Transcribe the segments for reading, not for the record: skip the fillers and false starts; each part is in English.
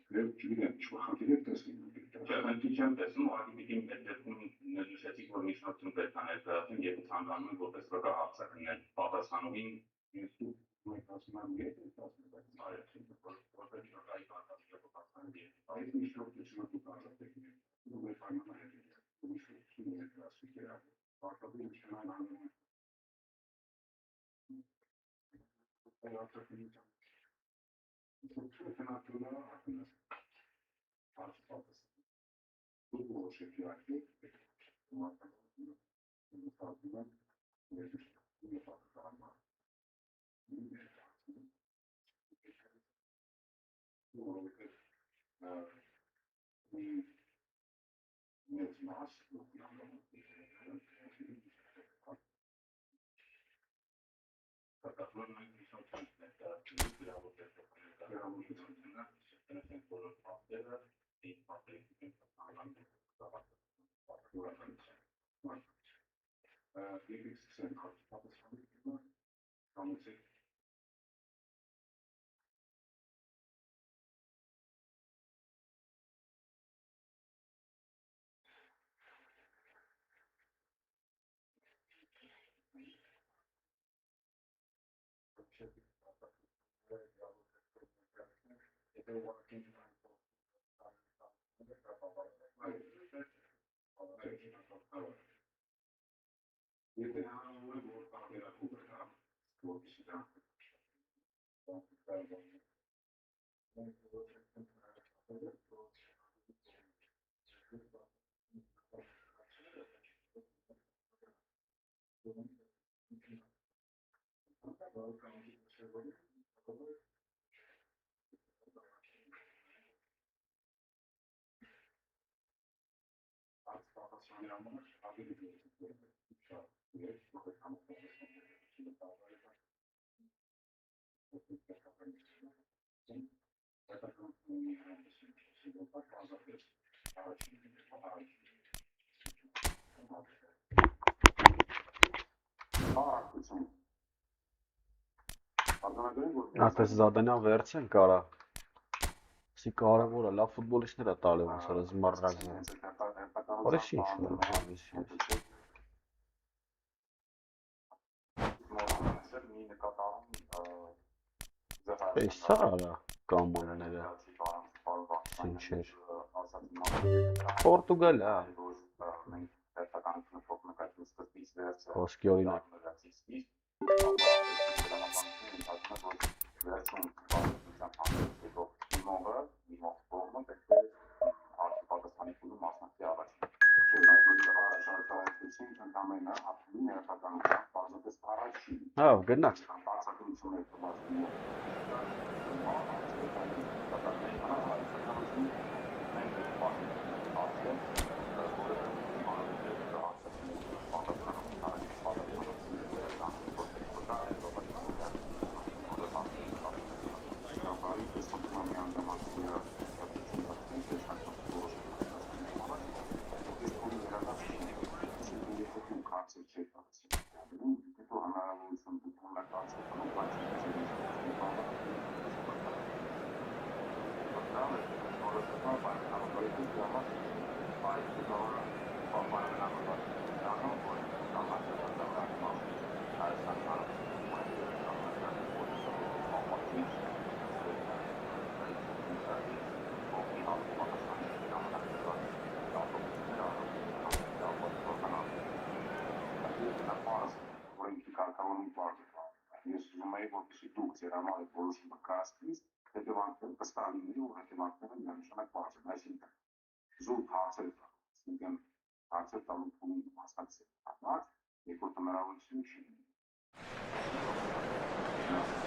Չեմ տեսնում, ուղղակի պիտի այդ դեպքում նշեցիք, որ միջնորդում պետք է ներկայացնեն եւ ցանկանում են որպես վկա արձակնել պատասխանողին մեկ ասում եմ եթե ասում եմ այո որպես վկայի պատասխանը պատասխանել այդ միջնորդությունը դուք արձակեք ու մեր պայմանները միջնորդությունը ներկայացրեք պարտադիր չնան անում այդ արձակելիության Ասես զադենան վերցեն կարա Սի կարևոր է, լավ ֆուտբոլիստներ է տալու ոնց որ զմարրագն է Որոշ ինչ Էս սարա կամանները Սինչեր Պորտուգալիա Խոսքի օրինակ Ահա գնաց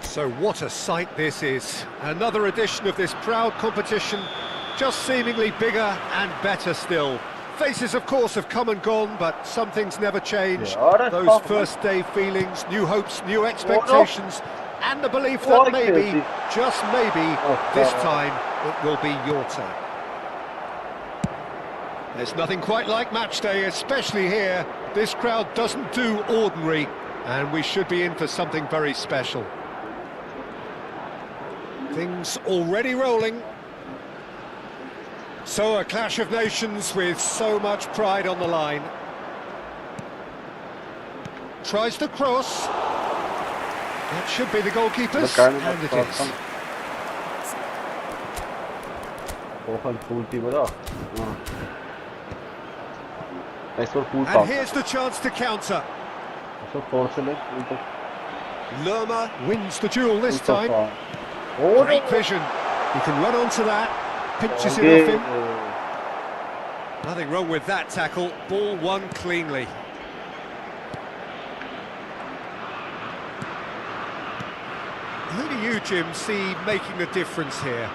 So what a sight this is. Another edition of this proud competition, just seemingly bigger and better still. Faces, of course, have come and gone, but some things never change. Those first day feelings, new hopes, new expectations, and the belief that maybe, just maybe, this time it will be your turn. There's nothing quite like match day, especially here. This crowd doesn't do ordinary, and we should be in for something very special. Things already rolling. So a clash of nations with so much pride on the line. Tries the cross. That should be the goalkeeper's, and it is. And here's the chance to counter. Lerma wins the duel this time. Great vision. He can run onto that. Pinches it off him. Nothing wrong with that tackle. Ball won cleanly. Who do you, Jim, see making the difference here?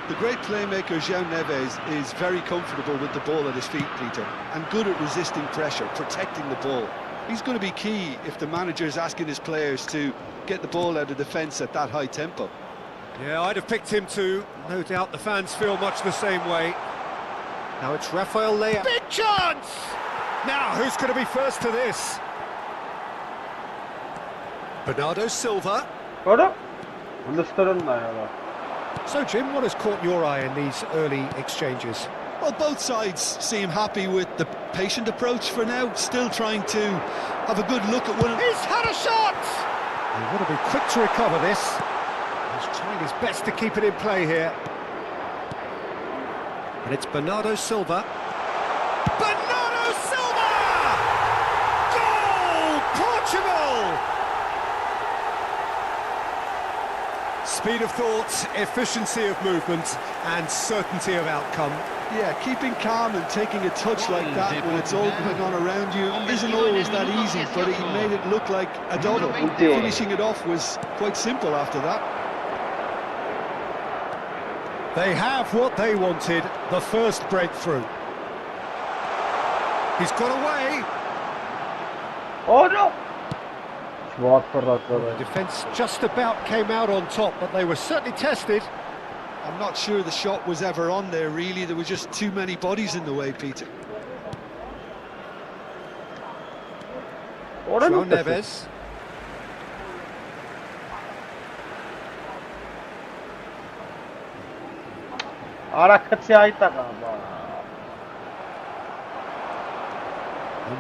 The great playmaker João Neves is very comfortable with the ball at his feet, Peter, and good at resisting pressure, protecting the ball. He's going to be key if the manager is asking his players to get the ball out of defence at that high tempo. Yeah, I'd have picked him too. No doubt the fans feel much the same way. Now it's Rafael Leao. Big chance! Now, who's going to be first to this? Bernardo Silva. So, Jim, what has caught your eye in these early exchanges? Well, both sides seem happy with the patient approach for now, still trying to have a good look at one. He's had a shot! He would have been quick to recover this. He's trying his best to keep it in play here. And it's Bernardo Silva. Bernardo Silva! Goal! Portugal! Speed of thought, efficiency of movement, and certainty of outcome. Yeah, keeping calm and taking a touch like that when it's all going on around you isn't always that easy, but he made it look like a doddle. Finishing it off was quite simple after that. They have what they wanted, the first breakthrough. He's got away. Oh no! The defence just about came out on top, but they were certainly tested. I'm not sure the shot was ever on there, really. There were just too many bodies in the way, Peter. João Neves.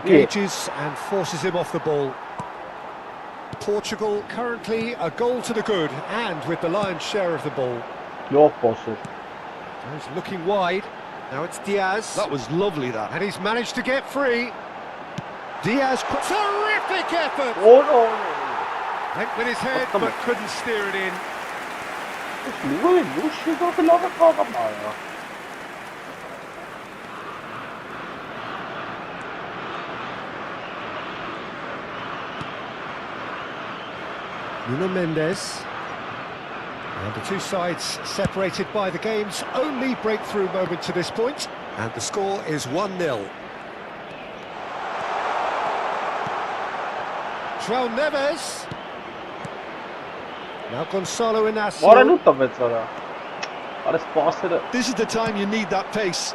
Engages and forces him off the ball. Portugal currently a goal to the good and with the lion's share of the ball. He's looking wide. Now it's Diaz. That was lovely, that. And he's managed to get free. Diaz, terrific effort! Oh no! Went with his head but couldn't steer it in. Nuno Mendes. And the two sides separated by the game's only breakthrough moment to this point. And the score is 1-0. João Neves. Now Gonçalo Inácio. This is the time you need that pace.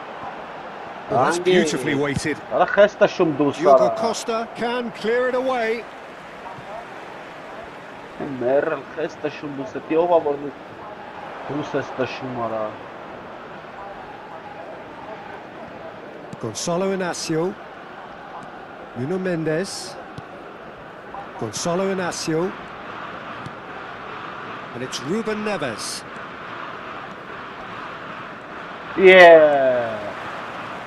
Well, that's beautifully weighted. Diogo Costa can clear it away. Gonçalo Inácio. Nuno Mendes. Gonçalo Inácio. And it's Ruben Neves. Yeah.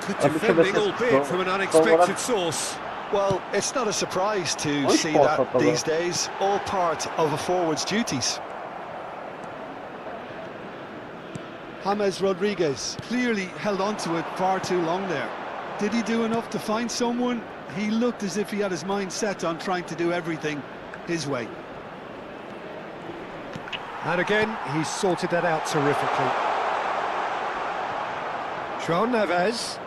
Good defending, albeit from an unexpected source. Well, it's not a surprise to see that these days, all part of a forward's duties. James Rodriguez clearly held on to it far too long there. Did he do enough to find someone? He looked as if he had his mind set on trying to do everything his way. And again, he's sorted that out terrifically. João Neves.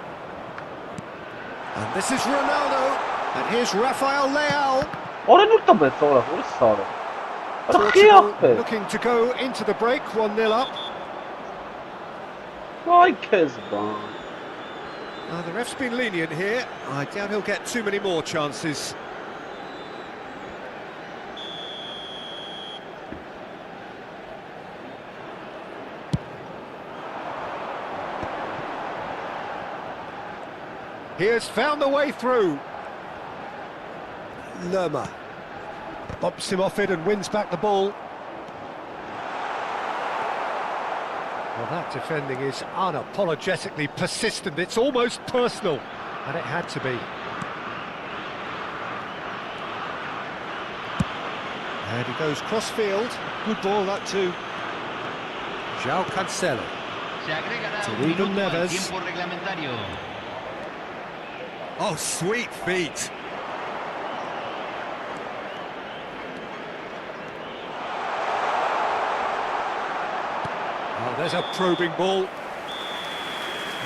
And this is Ronaldo. And here's Rafael Leao. Portugal looking to go into the break, 1-0 up. The ref's been lenient here. I doubt he'll get too many more chances. He has found the way through. Lerma bumps him off it and wins back the ball. Well, that defending is unapologetically persistent. It's almost personal, and it had to be. And he goes cross-field. Good ball, that too. João Cancelo. Se To Ruben Neves. tiempo reglamentario. Oh, sweet feet. Oh, there's a probing ball.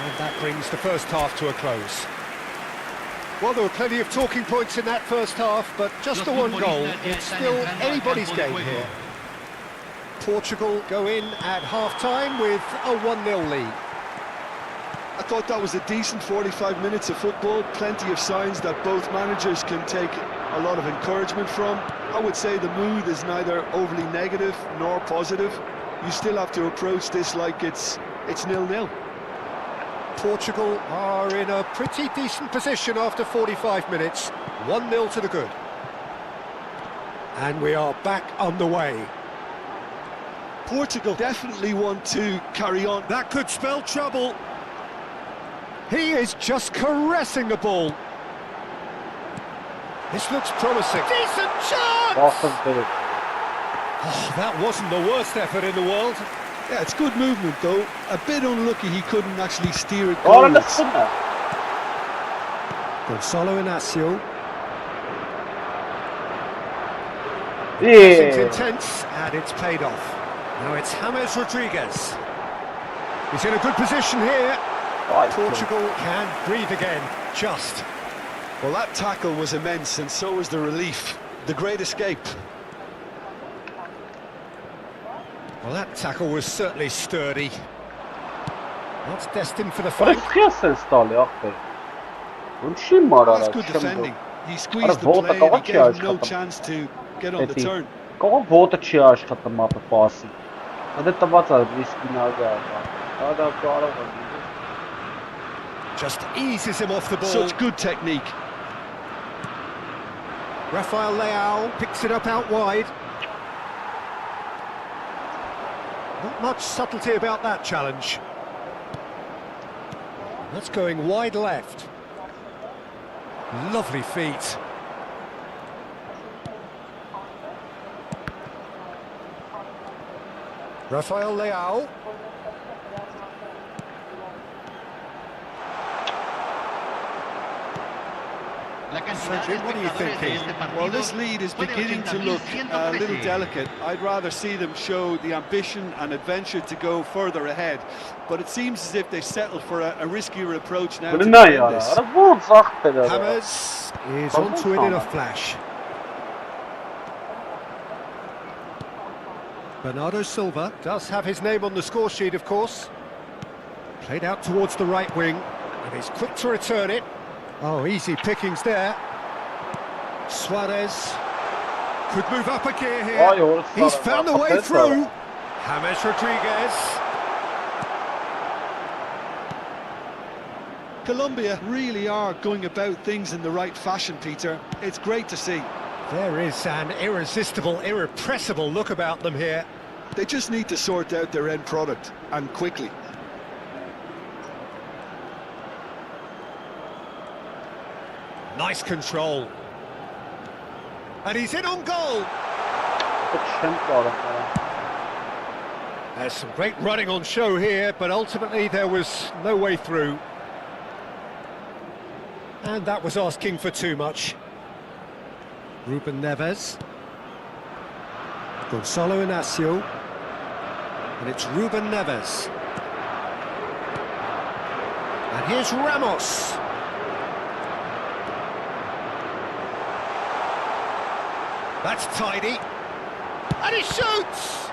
And that brings the first half to a close. Well, there were plenty of talking points in that first half, but just the one goal. It's still anybody's game here. Portugal go in at half-time with a 1-0 lead. I thought that was a decent 45 minutes of football. Plenty of signs that both managers can take a lot of encouragement from. I would say the mood is neither overly negative nor positive. You still have to approach this like it's 0-0. Portugal are in a pretty decent position after 45 minutes. 1-0 to the good. And we are back underway. Portugal definitely want to carry on. That could spell trouble. He is just caressing the ball. This looks promising. Decent chance! Awesome bit. Oh, that wasn't the worst effort in the world. Yeah, it's good movement though. A bit unlucky he couldn't actually steer it Gol goalwards. atsana. Gonzalo Inacio. It's Yeah. intense, and it's paid off. Now it's James Rodriguez. He's in a good position here. Portugal can breathe again, just. Well, that tackle was immense, and so was the relief. The great escape. Well, that tackle was certainly sturdy. Not destined for the What flank. is this style, after? Und shimara. That's good defending. He squeezed the play and he gave him no chance to get on the turn. Կողմ ոտը չի աշխատում ապը պասի։ Դա տված է ռիսկի նագա։ Դա կարող է։ Just eases him off the ball. Such good technique. Rafael Leao picks it up out wide. Not much subtlety about that challenge. That's going wide left. Lovely feet. Rafael Leao. Frederick, what are you thinking? Well, this lead is beginning to look a little delicate. I'd rather see them show the ambition and adventure to go further ahead. But it seems as if they settled for a riskier approach now to defend this. James is onto it in a flash. Bernardo Silva does have his name on the score sheet, of course. Played out towards the right wing, and he's quick to return it. Oh, easy pickings there. Suarez could move up a gear here. He's found the way through. James Rodriguez. Colombia really are going about things in the right fashion, Peter. It's great to see. There is an irresistible, irrepressible look about them here. They just need to sort out their end product, and quickly. Nice control. And he's in on goal. There's some great running on show here, but ultimately there was no way through. And that was asking for too much. Ruben Neves. Gonzalo Inacio. And it's Ruben Neves. And here's Ramos. That's tidy. And he shoots!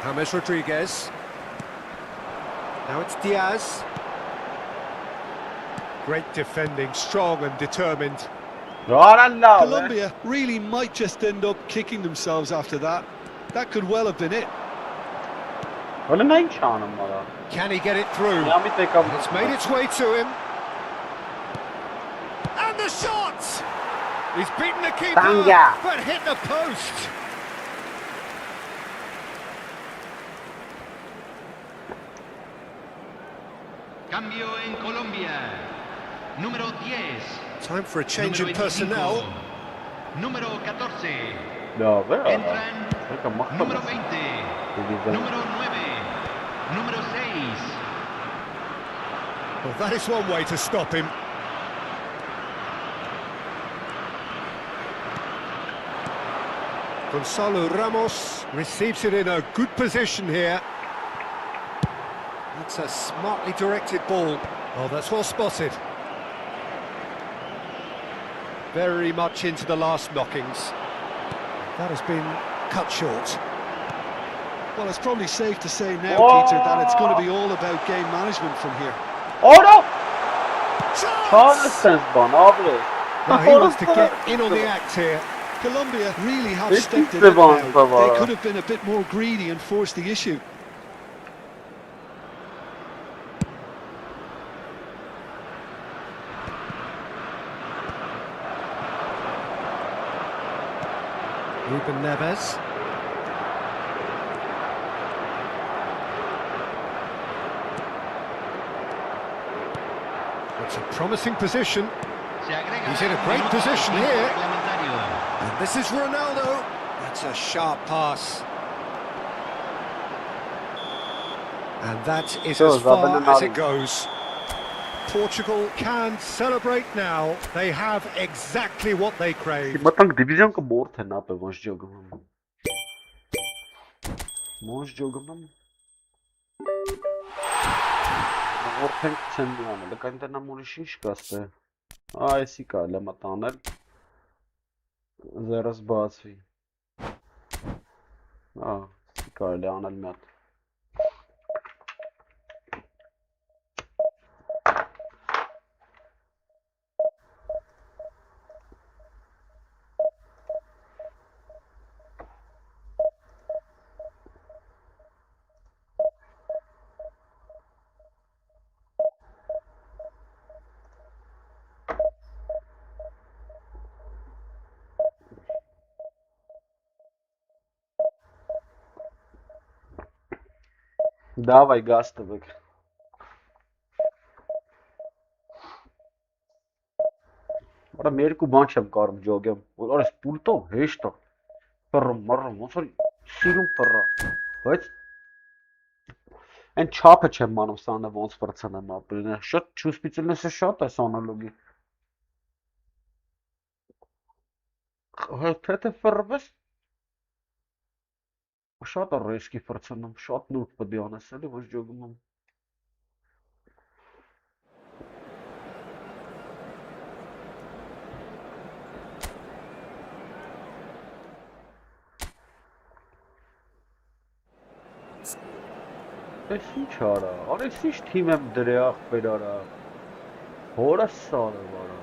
James Rodriguez. Now it's Diaz. Great defending, strong and determined. Colombia really might just end up kicking themselves after that. That could well have been it. Well, an inch on him, mother. Can he get it through? Yeah, me take him. It's made its way to him. And the shot! He's beaten the keeper, Tanga. but hit the post. Cambio en Colombia. Número 10. Time for a change Número in personnel. 25. Número 14. Ya, ver. Entran. Creo que más Número cosas. 20. Division. Número 9. Número 6. Well, that is one way to stop him. Gonzalo Ramos receives it in a good position here. That's a smartly directed ball. Oh, that's well spotted. Very much into the last knockings. That has been cut short. Well, it's probably safe to say now, Whoa. Peter, that it's going to be all about game management from here. Oh no! Chance! Charleston's gone over. Now he wants to get in on the act here. Colombia really have This stepped is it up the one, now. Bavara. They could have been a bit more greedy and forced the issue. Ruben Neves. It's a promising position. Se agrega He's in a great un position minuto here. reglamentario. And this is Ronaldo. That's a sharp pass. And that is So, as far Zabalin as it Ali. goes. Portugal can celebrate now. They have exactly what they crave. Matang division ka board hai na pe vans jogam. Mons jogam. Orthank չենան, լկայնտե նա մորի շիշ կաստե։ Այսի կարելի է մտանել։ Զերս բացվի։ Սի կարելի է անել մի հատ։ Давай, газ տվեք։ Որա մի երկու բան չեմ կարում ջոգեմ։ Որ այս պուլտով հեշտ է։ Պռռում, մռռում, ոնց որ սիրում պռռա։ Բայց այն չափը չեմ մանում սանը ոնց վրցնեմ ապրին։ Շատ чувствительность շատ է սանալոգի։ Թե ֆռվես շատ է ռիսկի վրցնում, շատ նուրբ պետք է անես էլի, ոչ ջոգում եմ։ Այս ինչ արա, արես ինչ թիմ եմ դրե ախպեր արա, հորս սար եմ արա,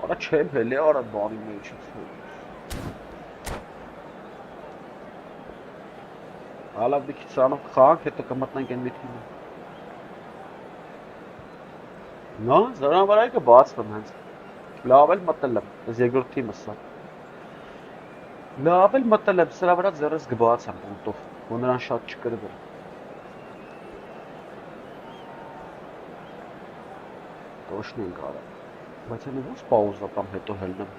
արա չեմ հելի արա բանի մեջից հորս, հալավ դիքի ծանով խաղանք, հետո կմտնենք են մի թիմը, նա զրանվարայքը բացվեմ հենց, լավ էլ մտել եմ, ես երկրորդ թիմը սա, լավ էլ մտել եմ, սրա վրա ձերս գբացեմ պունտով, որ նրան շատ չկրվեր, տոշն ենք արա, բայց են ոնց պաուզա կամ հետո հելնեմ,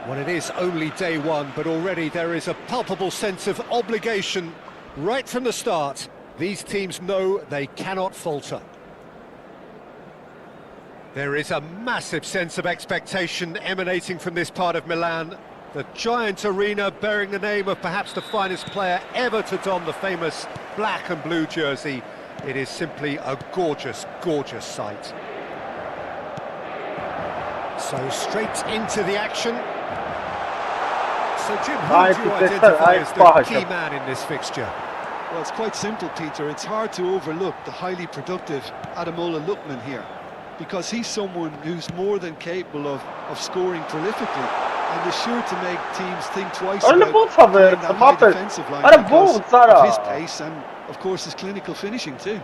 Well, it is only day one, but already there is a palpable sense of obligation right from the start. These teams know they cannot falter. There is a massive sense of expectation emanating from this part of Milan. The giant arena bearing the name of perhaps the finest player ever to don the famous black and blue jersey. It is simply a gorgeous, gorgeous sight. So straight into the action. So Jim, who do you identify as the key man in this fixture? Well, it's quite simple, Peter. It's hard to overlook the highly productive Ademola Lookman here, because he's someone who's more than capable of scoring prolifically, and is sure to make teams think twice about playing that high defensive line because of his pace and, of course, his clinical finishing too.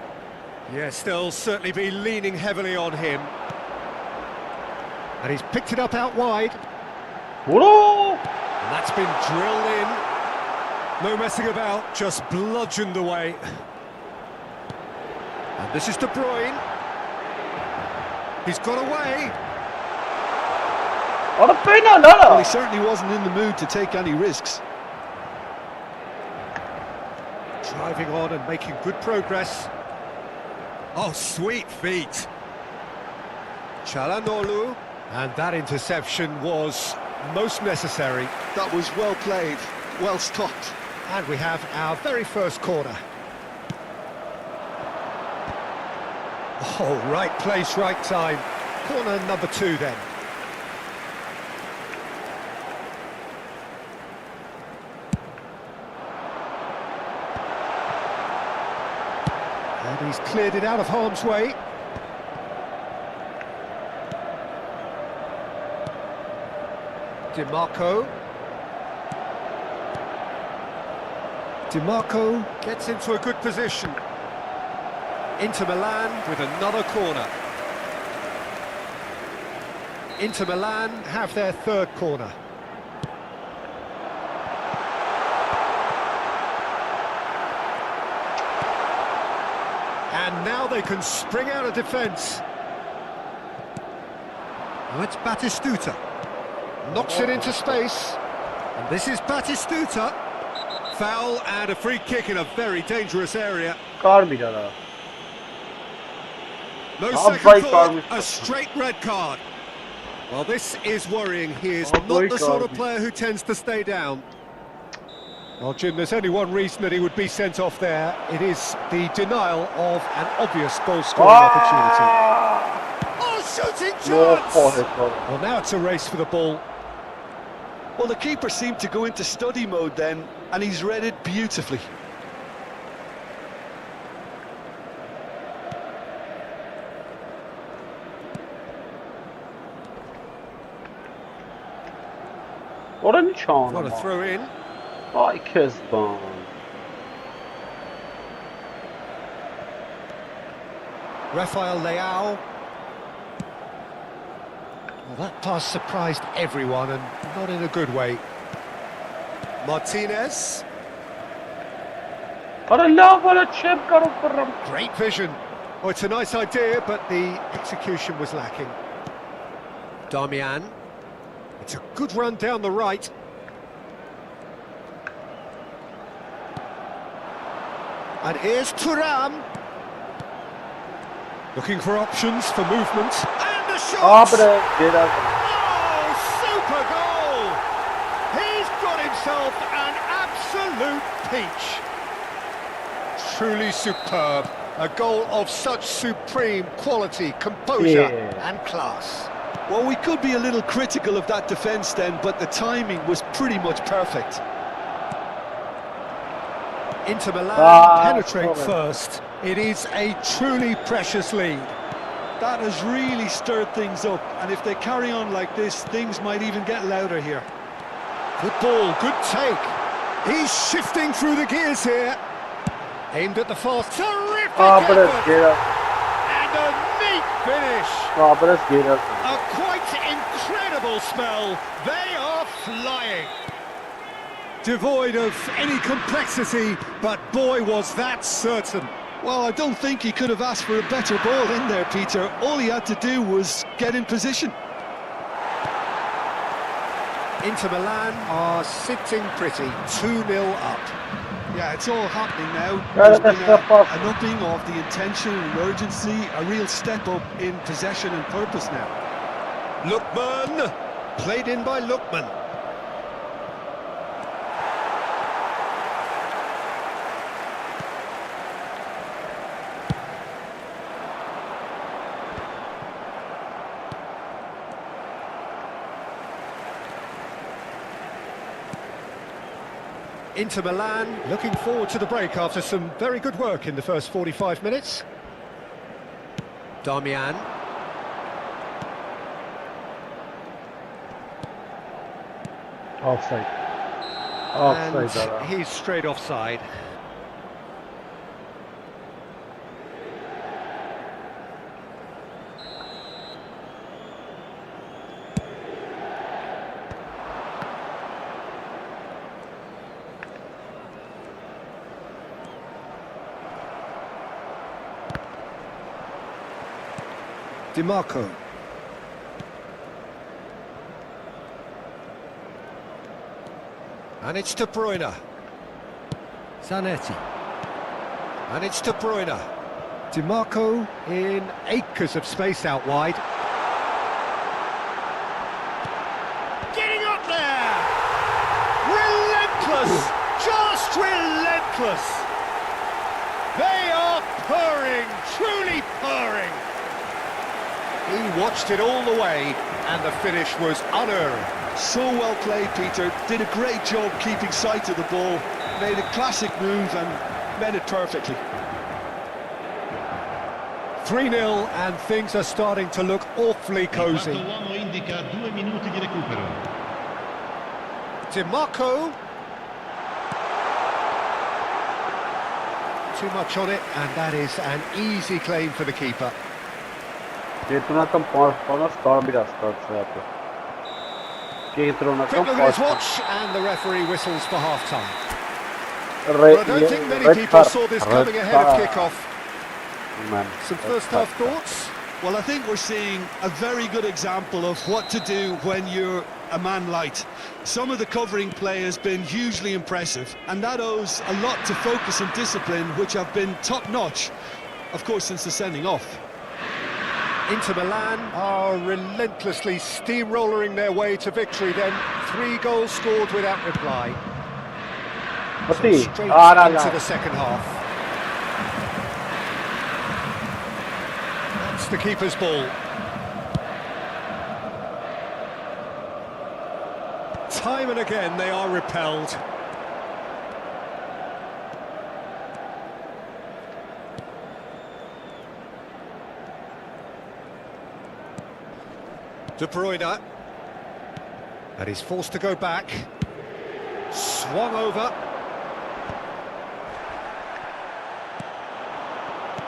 Yes, they'll certainly be leaning heavily on him. And he's picked it up out wide. And that's been drilled in. No messing about, just bludgeoned away. And this is De Bruyne. He's got away. Well, he certainly wasn't in the mood to take any risks. Driving on and making good progress. Oh, sweet feet. Çalhanoğlu. And that interception was most necessary. That was well played, well stopped. And we have our very first corner. Oh, right place, right time. Corner number 2 then. And he's cleared it out of harm's way. DiMarco gets into a good position. Inter Milan with another corner. Inter Milan have their third corner. And now they can spring out of defence. Now it's Batistuta. Knocks it into space. And this is Batistuta. Foul and a free kick in a very dangerous area. No second thought, a straight red card. Well, this is worrying. He is not the sort of player who tends to stay down. Well, Jim, there's only one reason that he would be sent off there. It is the denial of an obvious goal-scoring opportunity. Oh, shooting chance! Well, now it's a race for the ball. Well, the keeper seemed to go into study mode then, and he's read it beautifully. What a chance. What a throw in. Like his bone. Rafael Leao. Well, that pass surprised everyone, and not in a good way. Martinez. Great vision. Oh, it's a nice idea, but the execution was lacking. Darmian. It's a good run down the right. And here's Thuram. Looking for options for movement. And the shot! Oh, super goal! He's got himself an absolute peach. Truly superb. A goal of such supreme quality, composure and class. Well, we could be a little critical of that defence then, but the timing was pretty much perfect. Inter Milan penetrate first. It is a truly precious lead. That has really stirred things up, and if they carry on like this, things might even get louder here. Good ball, good take. He's shifting through the gears here. Aimed at the far. Terrific effort. And a neat finish. A quite incredible spell. They are flying. Devoid of any complexity, but boy was that certain. Well, I don't think he could have asked for a better ball in there, Peter. All he had to do was get in position. Inter Milan are sitting pretty, 2-0 up. Yeah, it's all happening now. There's been an upping of the intention and urgency, a real step up in possession and purpose now. Lookman, played in by Lookman. Inter Milan looking forward to the break after some very good work in the first 45 minutes. Damian. Offside. And Offside. he's straight offside. DiMarco. And it's De Bruyne. Zanetti. And it's De Bruyne. DiMarco in acres of space out wide. Getting up there! Relentless! Just relentless! They are purring, truly purring! He watched it all the way, and the finish was unearned. So well played, Peter. Did a great job keeping sight of the ball. Made a classic move and made it perfectly. 3-0 and things are starting to look awfully cosy. DiMarco. Too much on it, and that is an easy claim for the keeper. Quick look at his watch, and the referee whistles for half-time. I don't think many people saw this coming ahead of kick-off. Some first-half thoughts? Well, I think we're seeing a very good example of what to do when you're a man light. Some of the covering play has been hugely impressive, and that owes a lot to focus and discipline, which have been top-notch, of course, since the sending off. Inter Milan are relentlessly steamrolling their way to victory then. 3 goals scored without reply. So straight into the second half. That's the keeper's ball. Time and again they are repelled. De Bruyne, and he's forced to go back, swung over.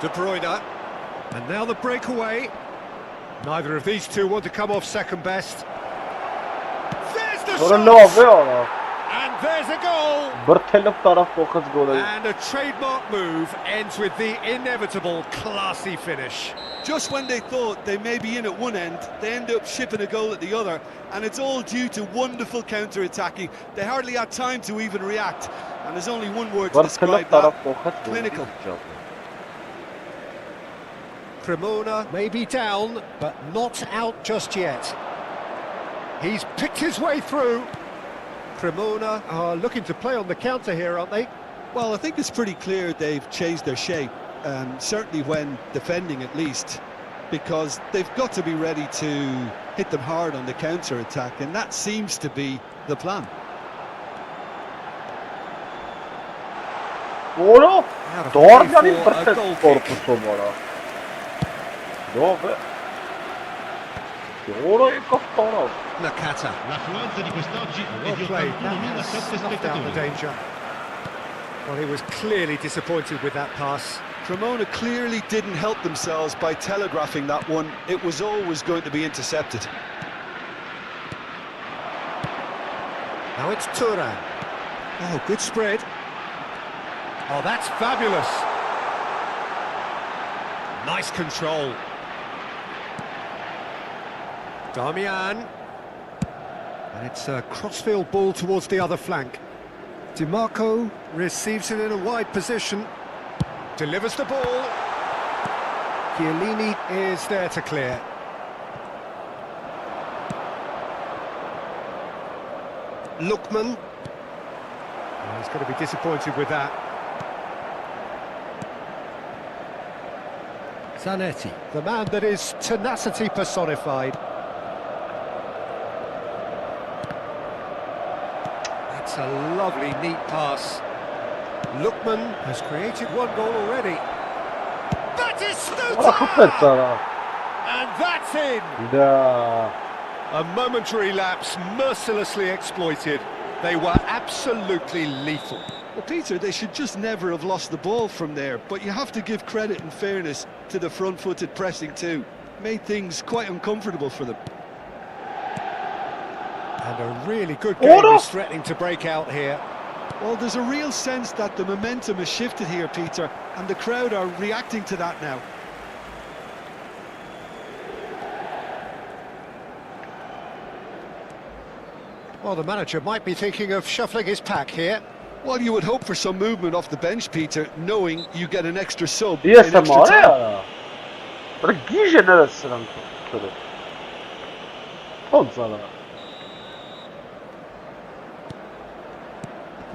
De Bruyne, and now the breakaway. Neither of these two want to come off second best. There's the shot! And there's a goal! And a trademark move ends with the inevitable classy finish. Just when they thought they may be in at one end, they end up shipping a goal at the other, and it's all due to wonderful counter-attacking. They hardly had time to even react, and there's only one word to describe that: clinical. Cremona may be down, but not out just yet. He's picked his way through. Cremona are looking to play on the counter here, aren't they? Well, I think it's pretty clear they've changed their shape. Certainly when defending at least, because they've got to be ready to hit them hard on the counter-attack, and that seems to be the plan. Nakata. Well played. That snuffed out the danger. Well, he was clearly disappointed with that pass. Cremona clearly didn't help themselves by telegraphing that one. It was always going to be intercepted. Now it's Turan. Oh, good spread. Oh, that's fabulous. Nice control. Damian. And it's a crossfield ball towards the other flank. DiMarco receives it in a wide position. Delivers the ball. Chiellini is there to clear. Lookman. Oh, he's going to be disappointed with that. Zanetti, the man that is tenacity personified. That's That's a lovely, neat pass. Lookman has created one goal already. Batistuta! And that's in! Да. A momentary lapse mercilessly exploited. They were absolutely lethal. Well, Peter, they should just never have lost the ball from there, but you have to give credit and fairness to the front-footed pressing too. Made things quite uncomfortable for them. And a really good game is threatening to break out here. Well, there's a real sense that the momentum has shifted here, Peter, and the crowd are reacting to that now. Well, the manager might be thinking of shuffling his pack here. Well, you would hope for some movement off the bench, Peter, knowing you get an extra sub Yes, in extra time. Amore. Perché genera strano? Gonzalo.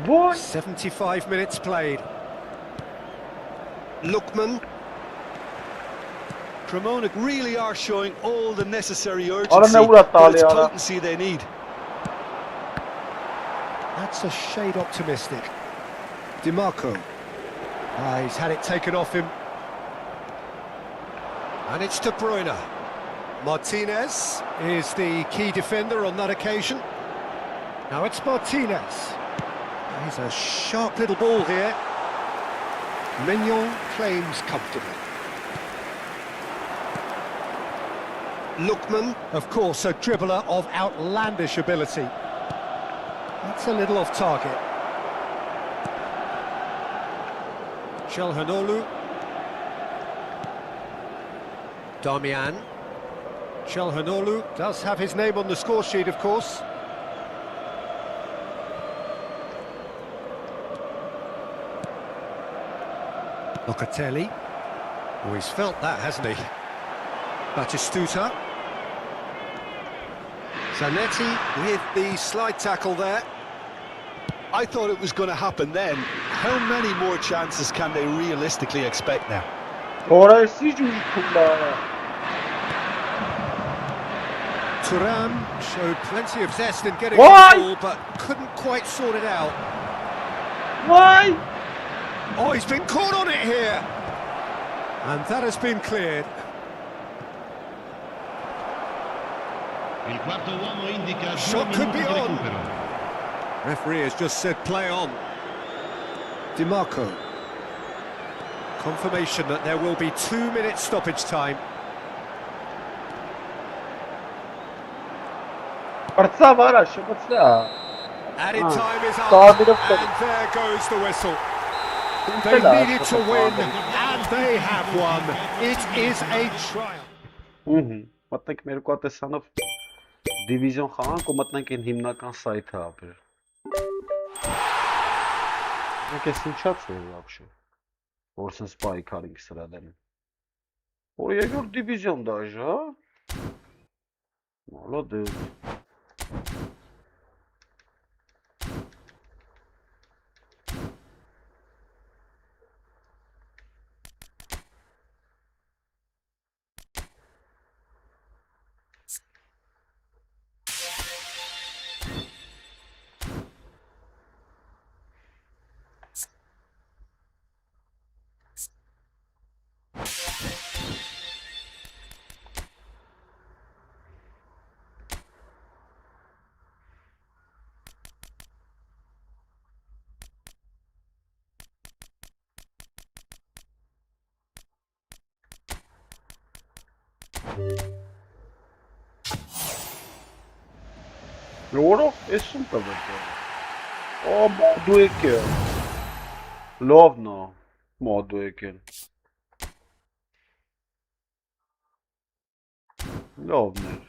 Boy. 75 minutes played. Lookman. Cremona really are showing all the necessary Ara urgency, ne uğrattı but it's Ali ara. potency they need. That's a shade optimistic. DiMarco. He's had it taken off him. And it's De Bruyne. Martinez is the key defender on that occasion. Now it's Martinez. He's a sharp little ball here. Mignon claims comfortably. Lookman, of course, a dribbler of outlandish ability. That's a little off target. Chelhanoglu. Darmian. Chelhanoglu does have his name on the score sheet, of course. Locatelli. Oh, he's felt that, hasn't he? Batistuta. Zanetti with the slide tackle there. I thought it was going to happen then. How many more chances can they realistically expect now? Ora si giusta. Thuram showed plenty of zest in getting Why? the ball, but couldn't quite sort it out. Why? Oh, he's been caught on it here. And that has been cleared. Il quarto uomo indica 2 Shot could be minuti di on. recupero. Referee has just said play on. DiMarco. Confirmation that there will be 2 minutes stoppage time. Forza vara, shpatsa. Added time is up, Started off and there goes the whistle. They needed to win, and they have won. It is a triumph. Մտնենք մեր կատեսանով դիվիզիոն խաղանք ու մտնենք այն հիմնական սայթը ապրել։ Մենք էս ինչա՞ց է вообще։ Որ sense պայքարինք սրա դեմ։ Որ երկրորդ դիվիզիոն դաժե, հա։ Молодец։ Loro? E sunt pe vedere. O, modul ekel. Lovno. Modul ekel. Lovner.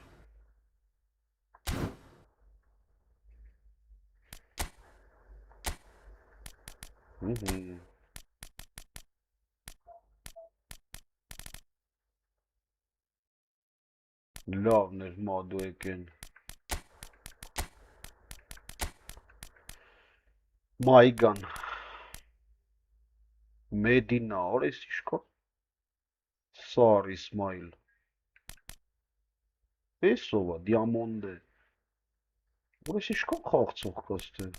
Lovner modul ekel. Maigan. Medina, orası işko. Sar İsmail. Esova, Diamonde. Orası işko kalkçuk kastı.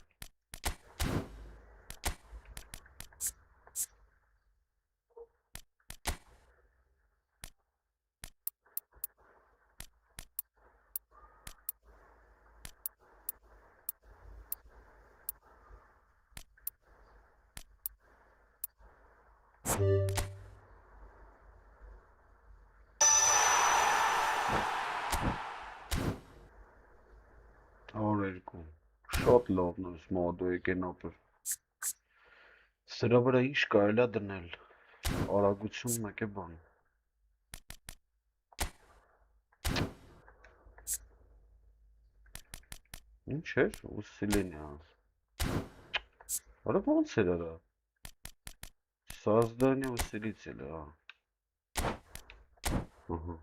Օրերկու շատ լավն է մոդո եկենապը սրա վրա ինչ կարելի է դնել արագություն մեկ է բան ինչ էր усиление Արա ոնց էր արա создание усилителя ահա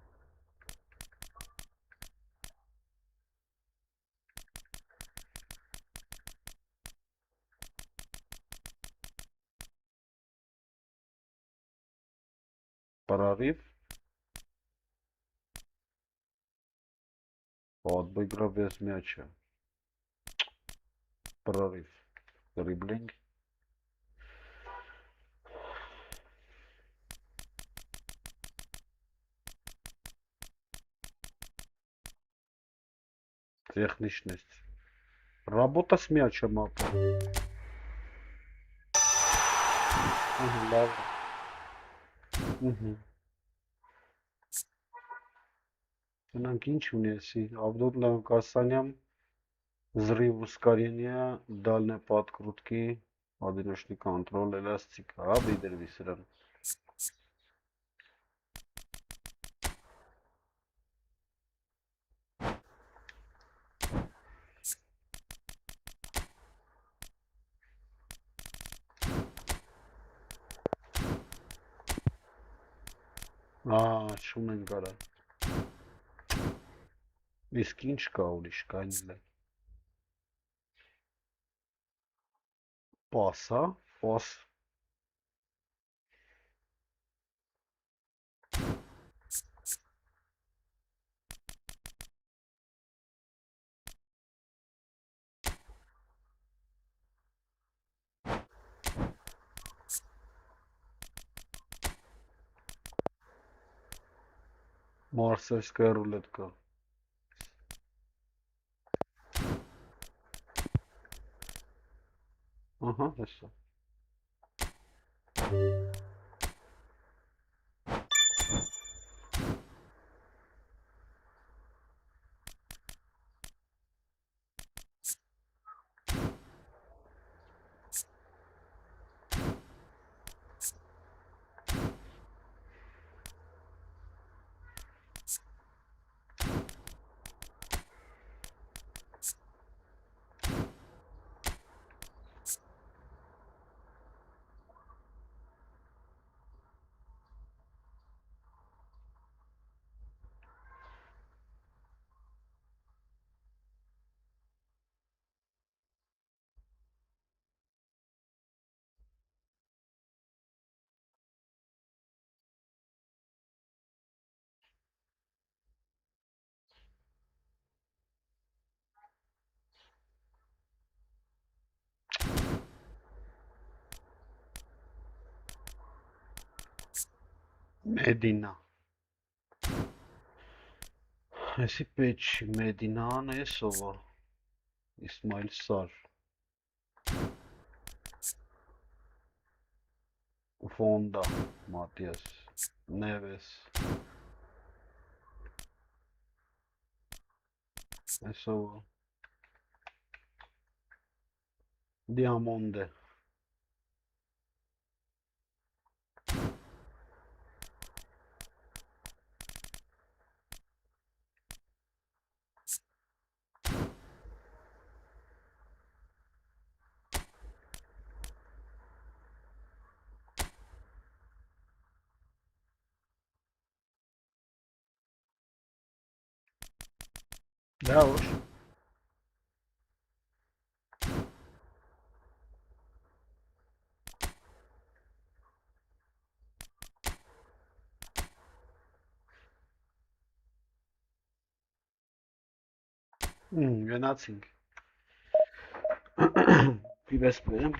Прорыв Отбыгра без мяча Прорыв Дриблинг Техничность Работа с мячем Лав Նրանք ինչ ունեցի Абдул Касанян взрыв ускорения дальней подкрутки одиночный контроль эластика выдерви сран չունեն կարա իսկ ինչ կա ուրիշ կանիլ է Պասա պաս Մարսելսկая ռուլետկա Ահա հեսա Մեդինա Էսի պեչի մեդինան է սովա Իսմայլ Սար Ֆոնդա Մատիաս Նևես Էսովա Դիամոնդե Լավ Գնացինք Պիվես բերեմ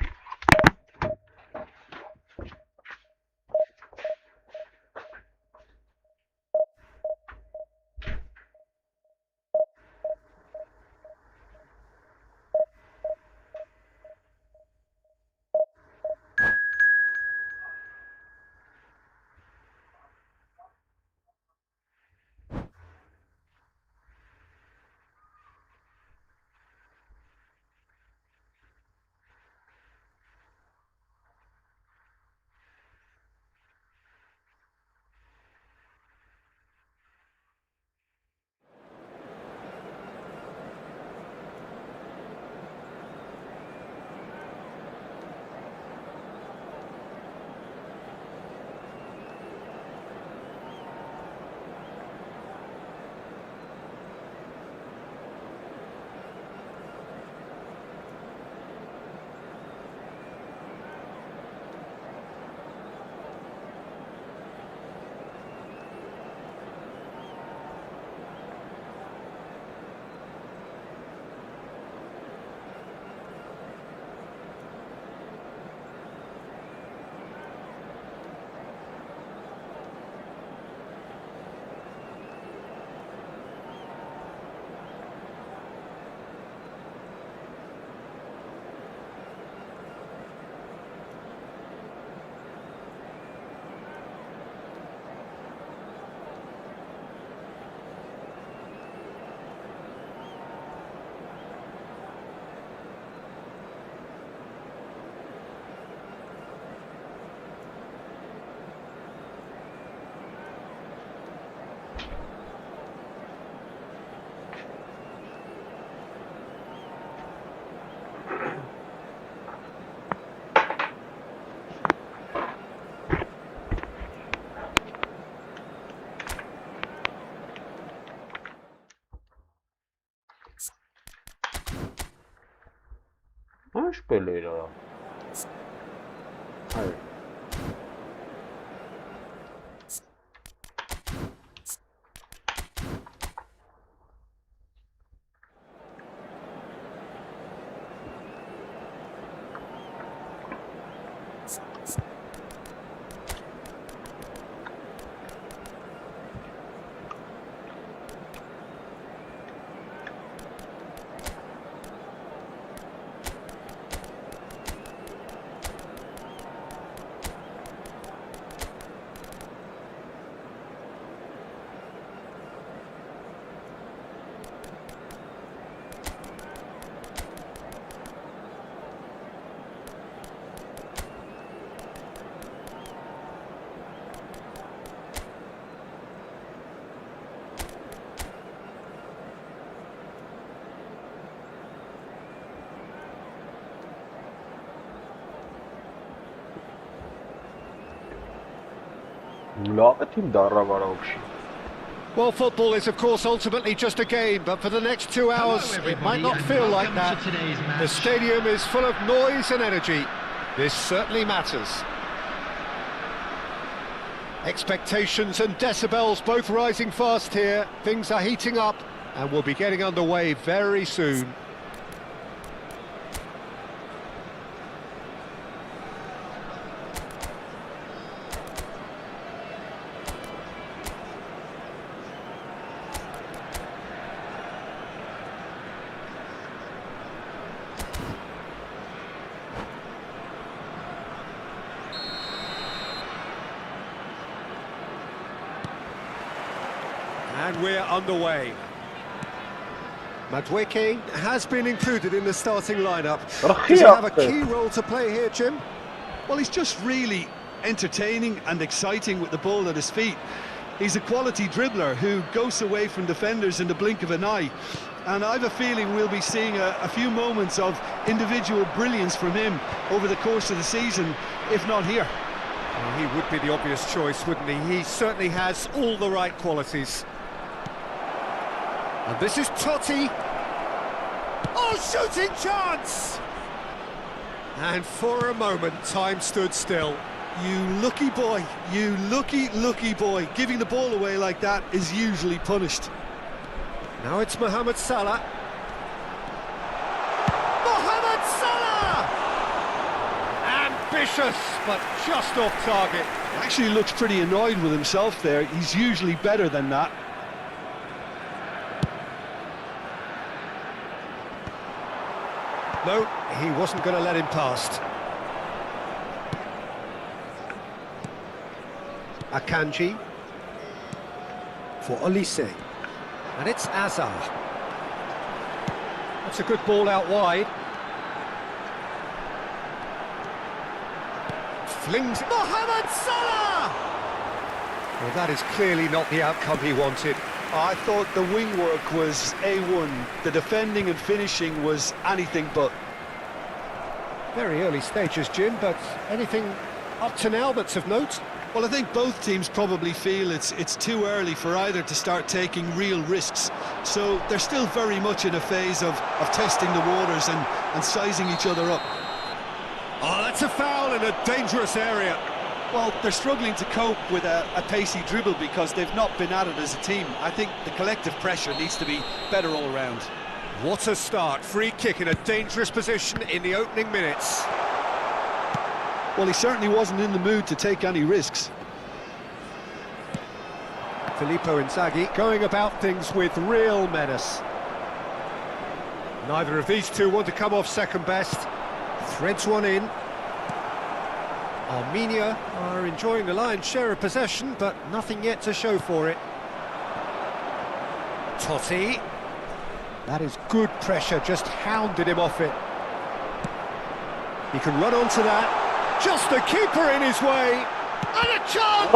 Peleira. Hayır. Well, football is, of course, ultimately just a game, but for the next 2 hours, it might not feel like that. The stadium is full of noise and energy. This certainly matters. Expectations and decibels both rising fast here. Things are heating up and we'll be getting underway very soon. And we're underway. Madueke has been included in the starting lineup. Does he have a key role to play here, Jim? Well, he's just really entertaining and exciting with the ball at his feet. He's a quality dribbler who goes away from defenders in the blink of an eye. And I have a feeling we'll be seeing a few moments of individual brilliance from him over the course of the season, if not here. Well, he would be the obvious choice, wouldn't he? He certainly has all the right qualities. And this is Totti. Oh, shooting chance! And for a moment, time stood still. You lucky boy, you lucky boy. Giving the ball away like that is usually punished. Now it's Mohamed Salah. Mohamed Salah! Ambitious, but just off target. Actually looks pretty annoyed with himself there. He's usually better than that. No, he wasn't going to let him past. Akanji for Olise. And it's Azar. That's a good ball out wide. Flings Mohamed Salah! Well, that is clearly not the outcome he wanted. I thought the wing work was A1. The defending and finishing was anything but. Very early stages, Jim, but anything up to now that's of note? Well, I think both teams probably feel it's too early for either to start taking real risks. So they're still very much in a phase of testing the waters and sizing each other up. Oh, that's a foul in a dangerous area. Well, they're struggling to cope with a pacey dribble because they've not been at it as a team. I think the collective pressure needs to be better all around. What a start. Free kick in a dangerous position in the opening minutes. Well, he certainly wasn't in the mood to take any risks. Filippo Inzaghi going about things with real menace. Neither of these two want to come off second best. Threads one in. Armenia are enjoying the lion's share of possession, but nothing yet to show for it. Totti. That is good pressure, just hounded him off it. He can run onto that. Just the keeper in his way. And a chance!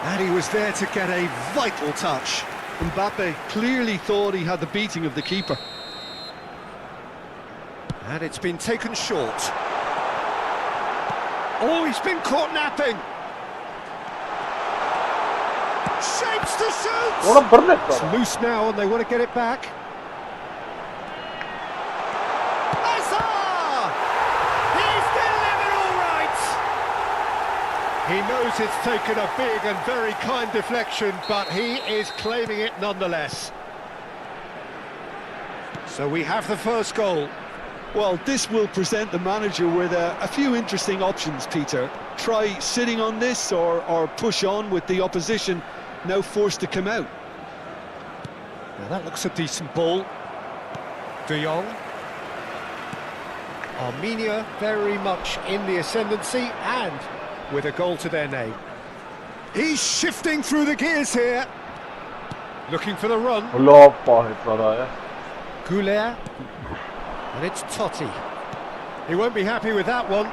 And he was there to get a vital touch. Mbappe clearly thought he had the beating of the keeper. And it's been taken short. Oh, he's been caught napping. Shapes to shoot. It's loose now and they want to get it back. Hazard! He knows it's taken a big and very kind deflection, but he is claiming it nonetheless. So we have the first goal. Well, this will present the manager with a few interesting options, Peter. Try sitting on this or push on with the opposition now forced to come out. Now that looks a decent ball. De Jong. Armenia very much in the ascendancy and with a goal to their name. He's shifting through the gears here. Looking for the run. Goulet. And it's Totti. He won't be happy with that one.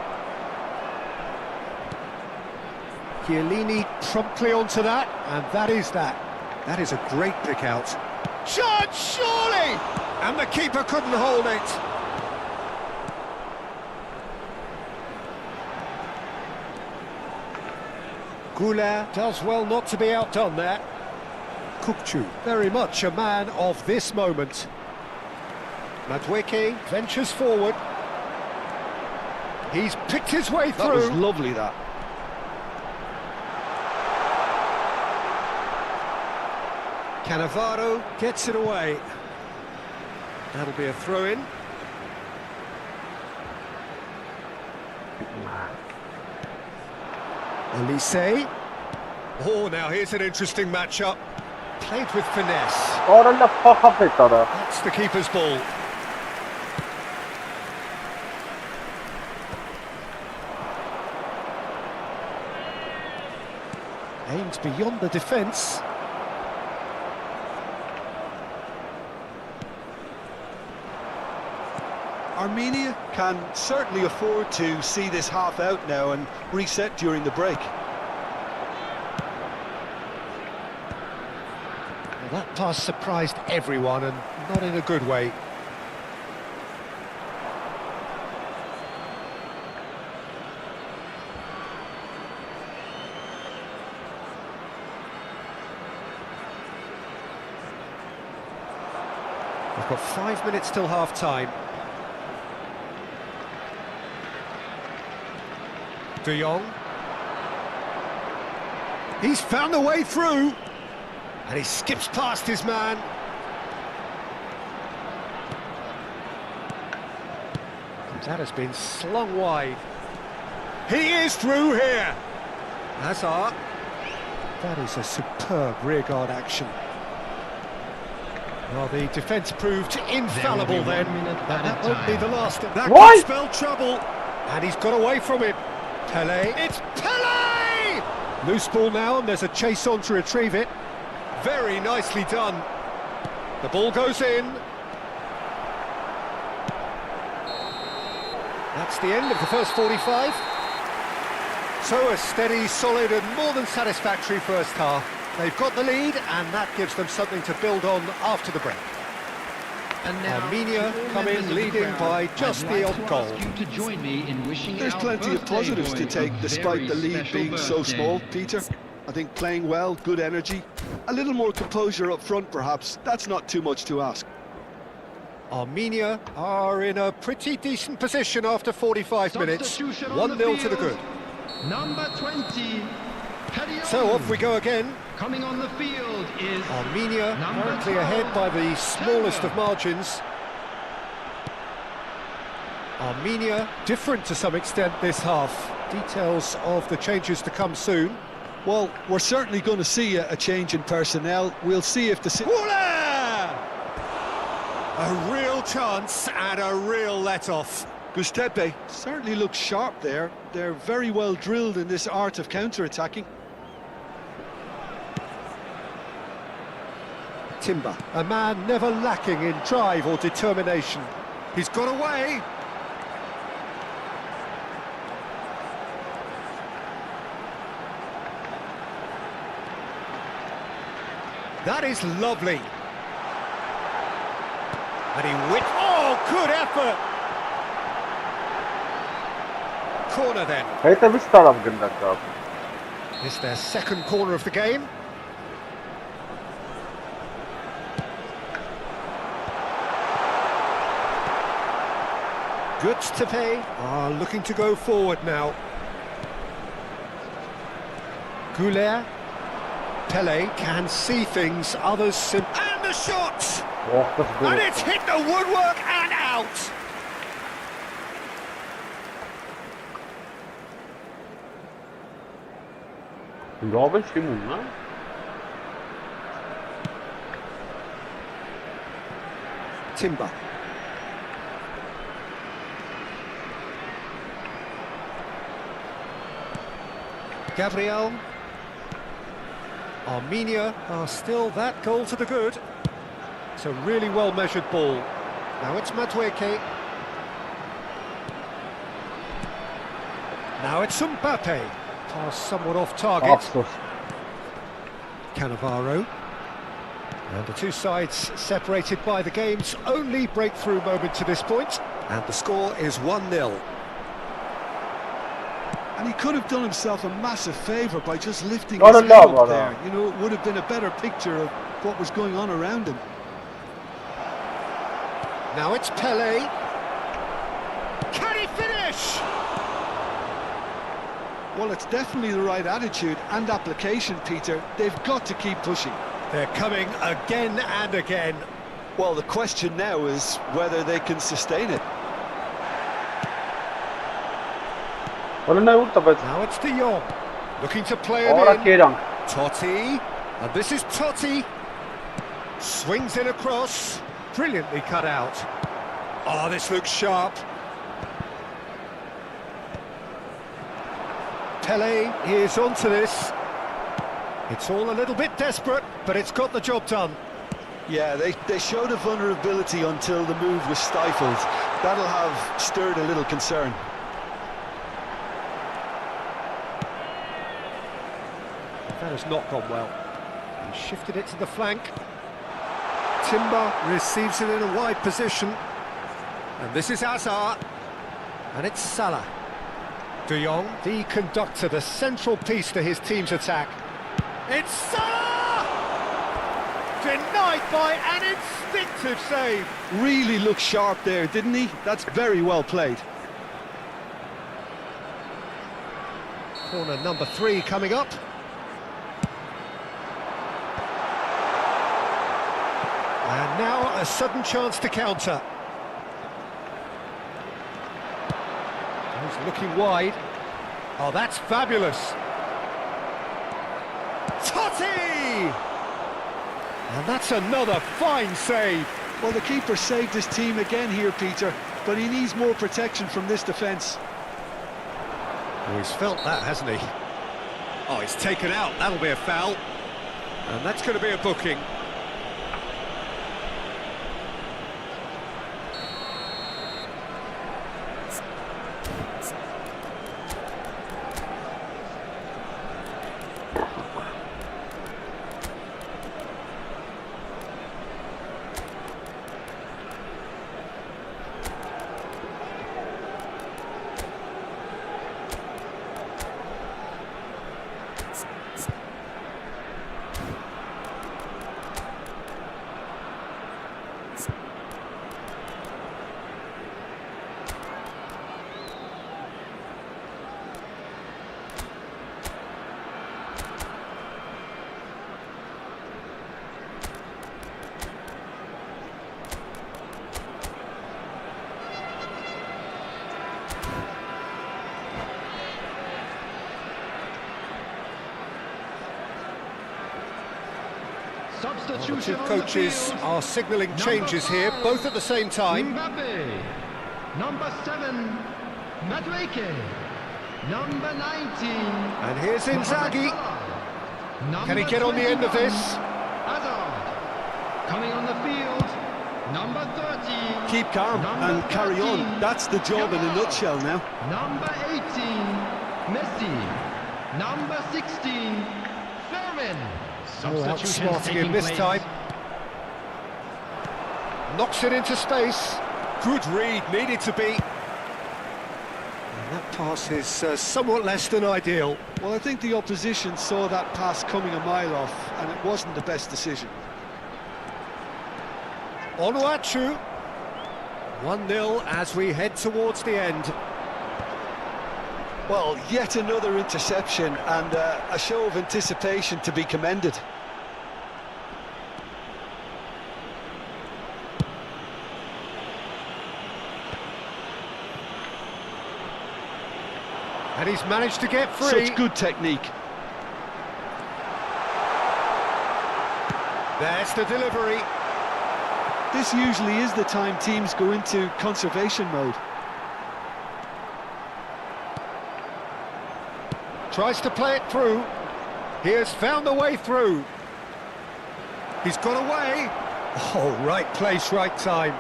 Chiellini promptly onto that, and that is that. That is a great pick out. Shot, surely! And the keeper couldn't hold it. Goulet does well not to be outdone there. Kukçu, very much a man of this moment. Madueke ventures forward. He's picked his way through. That was lovely, that. Cannavaro gets it away. That'll be a throw-in. Elise. Oh, now here's an interesting matchup. Played with finesse. That's the keeper's ball. Aimed beyond the defence. Armenia can certainly afford to see this half out now and reset during the break. Well, that pass surprised everyone and not in a good way. We've got 5 minutes till half-time. De Jong. He's found a way through. And he skips past his man. That has been slung wide. He is through here. Hazard. That is a superb rearguard action. Well, the defence proved infallible then. That won't be the last. That could spell trouble. And he's got away from it. Pele. It's Pele! Loose ball now, and there's a chase on to retrieve it. Very nicely done. The ball goes in. That's the end of the first 45. So a steady, solid and more than satisfactory first half. They've got the lead and that gives them something to build on after the break. And now, Armenia come in leading by just the odd goal. There's plenty of positives to take despite the lead being so small, Peter. I think playing well, good energy, a little more composure up front perhaps, that's not too much to ask. Armenia are in a pretty decent position after 45 minutes, 1-0 to the good. Number 20, so off we go again. Coming on the field is Armenia currently ahead by the smallest of margins. Armenia different to some extent this half. Details of the changes to come soon. Well, we're certainly going to see a change in personnel. We'll see if the... A real chance and a real let-off. Giuseppe certainly looks sharp there. They're very well drilled in this art of counter-attacking. Timber, a man never lacking in drive or determination. He's got away. That is lovely. And he whipped. Oh, good effort. Corner then. It's their second corner of the game. Good to pay. Are looking to go forward now. Goulet. Pele can see things, others simply... And the shot! And it's hit the woodwork and out! Robin Simon, no? Timber. Gabriel. Armenia are still that goal to the good. It's a really well-measured ball. Now it's Madueke. Now it's Mbappe. Pass somewhat off target. Cannavaro. And the two sides separated by the game's only breakthrough moment to this point. And the score is 1-0. And he could have done himself a massive favour by just lifting his head up there. You know, it would have been a better picture of what was going on around him. Now it's Pele. Can he finish? Well, it's definitely the right attitude and application, Peter. They've got to keep pushing. They're coming again and again. Well, the question now is whether they can sustain it. Now it's De Jong, looking to play it in. Totti, and this is Totti. Swings in across, brilliantly cut out. Oh, this looks sharp. Pele is onto this. It's all a little bit desperate, but it's got the job done. Yeah, they showed a vulnerability until the move was stifled. That'll have stirred a little concern. That has not gone well. He shifted it to the flank. Timber receives it in a wide position. And this is Hazard. And it's Salah. De Jong, the conductor, the central piece to his team's attack. It's Salah! Denied by an instinctive save. Really looked sharp there, didn't he? That's very well played. Corner number 3 coming up. And now a sudden chance to counter. He's looking wide. Oh, that's fabulous. Totti! And that's another fine save. Well, the keeper saved his team again here, Peter, but he needs more protection from this defence. Well, he's felt that, hasn't he? Oh, he's taken out. That'll be a foul. And that's going to be a booking. The two coaches are signalling changes here, both at the same time. Mbappe, number 7, Madueke, number 19. And here's Inzaghi. Can he get on the end of this? Hazard, coming on the field, number 30. Keep calm and carry on. That's the job in a nutshell now. Number 18, Messi, number 16, Fermin. Oh, outsmarting him this time. Knocks it into space. Good read, needed to be. And that pass is somewhat less than ideal. Well, I think the opposition saw that pass coming a mile off, and it wasn't the best decision. Onuachu. 1-0 as we head towards the end. Well, yet another interception and a show of anticipation to be commended. And he's managed to get free. Such good technique. There's the delivery. This usually is the time teams go into conservation mode. Tries to play it through. He has found the way through. He's got away. Oh, right place, right time.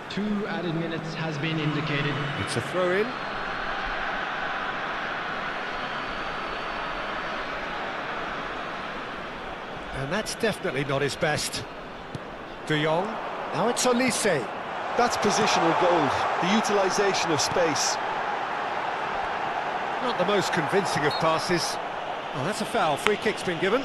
Two added minutes has been indicated. It's a throw-in. And that's definitely not his best. De Jong. Now it's Olise. That's positional gold, the utilisation of space. Not the most convincing of passes. Oh, that's a foul. Free kick's been given.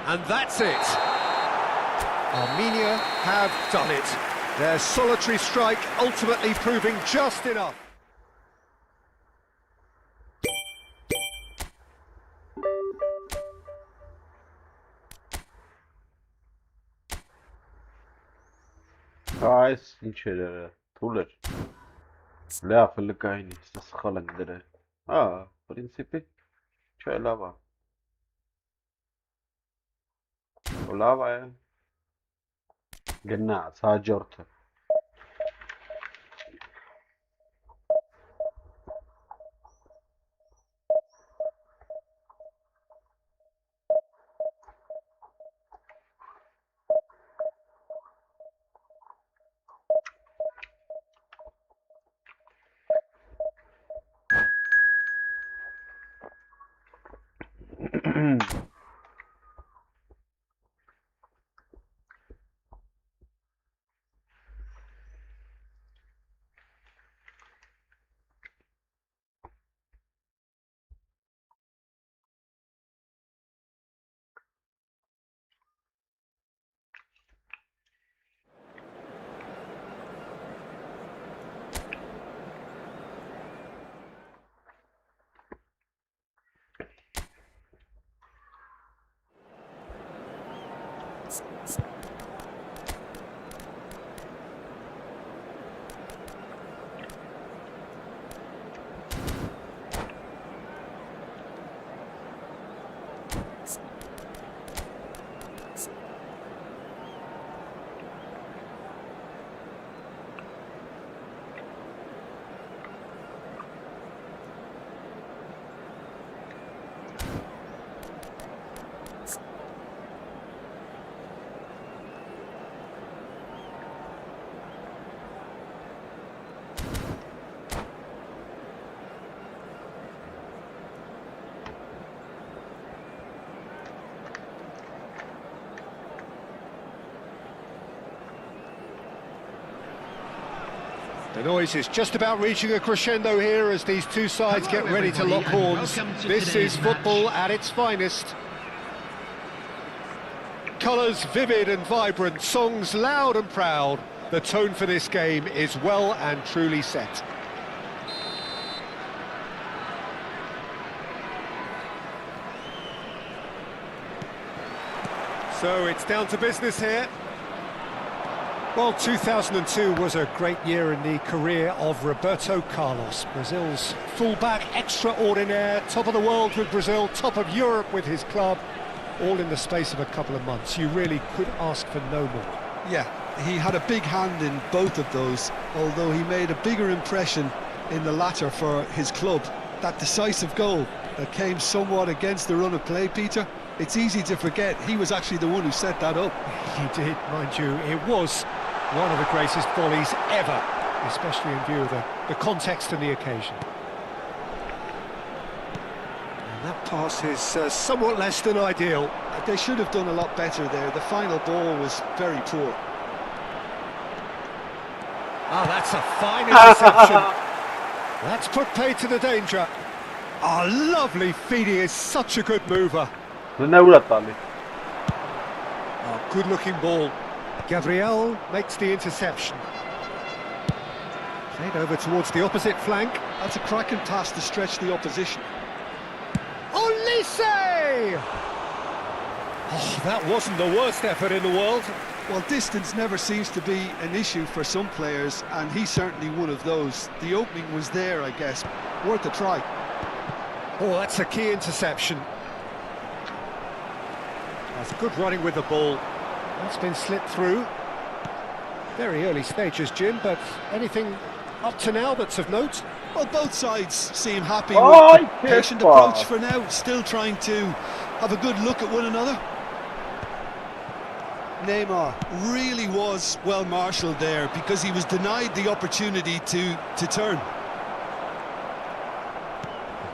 And that's it. Armenia have done it. Their solitary strike ultimately proving just enough. Guys, ինչ էր թույլ էր։ Լավ լկային է, սխալ ենք դրել։ Պրինցիպի չէ, լավ է։ Լավ է։ Գնաց հաջորդը։ The noise is just about reaching a crescendo here as these two sides get ready to lock horns. This is football at its finest. Colours vivid and vibrant, songs loud and proud. The tone for this game is well and truly set. So it's down to business here. Well, 2002 was a great year in the career of Roberto Carlos. Brazil's fullback extraordinaire, top of the world with Brazil, top of Europe with his club, all in the space of a couple of months. You really could ask for no more. Yeah, he had a big hand in both of those, although he made a bigger impression in the latter for his club. That decisive goal that came somewhat against the run of play, Peter, it's easy to forget he was actually the one who set that up. He did, mind you. It was one of the greatest volleys ever, especially in view of the context and the occasion. And that pass is somewhat less than ideal. They should have done a lot better there. The final ball was very poor. Oh, that's a fine interception. That's put paid to the danger. Oh, lovely feed. He is such a good mover. Oh, good-looking ball. Gabriel makes the interception. Played over towards the opposite flank. That's a cracking pass to stretch the opposition. Olise! Oh, that wasn't the worst effort in the world. Well, distance never seems to be an issue for some players, and he's certainly one of those. The opening was there, I guess. Worth a try. Oh, that's a key interception. That's good running with the ball. That's been slipped through. Very early stages, Jim, but anything up to now that's of note? Well, both sides seem happy with the patient approach for now, still trying to have a good look at one another. Neymar really was well marshalled there because he was denied the opportunity to turn.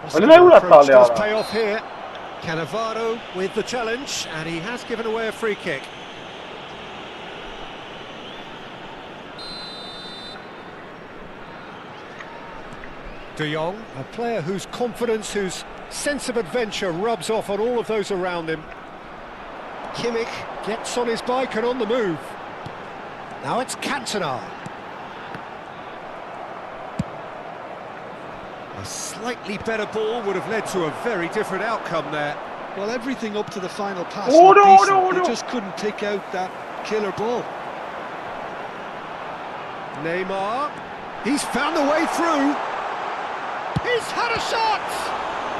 Approach does pay off here. Cannavaro with the challenge, and he has given away a free kick. De Jong, a player whose confidence, whose sense of adventure rubs off on all of those around him. Kimmich gets on his bike and on the move. Now it's Cantona. A slightly better ball would have led to a very different outcome there. Well, everything up to the final pass was decent. They just couldn't pick out that killer ball. Neymar, he's found the way through. He's had a shot!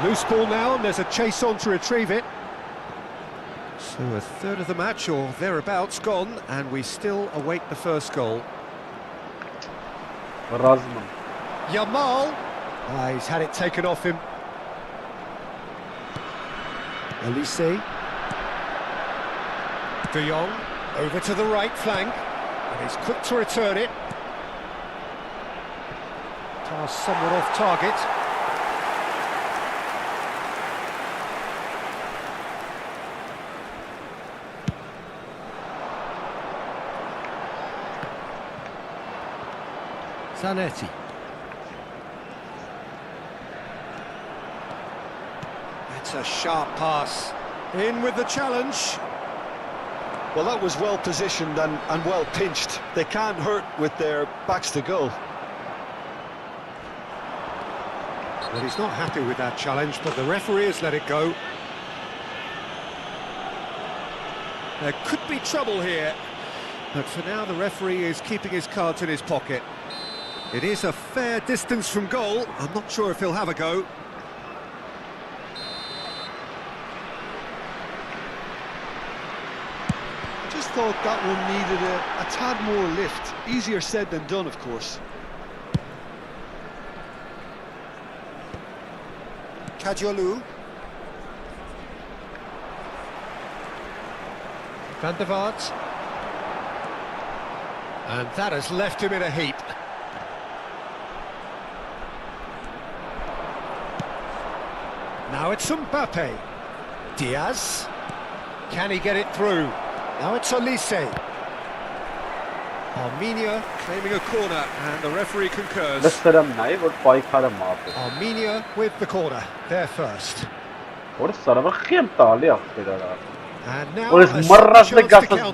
Loose ball now, and there's a chase on to retrieve it. So a third of the match, or thereabouts, gone, and we still await the first goal. Razman. Yamal. He's had it taken off him. Olise. De Jong over to the right flank, and he's quick to return it. Pass somewhat off target. Zanetti. That's a sharp pass. In with the challenge. Well, that was well positioned and well pinched. They can't hurt with their backs to goal. Well, he's not happy with that challenge, but the referee has let it go. There could be trouble here, but for now the referee is keeping his cards in his pocket. It is a fair distance from goal. I'm not sure if he'll have a go. I just thought that one needed a tad more lift. Easier said than done, of course. Kajolu. Van der Vaart. And that has left him in a heap. Now it's Mbappe. Diaz. Can he get it through? Now it's Olise. Armenia claiming a corner, and the referee concurs. Armenia with the corner, there first. And now a chance to counter.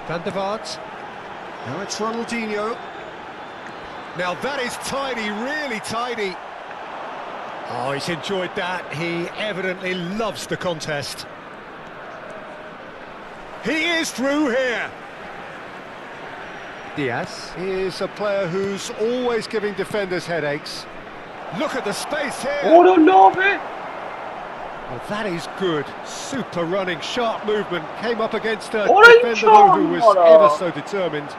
Van der Vaart. Now it's Ronaldinho. Now that is tidy, really tidy. Oh, he's enjoyed that. He evidently loves the contest. He is through here. Diaz is a player who's always giving defenders headaches. Look at the space here. Oh, no, man. Well, that is good. Super running, sharp movement. Came up against a defender though, who was ever so determined.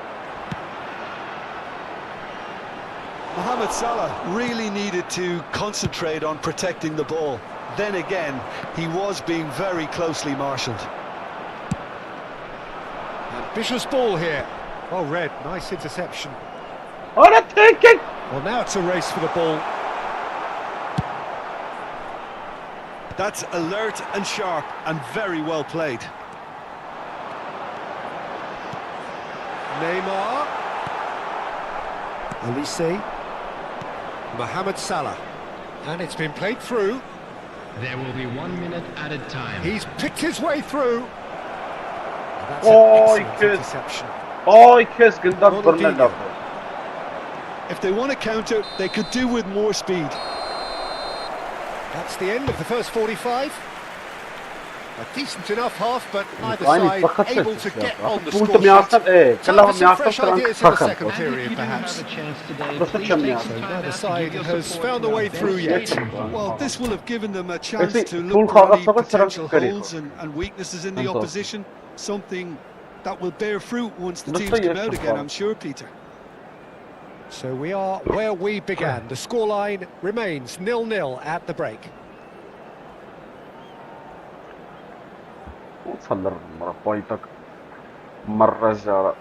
Mohamed Salah really needed to concentrate on protecting the ball. Then again, he was being very closely marshalled. Ambitious ball here. Well read, nice interception. Oh, that's thinking. Well, now it's a race for the ball. That's alert and sharp and very well played. Neymar. Olise. Mohamed Salah. And it's been played through. There will be 1 minute added time. He's picked his way through. That's Oh, an excellent interception. Oy kes gındak bırna lafı. If they want to counter, they could do with more speed. That's the end of the first 45. A decent enough half, but neither Aynı side fakat able to get on the Bultum score yazsam sheet. Time kılavum for some yazsam fresh tran ideas in the fakat. second period, perhaps. Nasıl çam yazsam? Neither side has found a way through yet. Well, this will have given them a chance Esi, to full look for any kavga sokak potential sıra holes and weaknesses in the Anto. opposition. Something that will bear fruit once the Nasıl teams come out yaşam again, var? I'm sure, Peter. So we are where we began. The scoreline remains 0-0 at the break. Sanırım mara paytak marra zara.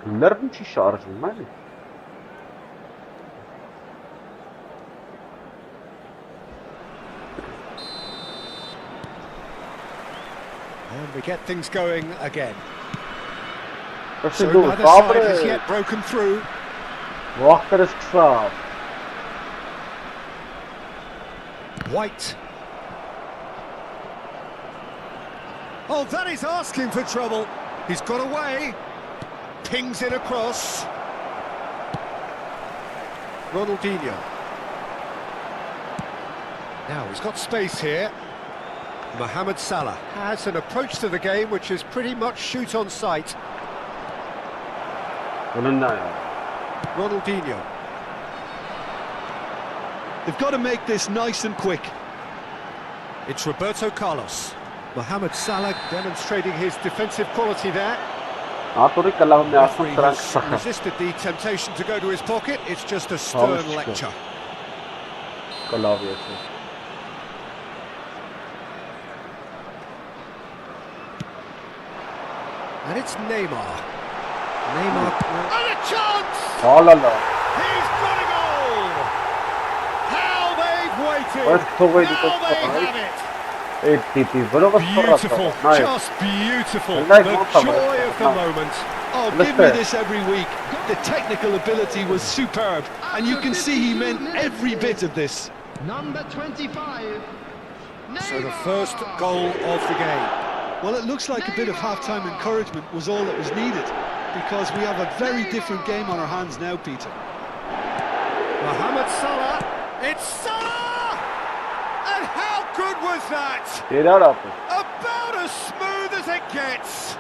Nereden çi şarjım mali? And we get things going again. Nasıl So dur? neither side has Sabır. yet broken through. Vaktiniz kısa. White. Oh, that is asking for trouble. He's got away. Pings in across. Ronaldinho. Now he's got space here. Mohamed Salah has an approach to the game which is pretty much shoot on sight. Bunun ne ya? Ronaldinho. They've got to make this nice and quick. It's Roberto Carlos. Mohamed Salah demonstrating his defensive quality there. Aturi kılavum yazsam Referee tran has kısa. resisted the temptation to go to his pocket. It's just a stern Alıştı. lecture. Klavyesi. And it's Neymar. Neymar. And a chance! Alala. He's got a goal! How they've waited! Bak, çok iyi Now they top. have it! Tipi. Bunu Beautiful, Nice. just beautiful. Nice The one, joy of the Nice. moment. Oh, Let's give me play. this every week. The technical ability was superb, and you can see he meant every bit of this. Number 25. So the first goal of the game. Well, it looks like a bit of half-time encouragement was all that was needed, because we have a very different game on our hands now, Peter. Mohamed Salah. It's Salah! And how good was that? Helal abi. About as smooth as it gets.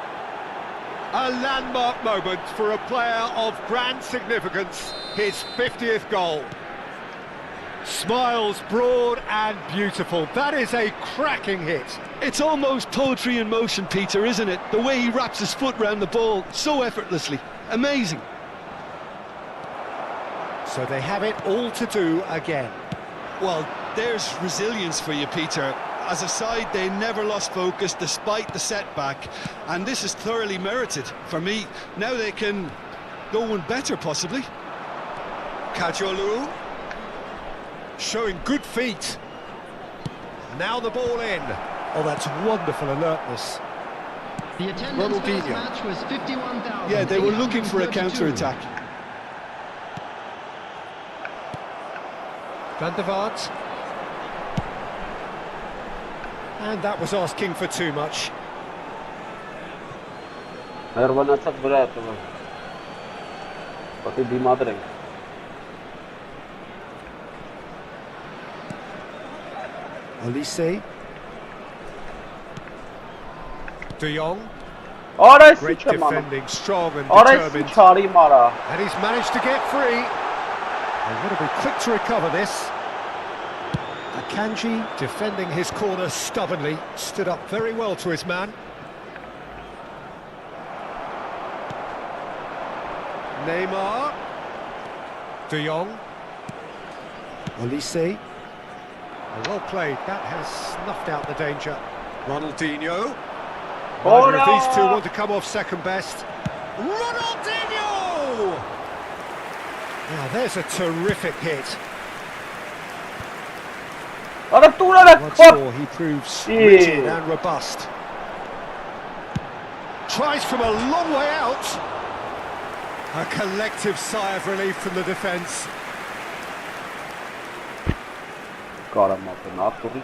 A landmark moment for a player of grand significance, his 50th goal. Smiles broad and beautiful. That is a cracking hit. It's almost poetry in motion, Peter, isn't it? The way he wraps his foot round the ball so effortlessly. Amazing. So they have it all to do again. Well, there's resilience for you, Peter. As a side, they never lost focus despite the setback, and this is thoroughly merited. For me, now they can go one better, possibly. Kajolu showing good feet. Now the ball in. Oh, that's wonderful alertness. The attendance for this Ronaldinho. match was 51,000. Yeah, they were looking for a counter-attack. Van der Vaart. And that was asking for too much. Eğer bana atsak buraya atılır. Pati di madre. Olise. De Jong. Oraya Great sıçram ama. defending, strong and Oraya determined. sıçarayım ara. And he's managed to get free. They've got to be quick to recover this. Akanji defending his corner stubbornly, stood up very well to his man. Neymar. De Jong. Olise. Well played, that has snuffed out the danger. Ronaldinho. Neither of these two want to come off second best. Ronaldinho! Now there's a terrific hit. Ara tuğla Once more he proves rigid and robust. Tries from a long way out. A collective sigh of relief from the defence. Կարամ ապեն ատուրի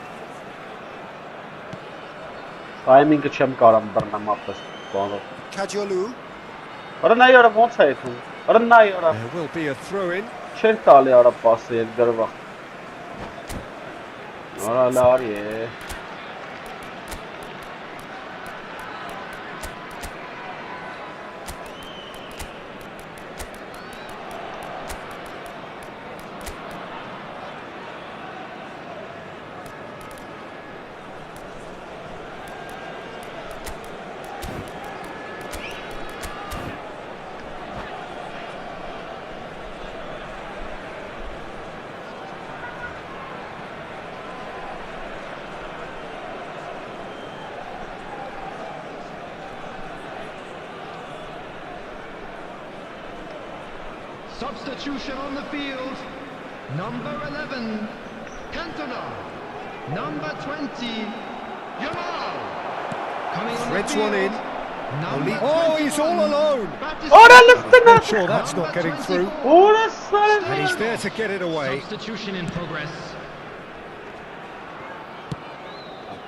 Timing-ը չեմ կարամ բռնեմ ապես բանով Kajolu. Արա նայ արա ոնց է եթում Արա նայ արա There will be a throw-in. Չեր տալի արա պասը ետ գրվաղ Արա լարի է Substitution on the field. Number 11, Cantona. Number 20, Yamal. Coming on Threads the field. one in. Number Oh, he's all 21, alone. Ora lüftüne I'm sure that's not getting through. Ora sarı And he's there to get it away. Substitution in progress.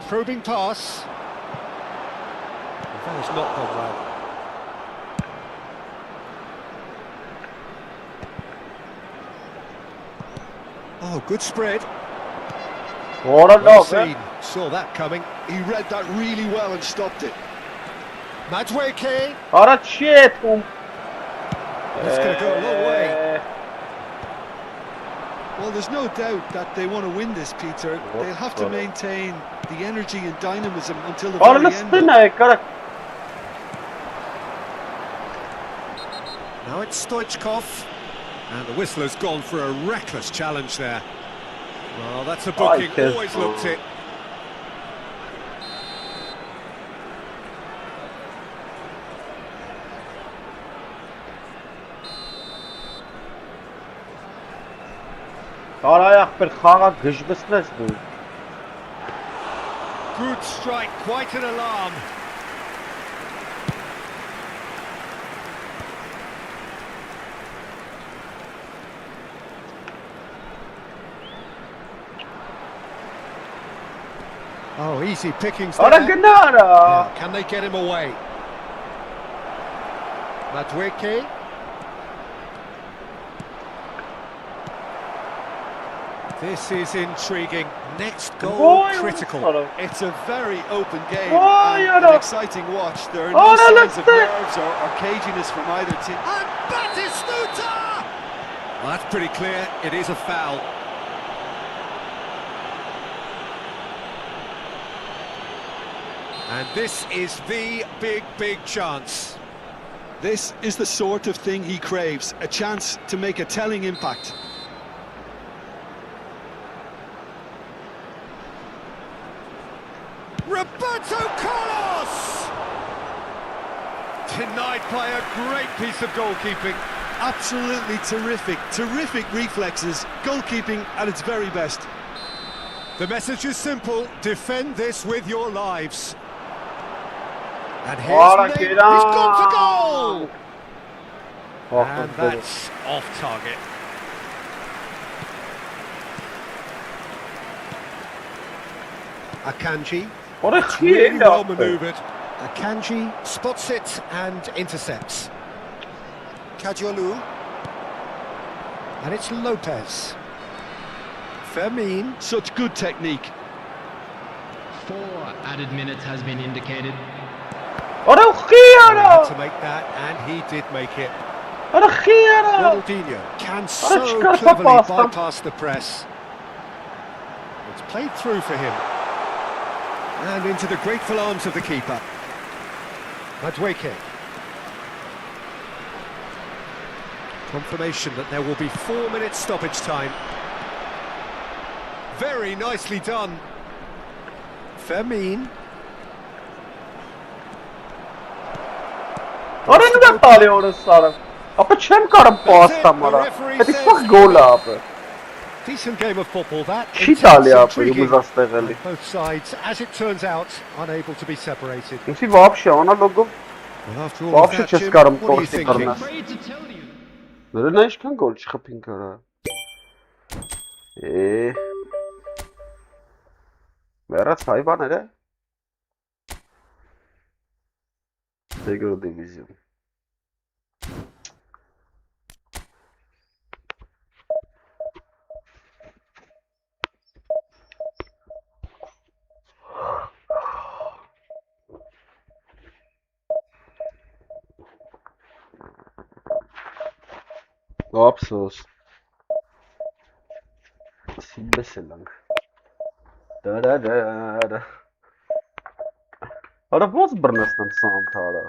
Probing pass. That has not gone well. Oh, good spread. Ora Well no seen. Saw that coming. He read that really well and stopped it. Madweke. Ora çi etum That's going to go a long way. Well, there's no doubt that they want to win this, Peter. They'll have to maintain the energy and dynamism until the Ora very end. lüftüne kara Now it's Stoichkov. And the whistler's gone for a reckless challenge there. Well, that's a booking. yes. Always looked it. Ora ayaq bir xağa gıjbısnız bu Good strike, quite an alarm. Oh, easy pickings there. Ora gınara Now, can they get him away? Madweke. This is intriguing. Next goal critical. It's a very open game Oh, and yeah, an no. exciting watch. There are Oh, no no, signs of look there. nerves or caginess from either team. And Batistuta! Well, that's pretty clear. It is a foul. And this is the big chance. This is the sort of thing he craves, a chance to make a telling impact. Roberto Carlos! Denied by a great piece of goalkeeping. Absolutely terrific reflexes, goalkeeping at its very best. The message is simple, defend this with your lives. And Ora here's Nate, he's Kiran. gone for goal! And Baxın that's off target. Akanji, Ora really well xiyel manoeuvred. Akanji spots it and intercepts. Kajolu. And it's Lopez. Fermin. Such good technique. 4 added minutes has been indicated. Ora Had xiyara to make that, and he did make it. Ora xiyara Ronaldinho can so çıkarsa cleverly pasta. bypass the press. It's played through for him. And into the grateful arms of the keeper. Madweke. Confirmation that there will be 4 minutes stoppage time. Very nicely done. Fermin. Ora nə tali ora sarı Apa çem karım pastam ora Hadi fuck gol abi Decent game of football that. Çi Intense, tali abi intriguing. yumuzastegeli Both sides, as it turns out, unable to be separated. Çünkü вообще ona logo Well, after all of Вообще, that, честно Jim, скажем, what are you Торси thinking? Карнас. Afraid to tell you. Наверное, ինչքան գոլ չխփին կարա։ Մեռած հայվաները։ Second division. Ափսոս։ Սիմբես ենք։ Դարարար։ Արա ո՞նց բռնեցնեմ սանթարը։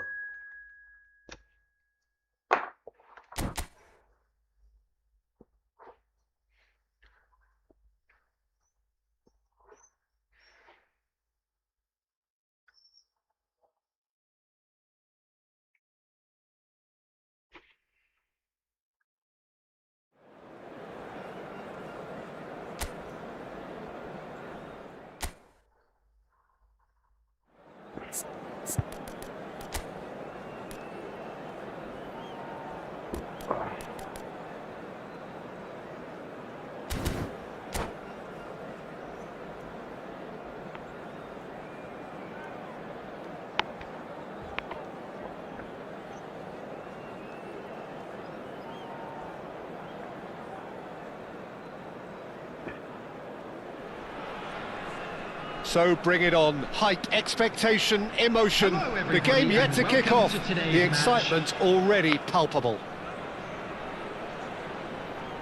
So bring it on. Hype, expectation, emotion. Hello, The game everybody, yet to and kick welcome off. to today's The match. excitement already palpable.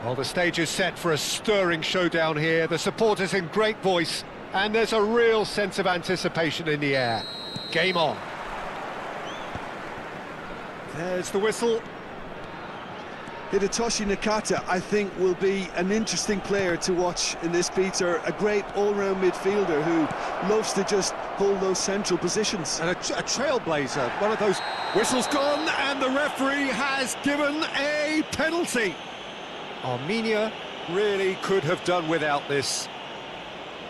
Well, the stage is set for a stirring showdown here. The supporters in great voice, and there's a real sense of anticipation in the air. Game on. There's the whistle. Hidetoshi Nakata, I think, will be an interesting player to watch in this, Peter. A great all-round midfielder who loves to just hold those central positions. And a trailblazer, one of those. Whistle's gone, and the referee has given a penalty. Armenia really could have done without this.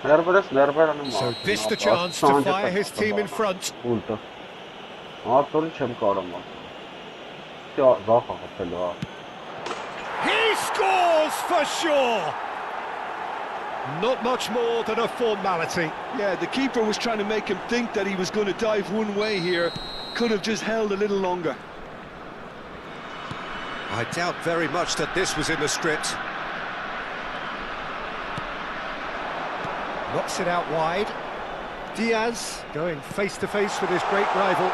So this the chance to fire his team in front. He scores for sure! Not much more than a formality. Yeah, the keeper was trying to make him think that he was going to dive one way here. Could have just held a little longer. I doubt very much that this was in the script. Knocks it out wide. Diaz going face to face with his great rival.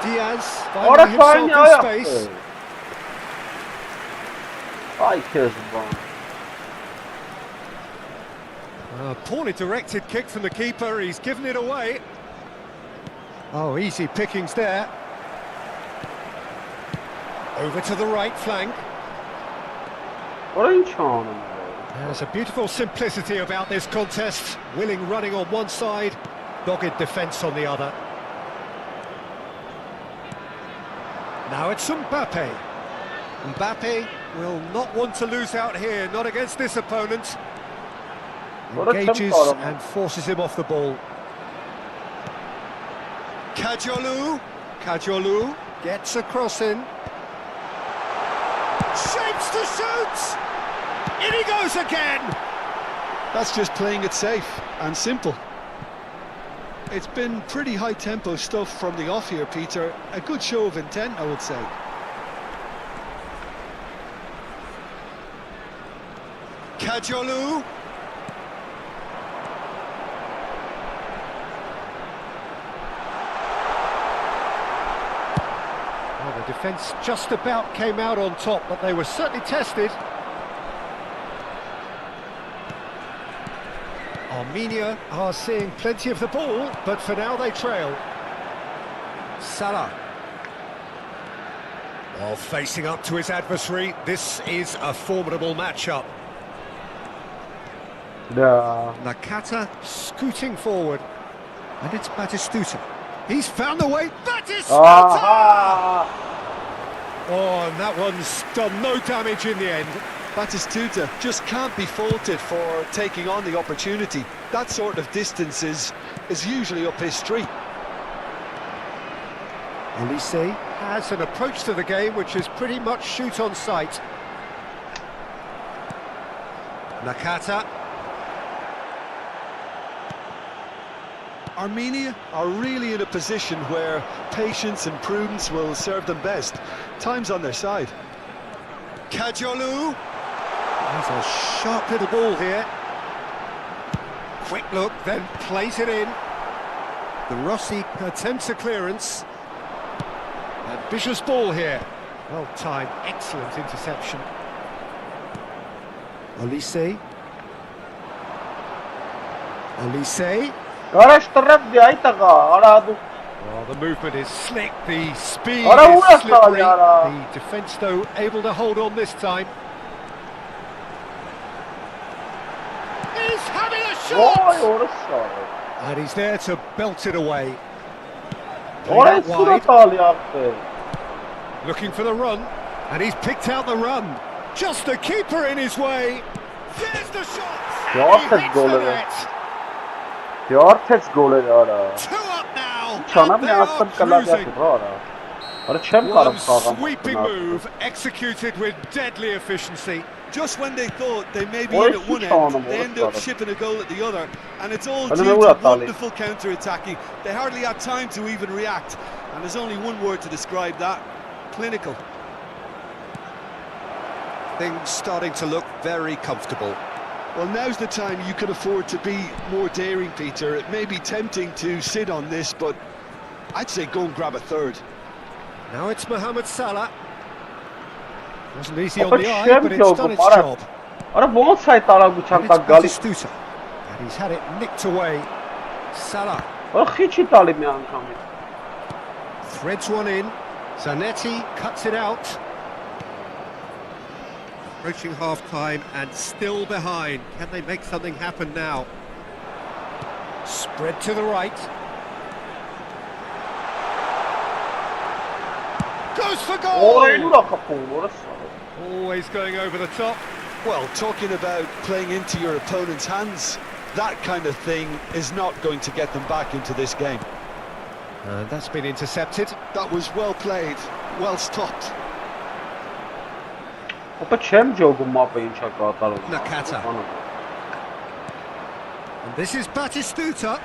Diaz finding himself in space. A poorly directed kick from the keeper, he's given it away. Oh, easy pickings there. Over to the right flank. There's a beautiful simplicity about this contest. Willing running on one side, dogged defence on the other. Now it's Mbappe. Mbappe will not want to lose out here, not against this opponent. Engages and forces him off the ball. Kajolu gets a cross in. Shapes to shoot! In he goes again! That's just playing it safe and simple. It's been pretty high-tempo stuff from the off here, Peter. A good show of intent, I would say. Kajolu. Well, the defence just about came out on top, but they were certainly tested. Armenia are seeing plenty of the ball, but for now they trail. Salah. While facing up to his adversary, this is a formidable matchup. Nakata scooting forward, and it's Batistuta. He's found the way. Batistuta! Oh, and that one's done no damage in the end. Batistuta just can't be faulted for taking on the opportunity. That sort of distance is usually up his street. Olise has an approach to the game which is pretty much shoot on sight. Nakata. Armenia are really in a position where patience and prudence will serve them best. Time's on their side. Kajolu. There's a sharp little ball here. Quick look, then plays it in. The Rossi attempts a clearance. Ambitious ball here. Well timed, excellent interception. Olise. Olise. Araç taraf diye ay taga. Aradu. Well, the movement is slick, the speed Ara is uğraşlar slippery. ya. The defence, though, able to hold on this time. He's having a Vay shot! orası. And he's there to belt it away. Orayı Played out wide, surat al yaptı. looking for the run, and he's picked out the run. Just the keeper in his way. There's the shot! Ya He tek hits gol the evet. net. Yar tez golü ara. 2 up now, Çanam and ne they are astım kalab cruising. yaptı ara. Ara çem One karım sağlam. sweeping move, executed with deadly efficiency. Just when they thought they may be Oy, in at one hiç anlamadım, end, they end up orası. shipping a goal at the other, and it's all Ben due de to Murat Ali. wonderful counter-attacking. They hardly had time to even react, and there's only one word to describe that: clinical. Things starting to look very comfortable. Well, now's the time you could afford to be more daring, Peter. It may be tempting to sit on this, but I'd say go and grab a third. Now it's Mohamed Salah. Wasn't easy on Fakat the eye, şem but it's yok done bu its para. job. Ara bon sayt ara bu And çanta it's gali. Batistuta. And he's had it nicked away. Salah Ara hiç italim ya kamı. threads one in. Zanetti cuts it out. Approaching half-time and still behind. Can they make something happen now? Spread to the right. Goes for Orayı goal! dura kapı orası. Always going over the top. Well, talking about playing into your opponent's hands, that kind of thing is not going to get them back into this game. And that's been intercepted. That was well played, well stopped. Opa çem jogu mapı inşa katar. Nakata. And this is Batistuta.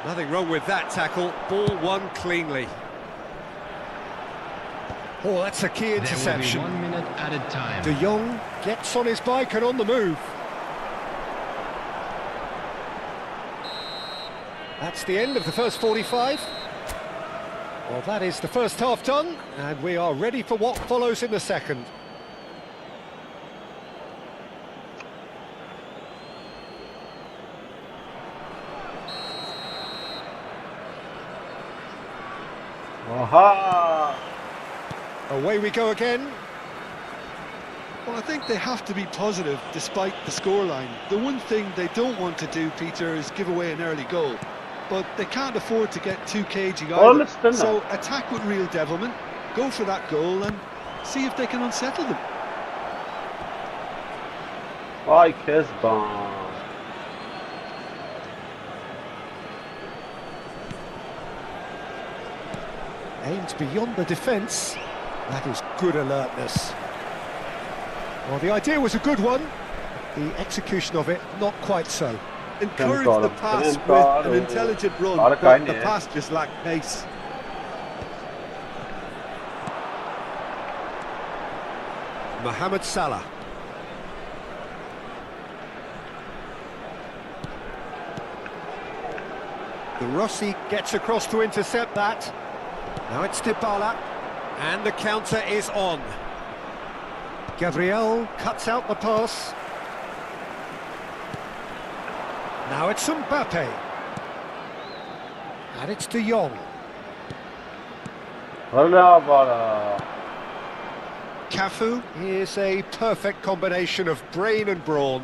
Nothing wrong with that tackle. Ball won cleanly. Oh, that's a key interception. There will be 1 minute added time. De Jong gets on his bike and on the move. That's the end of the first 45. Well, that is the first half done, and we are ready for what follows in the second. Aha. Away we go again. Well, I think they have to be positive despite the scoreline. The one thing they don't want to do, Peter, is give away an early goal. But they can't afford to get too cagey either. So attack with real devilment, go for that goal and see if they can unsettle them. Vay Kezban. Aimed beyond the defence. That is good alertness. Well, the idea was a good one. The execution of it, not quite so. Encourage the pass with an intelligent run, but the pass just lacked pace. Mohamed Salah. The Rossi gets across to intercept that. Now it's Dybala, and the counter is on. Gabriel cuts out the pass. Now it's Mbappe. And it's De Jong. Cafu is a perfect combination of brain and brawn.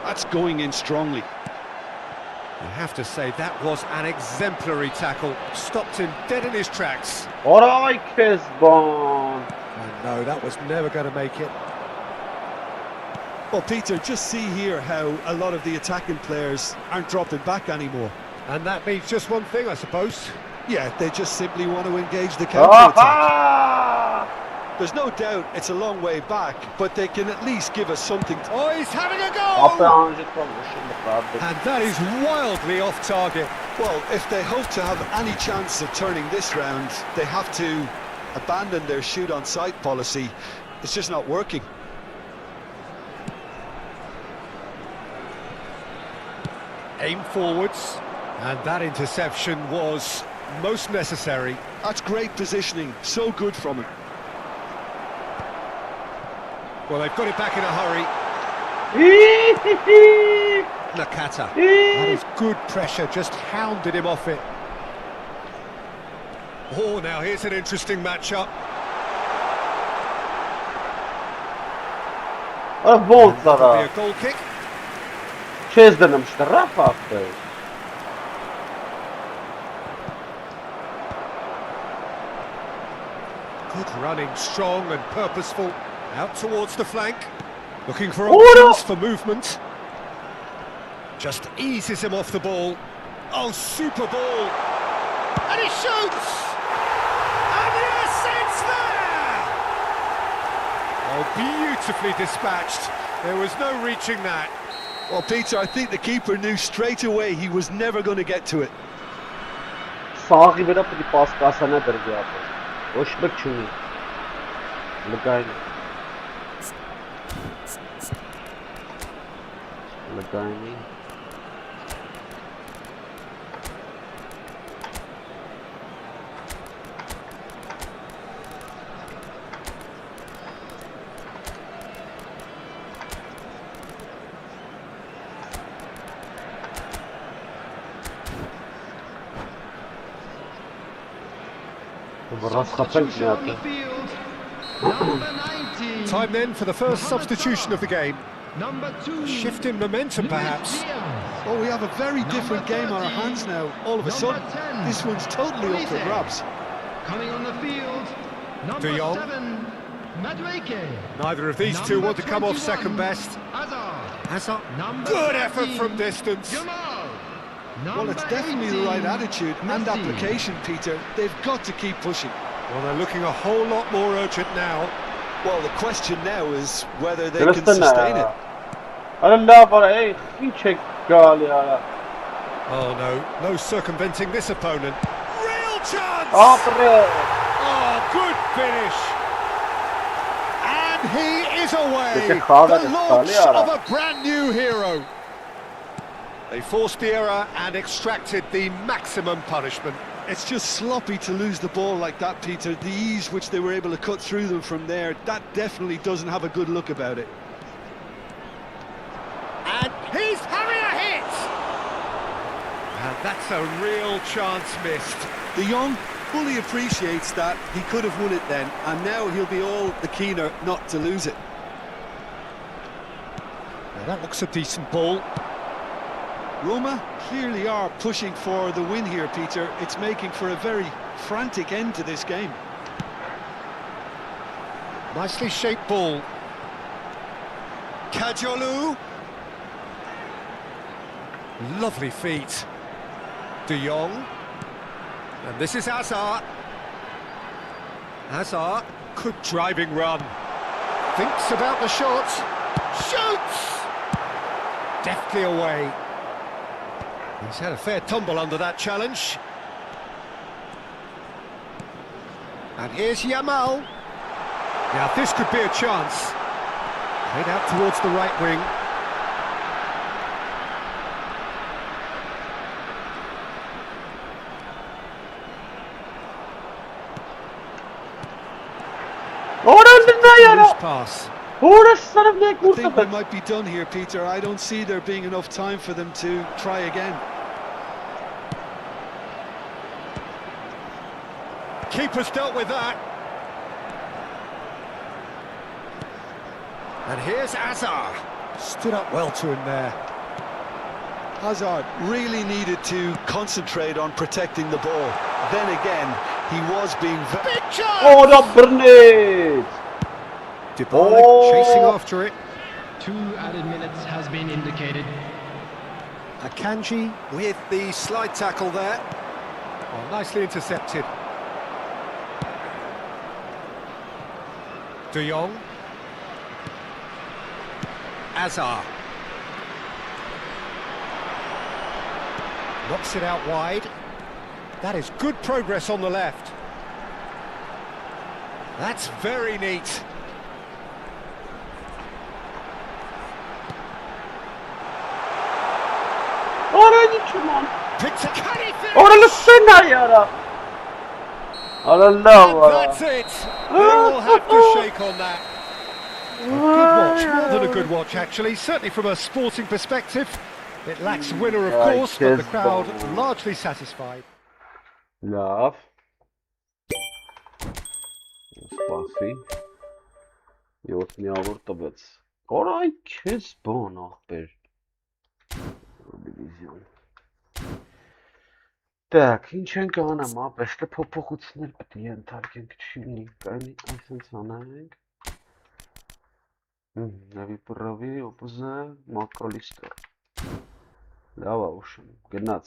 That's going in strongly. I have to say, that was an exemplary tackle. Stopped him dead in his tracks. Oray Kezban. And no, that was never going to make it. Well, Peter, just see here how a lot of the attacking players aren't dropping back anymore. And that means just one thing, I suppose. Yeah, they just simply want to engage the counter-attack. Aha! There's no doubt it's a long way back, but they can at least give us something. Oh, he's having a Abi go! ancak şimdi kaldı. And that is wildly off target. Well, if they hope to have any chance of turning this round, they have to abandon their shoot-on-sight policy. It's just not working. Aim forwards, and that interception was most necessary. That's great positioning, so good from him. Well, they've got it back in a hurry. Nakata. That is good pressure, just hounded him off it. Oh, now here's an interesting matchup. Volt That'll sana. be a goal kick. Çözdenemişler. Raf attı. Good running, strong and purposeful. Out towards the flank. Looking for Oh, no. options for movement. Just eases him off the ball. Oh, super ball. And he shoots! And yes, it's there! Oh, beautifully dispatched. There was no reaching that. Well, Peter, I think the keeper knew straight away he was never going to get to it. Sahi bera pati pas kasana dar gaya tha. Oshbek chuni. लगाएंगे. लगाएंगे. Time then for the first substitution of the game. Number 2. A shift in momentum, perhaps. Oh, we have a very different game on our hands now. All of a sudden, this one's totally up for grabs. Coming on the field, number De Jong. 7, Madueke. Neither of these two want to come off second best. Hazard. Hazard. Number Good effort 13, from distance. Jamal. Well, it's Number definitely the right 18, attitude and Messi. application, Peter. They've got to keep pushing. Well, they're looking a whole lot more urgent now. Well, the question now is whether they can sustain it. Allah var ey. Çek gal ya. Oh no, no circumventing this opponent. Real chance! Aferin. Oh, good finish! And he is away! Peki, kahve The de launch Salih of a brand new hero. They forced the error and extracted the maximum punishment. It's just sloppy to lose the ball like that, Peter. The ease which they were able to cut through them from there, that definitely doesn't have a good look about it. And he's having a hit! And that's a real chance missed. De Jong fully appreciates that he could have won it then, and now he'll be all the keener not to lose it. Now that looks a decent ball. Roma clearly are pushing for the win here, Peter. It's making for a very frantic end to this game. Nicely shaped ball. Kajolu. Lovely feet. De Jong. And this is Hazard. Hazard. Good driving run. Thinks about the shot. Shoots! Deftly away. He's had a fair tumble under that challenge. And here's Yamal. Now this could be a chance. Played out towards the right wing. Loose pass. I think we might be done here, Peter. I don't see there being enough time for them to try again. Keeper's dealt with that. And here's Hazard. Stood up well to him there. Hazard really needed to concentrate on protecting the ball. Then again, he was being very... Big chance! Oh, da Burnett. Dybala chasing after it. 2 added minutes has been indicated. Akanji with the slide tackle there. Oh, nicely intercepted. De Jong. Azar. Knocks it out wide. That is good progress on the left. That's very neat. Picks a canny finish. And that's it. They'll have to shake on that. A good watch, more than a good watch actually, certainly from a sporting perspective. It lacks a winner of course, but the crowd largely satisfied. Love. Սպասի 7-ավոր տվեց Կորայ քեզ բան ախպեր դիվիզիոն Так, ինչ ենք անեմ, ապեստը փոփոխություններ պետք է ենթարկենք չլինի, կանի այսպես անենք Նավի պրավի, օպուզը, մակրոլիստր Լավ ուշն, գնաց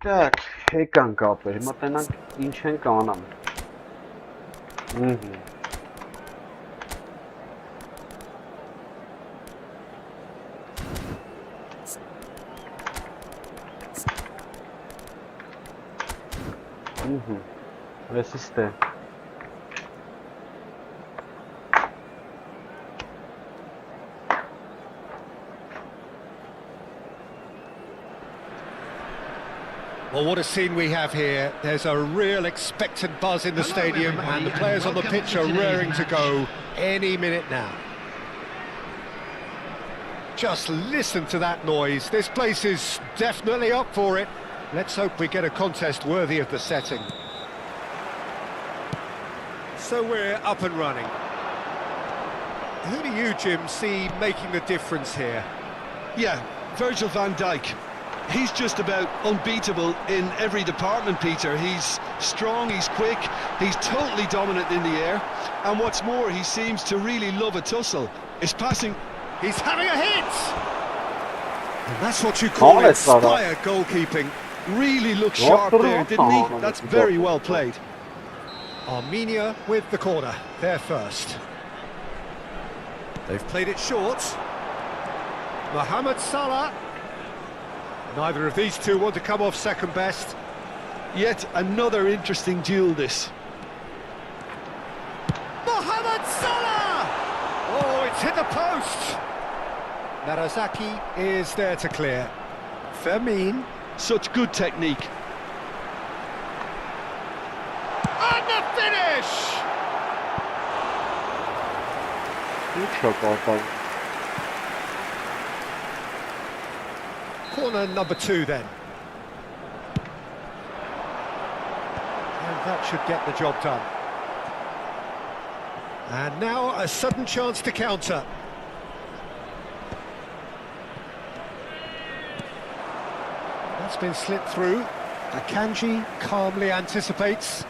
Так, եկանք ապեր, հիմա տենանք ինչ ենք անամ Resiste Well, what a scene we have here. There's a real expectant buzz in the stadium and the players on the pitch are raring to go any minute now. Just listen to that noise. This place is definitely up for it. Let's hope we get a contest worthy of the setting. So we're up and running. Who do you, Jim, see making the difference here? Yeah, Virgil van Dijk. He's just about unbeatable in every department, Peter. He's strong, he's quick, he's totally dominant in the air. And what's more, he seems to really love a tussle. His passing... He's having a hit! And that's what you call inspired goalkeeping. Really looked sharp there, didn't he? That's very well played. Armenia with the corner, they're first. They've played it short. Mohamed Salah. Neither of these two want to come off second best. Yet another interesting duel, this. Mohamed Salah! Oh, it's hit the post! Narazaki is there to clear. Fermin. Such good technique. And the finish! Corner number 2 then. And that should get the job done. And now a sudden chance to counter. That's been slipped through. Akanji calmly anticipates.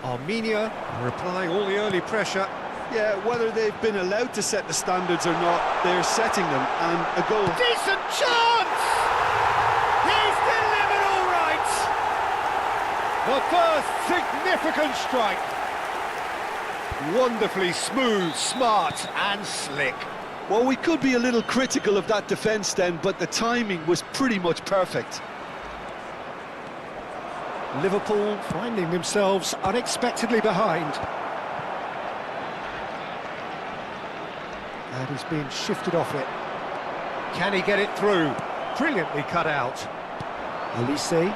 Armenia replying all the early pressure. Yeah, whether they've been allowed to set the standards or not, they're setting them, and a goal. Decent chance! He's delivered all right! The first significant strike. Wonderfully smooth, smart and slick. Well, we could be a little critical of that defence then, but the timing was pretty much perfect. Liverpool finding themselves unexpectedly behind. And he's been shifted off it. Can he get it through? Brilliantly cut out. Elise.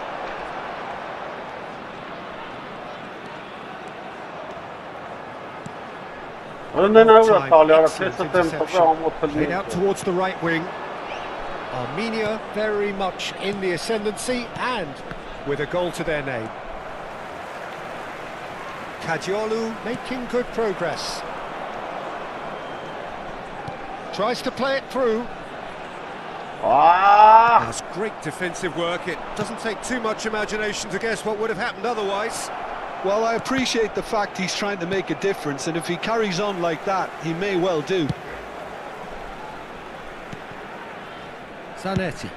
Played out towards the right wing. Armenia very much in the ascendancy and with a goal to their name. Kadiolu making good progress. Tries to play it through. That's great defensive work. It doesn't take too much imagination to guess what would have happened otherwise. Well, I appreciate the fact he's trying to make a difference, and if he carries on like that, he may well do. Zanetti.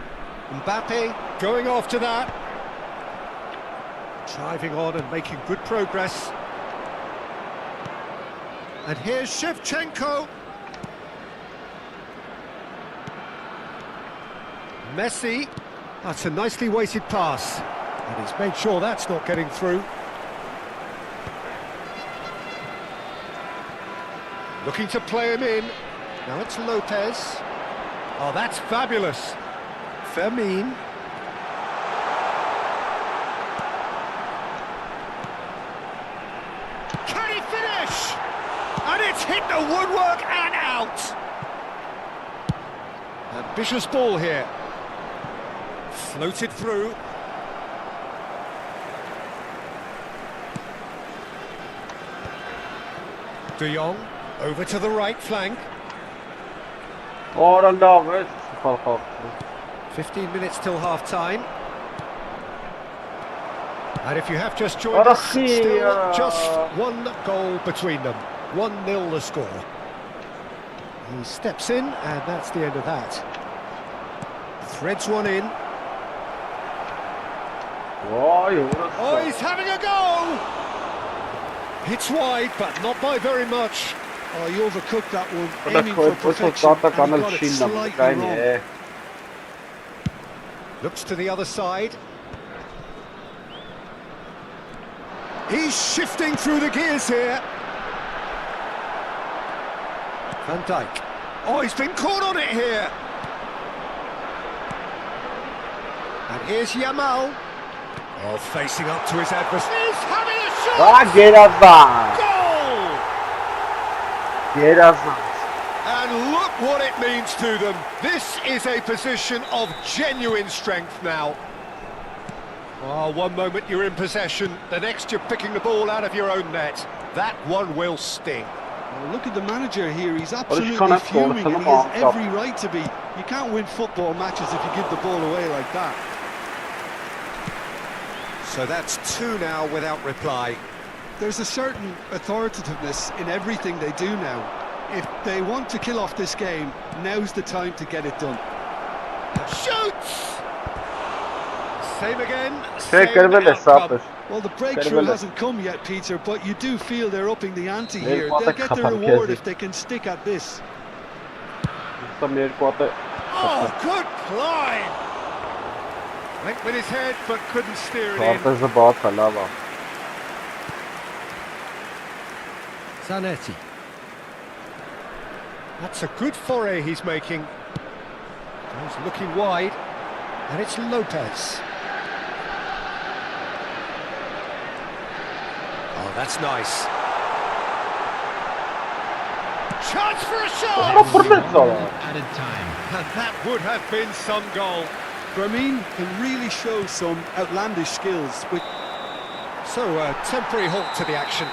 Mbappe going after that. Driving on and making good progress. And here's Shevchenko. Messi. That's a nicely weighted pass. And he's made sure that's not getting through. Looking to play him in. Now it's Lopez. Oh, that's fabulous. Fermin. Can he finish? And it's hit the woodwork and out. Ambitious ball here. Floated through. De Jong over to the right flank. 15 minutes till half-time. And if you have just joined us, still just one goal between them. 1-0 the score. He steps in, and that's the end of that. Threads one in. Oh, he's having a go! It's wide, but not by very much. Oh, he overcooked that one, aiming for perfection, and he got it slightly wrong. Looks to the other side. He's shifting through the gears here. Van Dijk. Oh, he's been caught on it here. And here's Yamal. Oh, facing up to his adversary. He's having a shot! Goal! And look what it means to them. This is a position of genuine strength now. Oh, one moment you're in possession, the next you're picking the ball out of your own net. That one will sting. Well, look at the manager here, he's absolutely fuming, and he has every right to be. You can't win football matches if you give the ball away like that. So that's 2 now without reply. There's a certain authoritativeness in everything they do now. If they want to kill off this game, now's the time to get it done. Shoots! Same again, same outcome. Well, the breakthrough hasn't come yet, Peter, but you do feel they're upping the ante here. They'll get the reward if they can stick at this. Oh, good climb! Went with his head, but couldn't steer it in. Zanetti. That's a good foray he's making. He's looking wide, and it's Lopez. Oh, that's nice. Chance for a shot! Added time. And that would have been some goal. Fermin can really show some outlandish skills. So, a temporary halt to the action.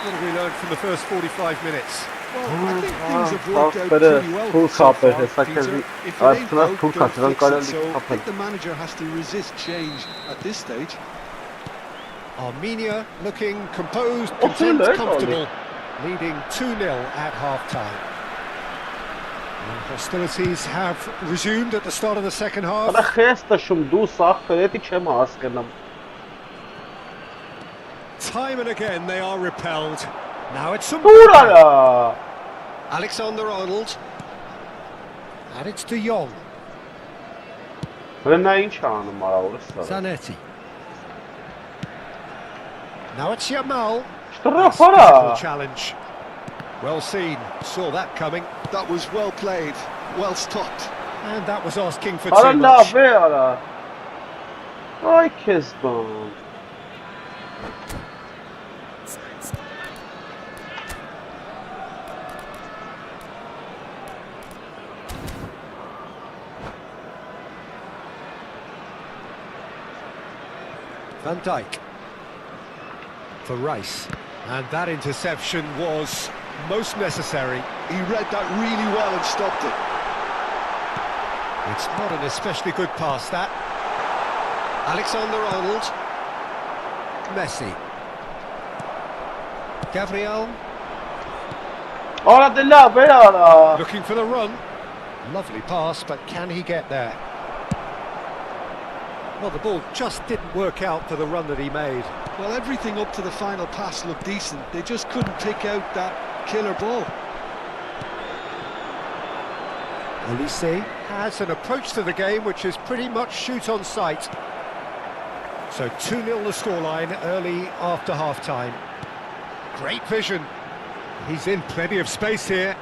What have we learned from the first 45 minutes? Well, I think things have worked out pretty well so far, Peter. If it ain't broke, don't fix it, so I think the manager has to resist change at this stage. Armenia looking composed, content, comfortable, leading 2-0 at half-time. And hostilities have resumed at the start of the second half. Time and again they are repelled. Now it's some Alexander-Arnold. And it's De Jong. Zanetti. Now it's Yamal. Physical challenge. Well seen, saw that coming. That was well played, well stopped. And that was asking for too much. Van Dijk for Rice, and that interception was most necessary. He read that really well and stopped it. It's not an especially good pass, that. Alexander-Arnold. Messi. Gabriel. Looking for the run. Lovely pass, but can he get there? Well, the ball just didn't work out for the run that he made. Well, everything up to the final pass looked decent. They just couldn't pick out that killer ball. Elise has an approach to the game which is pretty much shoot on sight. So 2-0 the scoreline early after half-time. Great vision. He's in plenty of space here.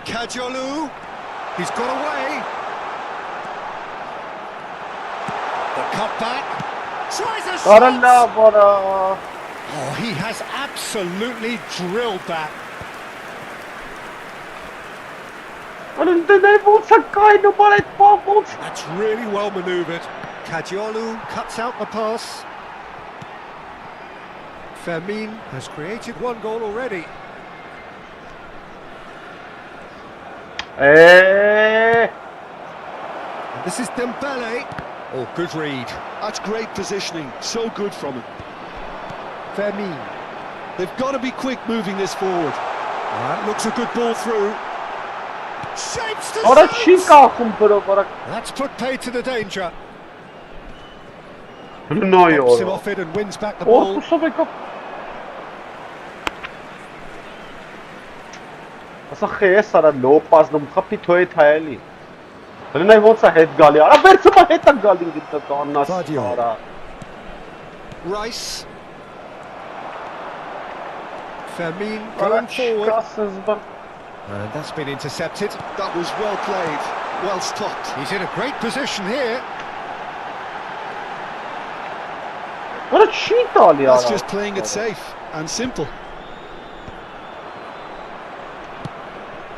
Kajolu. He's got away. The cutback. Tries a shot. Oh, he has absolutely drilled that. That's really well manoeuvred. Kajolu cuts out the pass. Fermin has created one goal already. And this is Dembele. Oh, good read. That's great positioning. So good from him. Fermin. They've got to be quick moving this forward. That looks a good ball through. Shapes to That's put paid to the danger. Pops him off it and wins back the ball. Rice. Fermin going forward. And that's been intercepted. That was well played, well stopped. He's in a great position here. That's just playing it safe and simple.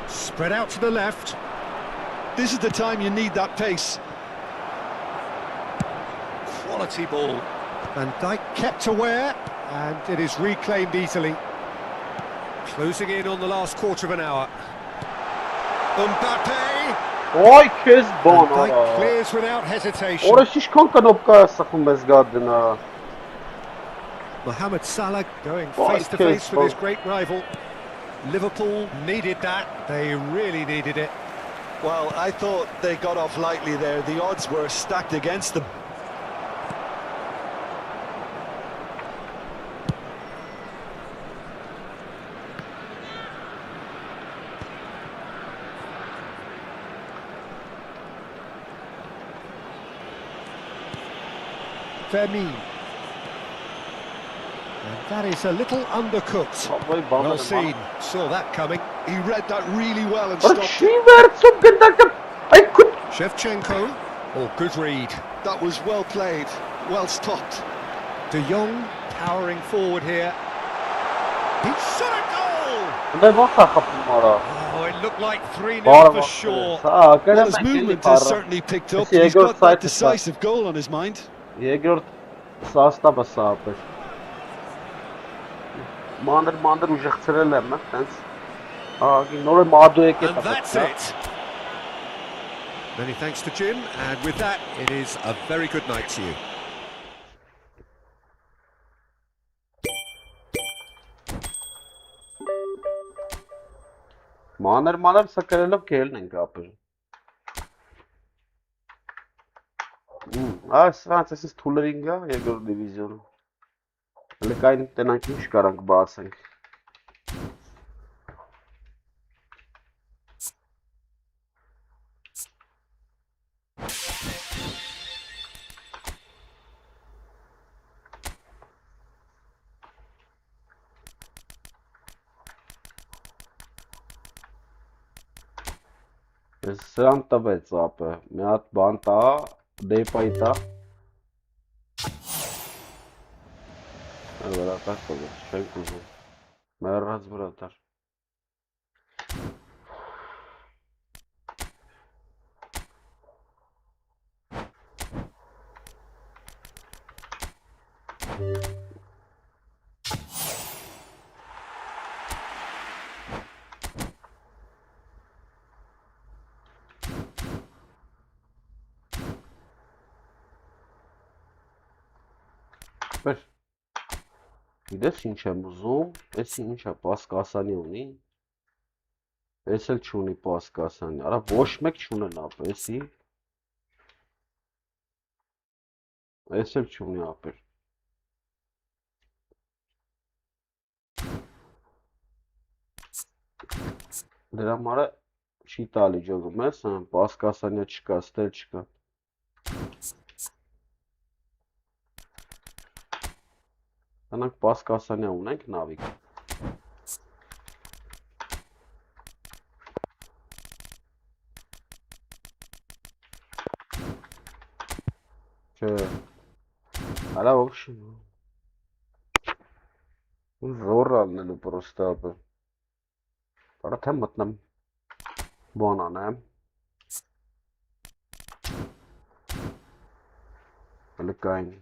Spread out to the left. This is the time you need that pace. Quality ball. Van Dijk kept aware, and it is reclaimed easily. Closing in on the last quarter of an hour. Mbappe. Van Dijk clears without hesitation. Mohamed Salah going face to face with his great rival. Liverpool needed that. They really needed it. Well, I thought they got off lightly there. The odds were stacked against them. Fermin. And that is a little undercooked. Well seen, saw that coming. He read that really well and stopped it. Shevchenko. Oh, good read. That was well played, well stopped. De Jong powering forward here. He shot a goal! Oh, it looked like 3-0 for sure. Well, his movement has certainly picked up. He's got that decisive goal on his mind. նոր մադու եկե And that's it. Many thanks to Jim, and with that, it is a very good night to you. Մանր սակերելով կելն ենք ապել։ Սրանց էսիս թուլերինգա երկրորդ դիվիզիոն։ Լեկային տնանք ինչ կարանք բացենք։ Սրան տվեց ապը, մի հատ բան տա, դեպայի տա։ Վրատար տվեց, չենք ուզում, մերրած վրատար։ Գիտես ինչ եմ ուզում, ես ինչ է պասկասանի ունի, ես էլ չունի պասկասանի, արա ոչ մեկ չունեն ապ, ես էլ չունի ապեր։ Դրա մարը չի տալի ջոգում ես, պասկասանյա չկա, ստել չկա։ Անանք պասկասանյա ունենք նավիկ։ Չէ, արա ոքշի, զոր ալնելու պրոստը ապը, արա թե մտնեմ բան անեմ, լկային։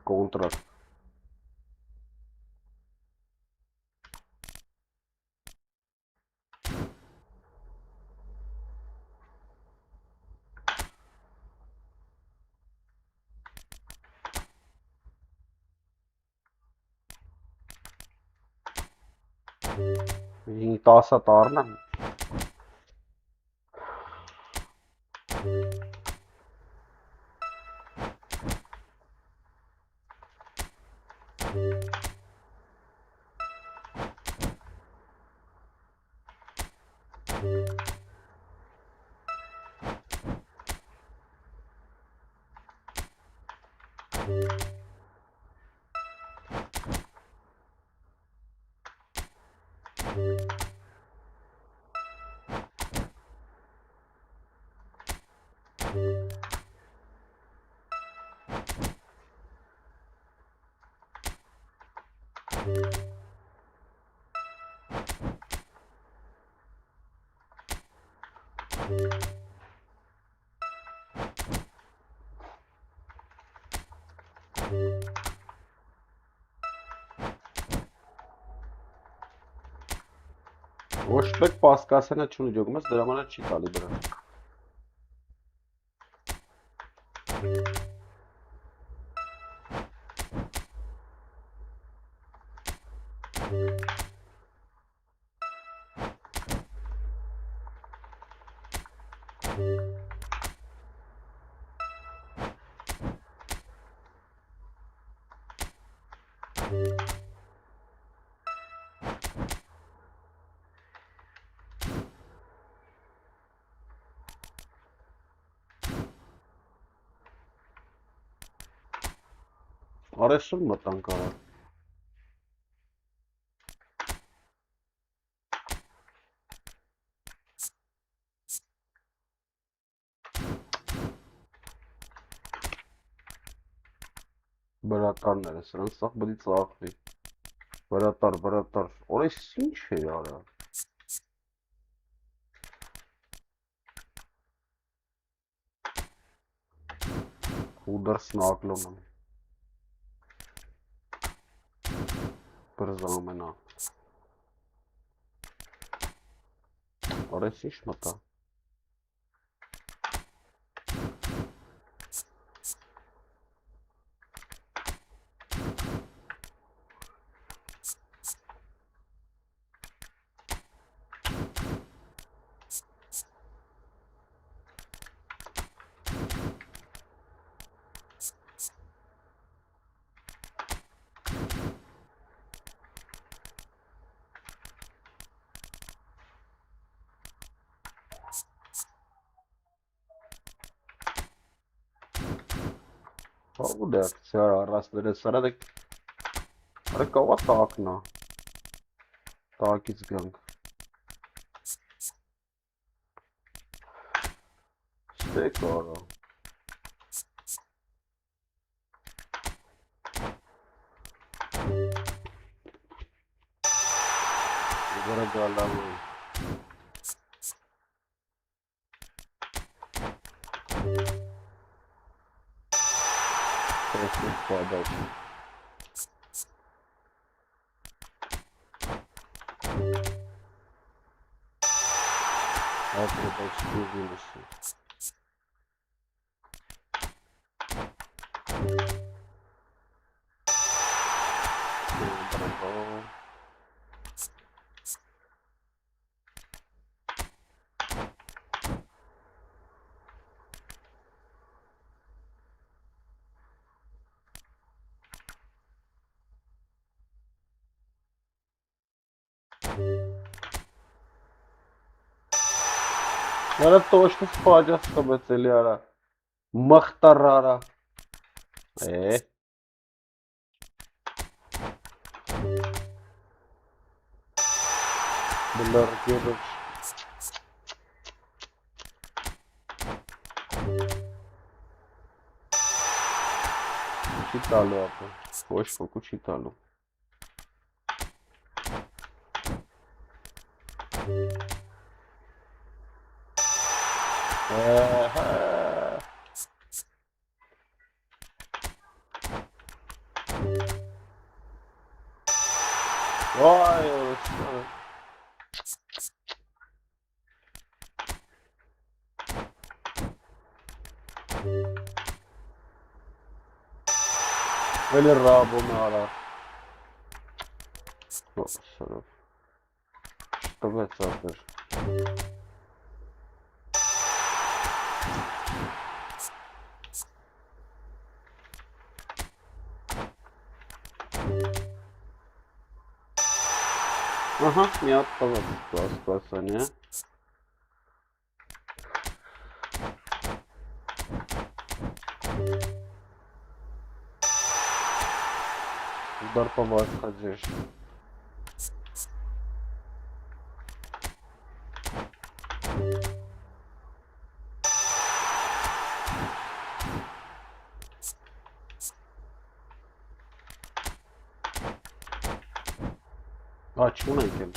Контракт. И таса тарна. Ոչ մեկ պասկասենը չունի ջոգում ես, դրա համար չի տալի դրան։ Արեսում մտանք արա։ Բրատարները, սրանց սաղ բդի ծաղվի։ Բրատար, օրես ինչ է արա։ Ուդար սնագլոնում։ Բրզամենա։ Արես ինչ մտա։ Ո՞ւր է, սա առասները սրա դե Արա կողա տակնա։ Տակից գանք։ Ստեկ արա։ Իգարա գալավ է։ Տեսնեք պադակ։ Ապրե բացի վինուսի։ Արա точно спадя схабեցելի արա։ Մխտար արա։ Բլարգերոջ։ Չի տալու ապա։ Ոչ ոք չի տալու։ Vay orası. Böyle rabonu arar. Sonra. Что это запер? Ага, не отказался, класса, не? Удар по вас ходишь. Açma iken.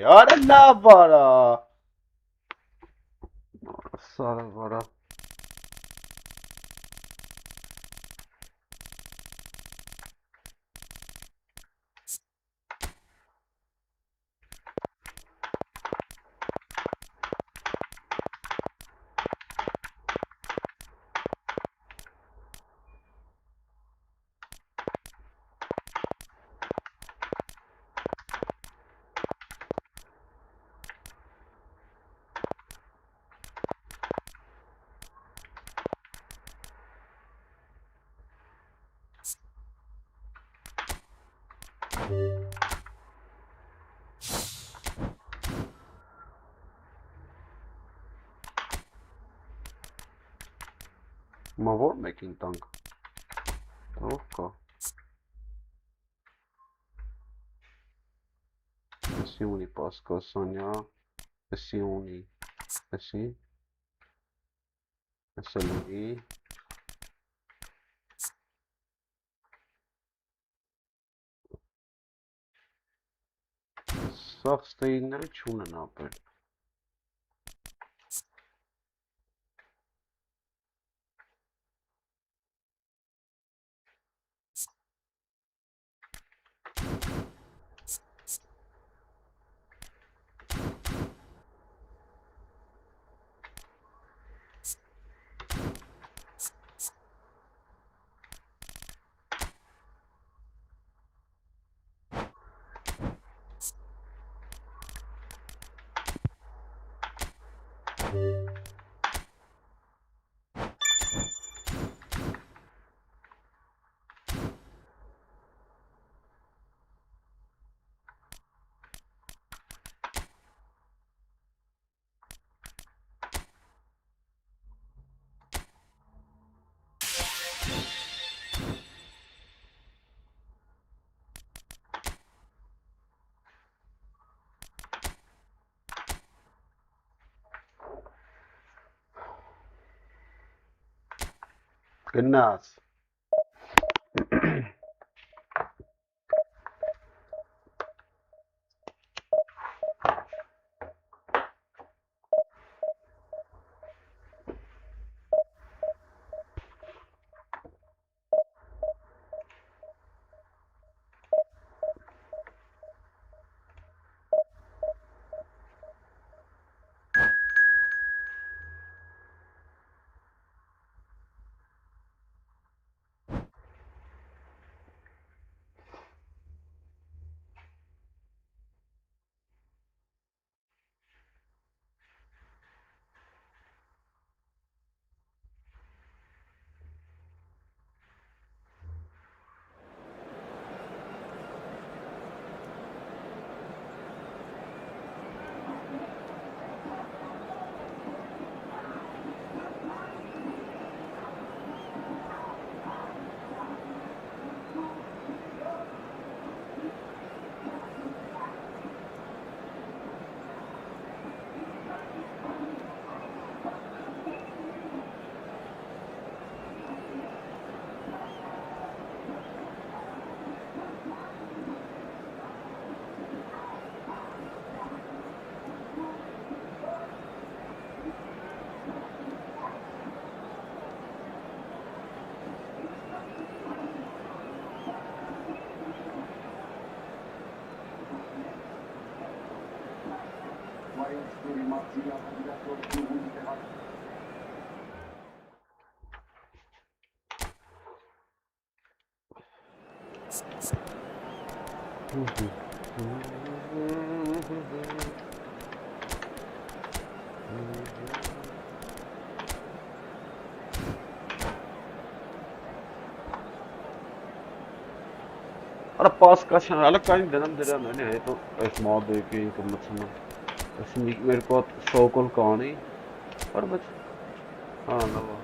Ara love ara. Sara vara. Ma որ մեկին տանք։ Ով կա։ Էսի ունի Պասկասանյա, էսի ունի, էսի, էսել ունի, սաղ ստեյինները չունեն ապել։ Գնաց։ Արա Պասկասյան, հələ կային դնեմ դրան, էլի հետո այս մադոյկը ինքը մցնում եմ։ Այսի մի երկու հատ շոկոլ կանի, արա բայց, հա, լավ է։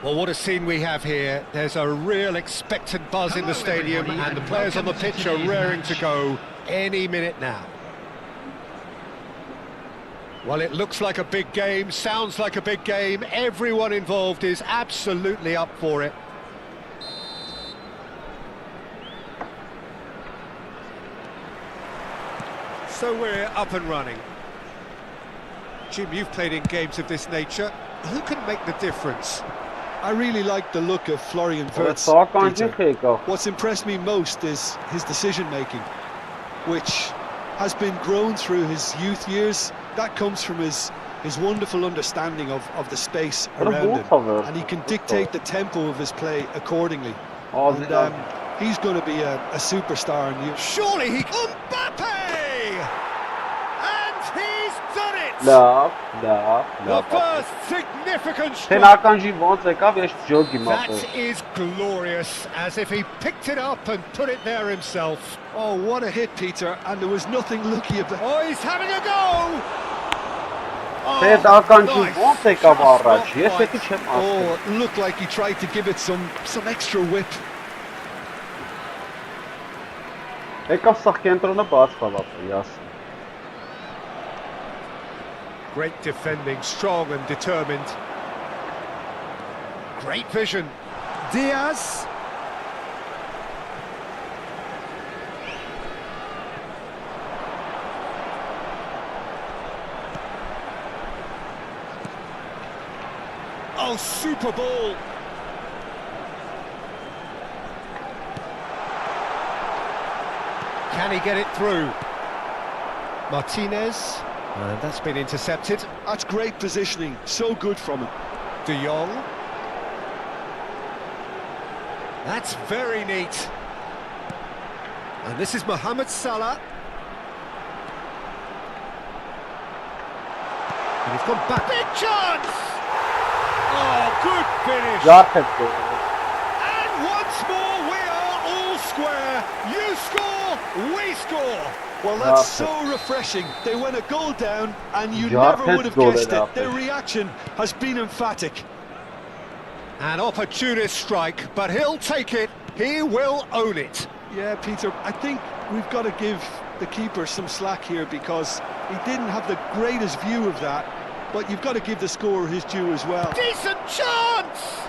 Well, what a scene we have here. There's a real expectant buzz in the stadium, and the players on the pitch are raring to go any minute now. Well, it looks like a big game, sounds like a big game. Everyone involved is absolutely up for it. So we're up and running. Jim, you've played in games of this nature. Who can make the difference? I really like the look of Florian Wirtz. What's impressed me most is his decision-making, which has been grown through his youth years. That comes from his wonderful understanding of the space around him. And he can dictate the tempo of his play accordingly. And he's going to be a superstar. Surely he... Mbappe! And he's done it! The first significant strike. That is glorious, as if he picked it up and put it there himself. Oh, what a hit, Peter, and there was nothing lucky about it. Oh, he's having a go! Oh, it looked like he tried to give it some extra whip. Great defending, strong and determined. Great vision. Diaz. Oh, super ball. Can he get it through? Martinez. And that's been intercepted. That's great positioning. So good from him. De Jong. That's very neat. And this is Mohamed Salah. And he's gone back. Big chance! Oh, good finish. And once more we are all square. You score, we score. Well, that's so refreshing. They went a goal down and you never would have guessed it. Their reaction has been emphatic. An opportunist strike, but he'll take it. He will own it. Yeah, Peter, I think we've got to give the keeper some slack here because he didn't have the greatest view of that, but you've got to give the scorer his due as well. Decent chance!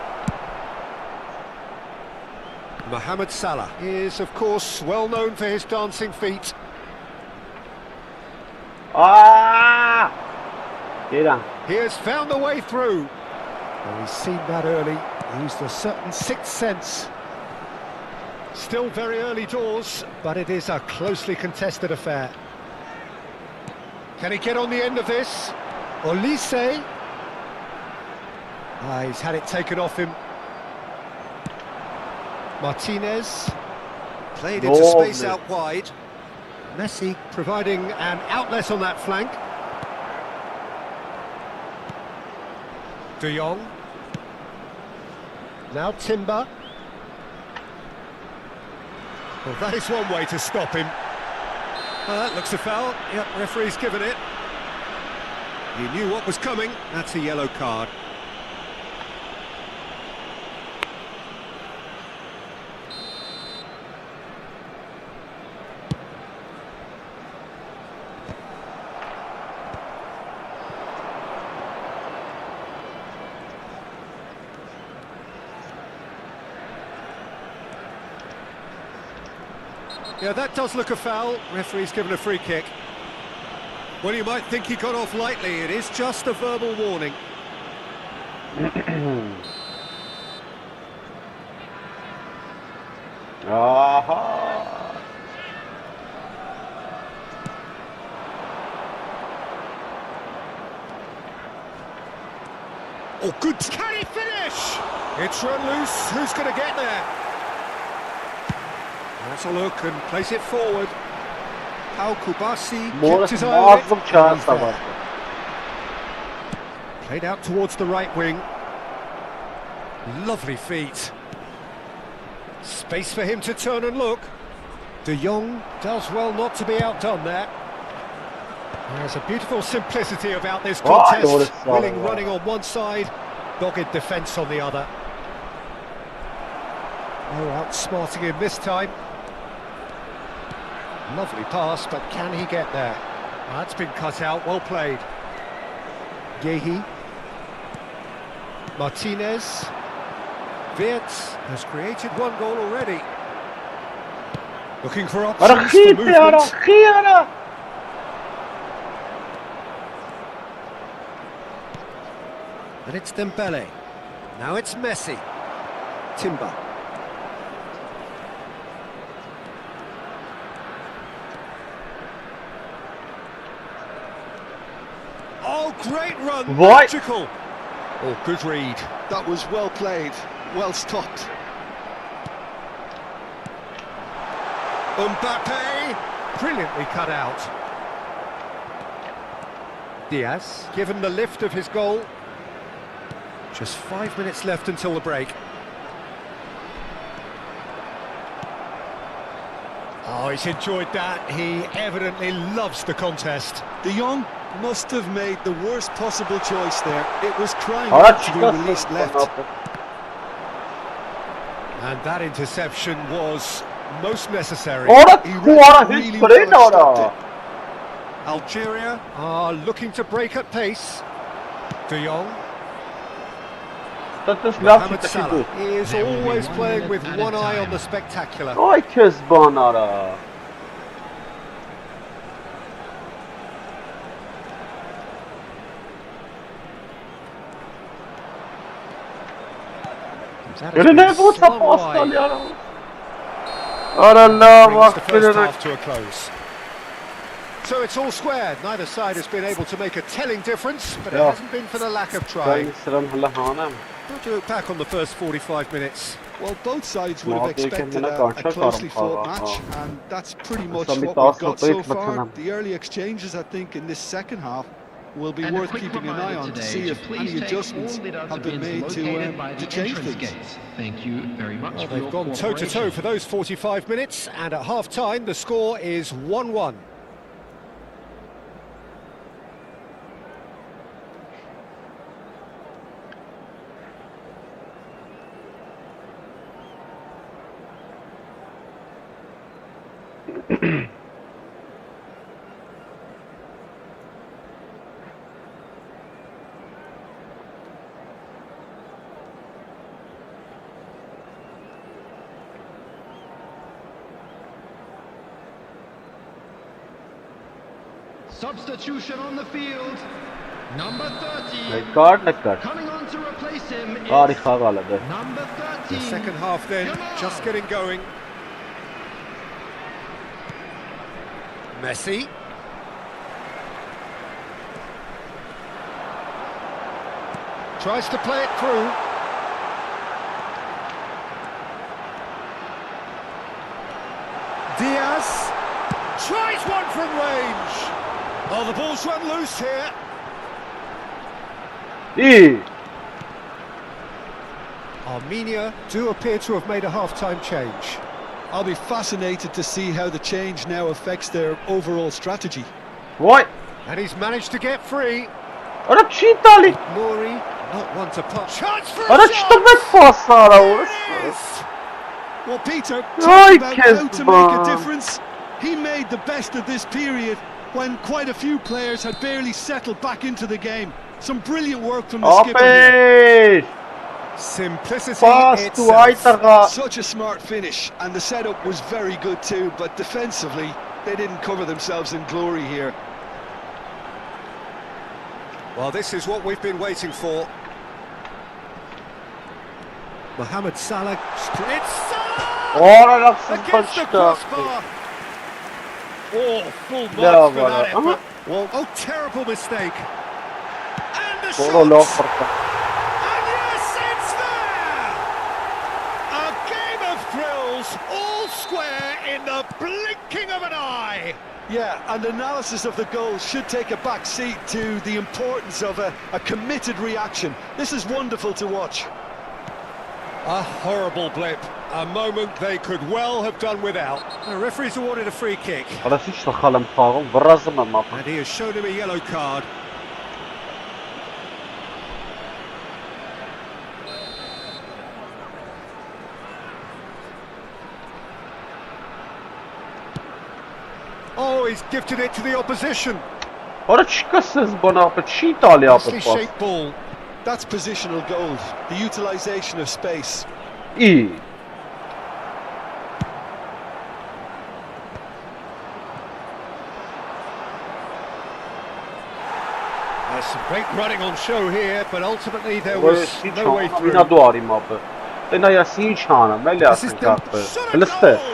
Mohamed Salah is, of course, well known for his dancing feet. He has found the way through. Well, he's seen that early, used a certain sixth sense. Still very early doors, but it is a closely contested affair. Can he get on the end of this? Olise. He's had it taken off him. Martinez. Played into space out wide. Messi providing an outlet on that flank. De Jong. Now Timber. Well, that is one way to stop him. That looks a foul. Yep, referee's given it. He knew what was coming. That's a yellow card. Yeah, that does look a foul. Referee's given a free kick. Well, you might think he got off lightly. It is just a verbal warning. Oh, good. Can he finish? It's run loose. Who's going to get there? That's a look and place it forward. Pau Kubasi kept his eye on it. Played out towards the right wing. Lovely feet. Space for him to turn and look. De Jong does well not to be outdone there. There's a beautiful simplicity about this contest. Willing running on one side, dogged defence on the other. No outsmarting him this time. Lovely pass, but can he get there? That's been cut out, well played. Gehi. Martinez. Wirtz has created one goal already. Looking for options for movement. And it's Dembele. Now it's Messi. Timber. Oh, great run! What? Magical. Oh, good read. That was well played, well stopped. Mbappe, brilliantly cut out. Diaz, given the lift of his goal. Just 5 minutes left until the break. Oh, he's enjoyed that. He evidently loves the contest. De Jong must have made the worst possible choice there. It was crying out to be released left. And that interception was most necessary. Really well stopped it. Algeria are looking to break at pace. De Jong. Mohamed Salah is always playing with one eye on the spectacular. Ay Kezbanara. Ne bu tapastan ya. Allah Half to a close. So it's all squared. Neither side has been able to make a telling difference, but it hasn't been for the lack of trying. How to look back on the first 45 minutes? Well, both sides would have expected a closely fought match, and that's pretty much what we've got so far. The early exchanges, I think, in this second half will be worth keeping an eye on to see if any adjustments have been made to change things. Thank you very much. Well, they've gone toe-to-toe for those 45 minutes, and at half-time the score is 1-1. Substitution on the field. Number 30. Coming on to replace him is number 13. The second half then, just getting going. Messi. Tries to play it through. Diaz. Tries one from range. Oh, the ball's run loose here. Armenia do appear to have made a half-time change. I'll be fascinated to see how the change now affects their overall strategy. What? And he's managed to get free. Nori, not one to pop. Chance for Well, Peter, talk about how to make a difference. He made the best of this period when quite a few players had barely settled back into the game. Some brilliant work from the skipper here. Simplicity itself. Such a smart finish, and the setup was very good too, but defensively they didn't cover themselves in glory here. Well, this is what we've been waiting for. Mohamed Salah. It's Salah! Against the crossbar. Oh, full marks for that effort. Well, oh, terrible mistake. And the shot! And yes, it's there! A game of thrills, all square in the blinking of an eye. Yeah, and analysis of the goal should take a back seat to the importance of a committed reaction. This is wonderful to watch. A horrible blip. A moment they could well have done without. The referee's awarded a free kick. And he has shown him a yellow card. Oh, he's gifted it to the opposition. Ora չկսես բանապը չի տալի Nicely ապը shaped ball. That's positional gold, the utilisation of space. Ի There's some great running on show here, but ultimately there was Ոչ no way չի through. նա դու արի մապը Տենայաս ինչ անեմ էլի This is ասենք the ապը shot at լստե goal.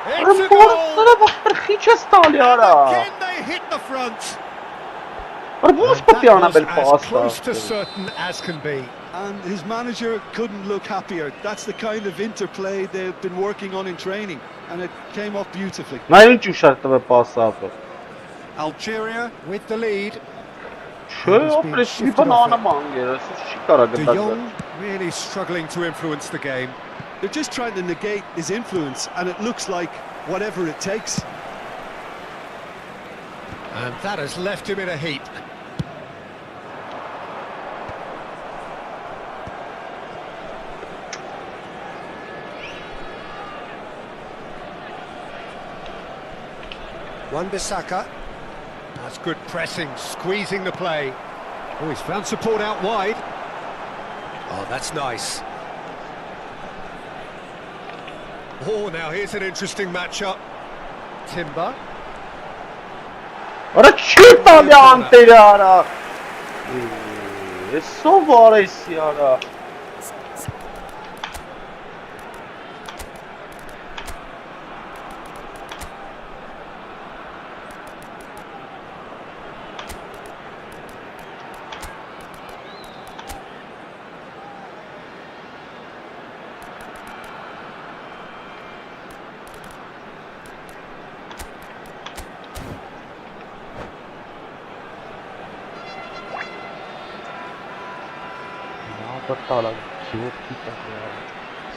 It's a Ora goal. նրա վախտի չես տալի արա Again they hit the front. Ora ո՞նց And պետք է that անաբել was as close to պասը certain as can be. And his manager couldn't look happier. That's the kind of interplay they've been working on in training, and it came off beautifully. Նա ինչ ուշար տվե պասը ապը Algeria with the lead. Չէ ապրես մի բան անեմ անգերս չի կարա De գտած Jong really struggling to influence the game. They're just trying to negate his influence, and it looks like whatever it takes. And that has left him in a heap. Wan-Bissaka. That's good pressing, squeezing the play. Oh, he's found support out wide. Oh, that's nice. Oh, now here's an interesting matchup. Timber. Ora չի տալի անտերը արա Էսո վարեսի արա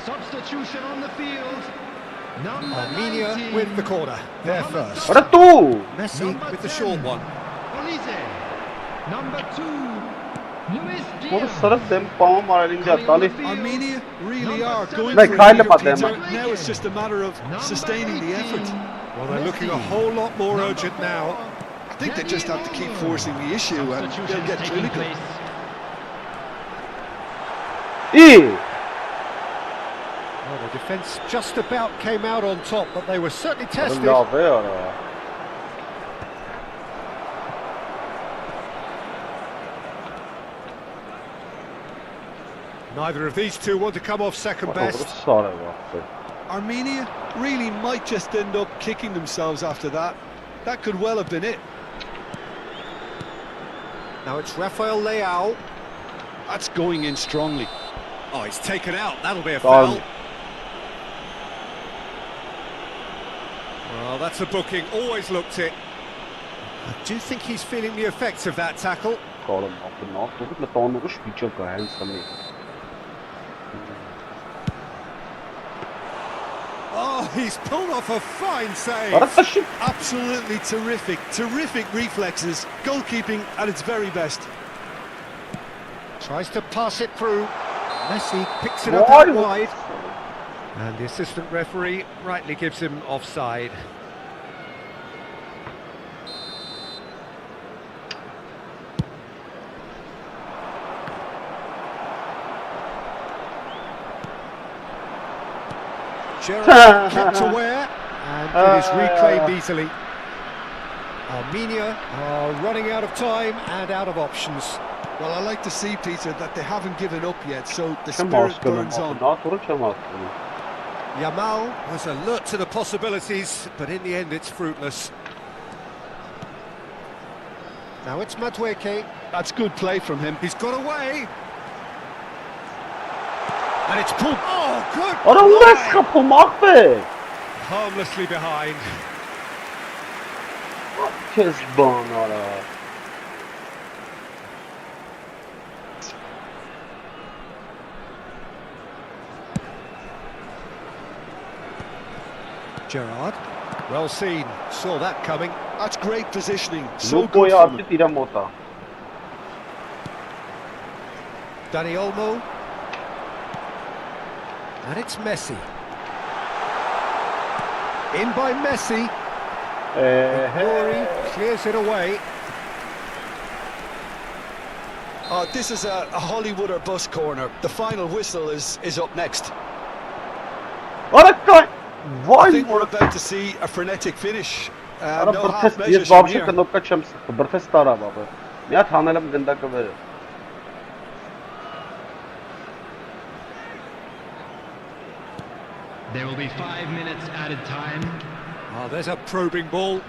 Substitution on the field. Number Armenia 19, with the corner. They're first. Ora դու Messi Number with the 10, short one. Olise. Number 2, Luis Ora Diaz. սրը դեմ պամ արել ինձ տալի Armenia really are going Like, for Kyle it, Madema. Peter. Now it's just a matter of sustaining the effort. Well, they're looking a whole lot more urgent now. I think they just have to keep forcing the issue, and they'll get clinical. Ի Well, the defence just about came out on top, but they were certainly tested. լավ է արա Neither of these two want to come off second Ora best. սար է վախտը Armenia really might just end up kicking themselves after that. That could well have been it. Now it's Rafael Leao. That's going in strongly. Oh, he's taken out. That'll be a Done. foul. Well, that's a booking. Always looked it. I do think he's feeling the effects of that tackle. Կարում ապը նա դուք մտանուղը շպիչը կա հենց սմի Oh, he's pulled off a fine save. Արա տաշի Absolutely terrific, terrific reflexes. Goalkeeping at its very best. Tries to pass it through. Messi picks it up Why? out wide. And the assistant referee rightly gives him offside. Gerrard kept aware and it is reclaimed easily. Armenia are running out of time and out of options. Well, I like to see, Peter, that they haven't given up yet, so the չեմ spirit հասկանում burns ապը on. նա դուրը չեմ հասկանում Yamal was alert to the possibilities, but in the end it's fruitless. Now it's Madueke. That's good play from him. He's got away. And it's pulled. Oh, good. Արա ուր ես play. խփում ապե Harmlessly behind. Քեզ բան արա Gerrard. Well seen. Saw that coming. That's great positioning. So good Լուկոյի from ապի him. տիրա մոտա Dani Olmo. And it's Messi. In by Messi. Rory clears it away. Oh, this is a Hollywood or bust corner. The final whistle is up next. Ora kaj! I Vaj think we're mora! about to see a frenetic finish. Ora No bërthes, half measures jes from babshë here. këndopka qëm së, bërthes tara babë. Mja të hanelëm gënda këvere. There will be 5 minutes added time. Oh, there's a probing ball.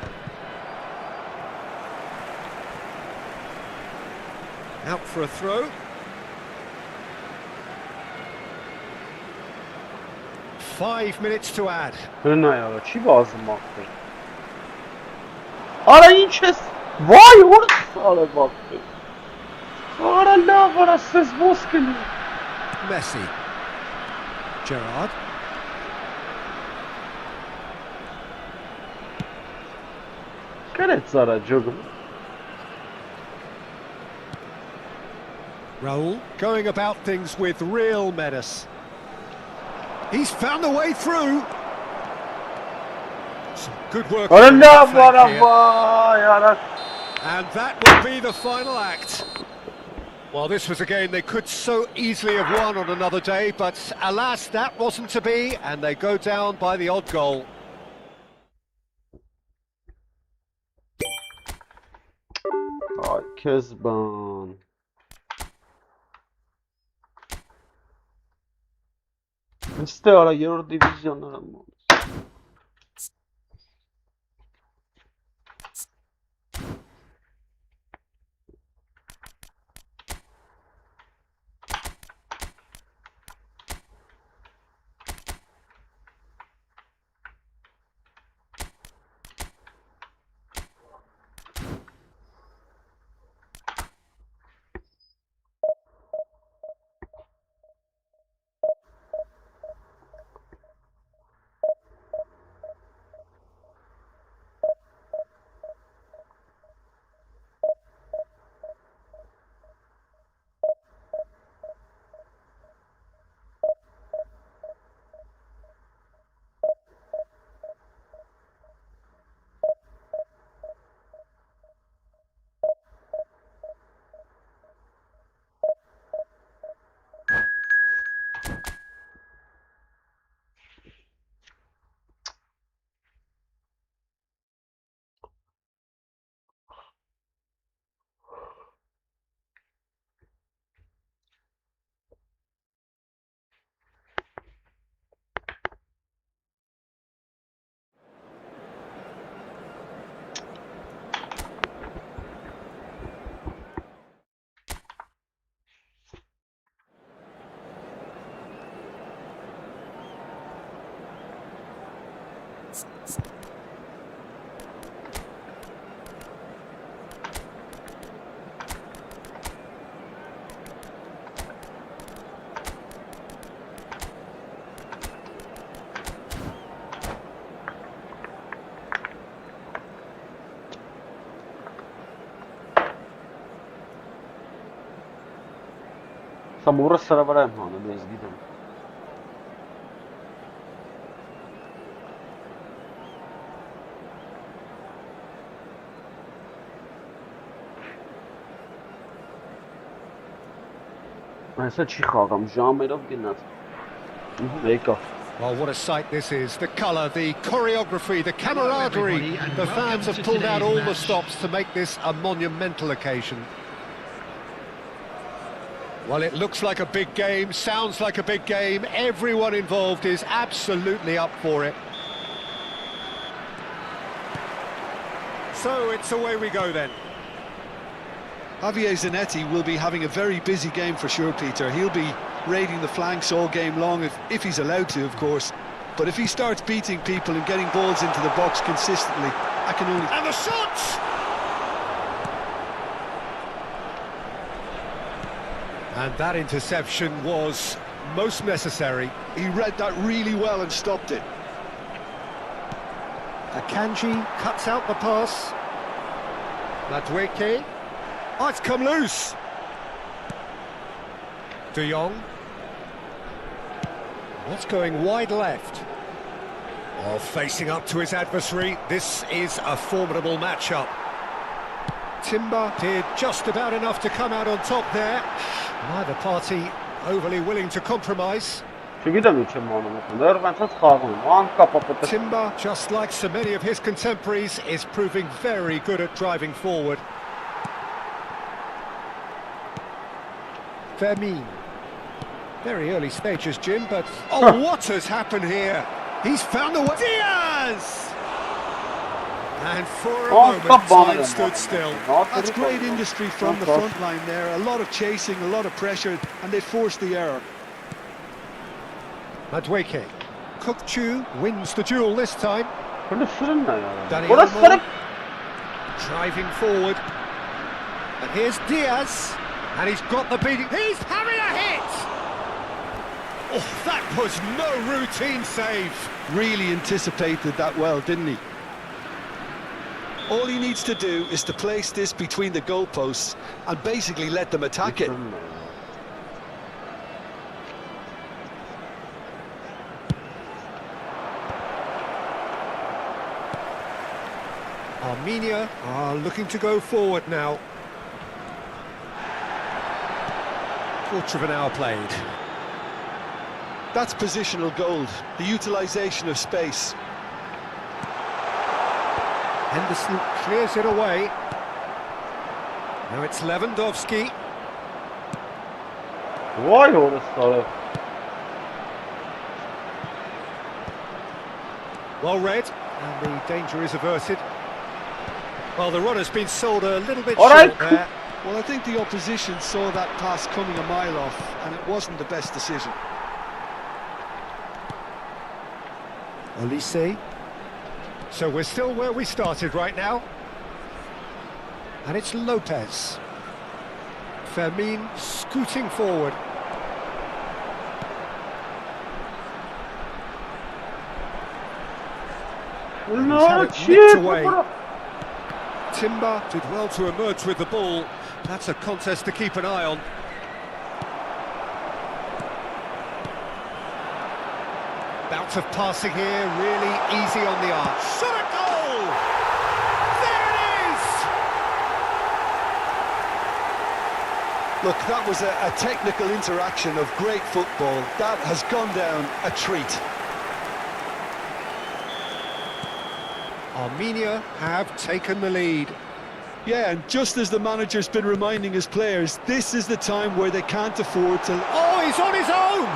Out for a throw. Five minutes to add. Հնա յարա, չի վազում աղթեր։ Արա ինչ ես, վայ որ սարը բաղթեր։ Արա լավ, արա սեզ ոսկնի։ Messi. Gerrard. Կրեց արա ջոգում։ Raul going about things with real menace. He's found a way through. Some good work. Արա on the լավ, flank արա here. վայ, արա։ And that will be the final act. Well, this was a game they could so easily have won on another day, but alas, that wasn't to be, and they go down by the odd goal. Ay Kezban. İşte ara Euro divizyonlara mı? Samura sıravarayım hanı bez gidelim. Mesela çıkalım jamerov gitmez. Eka. Well, what a sight this is. The colour, the choreography, the camaraderie. The fans have pulled out all the stops to make this a monumental occasion. Well, it looks like a big game, sounds like a big game. Everyone involved is absolutely up for it. So it's away we go then. Javier Zanetti will be having a very busy game for sure, Peter. He'll be raiding the flanks all game long, if he's allowed to, of course. But if he starts beating people and getting balls into the box consistently, I can only... And the shots! And that interception was most necessary. He read that really well and stopped it. Akanji cuts out the pass. Madueke. Oh, it's come loose. De Jong. That's going wide left. Oh, facing up to his adversary, this is a formidable matchup. Timber did just about enough to come out on top there. Neither party overly willing to compromise. Timber, just like so many of his contemporaries, is proving very good at driving forward. Fermin. Very early stages, Jim, but... Oh, what has happened here? He's found a way... Diaz! And for a moment, time stood still. That's great industry from the front line there. A lot of chasing, a lot of pressure, and they forced the error. Madueke. Kukchu wins the duel this time. Driving forward. And here's Diaz. And he's got the beating. He's having a hit! Oh, that was no routine save. Really anticipated that well, didn't he? All he needs to do is to place this between the goalposts and basically let them attack it. Armenia are looking to go forward now. Quarter of an hour played. That's positional gold, the utilisation of space. Henderson clears it away. Now it's Lewandowski. Why all this stuff? Well read, and the danger is averted. Well, the runner's been sold a little bit short there. Well, I think the opposition saw that pass coming a mile off, and it wasn't the best decision. Olise. So we're still where we started right now. And it's Lopez. Fermin scooting forward. No, shit! Away. Timber did well to emerge with the ball. That's a contest to keep an eye on. Bout of passing here, really easy on the arch. Shot a goal! There it is! Look, that was a technical interaction of great football. That has gone down a treat. Armenia have taken the lead. Yeah, and just as the manager's been reminding his players, this is the time where they can't afford to... Oh, he's on his own!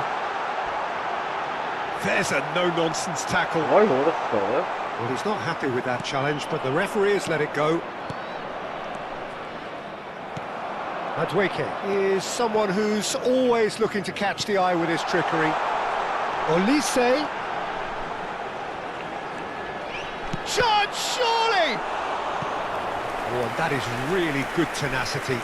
There's a no-nonsense tackle. Well, he's not happy with that challenge, but the referee has let it go. Madueke is someone who's always looking to catch the eye with his trickery. Olise. Shot, surely! Oh, and that is really good tenacity.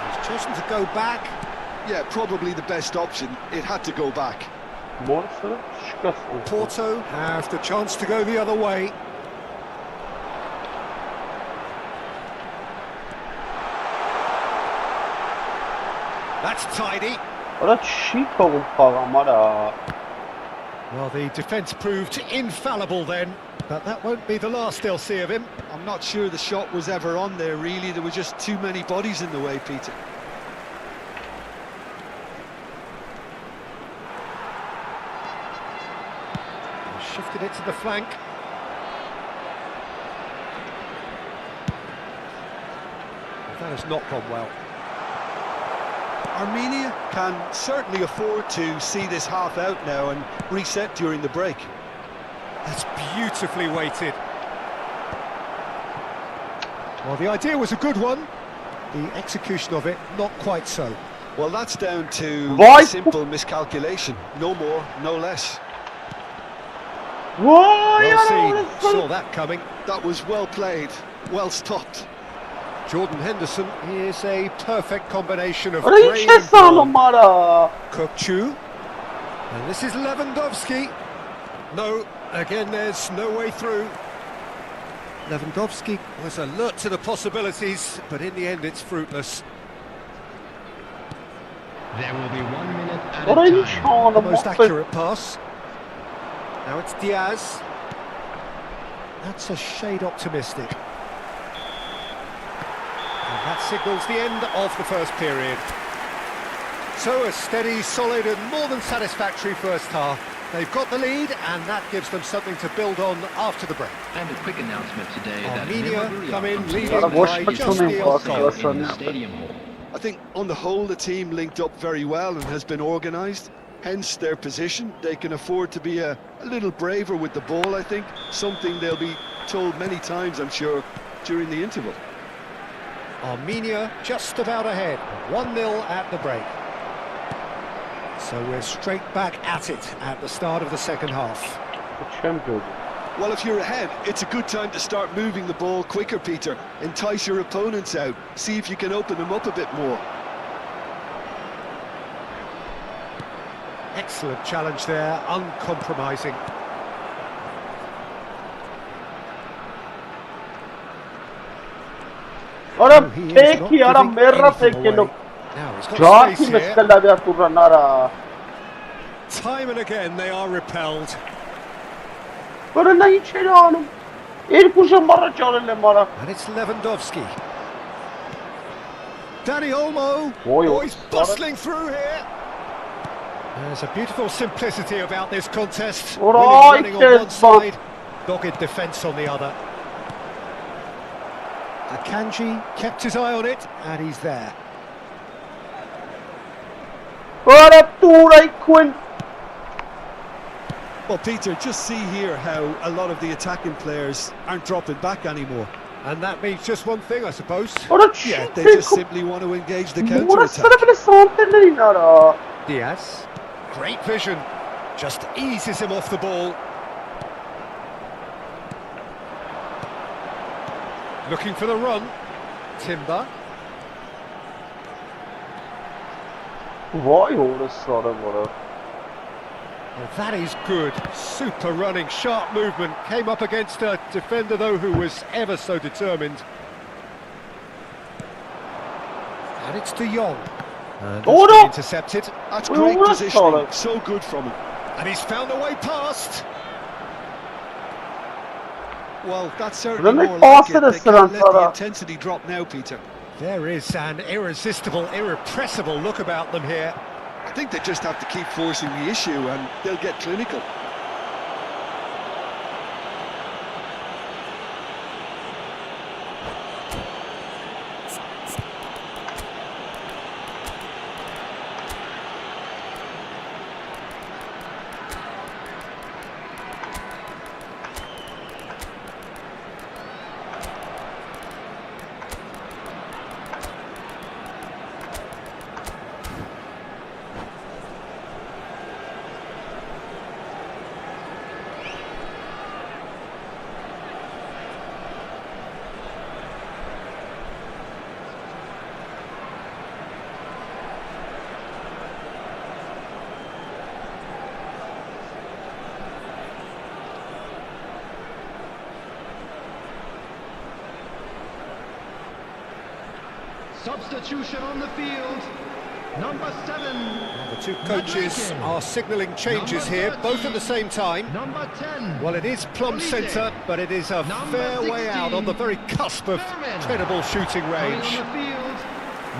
He's chosen to go back. Yeah, probably the best option. It had to go back. Porto have the chance to go the other way. That's tidy. Well, the defence proved infallible then, but that won't be the last they'll see of him. I'm not sure the shot was ever on there, really. There were just too many bodies in the way, Peter. Shifted it to the flank. Well, that has not gone well. Armenia can certainly afford to see this half out now and reset during the break. That's beautifully weighted. Well, the idea was a good one. The execution of it, not quite so. Well, that's down to Why? simple miscalculation. No more, no less. Well seen, saw that coming. That was well played, well stopped. Jordan Henderson is a perfect combination of brain and ball. Kukchu. And this is Lewandowski. No, again there's no way through. Lewandowski was alert to the possibilities, but in the end it's fruitless. There will be 1 minute at What are you a time. showing The them? most accurate pass. Now it's Diaz. That's a shade optimistic. And that signals the end of the first period. So a steady, solid and more than satisfactory first half. They've got the lead and that gives them something to build on after the break. And a quick announcement today that Armenia come in leading Gotta watch by the just swimming the park, odd goal. son. in the stadium hall. I think on the whole the team linked up very well and has been organised, hence their position. They can afford to be a little braver with the ball, I think, something they'll be told many times, I'm sure, during the interval. Armenia just about ahead, 1-0 at the break. So we're straight back at it at the start of the second half. Champion. Well, if you're ahead, it's a good time to start moving the ball quicker, Peter. Entice your opponents out, see if you can open them up a bit more. Excellent challenge there, uncompromising. Ora He is take not here, ora giving merra anything take away. look. Now he's got Jati space here. meskala dia turanara. Time and again they are repelled. Ora nahi chhelanu. Erkusha marra chalele mara. And it's Lewandowski. Danny Olmo. Boy, Oh, he's bustling through here. There's a beautiful simplicity about this contest. All Winning right, running on one Kes, side, dogged defence on the other. Akanji kept his eye on it, and he's there. Ora turai Quinn. Well, Peter, just see here how a lot of the attacking players aren't dropping back anymore. And that means just one thing, I suppose. Ora Yeah, cheat. they just simply want to engage the Mura counter-attack. sara bile sante nahi nara. Diaz, great vision, just eases him off the ball. Looking for the run, Timber. Vay ora sara mara. Well, that is good, super running, sharp movement, came up against a defender though who was ever so determined. And it's De Jong. And Oh, that's no! been intercepted, That's Well, great that's positioning, solid. so good from him. and he's found a way past. Well, that's certainly Then they more pass like it it. as They can't let the Sarantara. intensity drop now, Peter. There is an irresistible, irrepressible look about them here. I think they just have to keep forcing the issue and they'll get clinical. Substitution on the field. Number 7. The two coaches are signalling changes Number here, both 30. at the same time. Number 10. Well, it is plumb Holiday. centre, but it is a Number fair way out 16. on the very cusp of Berman. credible shooting Coming range. on the field.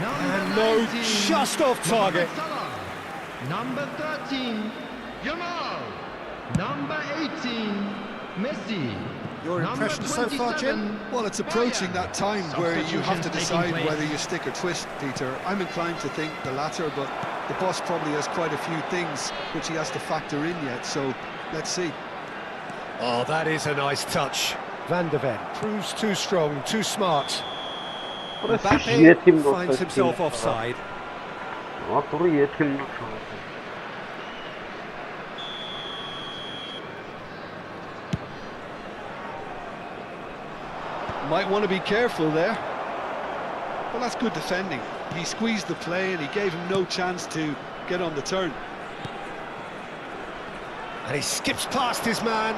Number And no, 19. just off target. Salah. Number 13. Jamal. Number 18. Messi. Your Number impression so far, Jim? 27, Well, it's approaching that time where you have to Substitutions decide taking place. whether you stick or twist, Peter. I'm inclined to think the latter, but the boss probably has quite a few things which he has to factor in yet, so let's see. Oh, that is a nice touch. Van de Ven proves too strong, too smart. Ora Mbappe yetim finds himself offside. Ora yetim. Might want to be careful there. Well, that's good defending. He squeezed the play and he gave him no chance to get on the turn. And he skips past his man.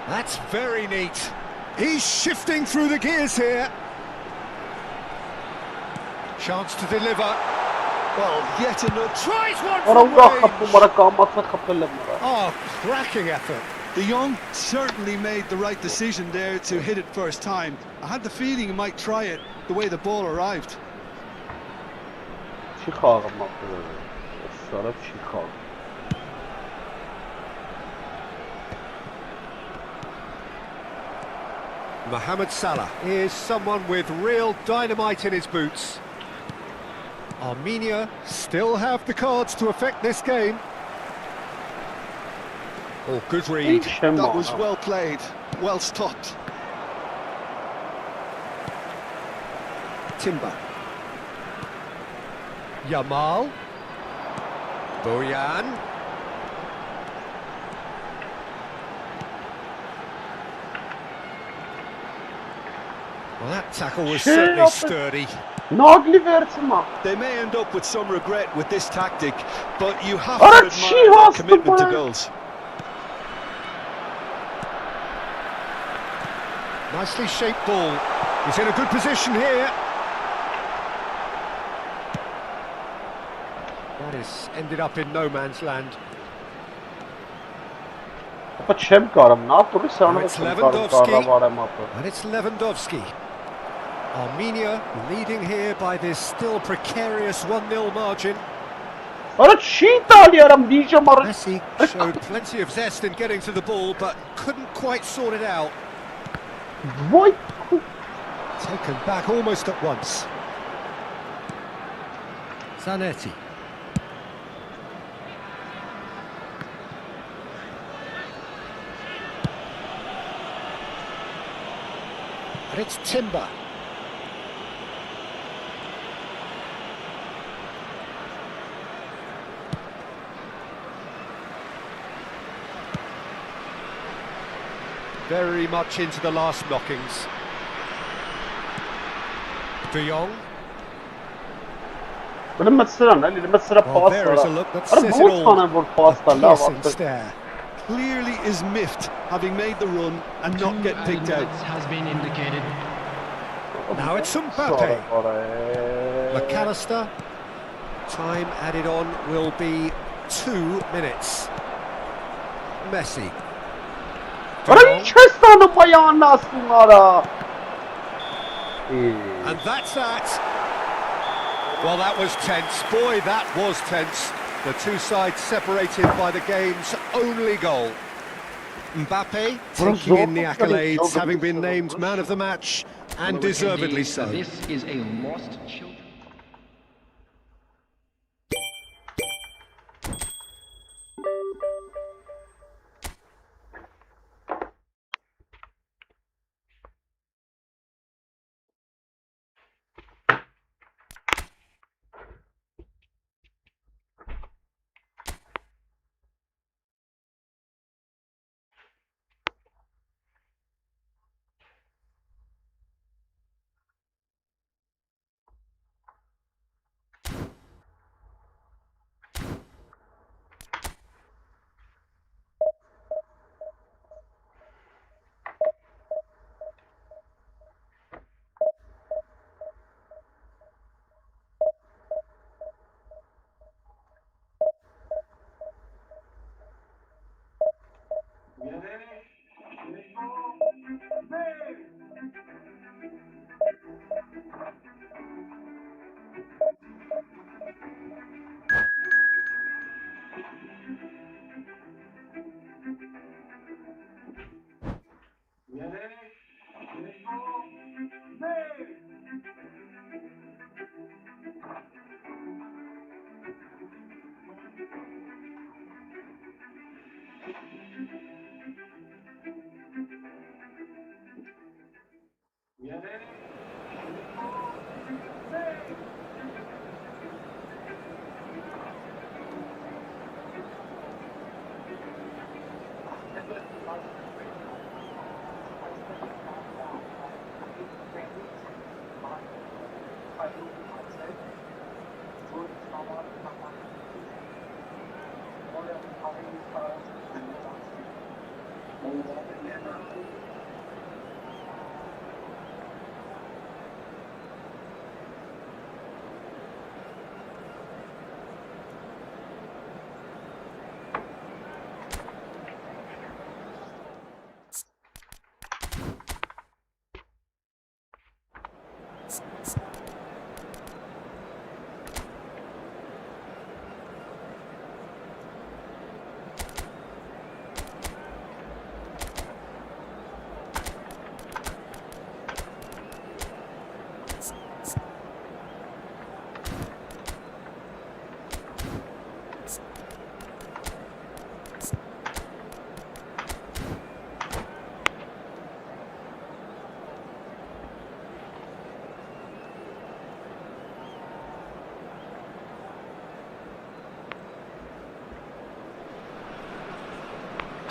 That's very neat. He's shifting through the gears here. Chance to deliver. Well, yet another... Tries one Ora from ura range. xapı mara qamatsa xapılı mara. Oh, cracking effort. De Jong certainly made the right decision there to hit it first time. I had the feeling he might try it the way the ball arrived. Çi xağım axı. Sarı çi xağım. Mohamed Salah is someone with real dynamite in his boots. Armenia still have the cards to affect this game. Oh, good read. That was well played, well stopped. Timber. Yamal. Boyan. Well, that tackle was certainly sturdy. Nagli vertma. They may end up with some regret with this tactic, but you have Ora to çi admire their hastı commitment to bana. goals. Nicely shaped ball. He's in a good position here. That is ended up in no man's land. Ապա չեմ կարամ, նա տուրի սանը It's չեմ կարամ Lewandowski. կառավարեմ ապա։ And it's Lewandowski. Armenia leading here by this still precarious 1-0 margin. Ora չի տալի արամ դիժը մարը։ Messi showed plenty of zest in getting to the ball, but couldn't quite sort it out. Ոյ Taken back almost at once. Zanetti. And it's Timber. Very much into the last knockings. De Jong. Բնեմ սրան, էլի դեմ սրա Well, there is a պասը։ look that Արա says it ո՞նց all. կանեմ որ պասը A լավ piercing ասել։ stare. Clearly is miffed, having made the run and not get picked out. Has been indicated. Now it's Mbappe. McAllister. Time added on will be 2 minutes. Messi. De Արա Jong. ինչ է ստանում պայան ասում արա։ And that's that. Well, that was tense. Boy, that was tense. The two sides separated by the game's only goal. Mbappe taking in the accolades, having been named man of the match, and deservedly so. This is a lost children.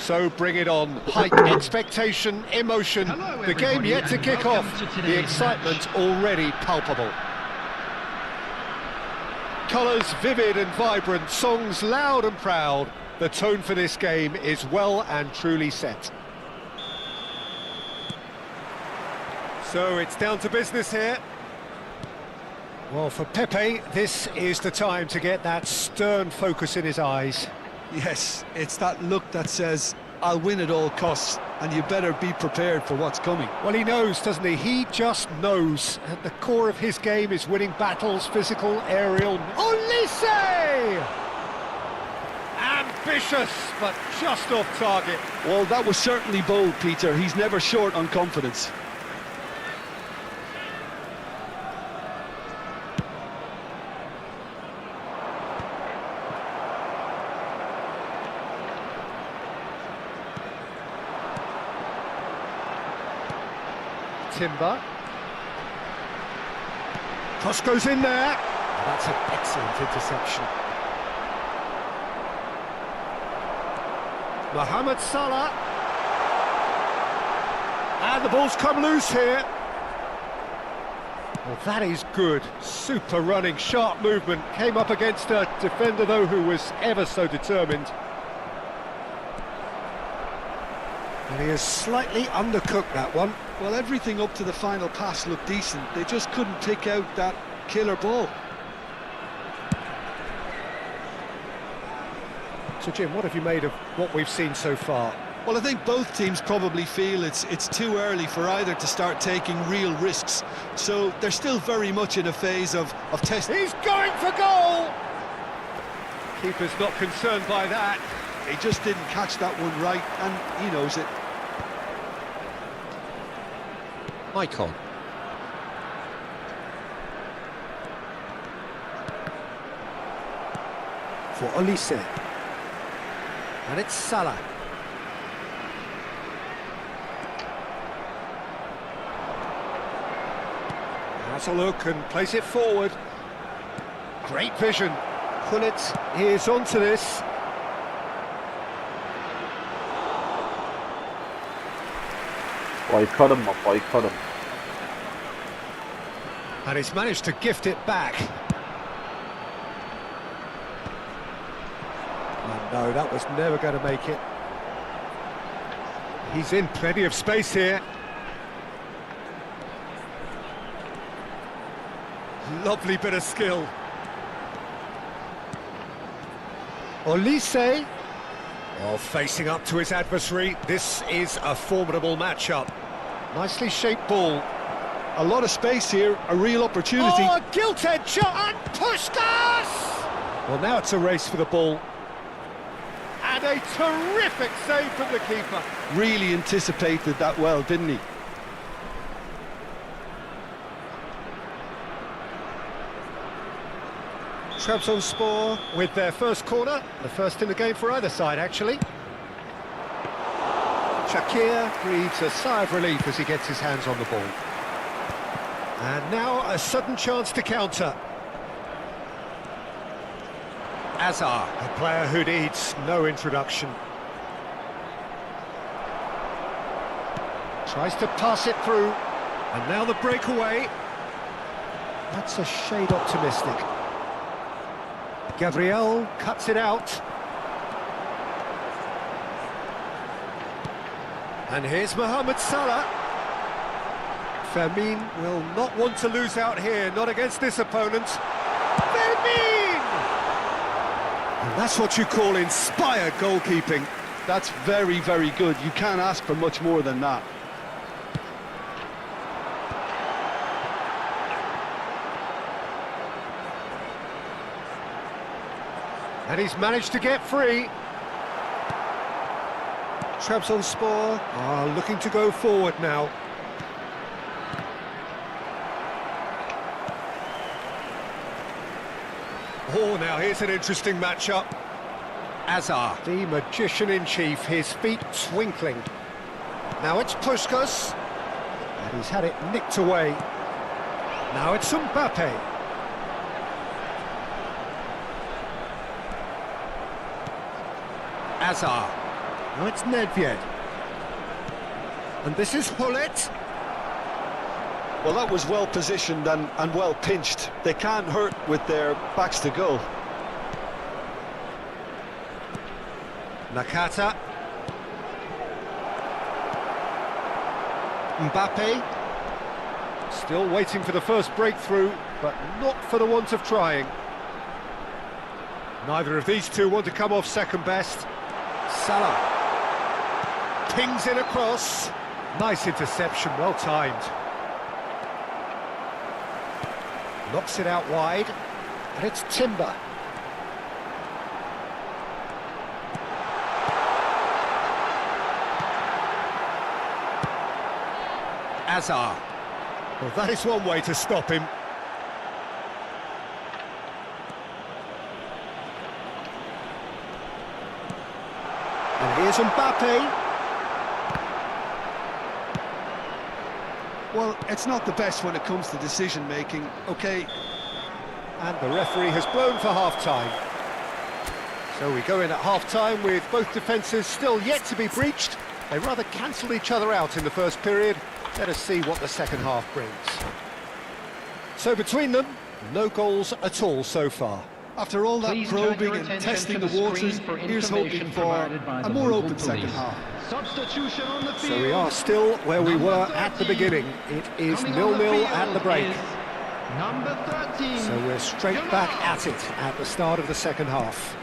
So bring it on. Heightened expectation, emotion. Hello, the game everybody, yet to and kick welcome off. to The today's excitement already palpable. Colours vivid and vibrant, songs loud and proud. The tone for this game is well and truly set. So it's down to business here. Well, for Pepe, this is the time to get that stern focus in his eyes. Yes, it's that look that says, I'll win at all costs, and you better be prepared for what's coming. Well, he knows, doesn't he? He just knows. At the core of his game is winning battles, physical, aerial. Olise! Ambitious, but just off target. Well, that was certainly bold, Peter. He's never short on confidence. Timber. Cross goes in there. That's an excellent interception. Mohamed Salah. And the ball's come loose here. Well, that is good. Super running, sharp movement. Came up against a defender, though, who was ever so determined. And he has slightly undercooked that one. Well, everything up to the final pass looked decent. They just couldn't pick out that killer ball. So, Jim, what have you made of what we've seen so far? Well, I think both teams probably feel it's too early for either to start taking real risks. So they're still very much in a phase of testing. He's going for goal! Keeper's not concerned by that. He just didn't catch that one right, and he knows it. Icon. For Olise. And it's Salah. Has a look and place it forward. Great vision. Pullet is onto this. Boycott him, boycott him. And he's managed to gift it back. Oh no, that was never going to make it. He's in plenty of space here. Lovely bit of skill. Olise. Oh, facing up to his adversary. This is a formidable matchup. Nicely shaped ball. A lot of space here, a real opportunity. Oh, a gilt-edged shot, and Puskas! Well, now it's a race for the ball. And a terrific save from the keeper. Really anticipated that well, didn't he? Trabzonspor with their first corner, the first in the game for either side, actually. Shakir breathes a sigh of relief as he gets his hands on the ball. And now a sudden chance to counter. Azar, a player who needs no introduction. Tries to pass it through, and now the breakaway. That's a shade optimistic. Gabriel cuts it out. And here's Mohamed Salah. Fermin will not want to lose out here, not against this opponent. Fermin! And that's what you call inspired goalkeeping. That's very, very good. You can't ask for much more than that. And he's managed to get free. Trabzonspor are looking to go forward now. Oh, now here's an interesting matchup. Azar, the magician-in-chief, his feet twinkling. Now it's Puskas, and he's had it nicked away. Now it's Mbappe. Azar. Now it's Nedved. And this is Hullet. Well, that was well positioned and well pinched. They can't hurt with their backs to goal. Nakata. Mbappe. Still waiting for the first breakthrough, but not for the want of trying. Neither of these two want to come off second best. Salah. Pings in across. Nice interception, well timed. Knocks it out wide, and it's Timber. Azar. Well, that is one way to stop him. And here's Mbappe. Well, it's not the best when it comes to decision-making, okay? And the referee has blown for half-time. So we go in at half-time with both defences still yet to be breached. They rather cancelled each other out in the first period. Let us see what the second half brings. So between them, no goals at all so far. After all that probing and testing the waters, here's hoping for a more open second half. Substitution on the field. So we are still where we were at the beginning. It is 0-0 at the break. Number 13. So we're straight back at it at the start of the second half.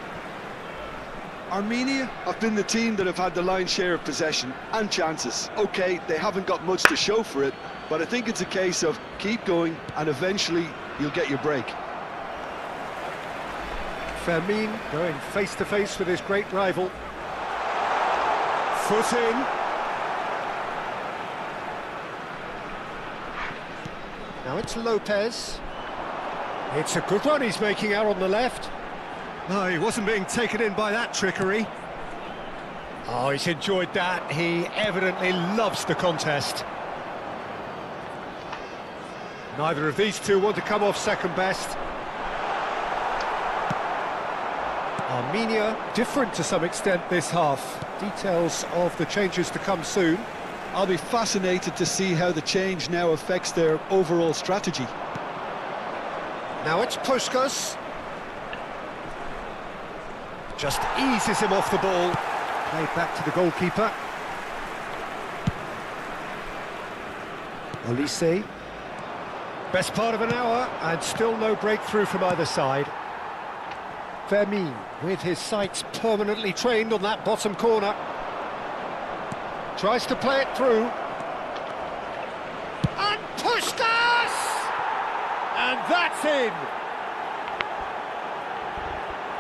Armenia have been the team that have had the lion's share of possession and chances. Okay, they haven't got much to show for it, but I think it's a case of keep going and eventually you'll get your break. Fermin going face-to-face with his great rival. Foot in. Now it's Lopez. It's a good run he's making out on the left. No, he wasn't being taken in by that trickery. Oh, he's enjoyed that. He evidently loves the contest. Neither of these two want to come off second best. Armenia different to some extent this half. Details of the changes to come soon. I'll be fascinated to see how the change now affects their overall strategy. Now it's Puskas. Just eases him off the ball. Played back to the goalkeeper. Olise. Best part of an hour and still no breakthrough from either side. Fermin with his sights permanently trained on that bottom corner. Tries to play it through. And Puskas! And that's in!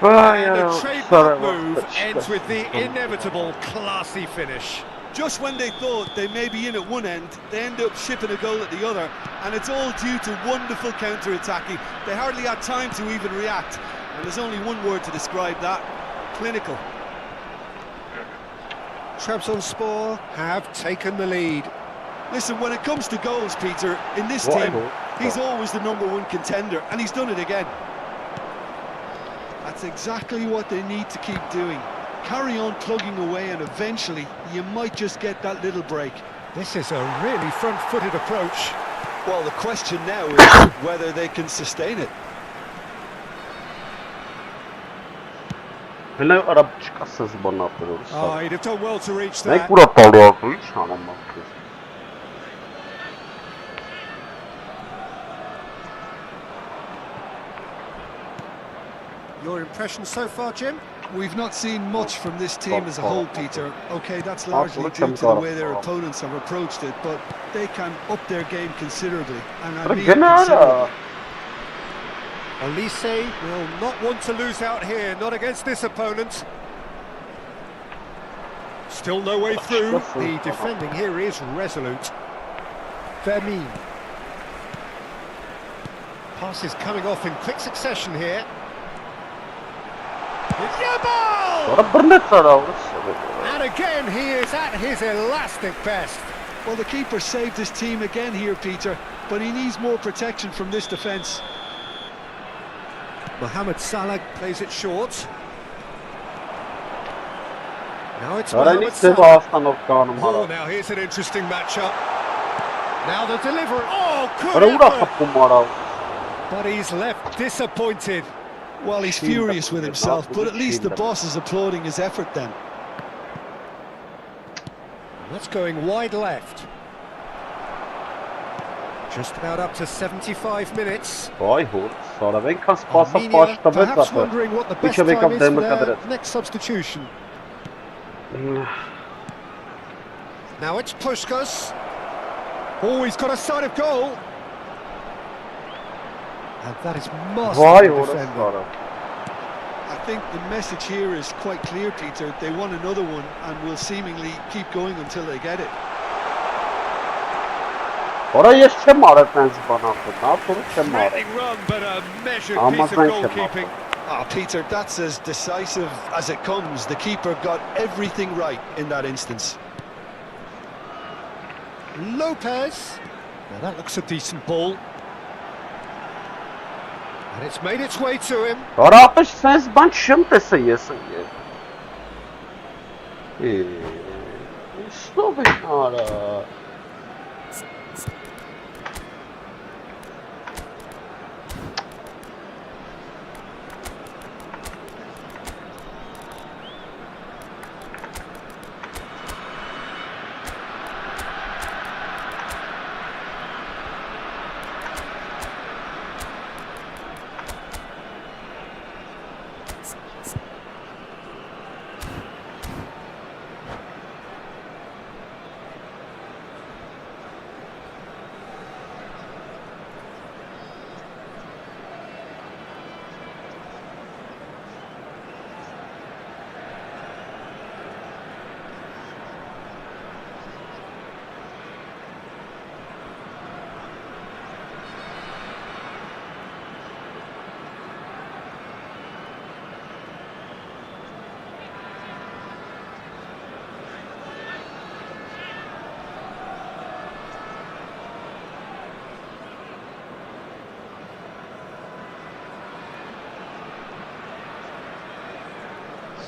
And the trademark move ends with the inevitable classy finish. Just when they thought they may be in at one end, they end up shipping a goal at the other, and it's all due to wonderful counter-attacking. They hardly had time to even react, and there's only one word to describe that: clinical. Trabzonspor have taken the lead. Listen, when it comes to goals, Peter, in this team, he's always the #1 contender, and he's done it again. That's exactly what they need to keep doing. Carry on plugging away, and eventually you might just get that little break. This is a really front-footed approach. Well, the question now is whether they can sustain it. Հələ arabçıq ասած բան ապրել։ Oh, he'd have done well to reach Մենք that. ուրա տալու ինչ անեմ ապրել։ Your impression so far, Jim? We've not seen much from this team as a whole, Peter. Okay, that's largely due to the way their opponents have approached it, but they can up their game considerably. And I mean considerably. Elise will not want to lose out here, not against this opponent. Still no way through. The defending here is resolute. Vermeer. Passes coming off in quick succession here. And again he is at his elastic best. Well, the keeper saved his team again here, Peter, but he needs more protection from this defence. Mohamed Salah plays it short. Now it's Mohamed Salah. Oh, now here's an interesting matchup. Now the delivery. Oh, good. But he's left disappointed. Well, he's furious with himself, but at least the boss is applauding his effort then. That's going wide left. Just about up to 75 minutes. Armenia perhaps wondering what the best time is for their next substitution. Now it's Puskas. Oh, he's got a sight of goal. And that is masterful defending. I think the message here is quite clear, Peter. They want another one and will seemingly keep going until they get it. Threatening run, but a measured piece of goalkeeping. Ah, Peter, that's as decisive as it comes. The keeper got everything right in that instance. Lopez. Now that looks a decent ball. And it's made its way to him.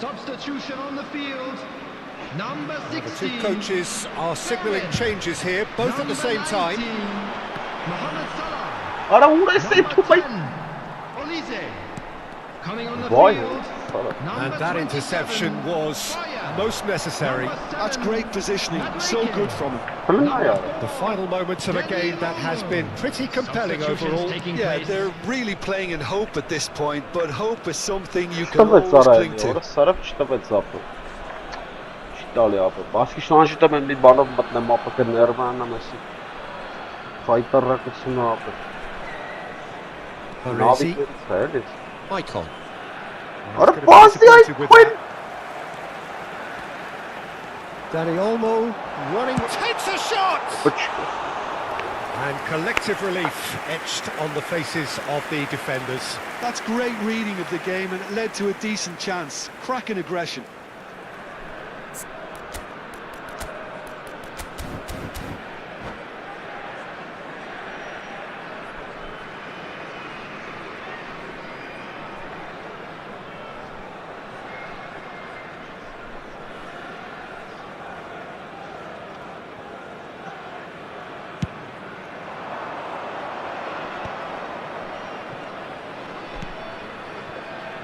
Substitution on the field. Number 16. The two coaches are signalling changes here, both at the same time. Mohamed Salah. Number 10. Olise. Coming on the field. And that interception was most necessary. That's great positioning, so good from him. The final moments of a game that has been pretty compelling overall. Yeah, they're really playing in hope at this point, but hope is something you can always cling to. Icon. Danny Olmo running, takes a shot! And collective relief etched on the faces of the defenders. That's great reading of the game, and it led to a decent chance. Cracking aggression.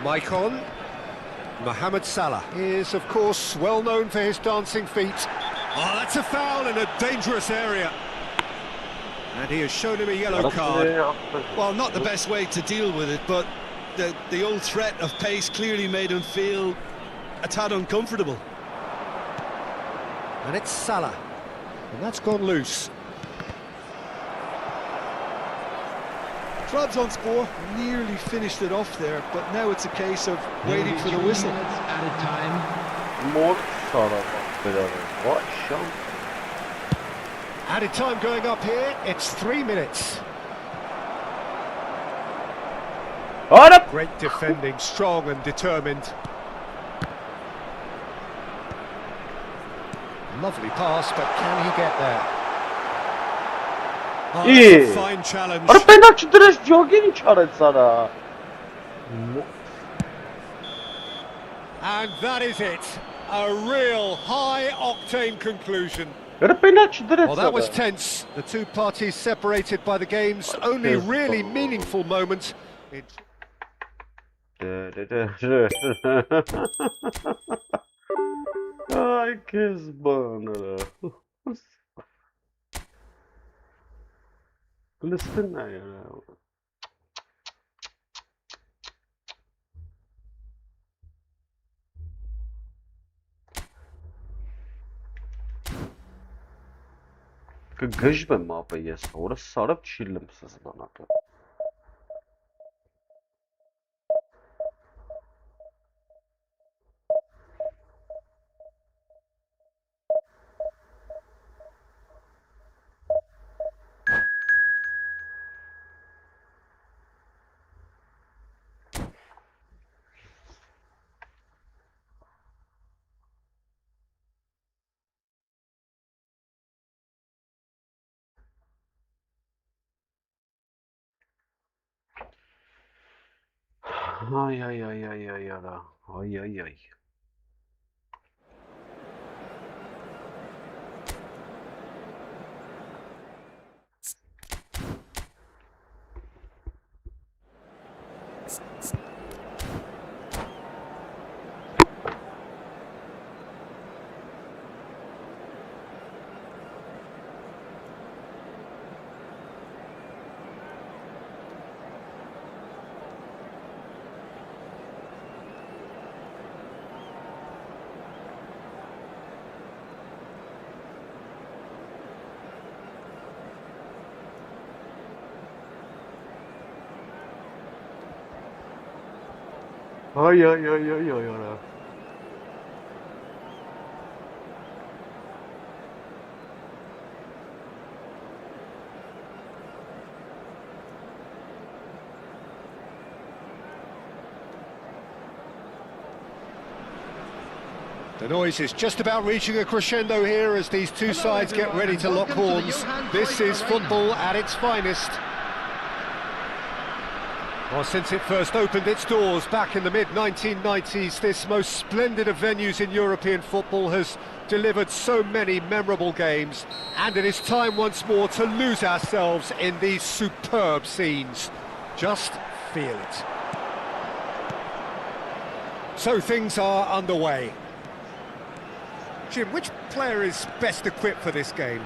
Maicon. Mohamed Salah is, of course, well known for his dancing feet. Oh, that's a foul in a dangerous area. And he has shown him a yellow card. Well, not the best way to deal with it, but the old threat of pace clearly made him feel a tad uncomfortable. And it's Salah. And that's gone loose. Trabzonspor nearly finished it off there, but now it's a case of waiting for the whistle. Added time. More Salah. What shot? Added time going up here. It's 3 minutes. Great defending, strong and determined. Lovely pass, but can he get there? Oh, that's a fine challenge. Ora penalty dress jogging çarət sana. And that is it. A real high-octane conclusion. Ora penalty dress. Well, that was tense. The two parties separated by the game's only really meaningful moment. Ay, que zbana. Listen now, you know. Gıcbem mapı yes. Orası sarıp çillimsiz bana. Ay ay ay ay ay ay ay ay ay. Ay ay ay ay ay ay. The noise is just about reaching a crescendo here as these two sides get ready to lock horns. This is football at its finest. Well, since it first opened its doors back in the mid-1990s, this most splendid of venues in European football has delivered so many memorable games, and it is time once more to lose ourselves in these superb scenes. Just feel it. So things are underway. Jim, which player is best equipped for this game?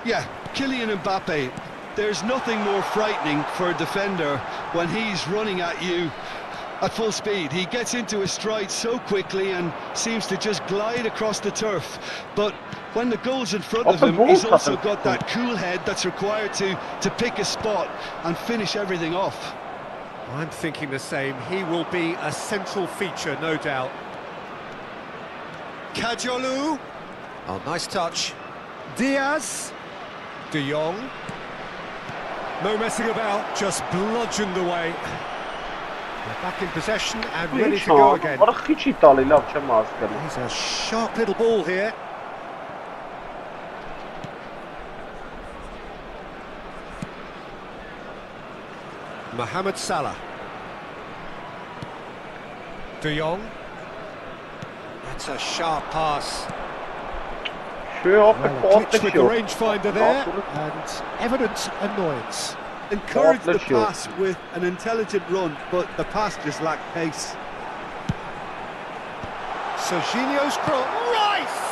Yeah, Kylian Mbappe. There's nothing more frightening for a defender when he's running at you at full speed. He gets into his stride so quickly and seems to just glide across the turf. But when the goal's in front of him, he's also got that cool head that's required to pick a spot and finish everything off. I'm thinking the same. He will be a central feature, no doubt. Kajolu. Oh, nice touch. Diaz. De Jong. No messing about, just bludgeoned away. They're back in possession and ready to go again. He's a sharp little ball here. Mohamed Salah. De Jong. That's a sharp pass. Well, a glitch with the rangefinder there, and evident annoyance. Encouraged the pass with an intelligent run, but the pass just lacked pace. Serginho's cross. Rice!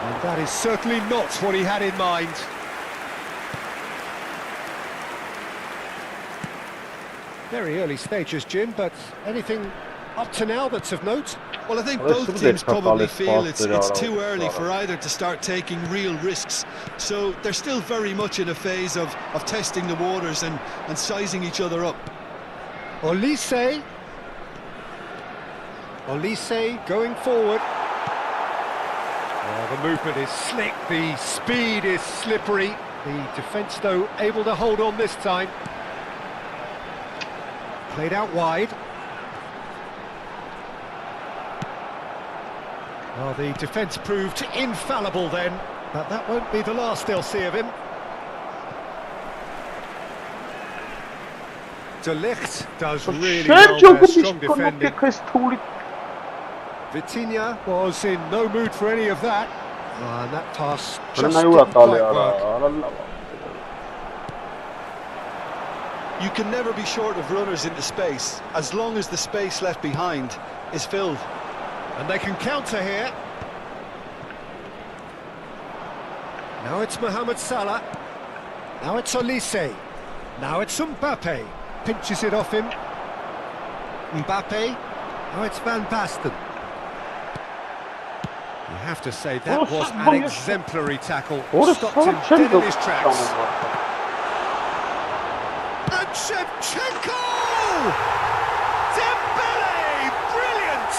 And that is certainly not what he had in mind. Very early stages, Jim, but anything up to now that's of note? Well, I think both teams probably feel it's too early for either to start taking real risks. So they're still very much in a phase of testing the waters and sizing each other up. Olise going forward. Well, the movement is slick, the speed is slippery. The defence, though, able to hold on this time. Played out wide. Well, the defence proved infallible then, but that won't be the last they'll see of him. De Ligt does really well there, strong defending. Vitinha was in no mood for any of that. And that pass just didn't quite work. You can never be short of runners into space, as long as the space left behind is filled. And they can counter here. Now it's Mohamed Salah. Now it's Olise. Now it's Mbappe. Pinches it off him. Mbappe. Now it's Van Basten. You have to say that was an exemplary tackle. Stopped him dead in his tracks. And Shevchenko! Dembele! Brilliant!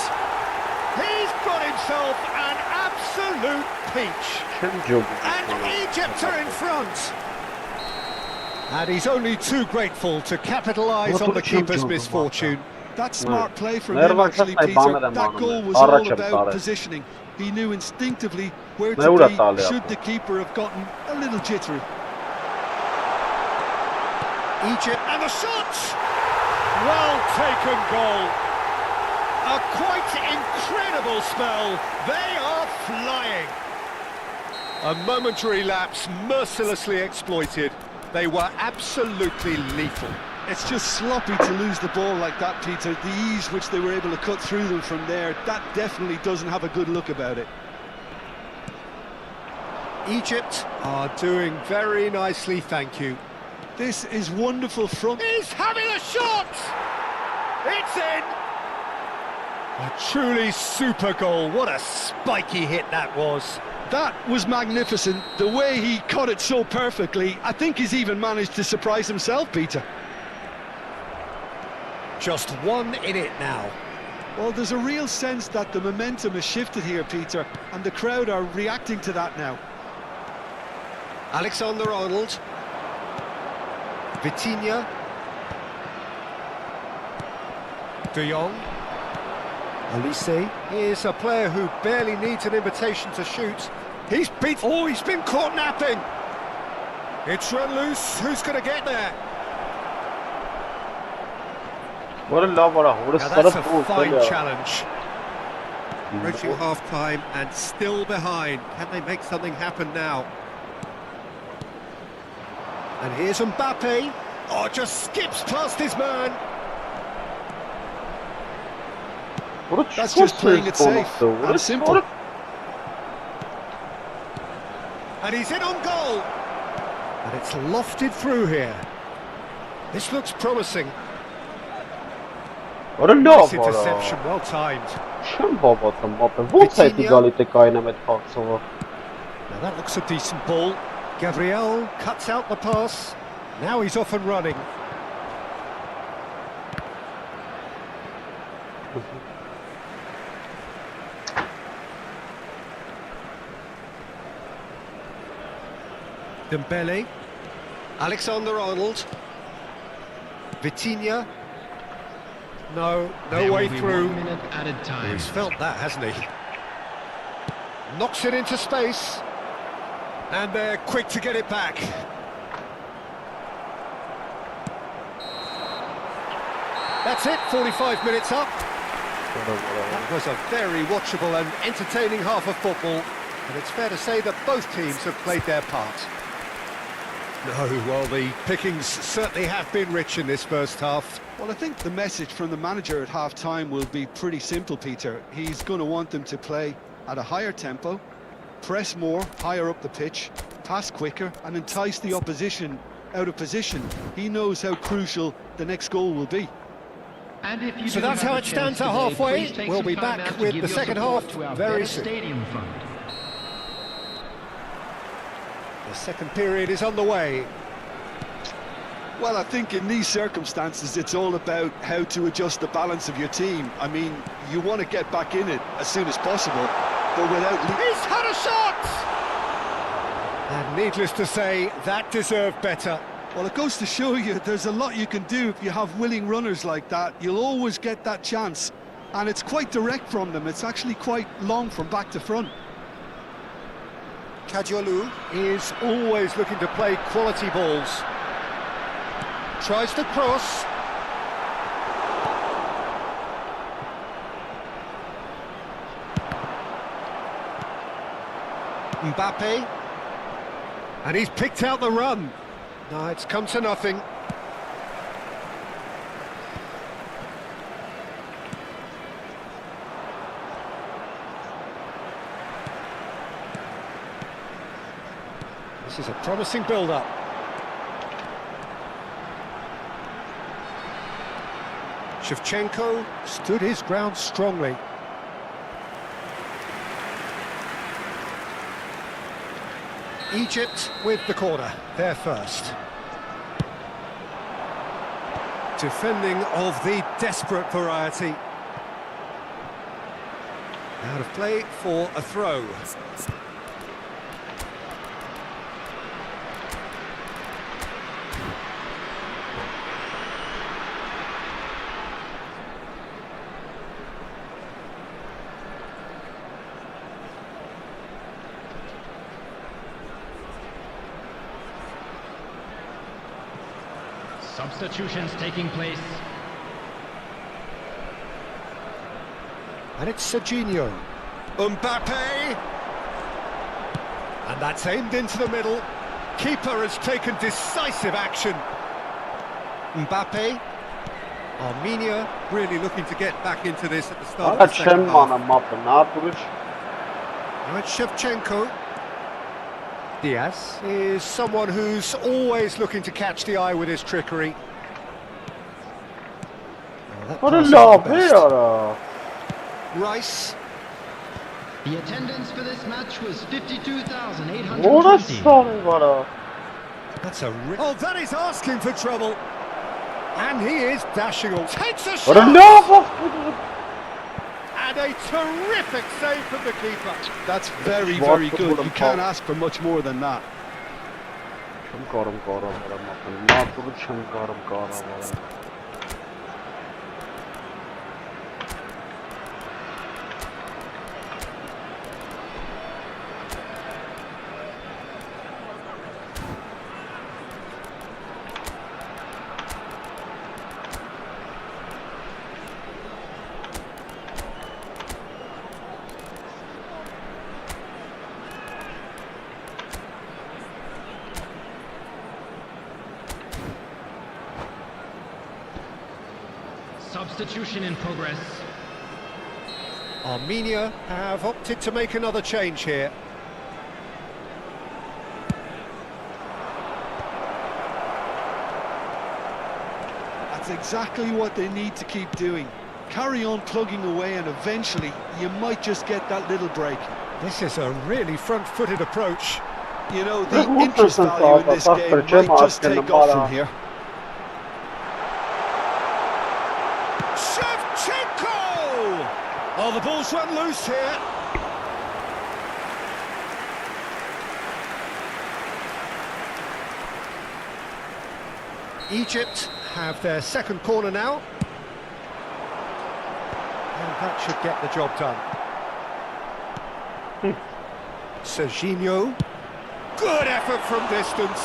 He's got himself an absolute peach. And Egypt are in front. And he's only too grateful to capitalise on the keeper's misfortune. That's smart play from him, actually, Peter. That goal was all about positioning. He knew instinctively where to be should the keeper have gotten a little jittery. Egypt, and the shot! Well taken goal. A quite incredible spell. They are flying. A momentary lapse mercilessly exploited. They were absolutely lethal. It's just sloppy to lose the ball like that, Peter. The ease which they were able to cut through them from there, that definitely doesn't have a good look about it. Egypt are doing very nicely, thank you. This is wonderful from... He's having a shot! It's in! A truly super goal. What a spiky hit that was. That was magnificent. The way he caught it so perfectly, I think he's even managed to surprise himself, Peter. Just one in it now. Well, there's a real sense that the momentum has shifted here, Peter, and the crowd are reacting to that now. Alexander-Arnold. Vitinha. De Jong. Olise. He is a player who barely needs an invitation to shoot. He's been caught napping. It's run loose. Who's going to get there? What a love, what a that's a fine challenge. Approaching half-time and still behind. Can they make something happen now? And here's Mbappe. Oh, just skips past his man. That's just playing it safe and simple. And he's in on goal. And it's lofted through here. This looks promising. What a nice interception, well timed. Now that looks a decent ball. Gabriel cuts out the pass. Now he's off and running. Dembele. Alexander-Arnold. Vitinha. No way through. He's felt that, hasn't he? Knocks it into space. And they're quick to get it back. That's it, 45 minutes up. That was a very watchable and entertaining half of football. And it's fair to say that both teams have played their part. No, well, the pickings certainly have been rich in this first half. Well, I think the message from the manager at half-time will be pretty simple, Peter. He's going to want them to play at a higher tempo, press more, higher up the pitch, pass quicker, and entice the opposition out of position. He knows how crucial the next goal will be. And if you So do that's have how a it stands chance at today, halfway. please take We'll some be time back out to with give the your second support half to our very better soon. Stadium Fund. The second period is on the way. Well, I think in these circumstances, it's all about how to adjust the balance of your team. I mean, you want to get back in it as soon as possible, but without... He's had a shot! And needless to say, that deserved better. Well, it goes to show you there's a lot you can do if you have willing runners like that. You'll always get that chance. And it's quite direct from them. It's actually quite long from back to front. Kajolu is always looking to play quality balls. Tries to cross. Mbappe. And he's picked out the run. No, it's come to nothing. This is a promising build-up. Shevchenko stood his ground strongly. Egypt with the corner, there first. Defending of the desperate variety. Out of play for a throw. Substitutions taking place. And it's Serginho. Mbappe! And that's aimed into the middle. Keeper has taken decisive action. Mbappe. Armenia really looking to get back into this at the start of the second half. Now it's Shevchenko. Diaz is someone who's always looking to catch the eye with his trickery. What a love here! Rice. The attendance for this match was 52,820. What a sorry, what a... That's a... Oh, that is asking for trouble. And he is dashing on. Takes a What shot! a love! And a terrific save from the keeper. That's very, very good. You can't ask for much more than that. Substitution in progress. Armenia have opted to make another change here. That's exactly what they need to keep doing. Carry on plugging away and eventually you might just get that little break. This is a really front-footed approach. You know, the interest value in this game might just take off from here. Shevchenko! Oh, the ball's run loose here. Egypt have their second corner now. And that should get the job done. Serginho. Good effort from distance.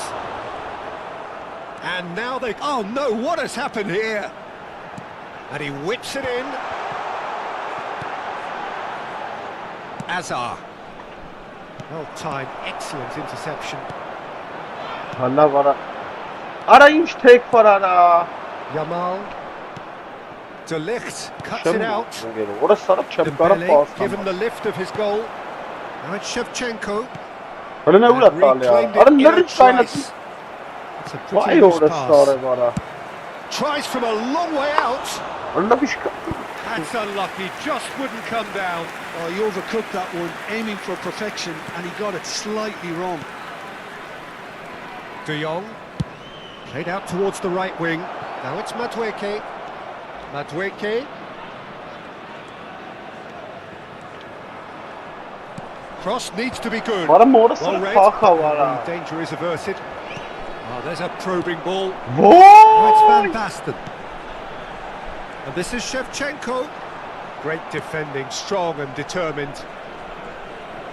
And now they... Oh no, what has happened here? And he whips it in. Azar. Well timed, excellent interception. Հալա վարա։ Արա ինչ թեք վարարա։ Yamal. De Ligt cuts it out. Որը սարը չեմ կարա Dembele պաս։ given the lift of his goal. Now it's Shevchenko. Հլն է ուրա And տալի։ reclaimed Արա it in a նրից կայնացի։ slice. It's a Վայ pretty loose օրը սարը pass. վարա։ Tries from a long way out. Հլնա բիշկա։ That's unlucky, just wouldn't come down. Oh, he overcooked that one, aiming for perfection, and he got it slightly wrong. De Jong played out towards the right wing. Now it's Madueke. Madueke. Cross needs to be good. Վարա մորը Well սարը read. փախա վարա։ The danger is averted. Oh, there's a probing ball. Ոյ։ Oh, it's Van Basten. And this is Shevchenko. Great defending, strong and determined.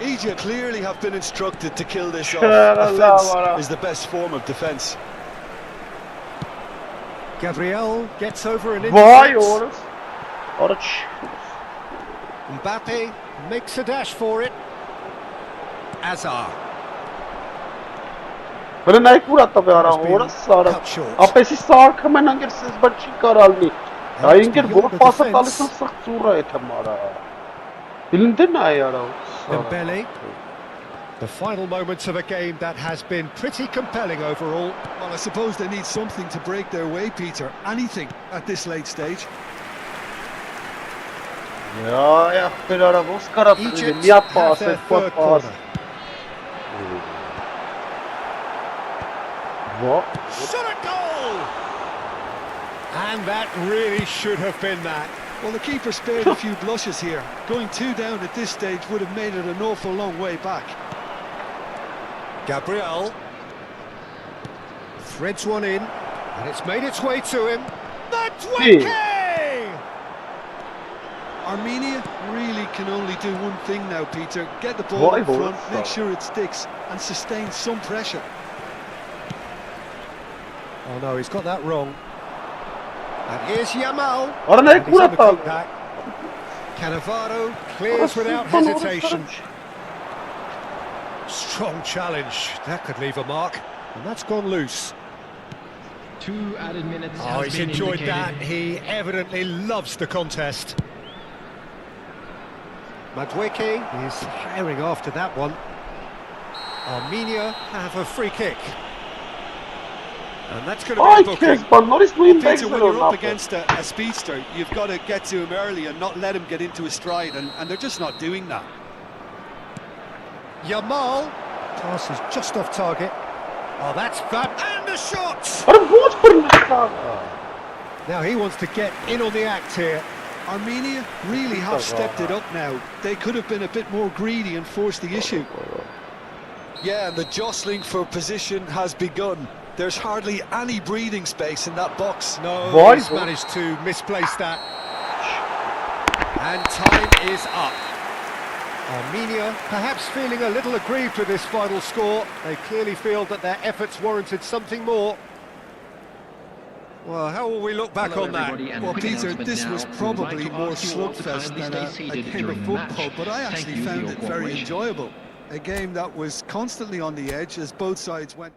Egypt clearly have been instructed to kill this off. Shara-la-la. Offence is the best form of defence. Gabriel gets over an Վայ intercept. օրս։ Արա չ։ Mbappe makes a dash for it. Azar. Հլն այ կուրա տվե արա օրս սարը։ Cut short. Ապեսի սարքը մեն անգեր սես բա չի կարալնի։ Դա ինքեր որ պասը տալիս են սղծուրա եթե մարա։ Իլնդեն այ արա։ Dembele. The final moments of a game that has been pretty compelling overall. Well, I suppose they need something to break their way, Peter. Anything at this late stage. Յա, ֆերարա ոնց կարա պրիդի, Egypt միա have պաս, their այդ third պաս։ corner. Ո՞։ Shot a goal! And that really should have been that. Well, the keeper spared a few blushes here. Going two down at this stage would have made it an awful long way back. Gabriel threads one in, and it's made its way to him. Madueke! Armenia really can only do one thing now, Peter. Get the ball in front, make sure it sticks, and sustain some pressure. Oh no, he's got that wrong. And here's Yamal. Արա նայ And he's կուրա on the տալ։ kickback. Cannavaro clears without hesitation. Strong challenge. That could leave a mark. And that's gone loose. 2 added minutes Oh, has he's been enjoyed that. indicated. He evidently loves the contest. Madueke is firing after that one. Armenia have a free kick. And that's going to Այ be a քեզ booking. բան նորից նույն Peter, when տեքստը you're up լավ։ against a speedster, you've got to get to him early and not let him get into his stride, and they're just not doing that. Yamal. Pass is just off target. Oh, that's fab. And the shot! Արա ո՞նց բռնի։ Now he wants to get in on the act here. Armenia really have stepped it up now. They could have been a bit more greedy and forced the issue. Yeah, and the jostling for position has begun. There's hardly any breathing space in that box. No, Why? he's managed to misplace that. And time is up. Armenia perhaps feeling a little aggrieved with this final score. They clearly feel that their efforts warranted something more. Well, how will we look back Hello, on that? everybody, and Well, quick Peter, announcement this now. was We would probably like to more ask you all to slugfest kindly than stay a seated game of during the match. football, but I Thank actually you for found your it very cooperation. enjoyable. A game that was constantly on the edge as both sides went.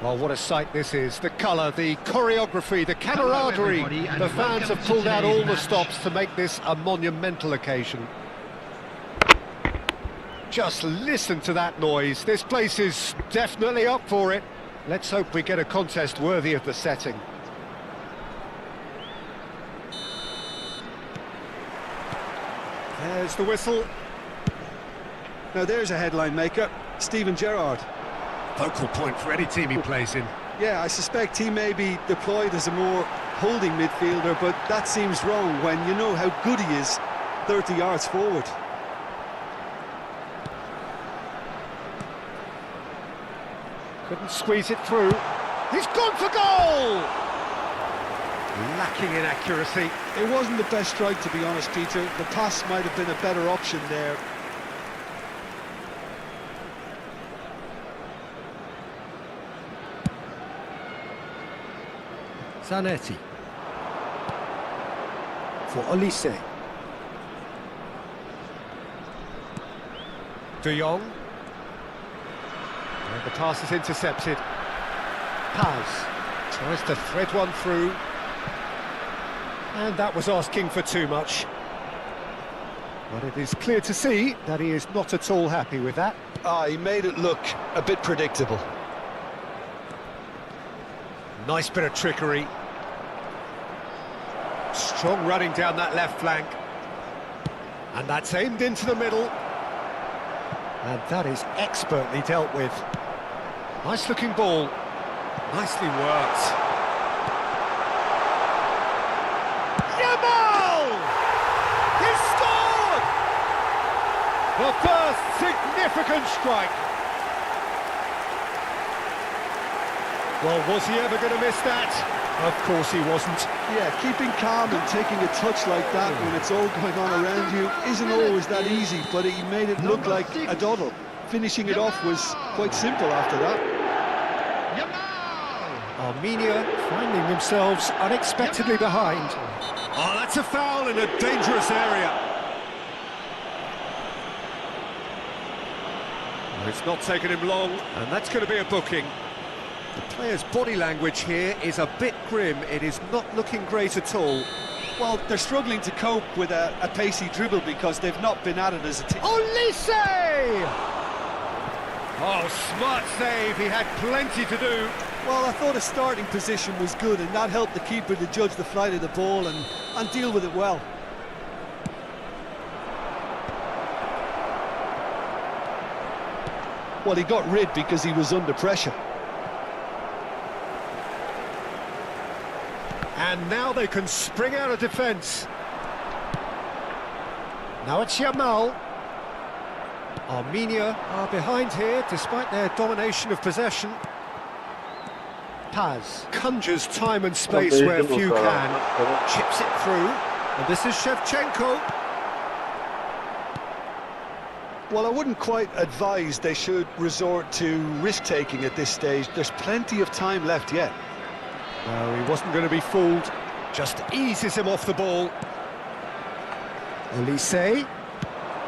Well, what a sight this is. The colour, the choreography, the camaraderie. The fans have pulled out all the stops to make this a monumental occasion. Just listen to that noise. This place is definitely up for it. Let's hope we get a contest worthy of the setting. There's the whistle. Now there's a headline maker, Steven Gerrard. Focal point for any team he plays in. Yeah, I suspect he may be deployed as a more holding midfielder, but that seems wrong when you know how good he is 30 yards forward. Couldn't squeeze it through. He's gone for goal! Lacking in accuracy. It wasn't the best strike, to be honest, Peter. The pass might have been a better option there. Zanetti. For Olise. De Jong. And the pass is intercepted. Paz tries to thread one through. And that was asking for too much. But it is clear to see that he is not at all happy with that. He made it look a bit predictable. Nice bit of trickery. Strong running down that left flank. And that's aimed into the middle. And that is expertly dealt with. Nice looking ball. Nicely worked. Yamal! He scored! The first significant strike. Well, was he ever going to miss that? Of course he wasn't. Yeah, keeping calm and taking a touch like that when it's all going on around you isn't always that easy, but he made it look like a doddle. Finishing it off was quite simple after that. Armenia finding themselves unexpectedly behind. Oh, that's a foul in a dangerous area. Well, it's not taken him long, and that's going to be a booking. The player's body language here is a bit grim. It is not looking great at all. Well, they're struggling to cope with a pacey dribble because they've not been at it as a team. Olise! Oh, smart save. He had plenty to do. Well, I thought his starting position was good, and that helped the keeper to judge the flight of the ball and deal with it well. Well, he got rid because he was under pressure. And now they can spring out of defence. Now it's Yamal. Armenia are behind here despite their domination of possession. Paz conjures time and space where few can. Chips it through. And this is Shevchenko. Well, I wouldn't quite advise they should resort to risk-taking at this stage. There's plenty of time left yet. No, he wasn't going to be fooled. Just eases him off the ball. Olise.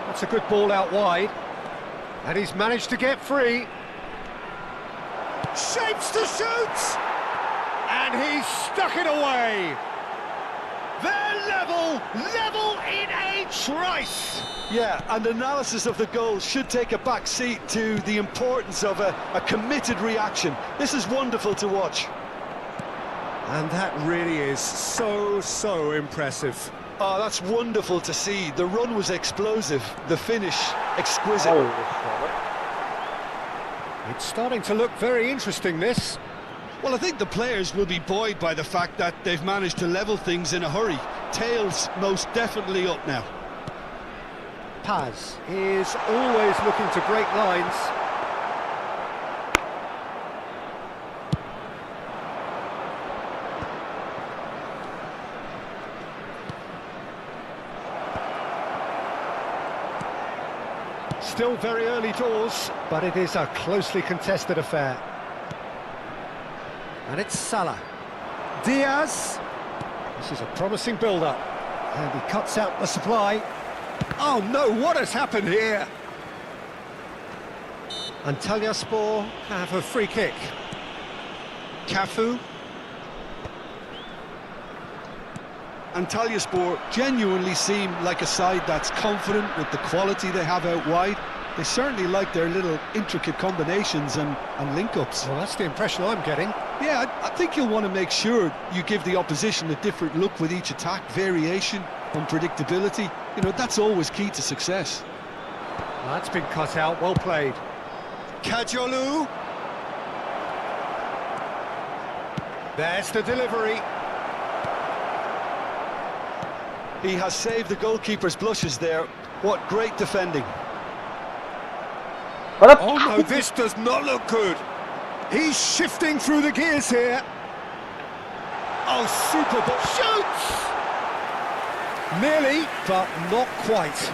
That's a good ball out wide. And he's managed to get free. Shapes to shoot! And he's stuck it away. They're level in a trice. Yeah, and analysis of the goal should take a back seat to the importance of a committed reaction. This is wonderful to watch. And that really is so impressive. Oh, that's wonderful to see. The run was explosive, the finish exquisite. It's starting to look very interesting, this. Well, I think the players will be buoyed by the fact that they've managed to level things in a hurry. Tails most definitely up now. Paz is always looking to break lines. Still very early doors, but it is a closely contested affair. And it's Salah. Diaz. This is a promising build-up. And he cuts out the supply. Oh no, what has happened here? Antalyaspor have a free kick. Cafu. Antalyaspor genuinely seem like a side that's confident with the quality they have out wide. They certainly like their little intricate combinations and link-ups. Well, that's the impression I'm getting. Yeah, I think you'll want to make sure you give the opposition a different look with each attack, variation, unpredictability. You know, that's always key to success. That's been cut out, well played. Kajolu. There's the delivery. He has saved the goalkeeper's blushes there. What great defending. Oh no, this does not look good. He's shifting through the gears here. Oh, super ball. Shoots! Nearly, but not quite.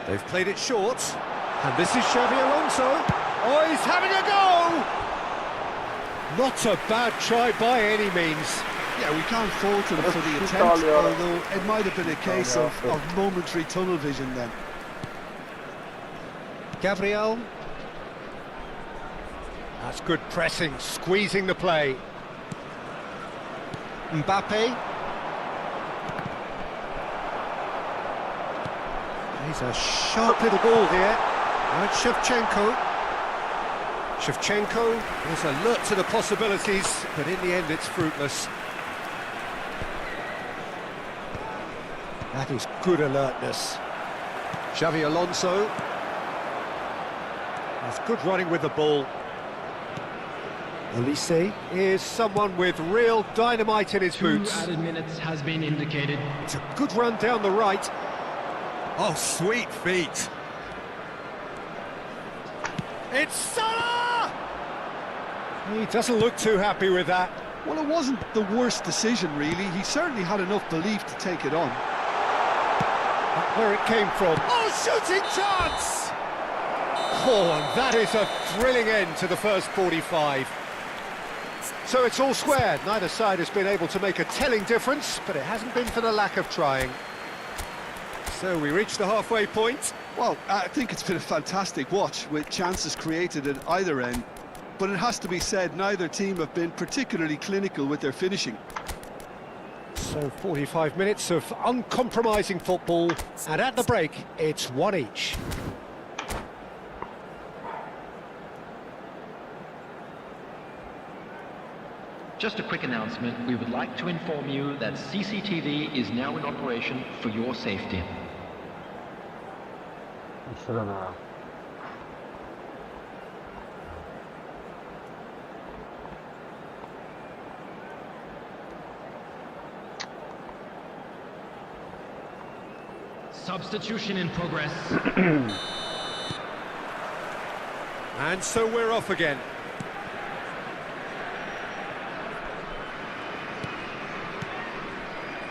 They've played it short. And this is Xavi Alonso. Oh, he's having a go! Not a bad try by any means. Yeah, we can't fault him for the attempt, although it might have been a case of momentary tunnel vision then. Gabriel. That's good pressing, squeezing the play. Mbappe. He's a sharp little ball here. And Shevchenko. Shevchenko is alert to the possibilities, but in the end it's fruitless. That is good alertness. Xavi Alonso. That's good running with the ball. Elise is someone with real dynamite in his boots. 2 added minutes has been indicated. It's a good run down the right. Oh, sweet feet. It's Salah! He doesn't look too happy with that. Well, it wasn't the worst decision, really. He certainly had enough belief to take it on. Where it came from. Oh, shooting chance! Oh, and that is a thrilling end to the first 45. So it's all squared. Neither side has been able to make a telling difference, but it hasn't been for the lack of trying. So we reach the halfway point. Well, I think it's been a fantastic watch, with chances created at either end. But it has to be said, neither team have been particularly clinical with their finishing. So 45 minutes of uncompromising football, and at the break, it's 1 each. Just a quick announcement. We would like to inform you that CCTV is now in operation for your safety. Substitution in progress. And so we're off again.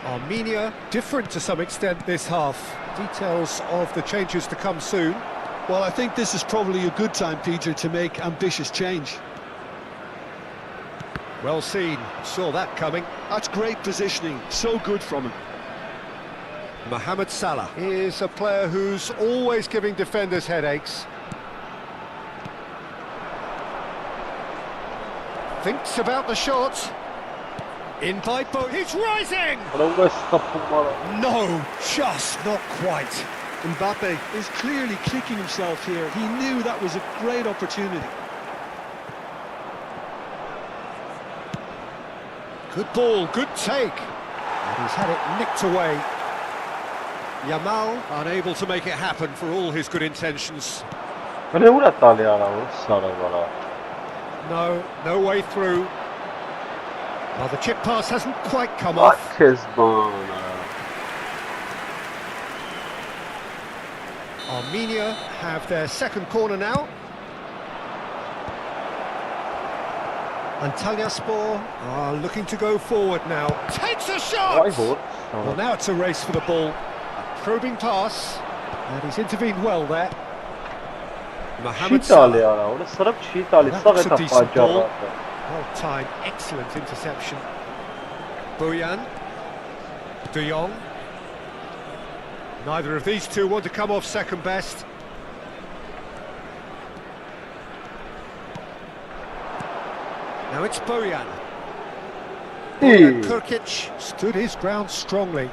Armenia, different to some extent this half. Details of the changes to come soon. Well, I think this is probably a good time, Peter, to make ambitious change. Well seen, saw that coming. That's great positioning, so good from him. Mohamed Salah is a player who's always giving defenders headaches. Thinks about the shot. In by both, he's rising! No, just not quite. Mbappe is clearly kicking himself here. He knew that was a great opportunity. Good ball, good take. And he's had it nicked away. Yamal unable to make it happen for all his good intentions. No, no way through. Well, the chip pass hasn't quite come off. Armenia have their second corner now. Antalyaspor are looking to go forward now. Takes a shot! Well, now it's a race for the ball. A probing pass, and he's intervened well there. Mohamed Salah. That's a decent ball. Well timed, excellent interception. Boyan. De Jong. Neither of these two want to come off second best. Now it's Bojan. Kurkic stood his ground strongly.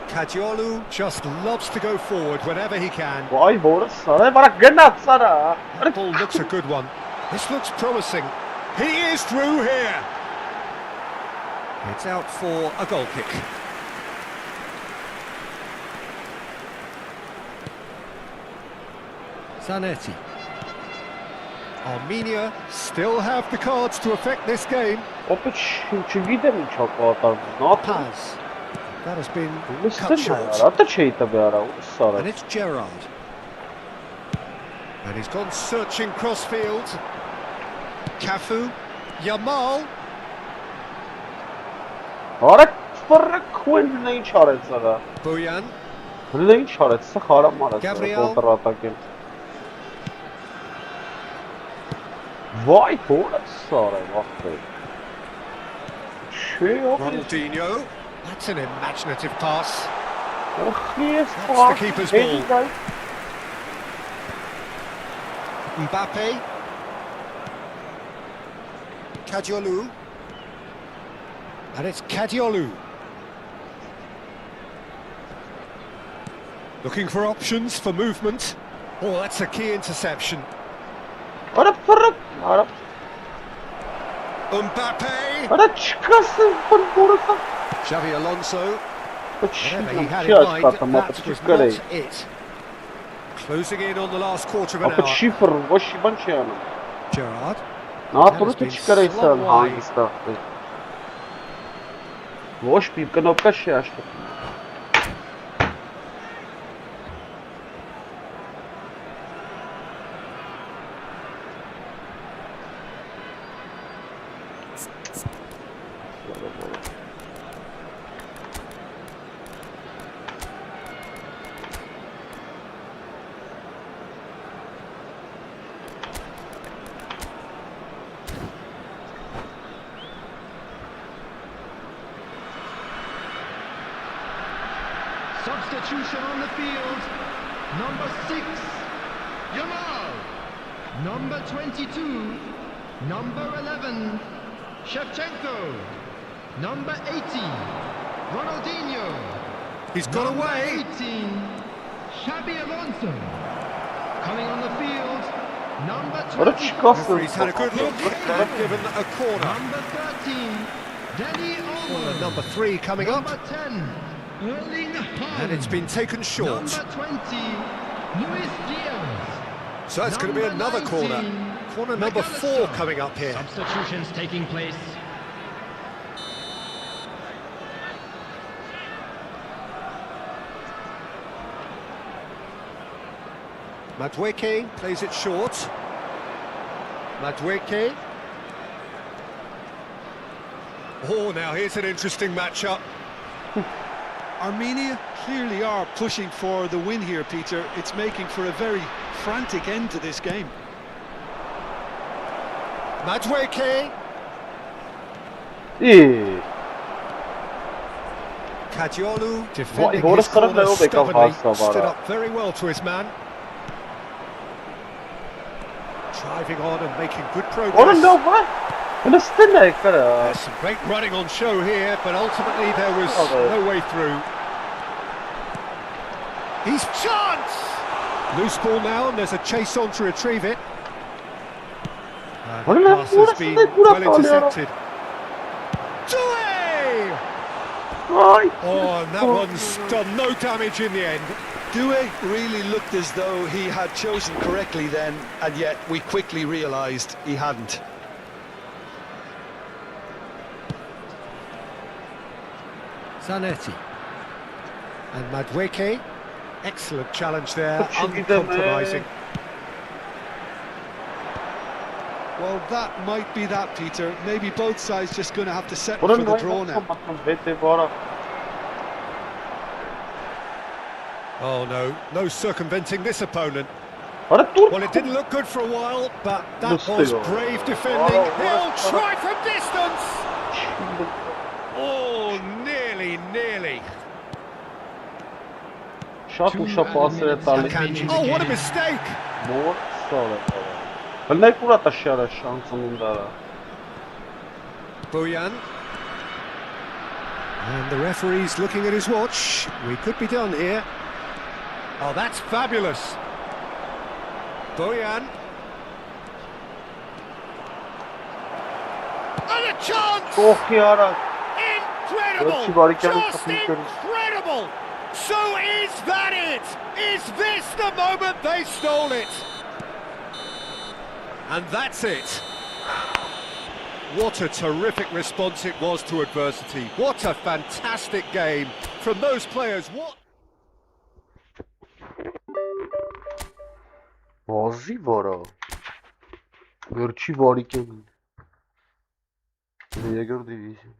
Kadiolu just loves to go forward whenever he can. Vay Boris sana bana gene atsana. That ball looks a good one. This looks promising. He is through here. It's out for a goal kick. Zanetti. Armenia still have the cards to affect this game. Pass. That has been cut short. And it's Gerrard. And he's gone searching crossfield. Cafu. Yamal. Ora fără cuvânt nu-i çaresi da. Bojan. Nu-i çaresi haram arası. Gabriel. Kontratakin. Vay Boris sana bak. Şey yok. Ronaldinho. That's an imaginative pass. Yes, That's the keeper's ball. Mbappe. Kadiolu. And it's Kadiolu. Looking for options for movement. Oh, that's a key interception. Ora fără. Ora. Mbappe. Ora çıkasın Boris. Xavi Alonso. Whatever he had in Сейчас mind, как-то that was not скорее. it. Closing in on the last quarter of А an под hour. шифр вообще банчано. Gerrard. На трудно çıkarıysan hangisi? Boş bir knopka şey açtı. Substitution on the field. Number 6, Yamal. Number 22, number 11, Shevchenko. Number 80, Ronaldinho. He's got Number away. 18, Xabi Alonso. Coming on the field, number Ora 20, çıkasın. He's had a good look and given a corner. number 13, Dani Olmo. Number 3 coming up. Number 10, Erling Haaland. And it's been taken short. Number 20, Luis Diaz. So it's going to be another corner. Corner number 4 coming up here. Substitutions taking place. Madueke plays it short. Madueke. Oh, now here's an interesting matchup. Armenia clearly are pushing for the win here, Peter. It's making for a very frantic end to this game. Madueke. İyi. Kadiolu defending Boris his corner Karabakh stubbornly. hasta var Stood ha. up very well to his man. Driving on and making good Ora progress. ne var? Ne stene kara? There's some great running on show here, but ultimately there was no way through. He's chance! Loose ball now, and there's a chase on to retrieve it. And the pass has been well intercepted. Doué! Ay. Oh, and that one's done no damage in the end. Doué really looked as though he had chosen correctly then, and yet we quickly realised he hadn't. Zanetti. And Madueke. Excellent challenge there, Çok iyi uncompromising. Well, that might be that, Peter. Maybe both sides just going to have to settle for Ora the ne draw var? now. Bakın vete bara. Oh no, no circumventing this opponent. Well, it didn't look good for a while, but that was brave defending. He'll try from distance. Oh, nearly. Շատ ուշա պասեր է տալիս։ Oh, what a mistake! More solid. Բլնեք ուրա տաշյարը շանսն ունդարա։ Bojan. And the referee's looking at his watch. We could be done here. Oh, that's fabulous. Bojan. And a chance! Incredible! Just incredible! So is that it? Is this the moment they stole it? And that's it. What a terrific response it was to adversity. What a fantastic game from those players. What? Բազի վարա։ Վերջի վարիկեն։ Երկրորդ դիվիզիոն։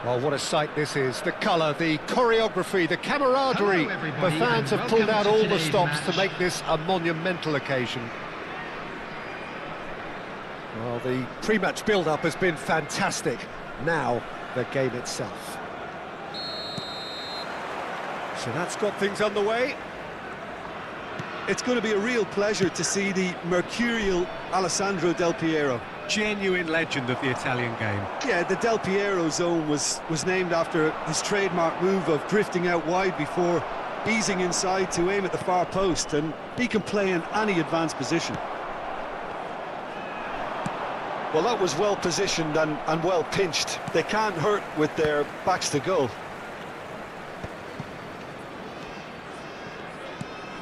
Oh, what a sight this is. The colour, the choreography, the camaraderie. The fans have pulled out all the stops to make this a monumental occasion. Well, the pre-match build-up has been fantastic. Now, the game itself. So that's got things underway. It's going to be a real pleasure to see the mercurial Alessandro Del Piero. Genuine legend of the Italian game. Yeah, the Del Piero zone was named after his trademark move of drifting out wide before easing inside to aim at the far post, and he can play in any advanced position. Well, that was well positioned and well pinched. They can't hurt with their backs to goal.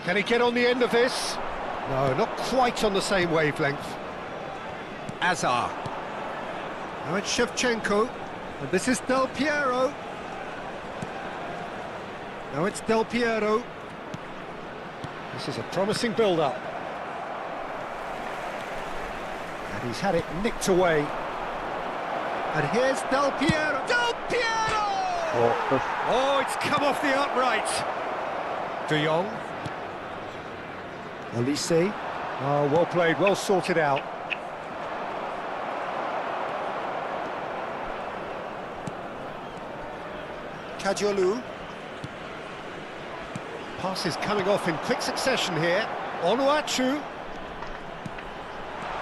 Can he get on the end of this? No, not quite on the same wavelength. Azar. Now it's Shevchenko, and this is Del Piero. Now it's Del Piero. This is a promising build-up. And he's had it nicked away. And here's Del Piero. Del Piero! Oh, it's come off the upright. De Jong. Elise. Oh, well played, well sorted out. Kajolu. Passes coming off in quick succession here. Onuachu.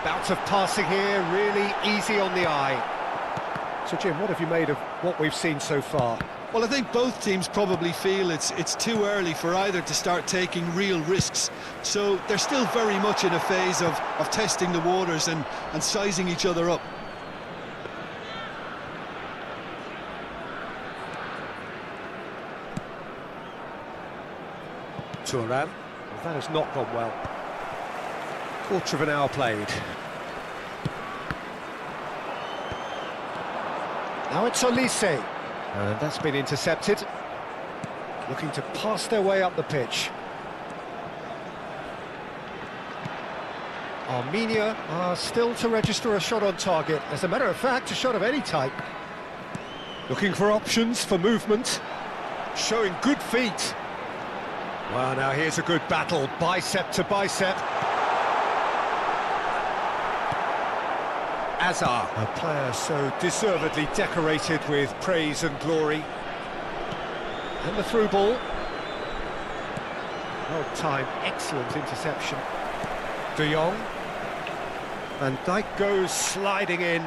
Bout of passing here, really easy on the eye. So Jim, what have you made of what we've seen so far? Well, I think both teams probably feel it's too early for either to start taking real risks. So they're still very much in a phase of testing the waters and sizing each other up. Turan. Well, that has not gone well. Quarter of an hour played. Now it's Olise. And that's been intercepted. Looking to pass their way up the pitch. Armenia are still to register a shot on target. As a matter of fact, a shot of any type. Looking for options for movement. Showing good feet. Well, now here's a good battle, bicep to bicep. Azar, a player so deservedly decorated with praise and glory. And the through ball. Well timed, excellent interception. De Jong. Van Dijk goes sliding in.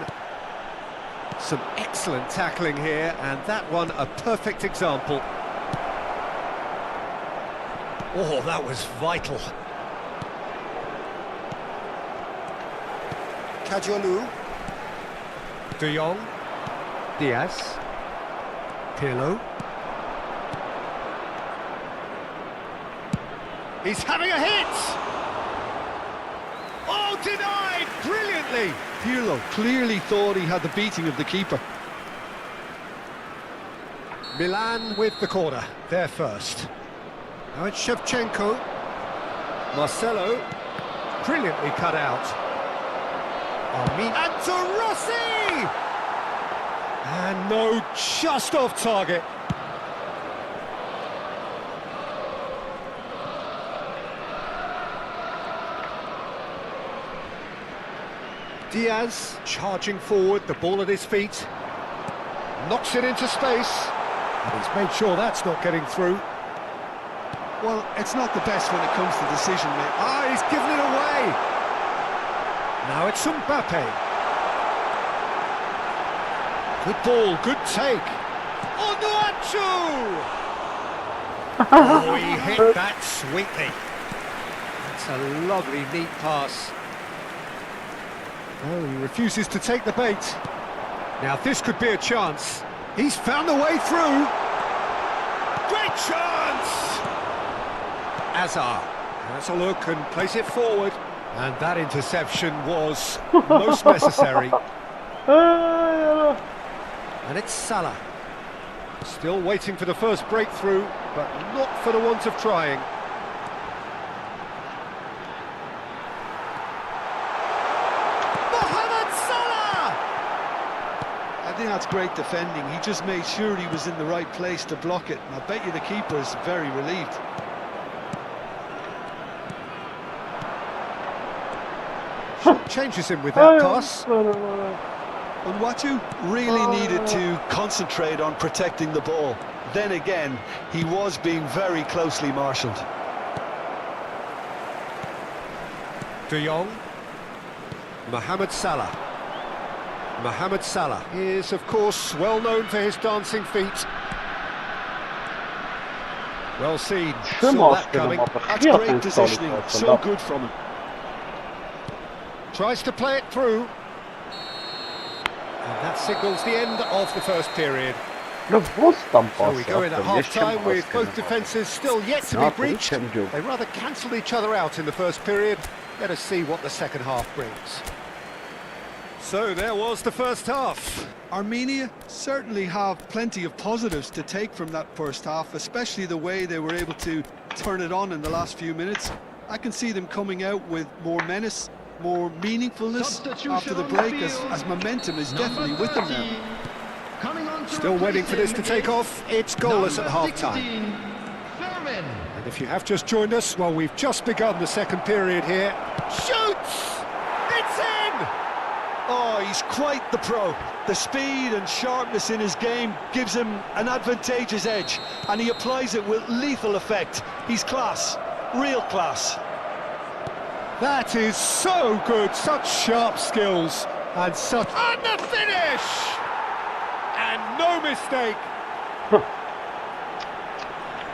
Some excellent tackling here, and that one a perfect example. Oh, that was vital. Kajolu. De Jong. Diaz. Pirlo. He's having a hit! Oh, denied! Brilliantly! Pirlo clearly thought he had the beating of the keeper. Milan with the corner, they're first. Now it's Shevchenko. Marcelo, brilliantly cut out. And to Rossi! And no, just off target. Diaz charging forward, the ball at his feet. Knocks it into space. And he's made sure that's not getting through. Well, it's not the best when it comes to decision making. Ah, he's given it away. Now it's Mbappe. Good ball, good take. Onuachu! Oh, he hit that sweetly. That's a lovely, neat pass. Oh, he refuses to take the bait. Now this could be a chance. He's found a way through. Great chance! Azar has a look and plays it forward. And that interception was most necessary. And it's Salah. Still waiting for the first breakthrough, but not for the want of trying. Mohamed Salah! I think that's great defending. He just made sure he was in the right place to block it. And I bet you the keeper is very relieved. Changes him with that pass. Onuachu really needed to concentrate on protecting the ball. Then again, he was being very closely marshalled. De Jong. Mohamed Salah. Mohamed Salah is, of course, well known for his dancing feet. Well seen. Saw that coming. That's great positioning. So good from him. Tries to play it through. And that signals the end of the first period. So we go in at half-time with both defences still yet to be breached. They rather cancelled each other out in the first period. Let us see what the second half brings. So there was the first half. Armenia certainly have plenty of positives to take from that first half, especially the way they were able to turn it on in the last few minutes. I can see them coming out with more menace, more meaningfulness after the break, as momentum is definitely with them now. Still waiting for this to take off. It's goalless at half-time. And if you have just joined us, well, we've just begun the second period here. Shoots! It's in! Oh, he's quite the pro. The speed and sharpness in his game gives him an advantageous edge, and he applies it with lethal effect. He's class, real class. That is so good, such sharp skills, and such... And the finish! And no mistake!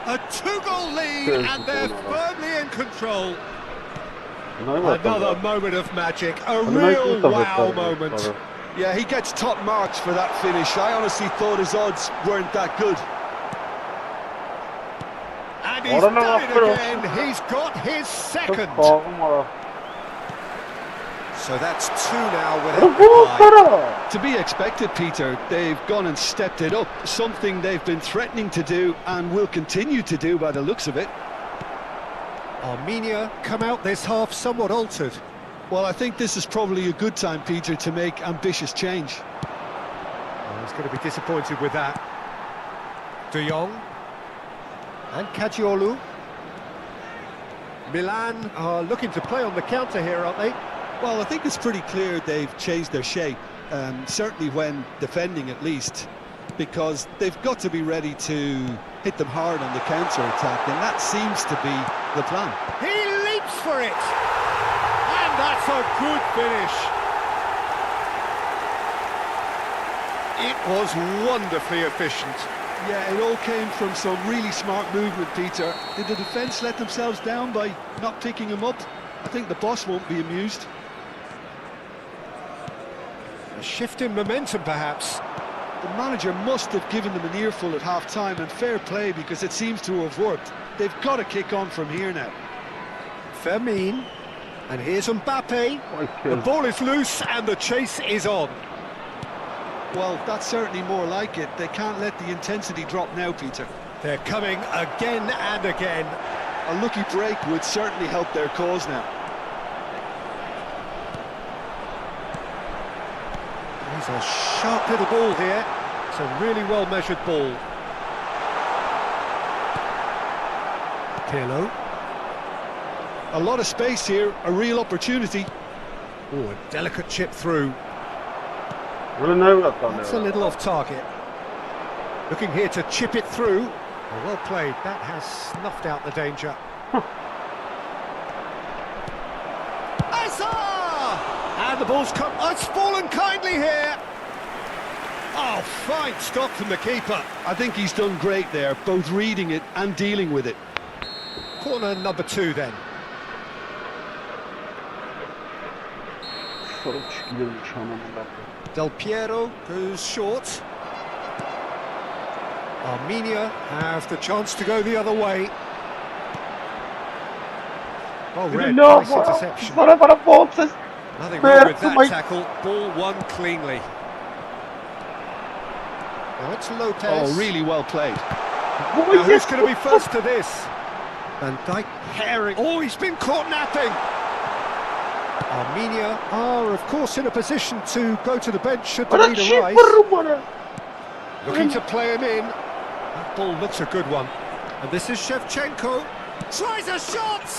A two-goal lead, and they're firmly in control. Another moment of magic, a real wow moment. Yeah, he gets top marks for that finish. I honestly thought his odds weren't that good. And he's done it again, he's got his second. So that's 2 now without reply. To be expected, Peter. They've gone and stepped it up, something they've been threatening to do and will continue to do by the looks of it. Armenia come out this half somewhat altered. Well, I think this is probably a good time, Peter, to make ambitious change. Oh, he's going to be disappointed with that. De Jong and Kajiolu. Milan are looking to play on the counter here, aren't they? Well, I think it's pretty clear they've changed their shape, certainly when defending at least, because they've got to be ready to hit them hard on the counter-attack, and that seems to be the plan. He leaps for it! And that's a good finish. It was wonderfully efficient. Yeah, it all came from some really smart movement, Peter. Did the defence let themselves down by not picking him up? I think the boss won't be amused. A shift in momentum, perhaps. The manager must have given them an earful at half-time, and fair play, because it seems to have worked. They've got to kick on from here now. Fermin, and here's Mbappe. The ball is loose and the chase is on. Well, that's certainly more like it. They can't let the intensity drop now, Peter. They're coming again and again. A lucky break would certainly help their cause now. He's a sharp little ball here. It's a really well-measured ball. Pirlo. A lot of space here, a real opportunity. Oh, a delicate chip through. That's a little off target. Looking here to chip it through. Oh, well played. That has snuffed out the danger. And the ball's come. Oh, it's fallen kindly here. Oh, fine stop from the keeper. I think he's done great there, both reading it and dealing with it. Corner number 2 then. Del Piero goes short. Armenia have the chance to go the other way. Oh, red, nice interception. Nothing wrong with that tackle. Ball won cleanly. Now it's Lopez. Oh, really well played. Now who's going to be first to this? Van Dijk herring. Oh, he's been caught napping. Armenia are, of course, in a position to go to the bench should the lead arise. Looking to play him in. That ball looks a good one. And this is Shevchenko. Tries a shot!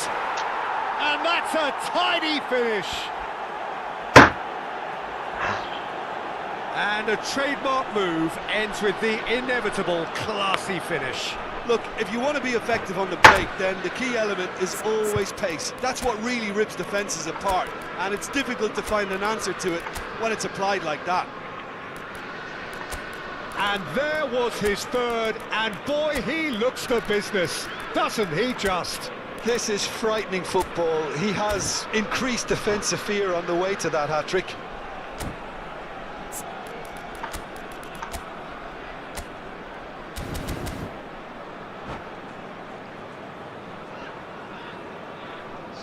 And that's a tidy finish. And a trademark move ends with the inevitable classy finish. Look, if you want to be effective on the break, then the key element is always pace. That's what really rips defences apart, and it's difficult to find an answer to it when it's applied like that. And there was his third, and boy, he looks the business, doesn't he just? This is frightening football. He has increased defensive fear on the way to that hat-trick.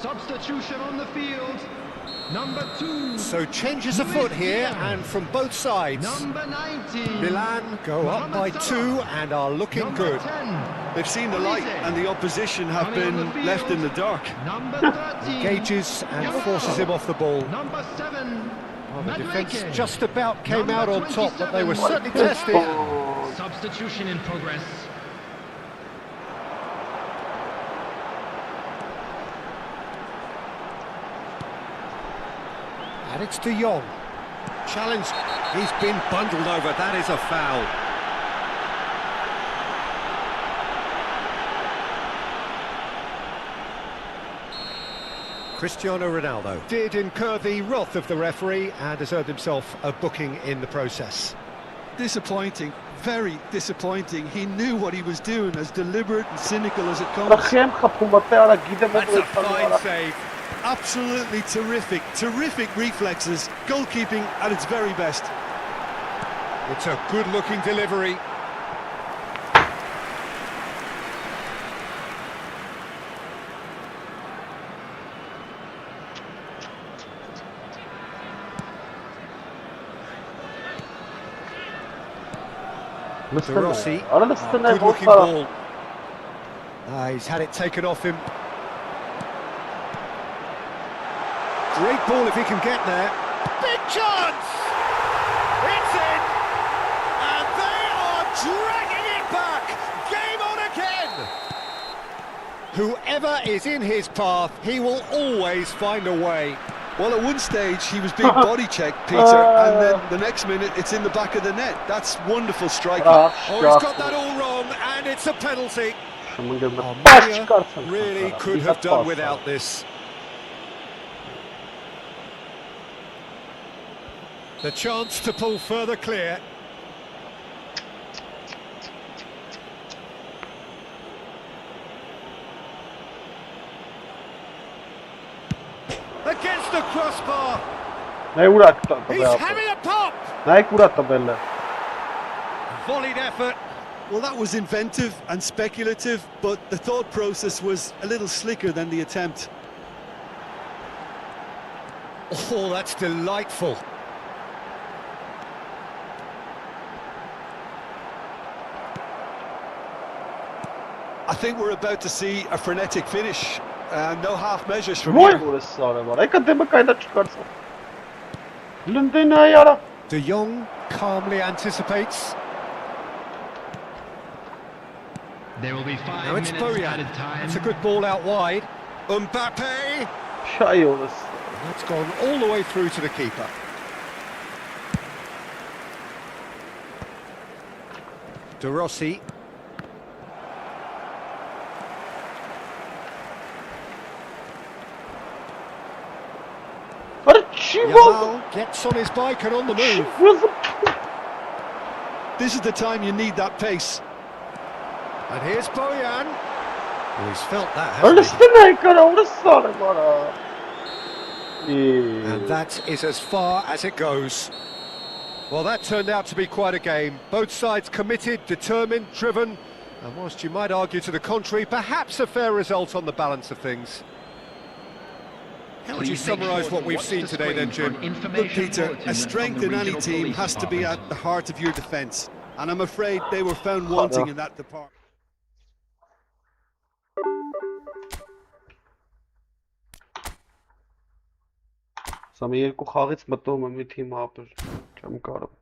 Substitution on the field, number 2. So changes afoot here, and from both sides. Number 19. Milan go up by 2 and are looking Number good. 10. They've seen the light, and the opposition have been left in the dark. Number 13. Engages and forces him off the ball. Number 7. Well, the defence just about came out on top, but they were certainly tested. Substitution in progress. And it's De Jong. Challenge. He's been bundled over. That is a foul. Cristiano Ronaldo did incur the wrath of the referee and has earned himself a booking in the process. Disappointing, very disappointing. He knew what he was doing, as deliberate and cynical as it comes. That's a fine save. Absolutely terrific reflexes, goalkeeping at its very best. It's a good-looking delivery. Listen De Rossi. there. Arada listen there. Good looking ball. He's had it taken off him. Great ball if he can get there. Big chance! It's in! And they are dragging it back! Game on again! Whoever is in his path, he will always find a way. Well, at one stage he was being body checked, Peter, and then the next minute it's in the back of the net. That's wonderful striking. Oh, he's got that all wrong, and it's a penalty. Really could have done without this. The chance to pull further clear. Against the crossbar. He's having a pop. Volleyed effort. Well, that was inventive and speculative, but the thought process was a little slicker than the attempt. Oh, that's delightful. I think we're about to see a frenetic finish. No half measures from here. De Jong calmly anticipates. There will be 5 Now it's minutes Bojan. added time. It's a good ball out wide. Mbappe. That's gone all the way through to the keeper. De Rossi. Yamal gets on his bike and on the move. This is the time you need that pace. And here's Bojan. Well, he's felt that, hasn't he? And that is as far as it goes. Well, that turned out to be quite a game. Both sides committed, determined, driven. And whilst you might argue to the contrary, perhaps a fair result on the balance of things. How would you summarise what we've seen today then, Jim? Look, Peter, a strength in any team has to be at the heart of your defence. And I'm afraid they were found wanting in that department. Սա մի երկու խաղից մտում եմ մի թիմ ապր, չեմ կարող։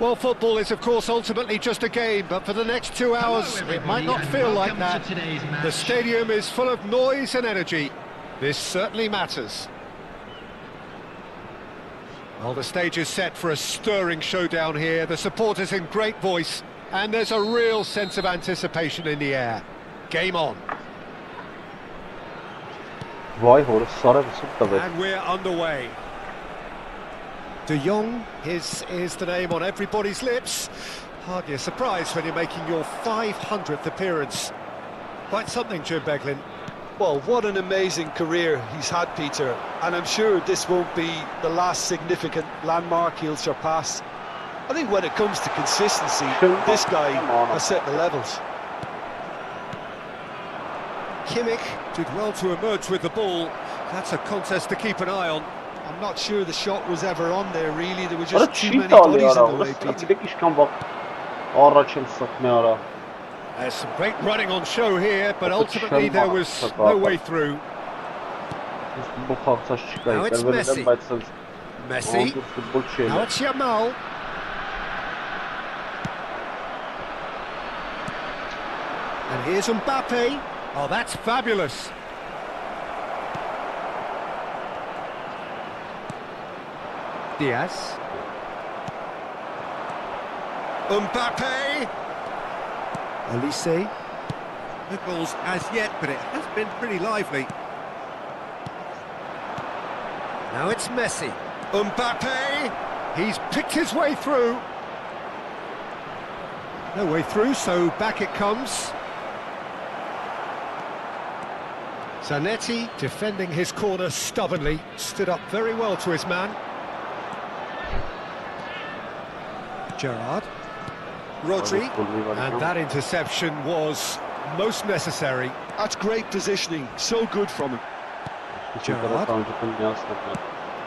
Well, football is, of course, ultimately just a game, but for the next 2 hours, it might not feel like that. The stadium is full of noise and energy. This certainly matters. Well, the stage is set for a stirring showdown here. The supporters in great voice, and there's a real sense of anticipation in the air. Game on. And we're underway. De Jong is the name on everybody's lips. Hardly a surprise when you're making your 500th appearance. Quite something, Jim Beglin. Well, what an amazing career he's had, Peter. And I'm sure this won't be the last significant landmark he'll surpass. I think when it comes to consistency, this guy has set the levels. Kimmich did well to emerge with the ball. That's a contest to keep an eye on. I'm not sure the shot was ever on there, really. There were just too many bodies in the way, Peter. There's some great running on show here, but ultimately there was no way through. Now it's Messi. Messi. Now it's Yamal. And here's Mbappe. Oh, that's fabulous. Diaz. Mbappe. Olise. No goals as yet, but it has been pretty lively. Now it's Messi. Mbappe. He's picked his way through. No way through, so back it comes. Zanetti defending his corner stubbornly, stood up very well to his man. Gerrard. Rodri, and that interception was most necessary. That's great positioning, so good from him. Gerrard.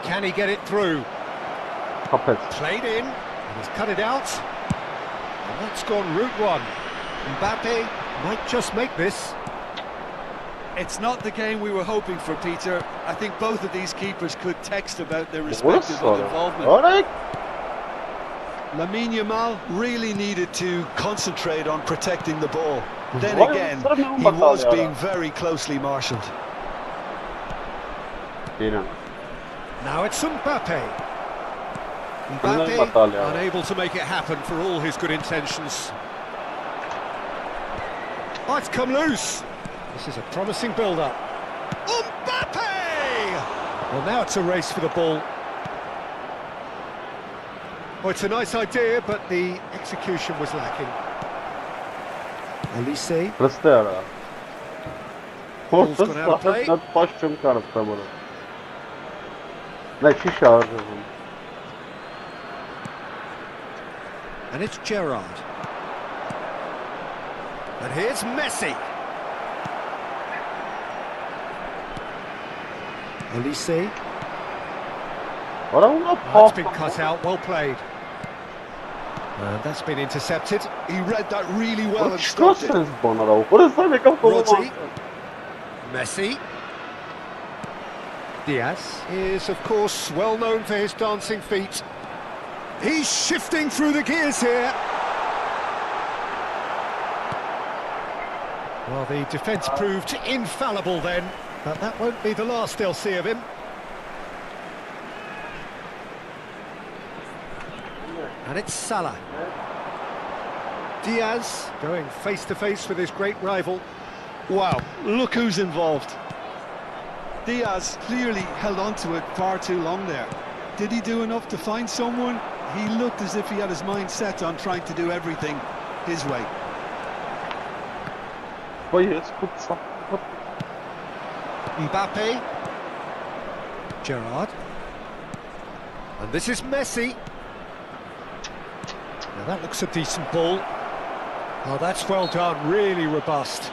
Can he get it through? Played in, and he's cut it out. And that's gone route one. Mbappe might just make this. It's not the game we were hoping for, Peter. I think both of these keepers could text about their respective involvement. Lamine Yamal really needed to concentrate on protecting the ball. Then again, he was being very closely marshalled. Now it's Mbappe. Mbappe unable to make it happen for all his good intentions. Oh, it's come loose. This is a promising build-up. Mbappe! Well, now it's a race for the ball. Oh, it's a nice idea, but the execution was lacking. Olise. Ball's gone out of play. And it's Gerrard. And here's Messi. Olise. That's been cut out, well played. And that's been intercepted. He read that really well and stopped it. Rodri. Messi. Diaz is, of course, well known for his dancing feet. He's shifting through the gears here. Well, the defence proved infallible then, but that won't be the last they'll see of him. And it's Salah. Diaz going face-to-face with his great rival. Wow, look who's involved. Diaz clearly held on to it far too long there. Did he do enough to find someone? He looked as if he had his mind set on trying to do everything his way. Mbappe. Gerrard. And this is Messi. Now that looks a decent ball. Oh, that's well done, really robust.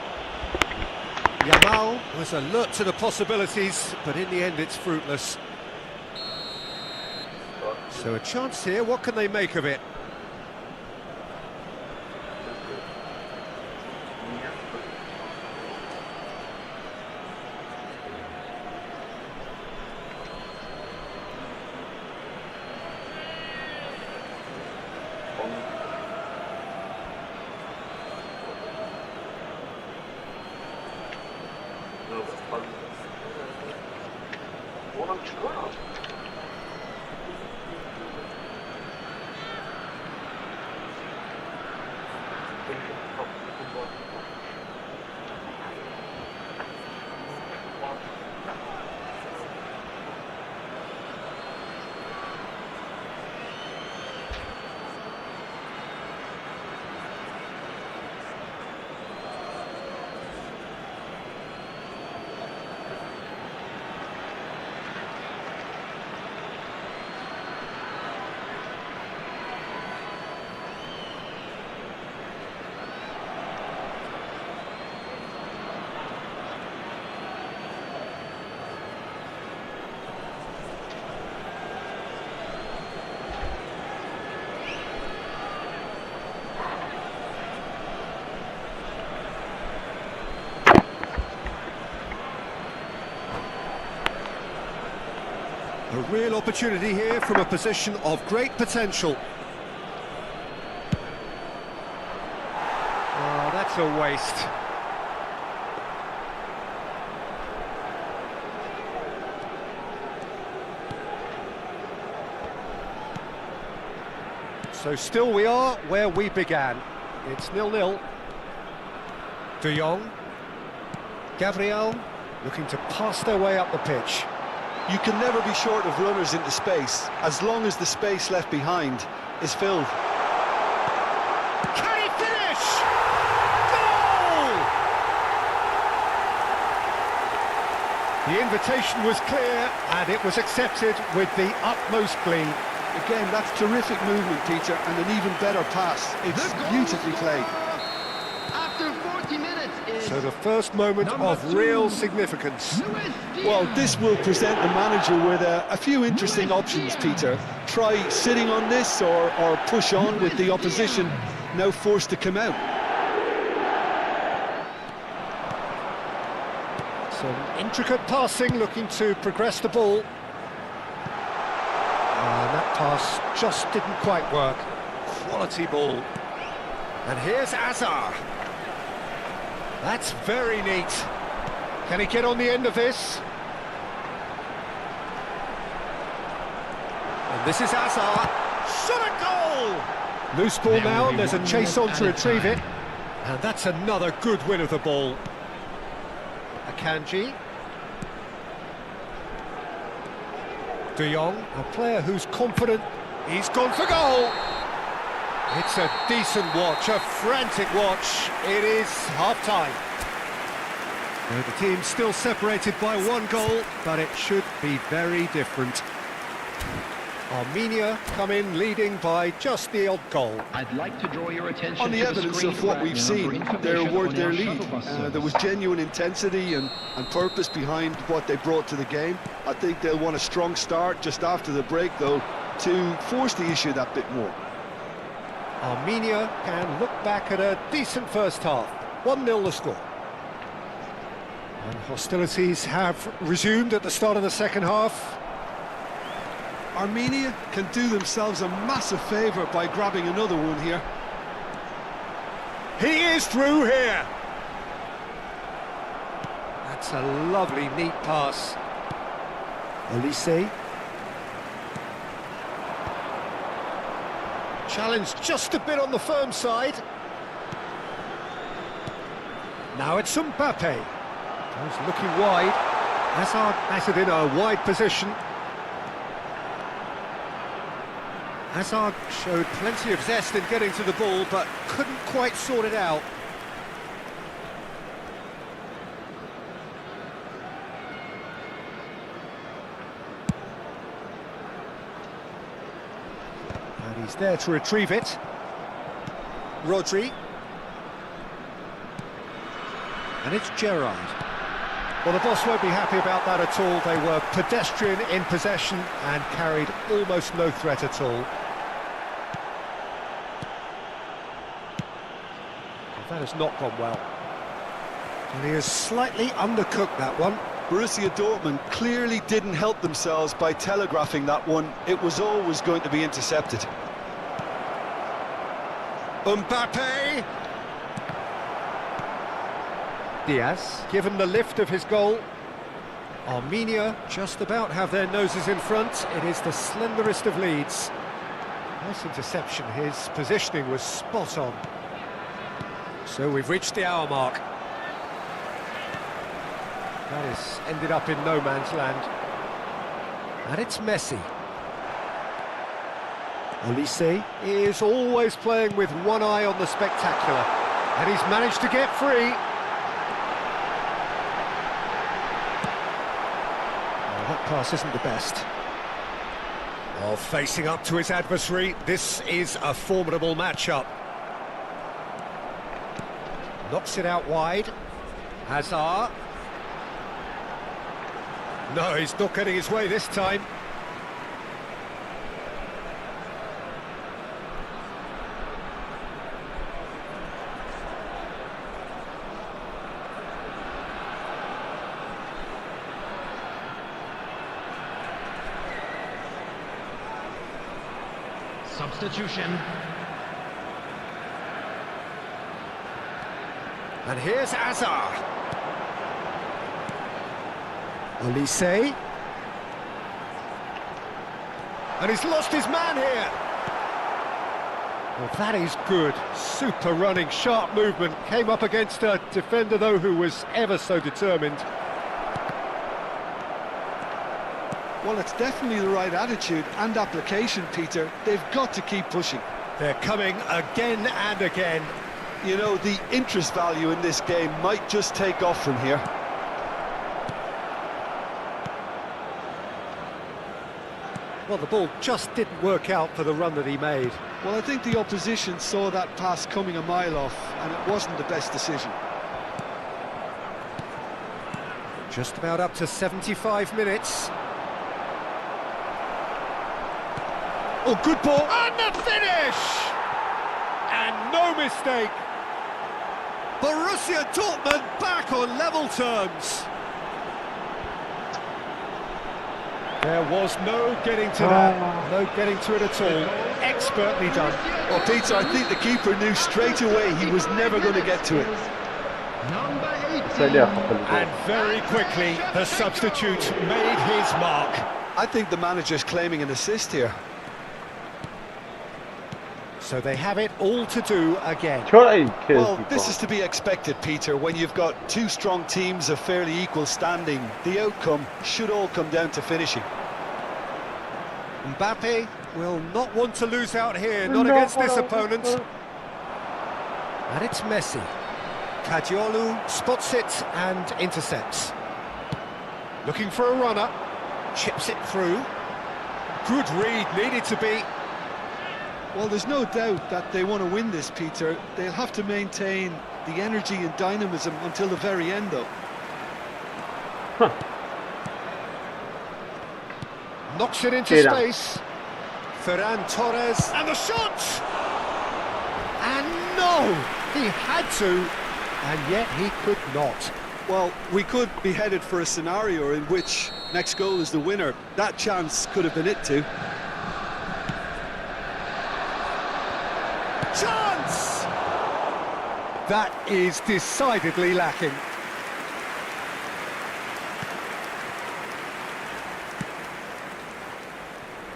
Yamal was alert to the possibilities, but in the end it's fruitless. So a chance here, what can they make of it? A real opportunity here from a position of great potential. Oh, that's a waste. So still we are where we began. It's 0-0. De Jong. Gabriel looking to pass their way up the pitch. You can never be short of runners into space, as long as the space left behind is filled. Can he finish? Goal! The invitation was clear, and it was accepted with the utmost glee. Again, that's terrific movement, Peter, and an even better pass. It's beautifully played. After 40 minutes is So the first moment of real significance. Well, this will present the manager with a few interesting options, Peter. Try sitting on this or push on with the opposition now forced to come out. Some intricate passing, looking to progress the ball. That pass just didn't quite work. Quality ball. And here's Azar. That's very neat. Can he get on the end of this? And this is Azar. Shot a goal! Loose ball now, and there's a chase on to retrieve it. And that's another good win of the ball. Akanji. De Jong, a player who's confident. He's gone for goal. It's a decent watch, a frantic watch. It is half-time. The team's still separated by one goal, but it should be very different. Armenia come in leading by just the odd goal. I'd like to draw your attention On the to evidence screen of what right we've now seen, for they're information worth on their our lead. shuttle bus There service. was genuine intensity and purpose behind what they brought to the game. I think they'll want a strong start just after the break, though, to force the issue that bit more. Armenia can look back at a decent first half. 1-0 the score. And hostilities have resumed at the start of the second half. Armenia can do themselves a massive favour by grabbing another one here. He is through here. That's a lovely, neat pass. Elise. Challenge just a bit on the firm side. Now it's Mbappe. He's looking wide. Hazard has it in a wide position. Hazard showed plenty of zest in getting to the ball, but couldn't quite sort it out. And he's there to retrieve it. Rodri. And it's Gerrard. Well, the boss won't be happy about that at all. They were pedestrian in possession and carried almost no threat at all. That has not gone well. And he has slightly undercooked that one. Borussia Dortmund clearly didn't help themselves by telegraphing that one. It was always going to be intercepted. Mbappe! Diaz, given the lift of his goal. Armenia just about have their noses in front. It is the slenderest of leads. Nice interception, his positioning was spot on. So we've reached the hour mark. That has ended up in no man's land. And it's Messi. Olise is always playing with one eye on the spectacular. And he's managed to get free. Oh, that pass isn't the best. Oh, facing up to his adversary, this is a formidable matchup. Knocks it out wide. Hazard. No, he's not getting his way this time. Substitution. And here's Hazard. Olise. And he's lost his man here. Well, that is good. Super running, sharp movement. Came up against a defender, though, who was ever so determined. Well, it's definitely the right attitude and application, Peter. They've got to keep pushing. They're coming again and again. You know, the interest value in this game might just take off from here. Well, the ball just didn't work out for the run that he made. Well, I think the opposition saw that pass coming a mile off, and it wasn't the best decision. Just about up to 75 minutes. Oh, good ball, and the finish! And no mistake! Borussia Dortmund back on level terms. There was no getting to that, no getting to it at all. Expertly done. Well, Peter, I think the keeper knew straight away he was never going to get to it. Number 18. And very quickly, the substitute made his mark. I think the manager's claiming an assist here. So they have it all to do again. Well, this is to be expected, Peter. When you've got two strong teams of fairly equal standing, the outcome should all come down to finishing. Mbappe will not want to lose out here, not against this opponent. And it's Messi. Kadiolu spots it and intercepts. Looking for a runner. Chips it through. Good read, needed to be. Well, there's no doubt that they want to win this, Peter. They'll have to maintain the energy and dynamism until the very end, though. Knocks it into space. Ferran Torres. And the shot! And no! He had to, and yet he could not. Well, we could be headed for a scenario in which next goal is the winner. That chance could have been it too. Chance! That is decidedly lacking.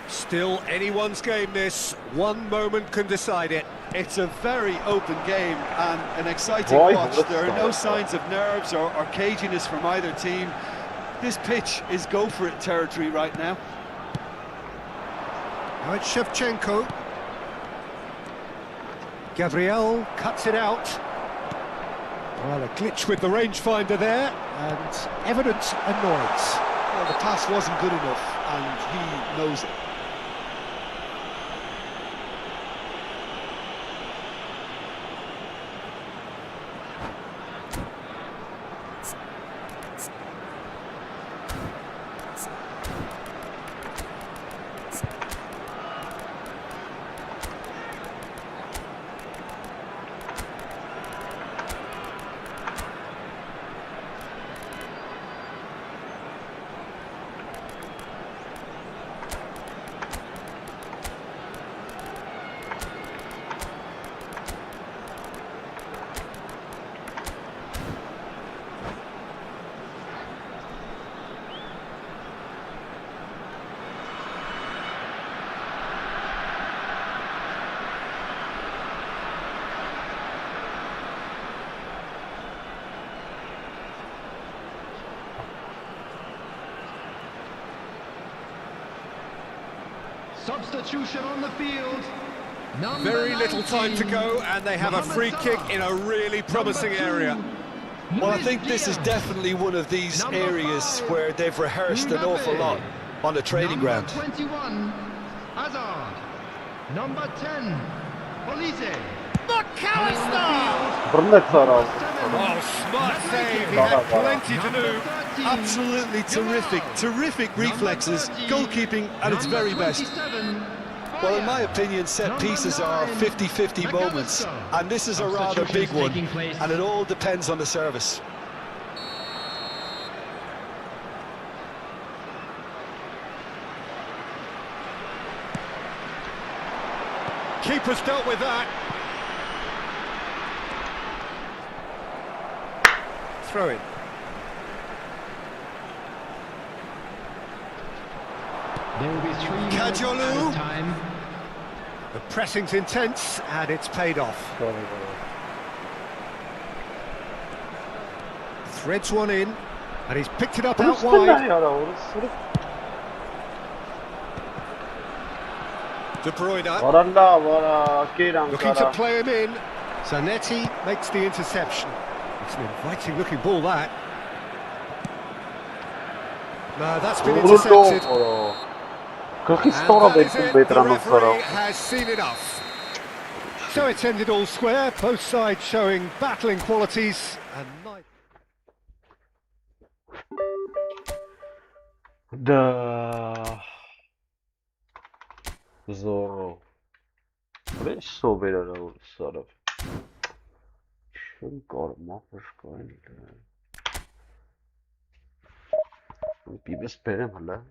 Still anyone's game this. One moment can decide it. It's a very open game and an exciting watch. There are no signs of nerves or caginess from either team. This pitch is go-for-it territory right now. Now it's Shevchenko. Gabriel cuts it out. Well, a glitch with the rangefinder there, and evident annoyance. Well, the pass wasn't good enough, and he knows it. Substitution on the field. Very little time to go, and they have a free kick in a really promising area. Well, I think this is definitely one of these areas where they've rehearsed an awful lot on the training ground. 21, Hazard. Number 10, Olise. McAllister! Oh, smart save. He had plenty to do. Absolutely terrific, terrific reflexes, goalkeeping at its very best. Well, in my opinion, set pieces are 50-50 moments, and this is a rather big one, and it all depends on the service. Keeper's dealt with that. Throw in. There will be 3 minutes Kajolu. added time. The pressing's intense, and it's paid off. Threads one in, and he's picked it up out wide. De Bruyne looking to play him in. Zanetti makes the interception. It's an inviting looking ball, that. No, that's been intercepted. And that is it. The referee has seen enough. So it's ended all square, both sides showing battling qualities. And Zorro. Vrei soberă rău, sără. Ce-mi corma pe școală? Pibe sperăm, ăla.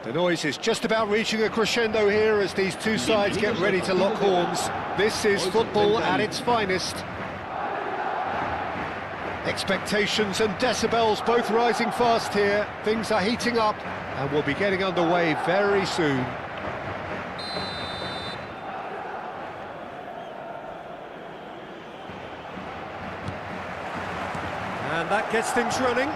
The noise is just about reaching a crescendo here as these two sides get ready to lock horns. This is football at its finest. Expectations and decibels both rising fast here. Things are heating up and we'll be getting underway very soon. And that gets things running.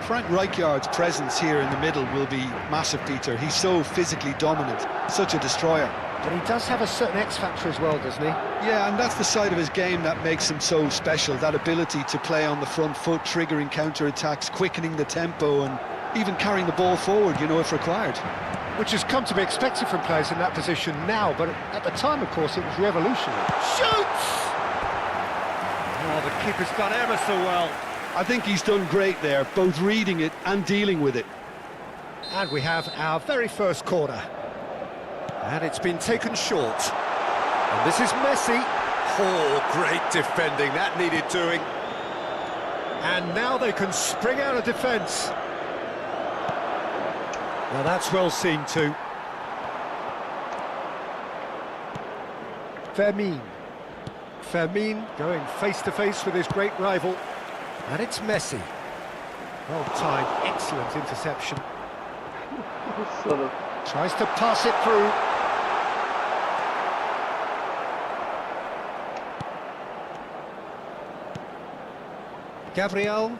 Frank Rijkaard's presence here in the middle will be massive, Peter. He's so physically dominant, such a destroyer. But he does have a certain X-factor as well, doesn't he? Yeah, and that's the side of his game that makes him so special, that ability to play on the front foot, triggering counter-attacks, quickening the tempo, and even carrying the ball forward, you know, if required. Which has come to be expected from players in that position now, but at the time, of course, it was revolutionary. Shoots! Oh, the keeper's done ever so well. I think he's done great there, both reading it and dealing with it. And we have our very first corner. And it's been taken short. And this is Messi. Oh, great defending, that needed doing. And now they can spring out of defence. Now that's well seen too. Fermin going face-to-face with his great rival. And it's Messi. Well timed, excellent interception. Tries to pass it through. Gabriel.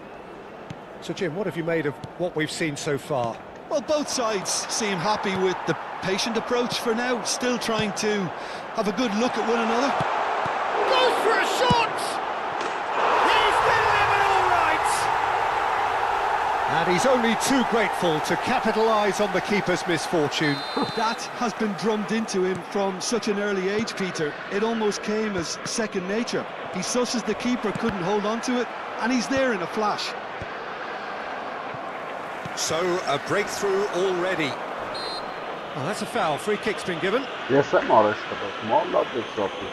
So Jim, what have you made of what we've seen so far? Well, both sides seem happy with the patient approach for now, still trying to have a good look at one another. Goes for a shot! He's delivered all right! And he's only too grateful to capitalise on the keeper's misfortune. That has been drummed into him from such an early age, Peter. It almost came as second nature. He susses the keeper couldn't hold on to it, and he's there in a flash. So, a breakthrough already. Oh, that's a foul. Free kick's been given. Yes, I'm honest about more love this topic.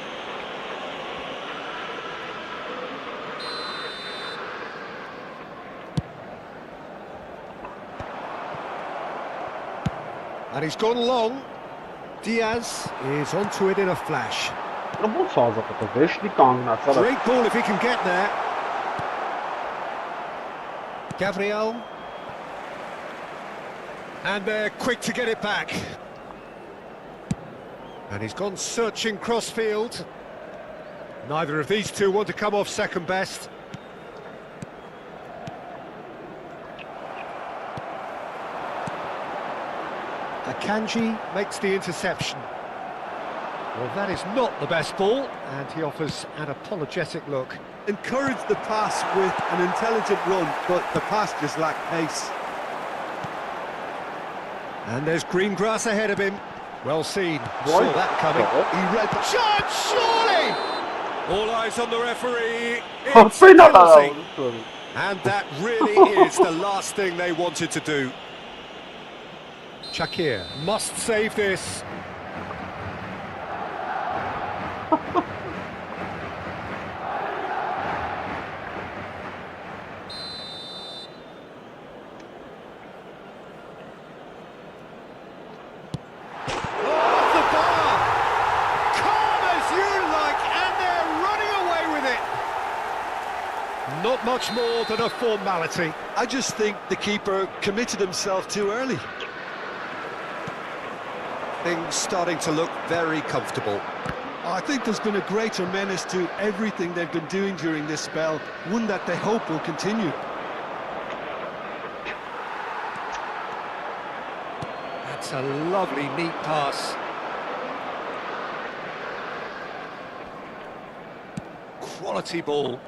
And he's gone long. Diaz is onto it in a flash. Great ball if he can get there. Gabriel. And they're quick to get it back. And he's gone searching crossfield. Neither of these two want to come off second best. Akanji makes the interception. Well, that is not the best ball, and he offers an apologetic look. Encouraged the pass with an intelligent run, but the pass just lacked pace. And there's green grass ahead of him. Well seen. Saw that coming. He read the shot, surely! All eyes on the referee. It's penalty. And that really is the last thing they wanted to do. Shakir must save this. Not much more than a formality. I just think the keeper committed himself too early. Things starting to look very comfortable. I think there's been a greater menace to everything they've been doing during this spell, one that they hope will continue. That's a lovely, neat pass. Quality ball.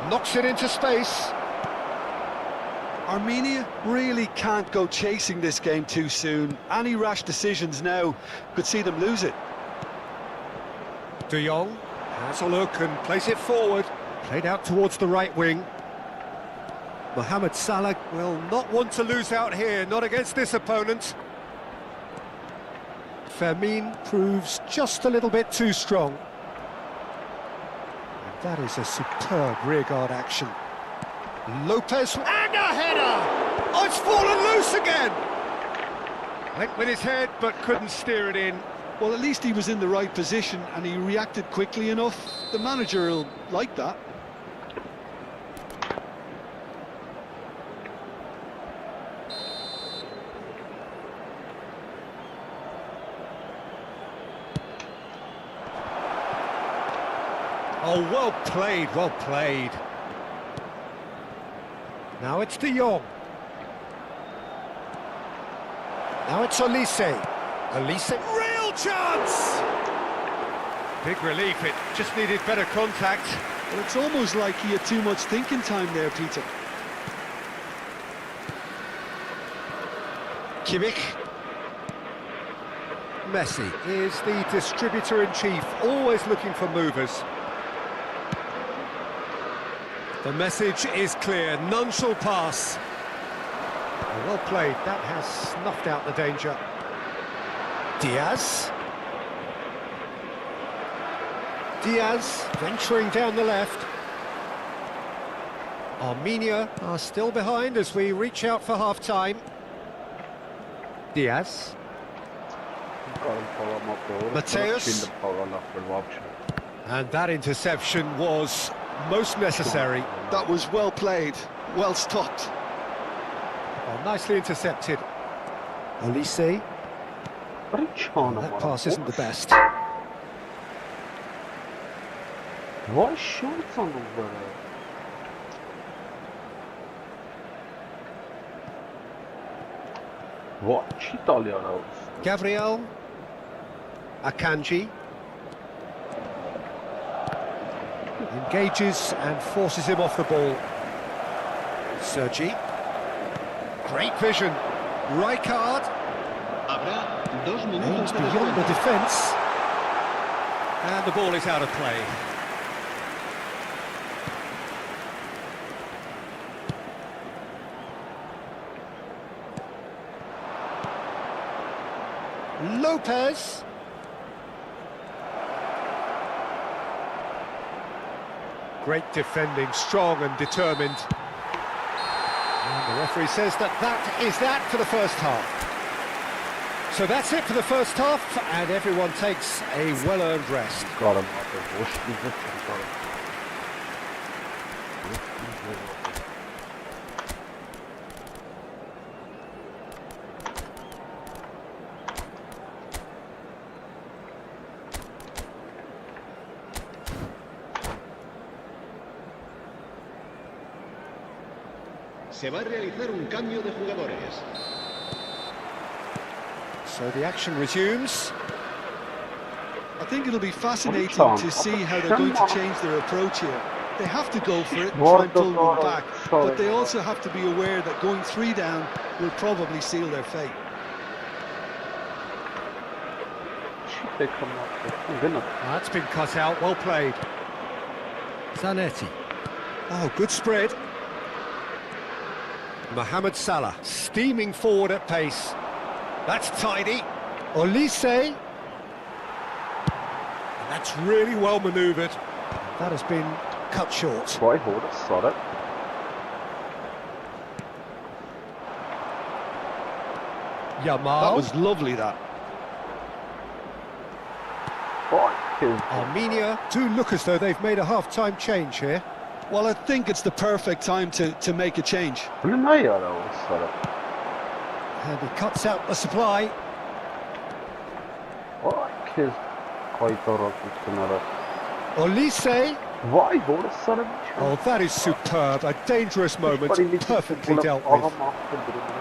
Knocks it into space. Armenia really can't go chasing this game too soon. Any rash decisions now could see them lose it. De Jong has a look and plays it forward. Played out towards the right wing. Mohamed Salah will not want to lose out here, not against this opponent. Fermin proves just a little bit too strong. That is a superb rearguard action. Lopez and a header! Oh, it's fallen loose again! Went with his head, but couldn't steer it in. Well, at least he was in the right position and he reacted quickly enough. The manager will like that. Oh, well played, well played. Now it's De Jong. Now it's Olise. Olise, real chance! Big relief, it just needed better contact. Well, it's almost like he had too much thinking time there, Peter. Kimmich. Messi is the distributor-in-chief, always looking for movers. The message is clear, none shall pass. Oh, well played, that has snuffed out the danger. Diaz. Diaz venturing down the left. Armenia are still behind as we reach out for half-time. Diaz. Mateus. And that interception was most necessary. That was well played, well stopped. Oh, nicely intercepted. Olise. That pass isn't the best. What shots on over? What Italianos? Gabriel. Akanji. Engages and forces him off the ball. Sergi. Great vision. Rijkaard. Aims beyond the defence. And the ball is out of play. Lopez. Great defending, strong and determined. And the referee says that is that for the first half. So that's it for the first half, and everyone takes a well-earned rest. Got him. Se va a realizar un cambio de jugadores. So the action resumes. I think it'll be fascinating to see how they're going to change their approach here. They have to go for it and try and pull one back, but they also have to be aware that going 3 down will probably seal their fate. That's been cut out, well played. Zanetti. Oh, good spread. Mohamed Salah, steaming forward at pace. That's tidy. Olise. That's really well manoeuvred. That has been cut short. Right, hold it, saw it. Yamal. That was lovely, that. Armenia do look as though they've made a half-time change here. Well, I think it's the perfect time to make a change. And he cuts out the supply. Olise. Oh, that is superb. A dangerous moment, perfectly dealt with.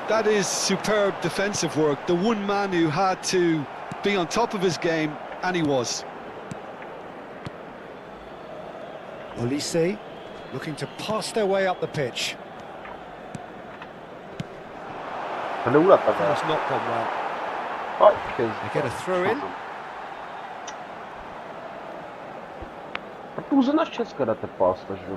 That is superb defensive work. The one man who had to be on top of his game, and he was. Olise looking to pass their way up the pitch. That's not gone well. They get a throw in. Tu znaš česká te pasta, že?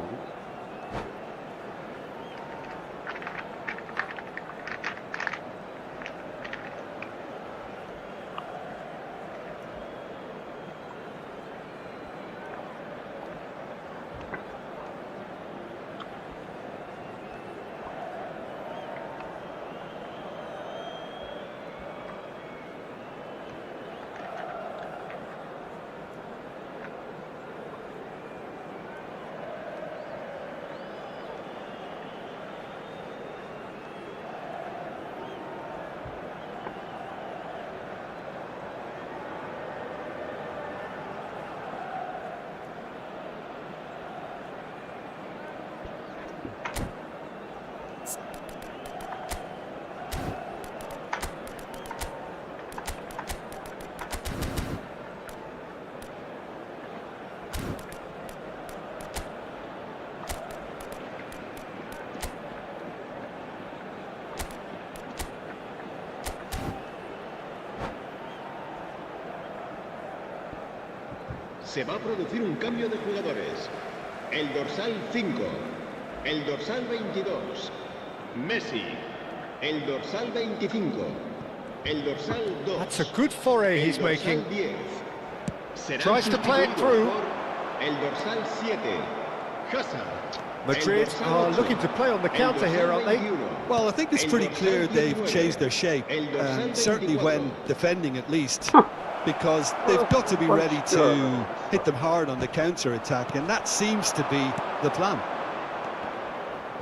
Se va a producir un cambio de jugadores. El dorsal 5, el dorsal 22, Messi, el dorsal 25, el dorsal 2. That's a good foray he's making. 10. Tries to play it through. El dorsal 7, Hazard. Madrid are looking to play on the counter here, aren't they? Well, I think it's pretty clear they've changed their shape, certainly when defending at least, because they've got to be ready to hit them hard on the counter-attack, and that seems to be the plan.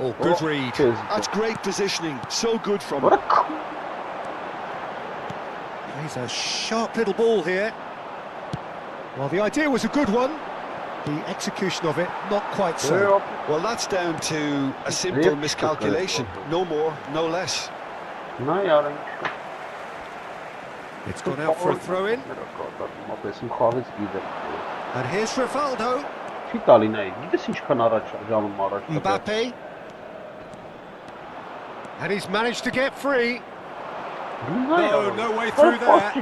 Oh, good read. That's great positioning, so good from him. He's a sharp little ball here. Well, the idea was a good one. The execution of it, not quite so. Well, that's down to a simple miscalculation. No more, no less. It's gone out for a throw-in. And here's Rivaldo. Mbappe. And he's managed to get free. No way through there.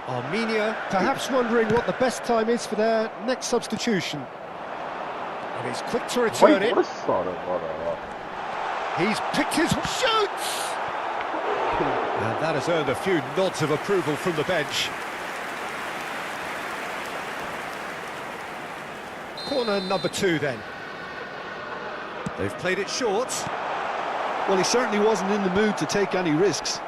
Armenia perhaps wondering what the best time is for their next substitution. And he's quick to return it. He's picked his shoots! And that has earned a few nods of approval from the bench. Corner number 2 then. They've played it short. Well, he certainly wasn't in the mood to take any risks.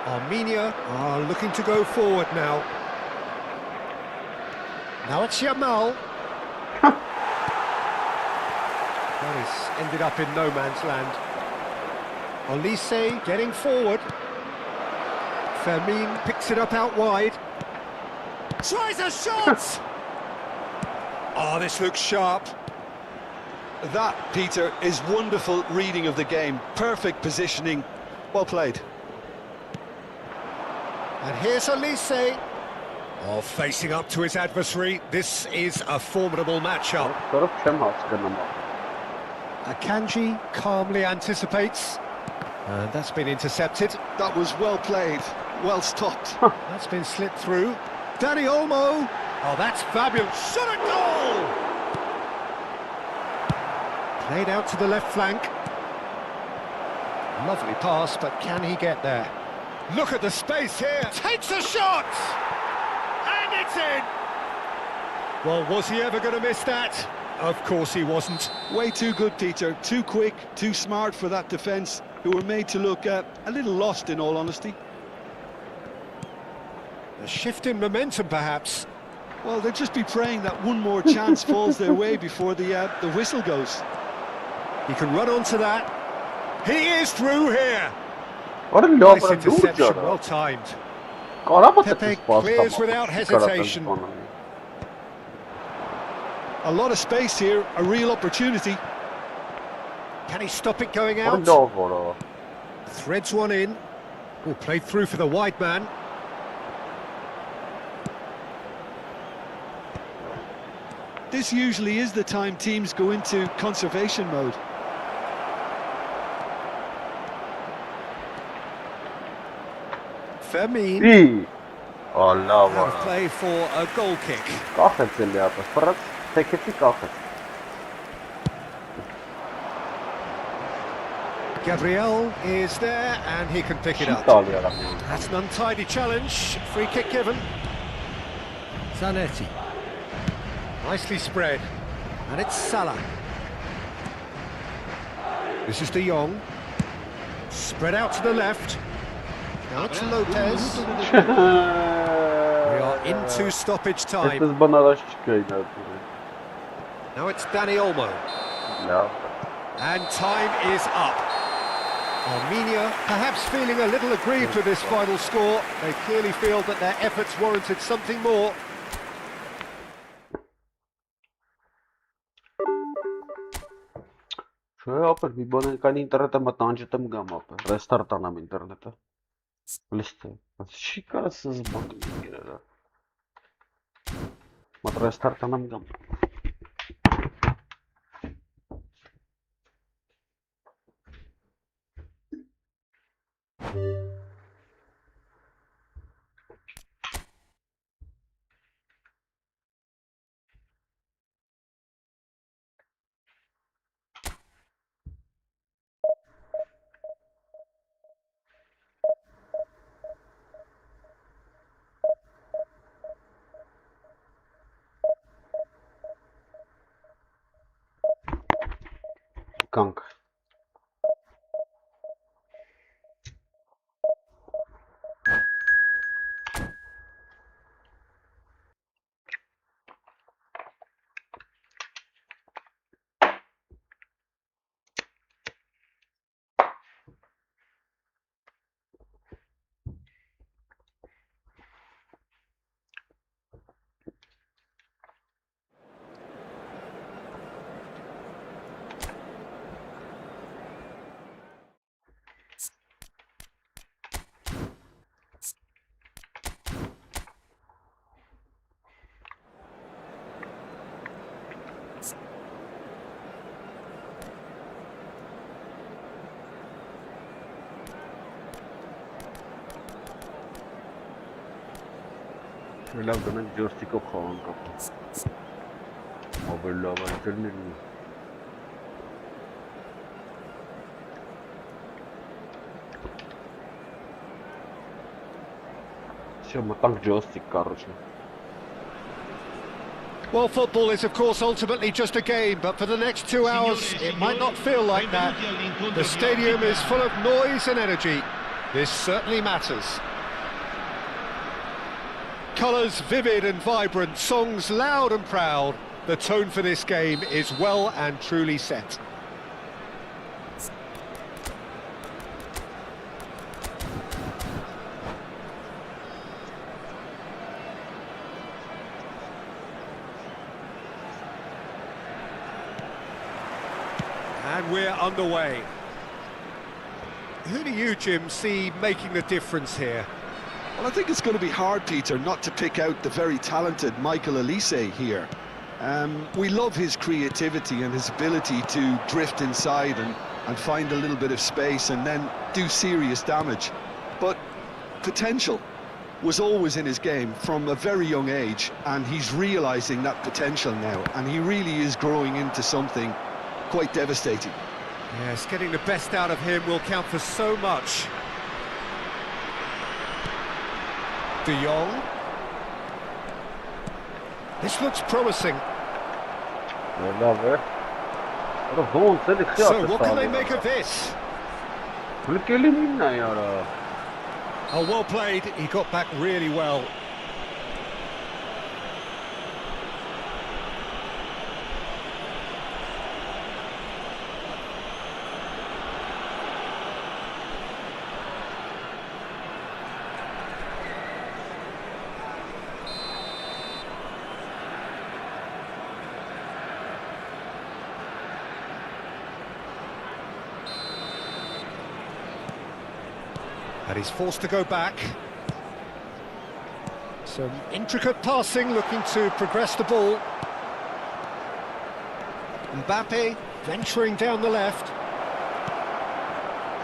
Armenia are looking to go forward now. Now it's Yamal. That has ended up in no man's land. Olise getting forward. Fermin picks it up out wide. Tries a shot! Oh, this looks sharp. That, Peter, is wonderful reading of the game. Perfect positioning. Well played. And here's Olise. Oh, facing up to his adversary. This is a formidable matchup. Akanji calmly anticipates. And that's been intercepted. That was well played, well stopped. That's been slipped through. Dani Olmo. Oh, that's fabulous. Shot a goal! Played out to the left flank. Lovely pass, but can he get there? Look at the space here. Takes a shot! And it's in! Well, was he ever going to miss that? Of course he wasn't. Way too good, Peter. Too quick, too smart for that defence, who were made to look a little lost, in all honesty. A shift in momentum, perhaps. Well, they'll just be praying that one more chance falls their way before the whistle goes. He can run onto that. He is through here. What a Nice interception, well timed. Pepe clears without hesitation. A lot of space here, a real opportunity. Can he stop it going out? Threads one in. Oh, played through for the wide man. This usually is the time teams go into conservation mode. Fermin. Out of play for a goal kick. Gabriel is there and he can pick it up. That's an untidy challenge. Free kick given. Zanetti. Nicely spread. And it's Salah. This is De Jong. Spread out to the left. Now it's Lopez. We are into stoppage time. Now it's Dani Olmo. And time is up. Armenia perhaps feeling a little aggrieved with this final score. They clearly feel that their efforts warranted something more. Ապեր մի բան կան ինտերնետը մտանջտեմ գամ ապեր ռեստարտ անամ ինտերնետը լիստը չի կարաս զբաղ իրարա մտ ռեստարտ անամ գամ գանք։ Լավ դրանք ջոյստիկով խաղան կապ։ Ավելի լավ այդերներն։ Շո մտանք ջոյստիկ կառաջը։ Well, football is of course ultimately just a game, but for the next 2 hours it might not feel like that. The stadium is full of noise and energy. This certainly matters. Colours vivid and vibrant, songs loud and proud. The tone for this game is well and truly set. And we're underway. Who do you, Jim, see making the difference here? Well, I think it's going to be hard, Peter, not to pick out the very talented Michael Olise here. We love his creativity and his ability to drift inside and find a little bit of space and then do serious damage. But potential was always in his game from a very young age, and he's realising that potential now, and he really is growing into something quite devastating. Yes, getting the best out of him will count for so much. De Jong. This looks promising. So what can they make of this? Oh, well played. He got back really well. And he's forced to go back. Some intricate passing, looking to progress the ball. Mbappe venturing down the left.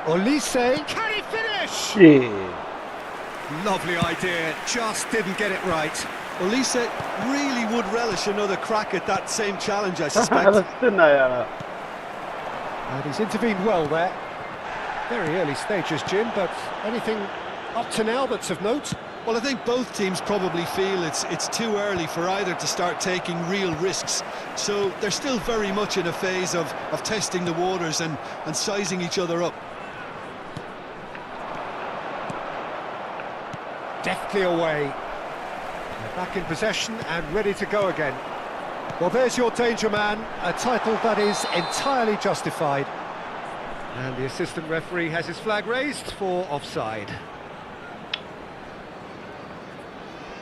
Olise, can he finish? Yeah. Lovely idea, just didn't get it right. Olise really would relish another crack at that same challenge, I suspect. And he's intervened well there. Very early stages, Jim, but anything up to now that's of note? Well, I think both teams probably feel it's too early for either to start taking real risks. So they're still very much in a phase of testing the waters and sizing each other up. Deftly away. They're back in possession and ready to go again. Well, there's your danger man, a title that is entirely justified. And the assistant referee has his flag raised for offside.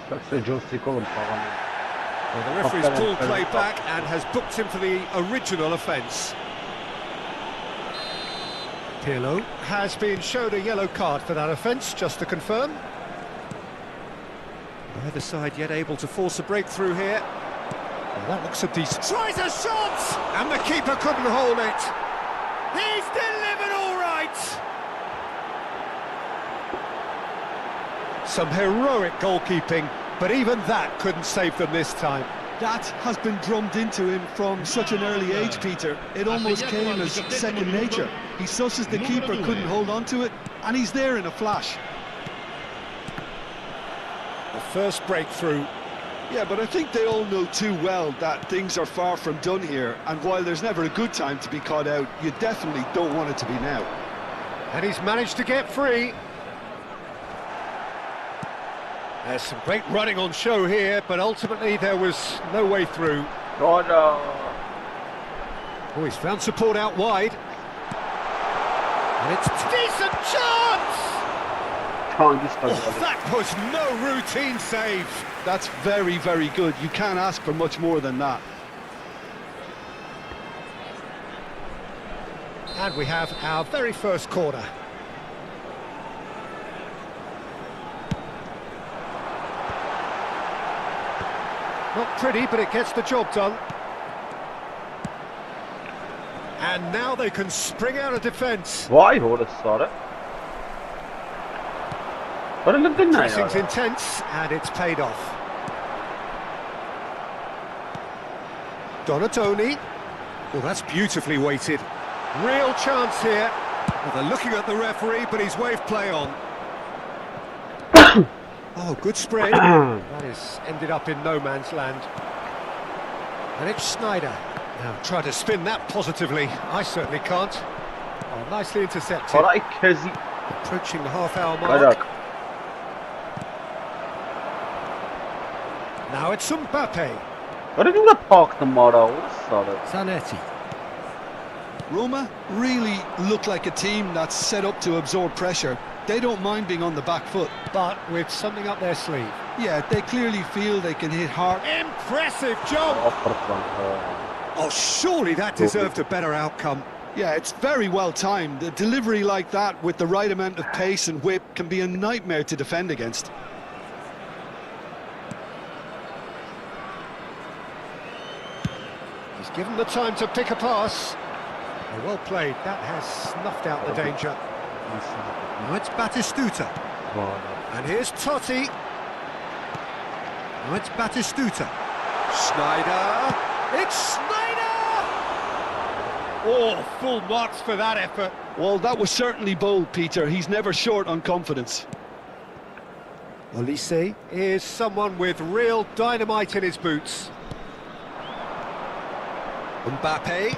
That's the ջոյստիկով խաղան։ Well, the referee's pulled play back and has booked him for the original offence. Pirlo has been shown a yellow card for that offence, just to confirm. Neither side yet able to force a breakthrough here. Well, that looks a decent... Tries a shot! And the keeper couldn't hold it. He's delivered all right! Some heroic goalkeeping, but even that couldn't save them this time. That has been drummed into him from such an early age, Peter. It almost came as second nature. He susses the keeper, couldn't hold on to it, and he's there in a flash. The first breakthrough. Yeah, but I think they all know too well that things are far from done here, and while there's never a good time to be caught out, you definitely don't want it to be now. And he's managed to get free. There's some great running on show here, but ultimately there was no way through. Oh, he's found support out wide. And it's a decent chance! That was no routine save. That's very, very good. You can't ask for much more than that. And we have our very first corner. Not pretty, but it gets the job done. And now they can spring out of defence. Why hold us, sorry? Pressing's intense, and it's paid off. Donatoni. Well, that's beautifully weighted. Real chance here. Well, they're looking at the referee, but he's waved play on. Oh, good spread. That is ended up in no man's land. And it's Sneijder. Now, try to spin that positively. I certainly can't. Oh, nicely intercepted. Approaching the half-hour mark. Now it's Mbappe. What did you park the model? Zanetti. Roma really look like a team that's set up to absorb pressure. They don't mind being on the back foot. But with something up their sleeve. Yeah, they clearly feel they can hit hard. Impressive jump! Oh, surely that deserved a better outcome. Yeah, it's very well timed. A delivery like that with the right amount of pace and whip can be a nightmare to defend against. He's given the time to pick a pass. Oh, well played. That has snuffed out the danger. Now it's Batistuta. And here's Totti. Now it's Batistuta. Sneijder. It's Sneijder! Oh, full marks for that effort. Well, that was certainly bold, Peter. He's never short on confidence. Olise is someone with real dynamite in his boots. Mbappe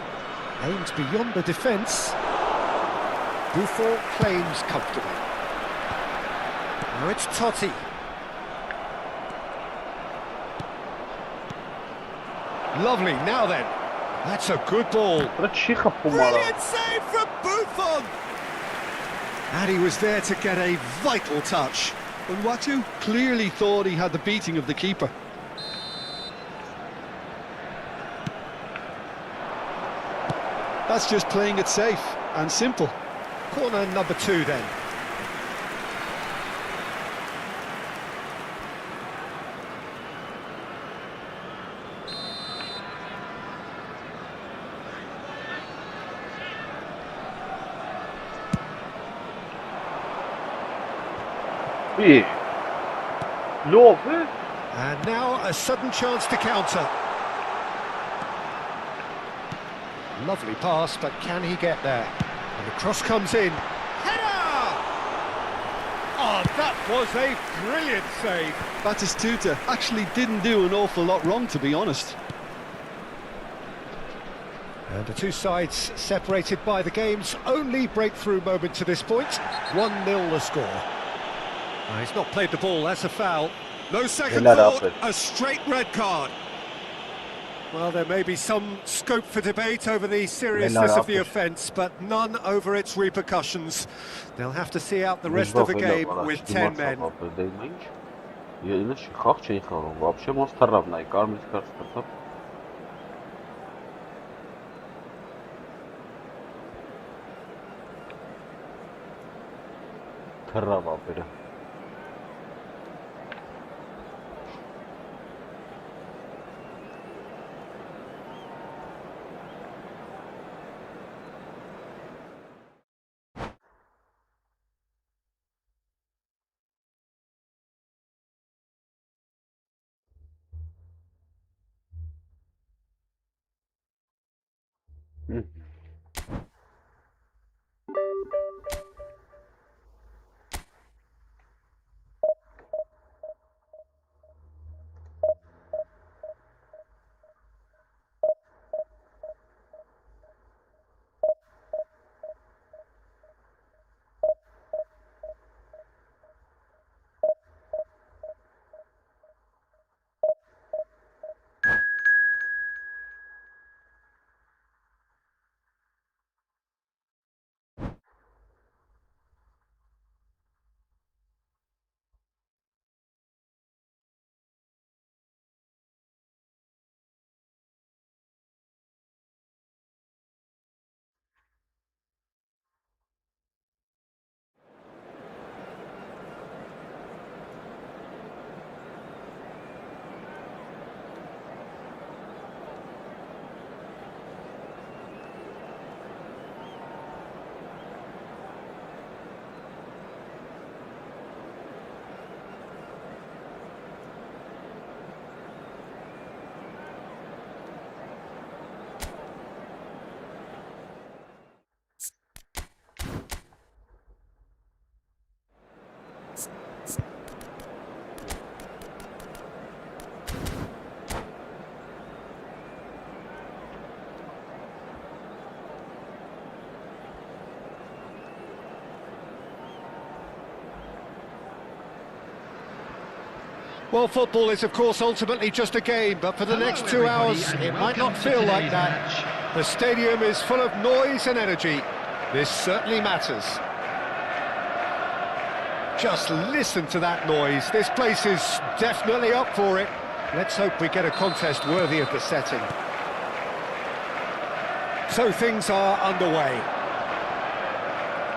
aims beyond the defence. Buffon claims comfortably. Now it's Totti. Lovely, now then. That's a good ball. Brilliant save from Buffon! And he was there to get a vital touch. Unwatu clearly thought he had the beating of the keeper. That's just playing it safe and simple. Corner number 2 then. And now a sudden chance to counter. Lovely pass, but can he get there? And the cross comes in. Header! Oh, that was a brilliant save. Batistuta actually didn't do an awful lot wrong, to be honest. And the two sides separated by the game's only breakthrough moment to this point. 1-0 the score. He's not played the ball, that's a foul. No second thought, a straight red card. Well, there may be some scope for debate over the seriousness of the offence, but none over its repercussions. They'll have to see out the rest of the game with 10 men. Well, football is, of course, ultimately just a game, but for the next 2 hours, it might not feel like that. The stadium is full of noise and energy. This certainly matters. Just listen to that noise. This place is definitely up for it. Let's hope we get a contest worthy of the setting. So things are underway.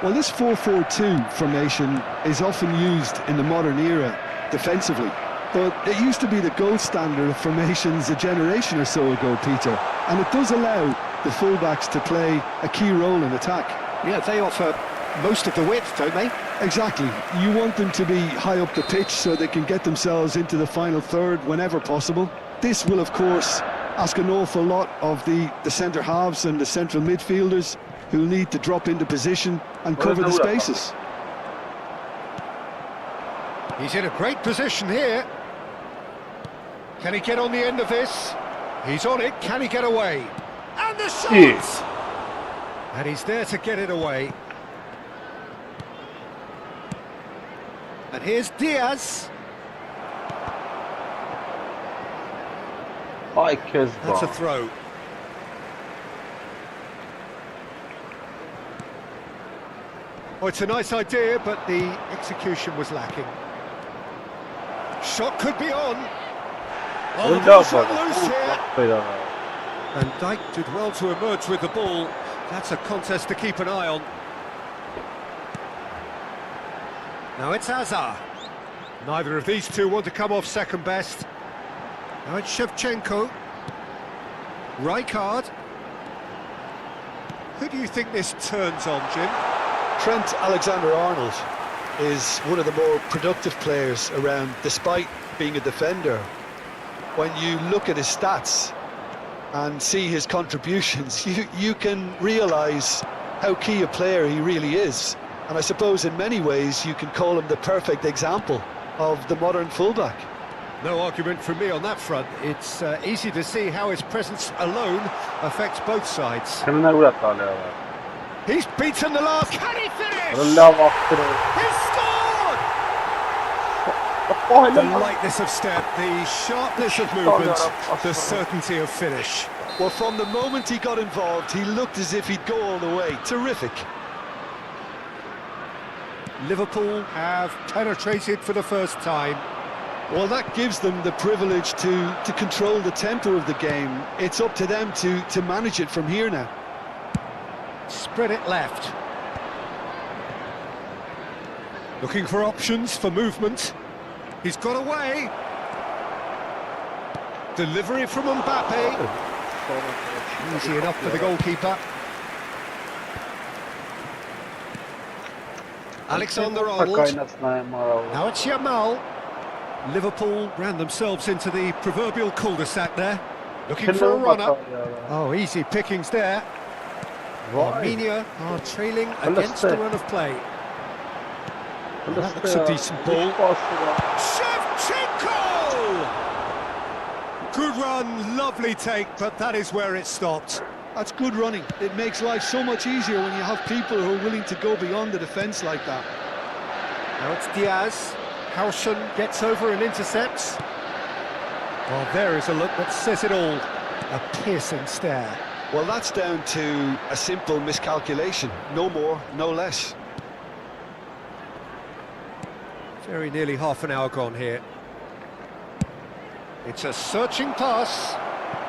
Well, this 4-4-2 formation is often used in the modern era defensively, but it used to be the gold standard of formations a generation or so ago, Peter, and it does allow the fullbacks to play a key role in attack. Yeah, they offer most of the width, don't they? Exactly. You want them to be high up the pitch so they can get themselves into the final third whenever possible. This will, of course, ask an awful lot of the centre halves and the central midfielders, who'll need to drop into position and cover the spaces. He's in a great position here. Can he get on the end of this? He's on it. Can he get away? And the shot! Yes. And he's there to get it away. And here's Diaz. That's a throw. Oh, it's a nice idea, but the execution was lacking. Shot could be on. Oh, the ball's run loose here. And Dijk did well to emerge with the ball. That's a contest to keep an eye on. Now it's Hazard. Neither of these two want to come off second best. Now it's Shevchenko. Rijkaard. Who do you think this turns on, Jim? Trent Alexander-Arnold is one of the more productive players around, despite being a defender. When you look at his stats and see his contributions, you can realise how key a player he really is. And I suppose in many ways you can call him the perfect example of the modern fullback. No argument from me on that front. It's easy to see how his presence alone affects both sides. He's beaten the last. Can he finish? He scored! The lightness of step, the sharpness of movement, the certainty of finish. Well, from the moment he got involved, he looked as if he'd go all the way. Terrific. Liverpool have penetrated for the first time. Well, that gives them the privilege to control the tempo of the game. It's up to them to manage it from here now. Spread it left. Looking for options for movement. He's got away. Delivery from Mbappe. Easy enough for the goalkeeper. Alexander-Arnold. Now it's Yamal. Liverpool ran themselves into the proverbial cul-de-sac there. Looking for a runner. Oh, easy pickings there. Armenia are trailing against the run of play. Well, that looks a decent ball. Shevchenko! Good run, lovely take, but that is where it stopped. That's good running. It makes life so much easier when you have people who are willing to go beyond the defence like that. Now it's Diaz. Hauschen gets over and intercepts. Well, there is a look that says it all. A piercing stare. Well, that's down to a simple miscalculation. No more, no less. Very nearly half an hour gone here. It's a searching pass.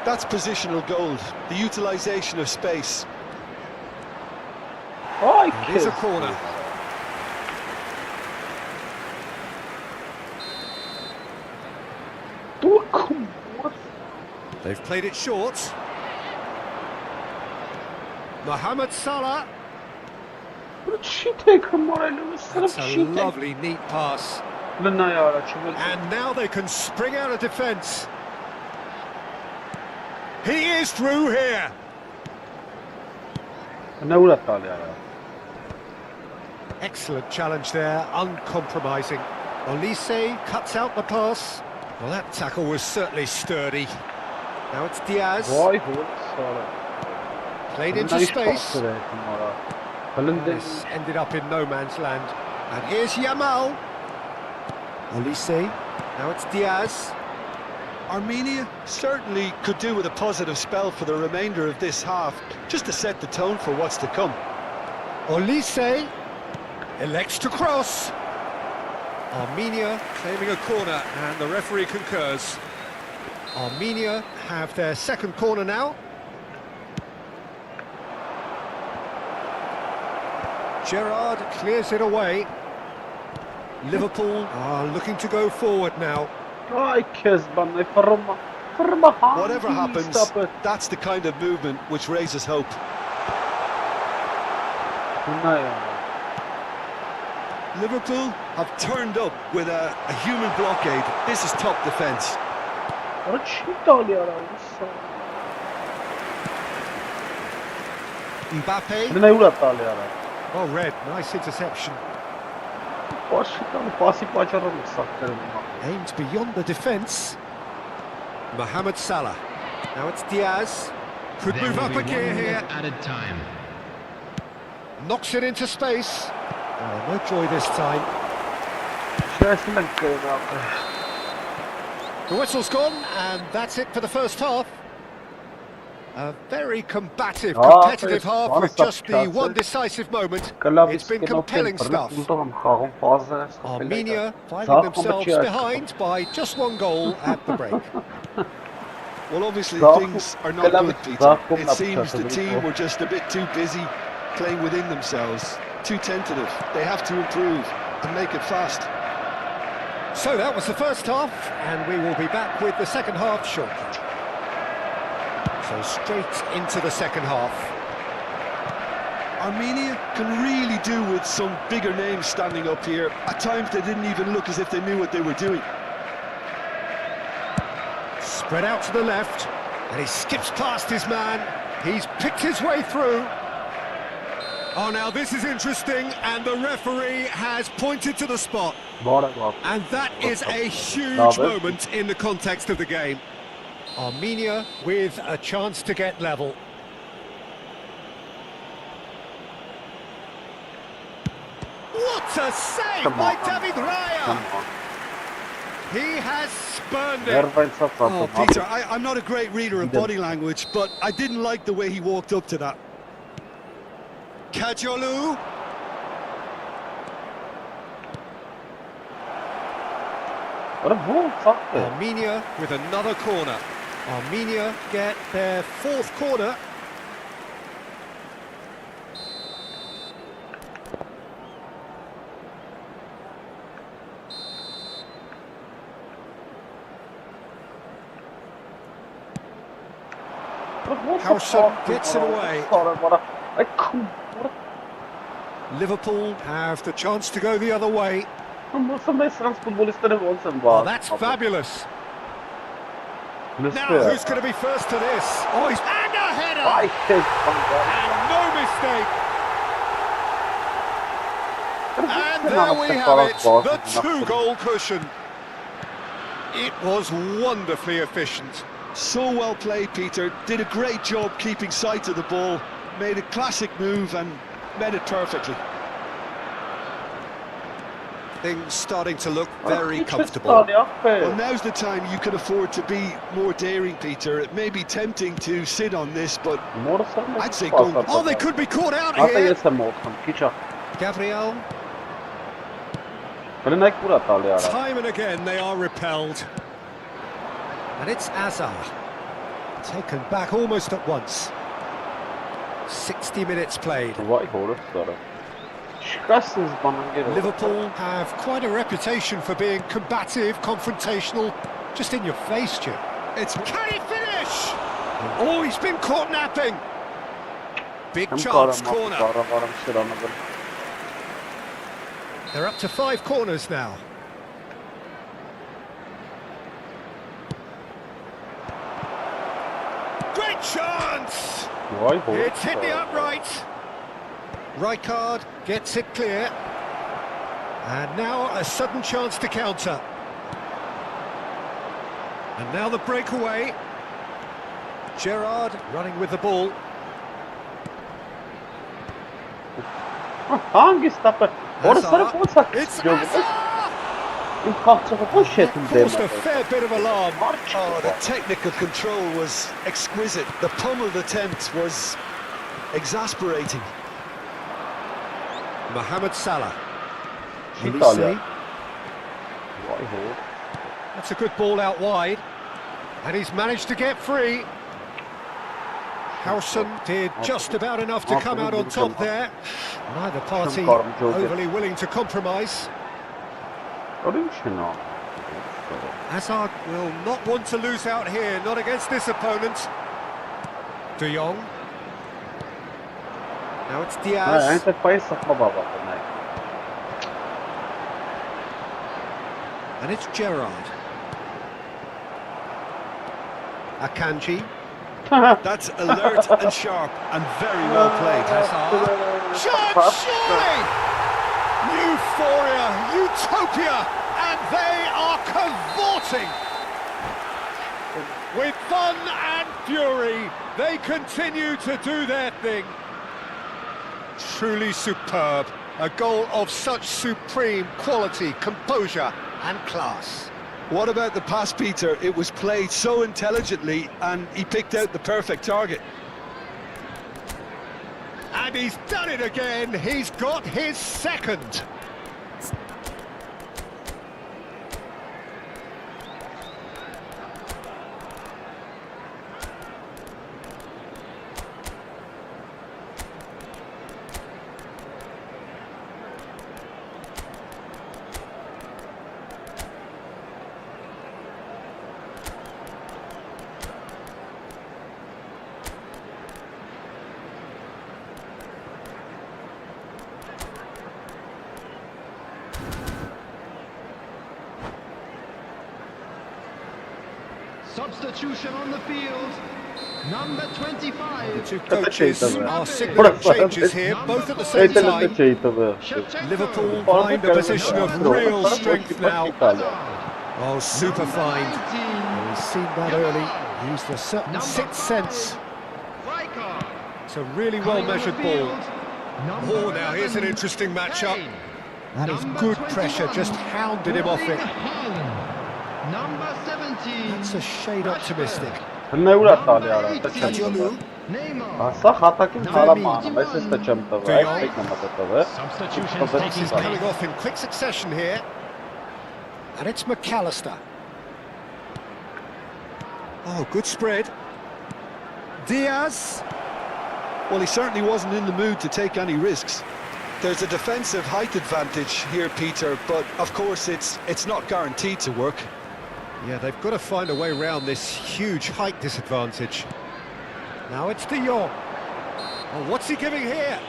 That's positional gold, the utilisation of space. It is a corner. They've played it short. Mohamed Salah. That's a lovely, neat pass. And now they can spring out of defence. He is through here. Excellent challenge there, uncompromising. Olise cuts out the pass. Well, that tackle was certainly sturdy. Now it's Diaz. Played into space. This ended up in no man's land. And here's Yamal. Olise. Now it's Diaz. Armenia certainly could do with a positive spell for the remainder of this half, just to set the tone for what's to come. Olise elects to cross. Armenia claiming a corner, and the referee concurs. Armenia have their second corner now. Gerrard clears it away. Liverpool are looking to go forward now. Whatever happens, that's the kind of movement which raises hope. Liverpool have turned up with a human blockade. This is top defence. Mbappe. Well read, nice interception. Aimed beyond the defence. Mohamed Salah. Now it's Diaz. Could There move will up be a gear 1 minute here. added time. Knocks it into space. Oh, no joy this time. The whistle's gone, and that's it for the first half. A very combative, competitive half with just the one decisive moment. It's been compelling stuff. Armenia finding themselves behind by just 1 goal at the break. Well, obviously things are not good, Peter. It seems the team were just a bit too busy playing within themselves, too tentative. They have to improve and make it fast. So that was the first half, and we will be back with the second half shortly. So straight into the second half. Armenia can really do with some bigger names standing up here. At times they didn't even look as if they knew what they were doing. Spread out to the left, and he skips past his man. He's picked his way through. Oh, now this is interesting, and the referee has pointed to the spot. And that is a huge moment in the context of the game. Armenia with a chance to get level. What a save by David Raya! He has spurned it. Oh, Peter, I'm not a great reader of body language, but I didn't like the way he walked up to that. Kajolu. Armenia with another corner. Armenia get their 4th corner. Howson gets it away. Liverpool have the chance to go the other way. Oh, that's fabulous. Now, who's going to be first to this? Oh, he's... And a header! And no mistake! And there we have it, the 2-goal cushion. It was wonderfully efficient. So well played, Peter. Did a great job keeping sight of the ball. Made a classic move and met it perfectly. Things starting to look very comfortable. Well, now's the time you can afford to be more daring, Peter. It may be tempting to sit on this, but I'd say go. Oh, they could be caught out here. Gabriel. Time and again they are repelled. And it's Azar. Taken back almost at once. 60 minutes played. Liverpool have quite a reputation for being combative, confrontational, just in your face, Jim. Can he finish? Oh, he's been caught napping. Big chance corner. They're up to 5 corners now. Great chance! It's hit the upright. Rijkaard gets it clear. And now a sudden chance to counter. And now the breakaway. Gerrard running with the ball. Hazard. It's Hazard! Caused a fair bit of alarm. Oh, the technical control was exquisite. The pummeled attempt was exasperating. Mohamed Salah. Olise. That's a good ball out wide. And he's managed to get free. Howson did just about enough to come out on top there. Neither party overly willing to compromise. Hazard will not want to lose out here, not against this opponent. De Jong. Now it's Diaz. And it's Gerrard. Akanji. That's alert and sharp and very well played. Shot, surely! Euphoria, utopia, and they are cavorting. With fun and fury, they continue to do their thing. Truly superb. A goal of such supreme quality, composure and class. What about the pass, Peter? It was played so intelligently and he picked out the perfect target. And he's done it again. He's got his second. Substitution on the field, number 25. The two coaches are signalling changes here, both at the same time. Liverpool find a position of real strength now. Oh, super find. We've seen that early. Used a certain sixth sense. It's a really well-measured ball. Oh, now here's an interesting matchup. That is good pressure, just hounded him off it. Number 17. That's a shade optimistic. Substitutions coming off in quick succession here. And it's McAllister. Oh, good spread. Diaz. Well, he certainly wasn't in the mood to take any risks. There's a defensive height advantage here, Peter, but of course it's not guaranteed to work. Yeah, they've got to find a way around this huge height disadvantage. Now it's De Jong. Oh, what's he giving here?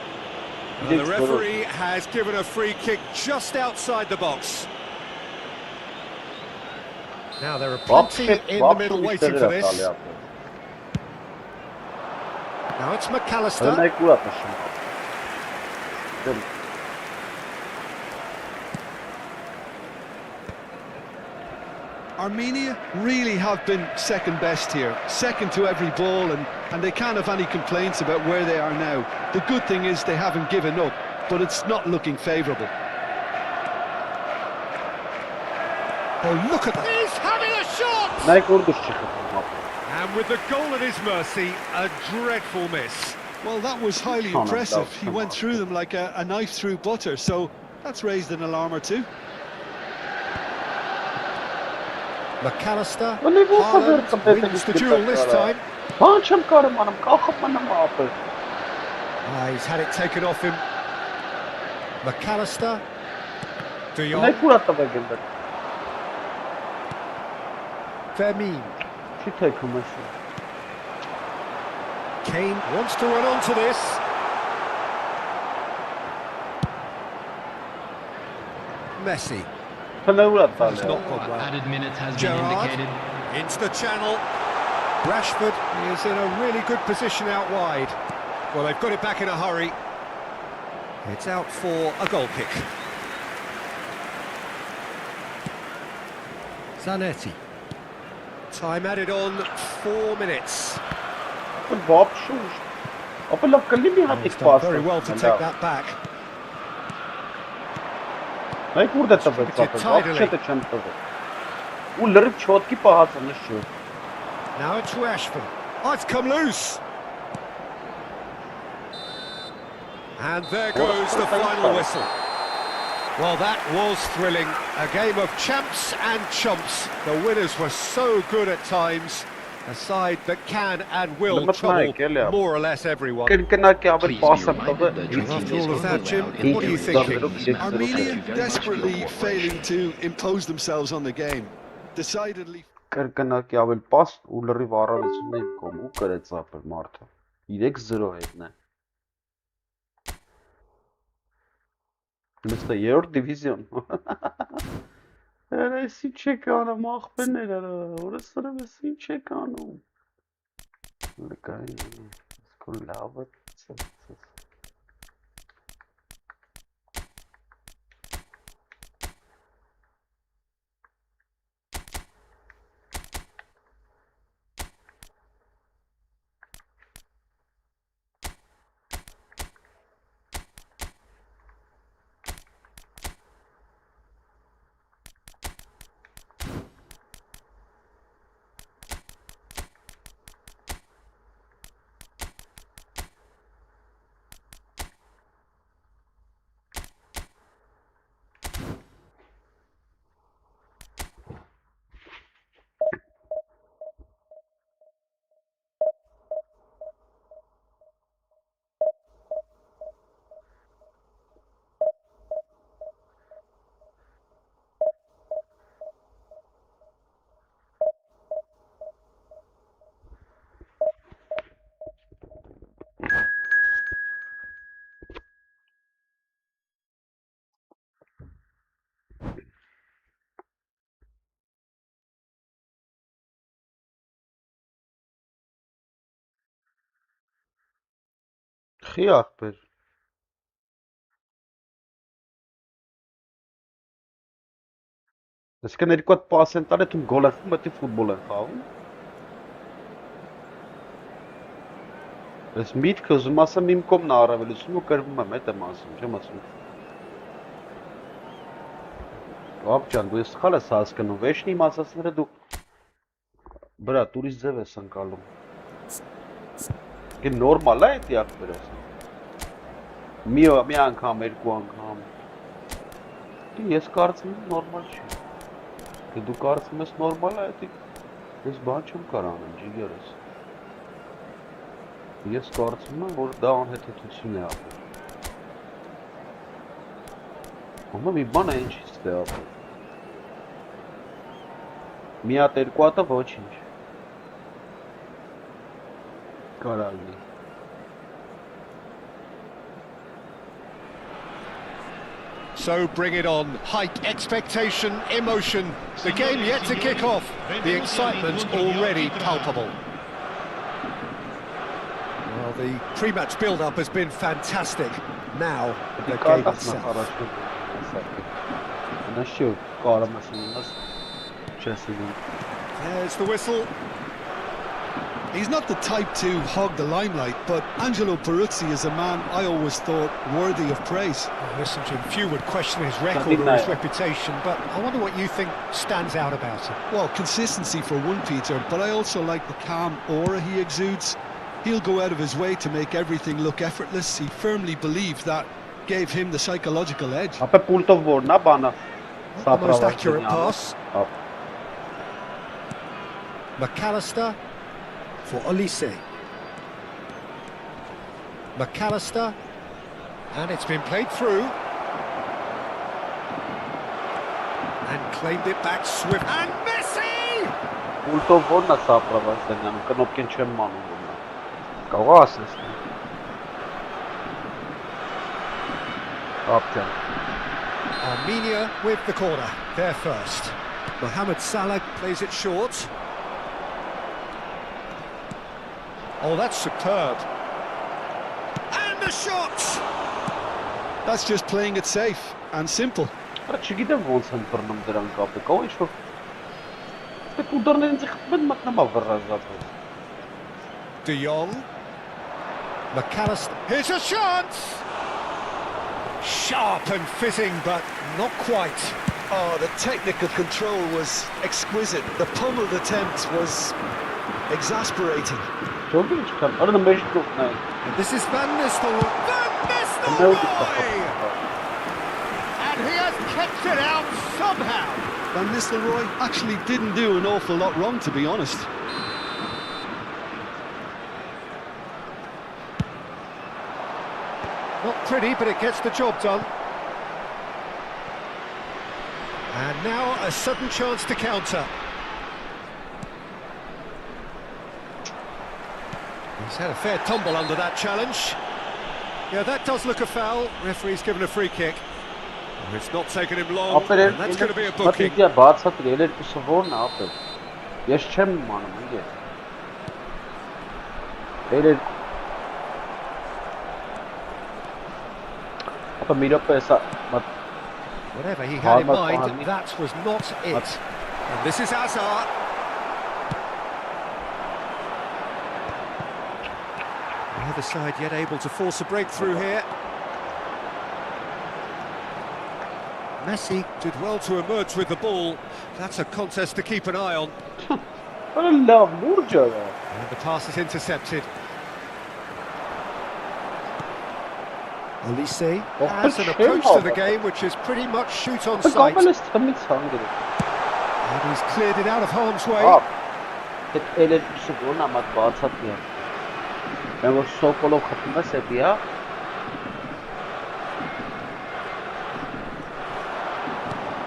Well, the referee has given a free kick just outside the box. Now there are plenty in the middle waiting for this. Now it's McAllister. Armenia really have been second best here, second to every ball, and they can't have any complaints about where they are now. The good thing is they haven't given up, but it's not looking favourable. Oh, look at that! He's having a shot! And with the goal at his mercy, a dreadful miss. Well, that was highly impressive. He went through them like a knife through butter, so that's raised an alarm or two. McAllister, Haaland wins the duel this time. He's had it taken off him. McAllister, De Jong, Vermeer. Kane wants to run onto this. Messi. It's not gone well. Added minutes has Gerrard been indicated. into the channel. Rashford is in a really good position out wide. Well, they've got it back in a hurry. It's out for a goal kick. Zanetti. Time added on 4 minutes. He's done very well to take that back. Like who that about Now it's Rashford. Oh, it's come loose. And there goes the final whistle. Well, that was thrilling. A game of champs and chumps. The winners were so good at times. A side that can and will trouble more or less everyone. Please After all of that, Jim, what are you thinking? Armenia desperately failing to impose themselves on the game. Decidedly. Կրկնակի ավել պաս ու լրիվ առավելությունն եմ կոմ ու կրեց ապել մարդը 3-0 հետն է Լստը երորդ դիվիզիոն Այս ինչ եք անում աղբերներ օրս սրեմ ես ինչ եք անում Լկային սկոլ լավը Խի աղբեր Ես կն երկու հատ պաս են տար էթում գոլ են խում էթի ֆուտբոլ են խաղում Ես միտքը ուզում ասեմ իմ կոմն առավելություն ու կրվում եմ էտ եմ ասում չեմ ասում Բապ ջան դու ես սխալ ես հասկանում վեշնի իմացածները դու բրա տուրիստ ձև ես ընկալում Կեն նորմալ է էտի աղբեր ասում Մի անգամ, երկու անգամ Ես կարծում եմ նորմալ չի Դու կարծում ես նորմալ է էտի Ես բան չեմ կար անեմ ջիգերս Ես կարծում եմ, որ դա անհետեցություն է ապել Ոմը մի բան է ինչից է ապել Մի հատ երկու հատը ոչինչ Կարալի So bring it on. Height, expectation, emotion. The game yet to kick off. The excitement already palpable. Well, the pre-match build-up has been fantastic. Now, the game itself. There's the whistle. He's not the type to hog the limelight, but Angelo Peruzzi is a man I always thought worthy of praise. Well, listen, Jim, few would question his record or his reputation, but I wonder what you think stands out about him. Well, consistency for one, Peter, but I also like the calm aura he exudes. He'll go out of his way to make everything look effortless. He firmly believed that gave him the psychological edge. Not the most accurate pass. McAllister for Olise. McAllister, and it's been played through. And claimed it back swift. And Messi! Armenia with the corner, there first. Mohamed Salah plays it short. Oh, that's superb. And the shot! That's just playing it safe and simple. De Jong. McAllister. Here's a chance! Sharp and fitting, but not quite. Oh, the technical control was exquisite. The pummeled attempt was exasperating. Jogging çıkar. Arada mecbur yok. And this is Van Nistelrooy. Van Nistelrooy! And he has kept it out somehow. Van Nistelrooy actually didn't do an awful lot wrong, to be honest. Not pretty, but it gets the job done. And now a sudden chance to counter. He's had a fair tumble under that challenge. Yeah, that does look a foul. Referee's given a free kick. It's not taken him long, and that's going to be a booking. Մատիկյա բացատրի, էլ երկուսը որն է ապել։ Ես չեմ իմանում, ինգե։ Էլ ապա մի րոպե էսա Whatever he had in mind, that was not it. And this is Hazard. Neither side yet able to force a breakthrough here. Messi did well to emerge with the ball. That's a contest to keep an eye on. And the pass is intercepted. Olise has an approach to the game which is pretty much shoot on sight. And he's cleared it out of harm's way.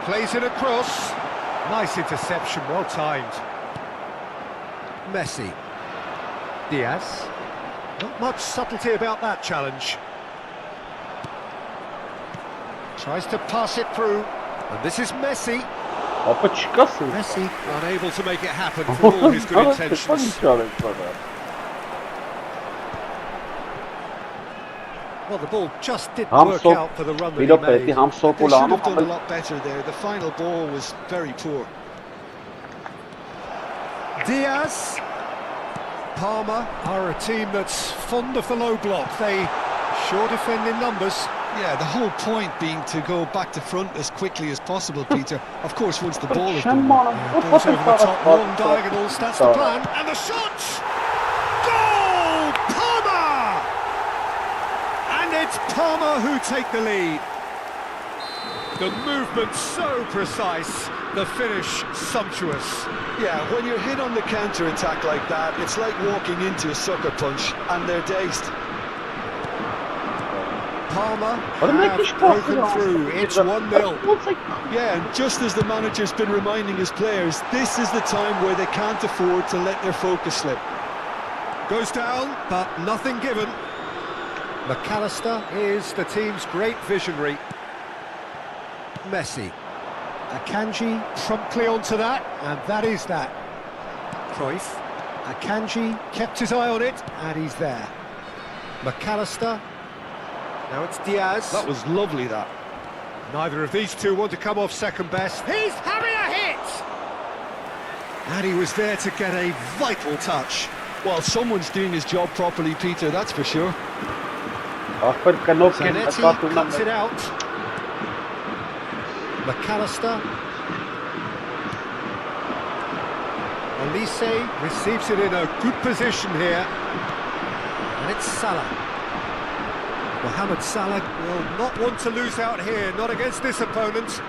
Plays it across. Nice interception, well timed. Messi. Diaz. Not much subtlety about that challenge. Tries to pass it through. And this is Messi. Messi unable to make it happen for all his good intentions. Well, the ball just didn't work out for the run that he made. They should have done a lot better there. The final ball was very poor. Diaz. Parma are a team that's fond of the low block. They sure defend in numbers. Yeah, the whole point being to go back to front as quickly as possible, Peter. Of course, once the ball is done. Balls over the top, long diagonals, that's the plan. And the shot! Goal! Parma! And it's Parma who take the lead. The movement so precise, the finish sumptuous. Yeah, when you're hit on the counter-attack like that, it's like walking into a sucker punch, and they're dazed. Parma have broken through, it's 1-0. Yeah, and just as the manager's been reminding his players, this is the time where they can't afford to let their focus slip. Goes down, but nothing given. McAllister is the team's great visionary. Messi. Akanji promptly onto that, and that is that. Cruyff. Akanji kept his eye on it, and he's there. McAllister. Now it's Diaz. That was lovely, that. Neither of these two want to come off second best. He's having a hit! And he was there to get a vital touch. Well, someone's doing his job properly, Peter, that's for sure. Zanetti cuts it out. McAllister. Olise receives it in a good position here. And it's Salah. Mohamed Salah will not want to lose out here, not against this opponent.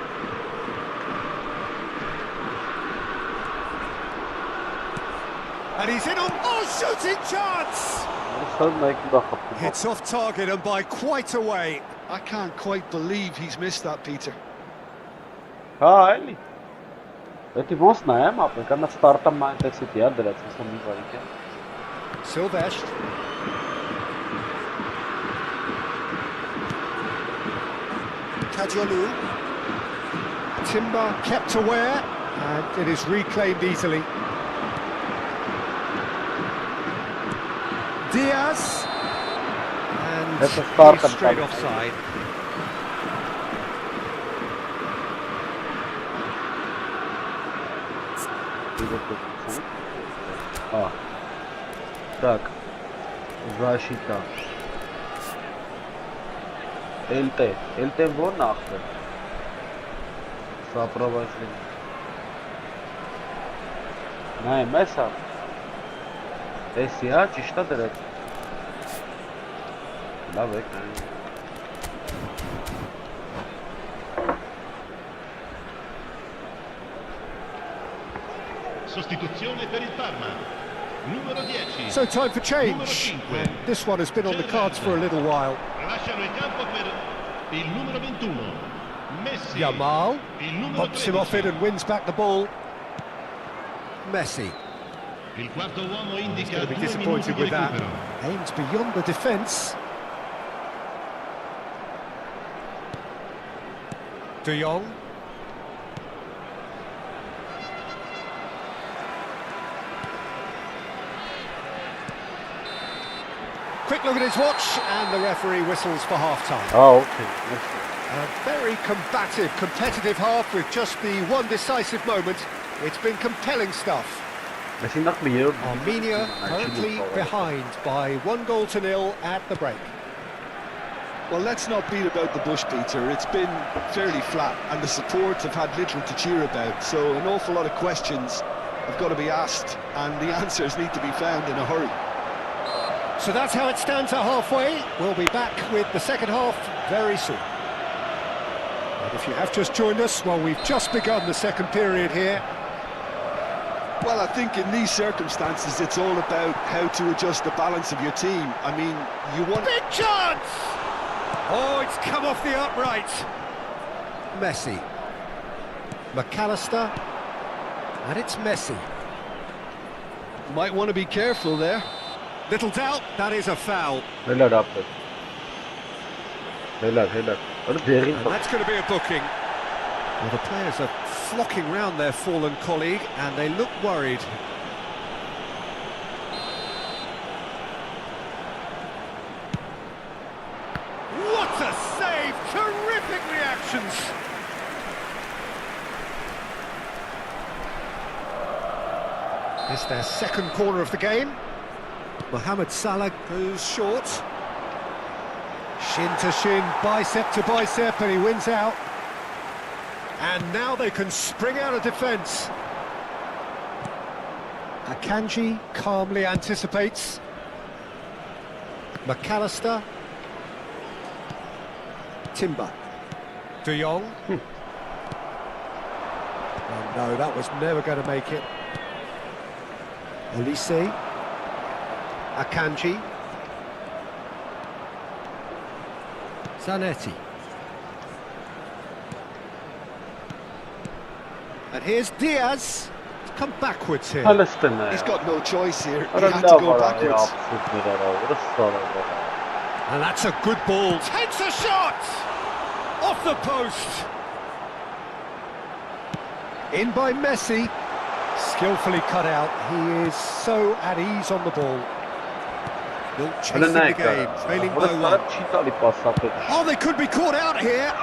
And he's in on shooting chance! Hits off target and by quite a way. I can't quite believe he's missed that, Peter. Eli. Эти мост наем, а когда стартом майнтекс и тя дрец, съм ми варите. Silvestre. Kajolu. Timber kept aware, and it is reclaimed easily. Diaz. And he's straight offside. Так, защита. Elten ո՞րն ախտը։ Սապրովայսին։ Նայ, մեսա։ Էսի, հա, ճիշտ է դրած։ Լավ եք նայ։ Sostituzione per il Parma. Numero 10. So time for change. And this one has been on the cards for a little while. Lasciano il campo per il numero 21. Messi. Yamal Il numero pops him off it and wins back the ball. Messi. Il quarto uomo He's indica going to be 2 disappointed minuti di with that. recupero. Aims beyond the defence. De Jong. Quick look at his watch, and the referee whistles for half-time. Oh, okay. A very combative, competitive half with just the one decisive moment. It's been compelling stuff. Armenia currently behind by 1-0 at the break. Well, let's not beat about the bush, Peter. It's been fairly flat, and the supports have had little to cheer about. So an awful lot of questions have got to be asked, and the answers need to be found in a hurry. So that's how it stands at halfway. We'll be back with the second half very soon. And if you have just joined us, well, we've just begun the second period here. Well, I think in these circumstances, it's all about how to adjust the balance of your team. I mean, you want... Big chance! Oh, it's come off the upright. Messi. McAllister. And it's Messi. Might want to be careful there. Little doubt, that is a foul. And that's going to be a booking. Well, the players are flocking round their fallen colleague, and they look worried. What a save! Terrific reactions! It's their second corner of the game. Mohamed Salah goes short. Shin to shin, bicep to bicep, and he wins out. And now they can spring out of defence. Akanji calmly anticipates. McAllister. Timber. De Jong. Oh no, that was never going to make it. Olise. Akanji. Zanetti. And here's Diaz. Come backwards here. He's got no choice here. He had to go backwards. And that's a good ball. Takes a shot! Off the post. In by Messi. Skillfully cut out. He is so at ease on the ball. Still chasing the game, trailing by 1. Oh, they could be caught out here.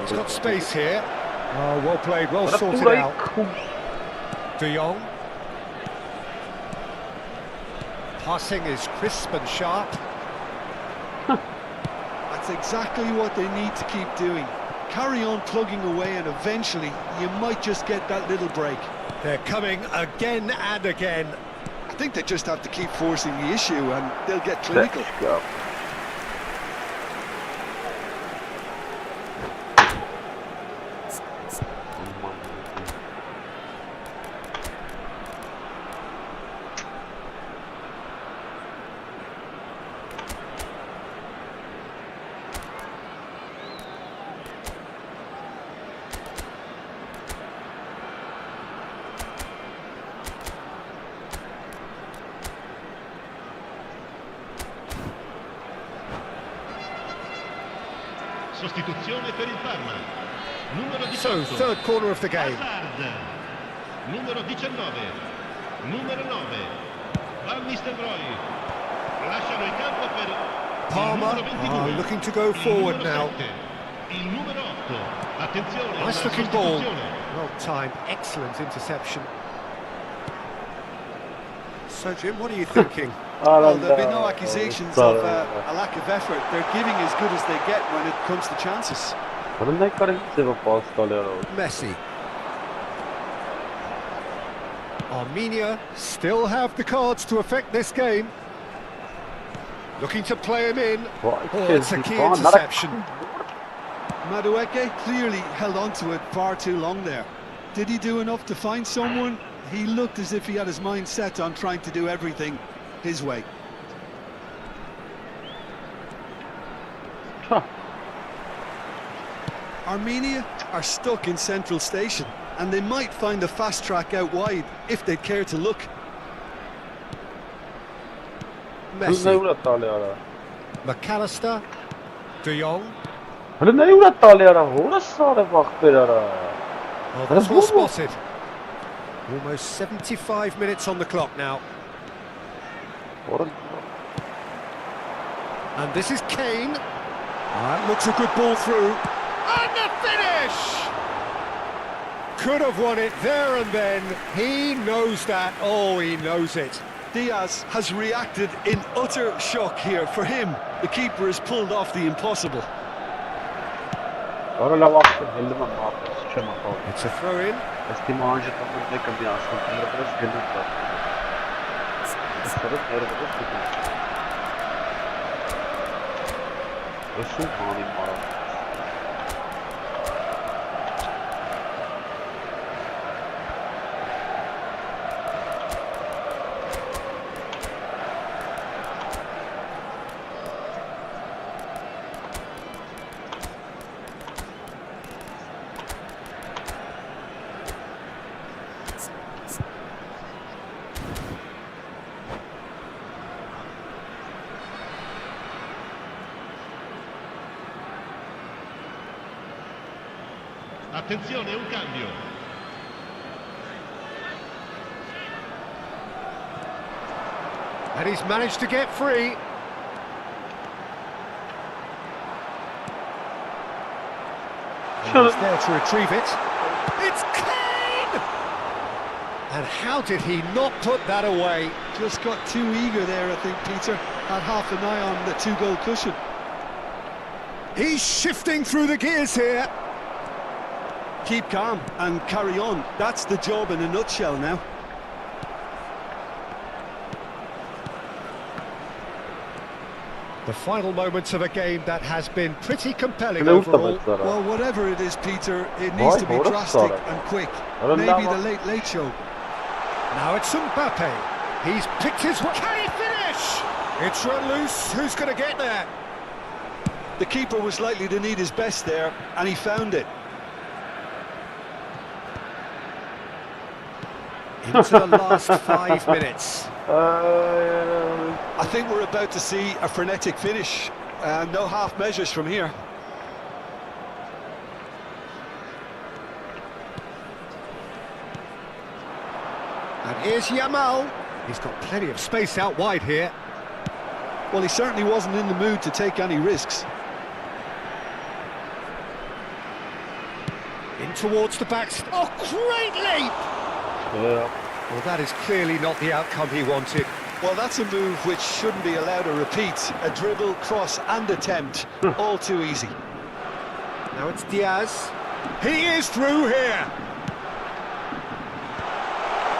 He's got space here. Oh, well played, well sorted out. De Jong. Passing is crisp and sharp. That's exactly what they need to keep doing. Carry on plugging away, and eventually you might just get that little break. They're coming again and again. I think they just have to keep forcing the issue, and they'll get clinical. Sostituzione per il Parma. Numero 18. So, third corner of the game. Hazard. Numero 19. Numero 9. Van Nistelrooy. Lasciano il campo per Palmer looking to go forward now. Nice looking ball. Well timed, excellent interception. So Jim, what are you thinking? Well, there'll be no accusations of a lack of effort. They're giving as good as they get when it comes to chances. Messi. Armenia still have the cards to affect this game. Looking to play him in. Oh, it's a key interception. Madueke clearly held on to it far too long there. Did he do enough to find someone? He looked as if he had his mind set on trying to do everything his way. Armenia are stuck in Central Station, and they might find a fast track out wide if they care to look. Messi. McAllister. De Jong. Oh, that's well spotted. Almost 75 minutes on the clock now. And this is Kane. That looks a good ball through. And the finish! Could have won it there and then. He knows that. Oh, he knows it. Diaz has reacted in utter shock here. For him, the keeper has pulled off the impossible. It's a throw-in. Attenzione, un cambio. And he's managed to get free. And he's there to retrieve it. It's Kane! And how did he not put that away? Just got too eager there, I think, Peter. Had half an eye on the two-goal cushion. He's shifting through the gears here. Keep calm and carry on. That's the job in a nutshell now. The final moments of a game that has been pretty compelling overall. Well, whatever it is, Peter, it needs to be drastic and quick. Maybe the late show. Now it's Mbappe. He's picked his way. Can he finish? It's run loose. Who's going to get there? The keeper was likely to need his best there, and he found it. Into the last 5 minutes. I think we're about to see a frenetic finish. No half measures from here. And here's Yamal. He's got plenty of space out wide here. Well, he certainly wasn't in the mood to take any risks. In towards the back. Oh, great leap! Yeah. Well, that is clearly not the outcome he wanted. Well, that's a move which shouldn't be allowed to repeat. A dribble, cross and attempt, all too easy. Now it's Diaz. He is through here.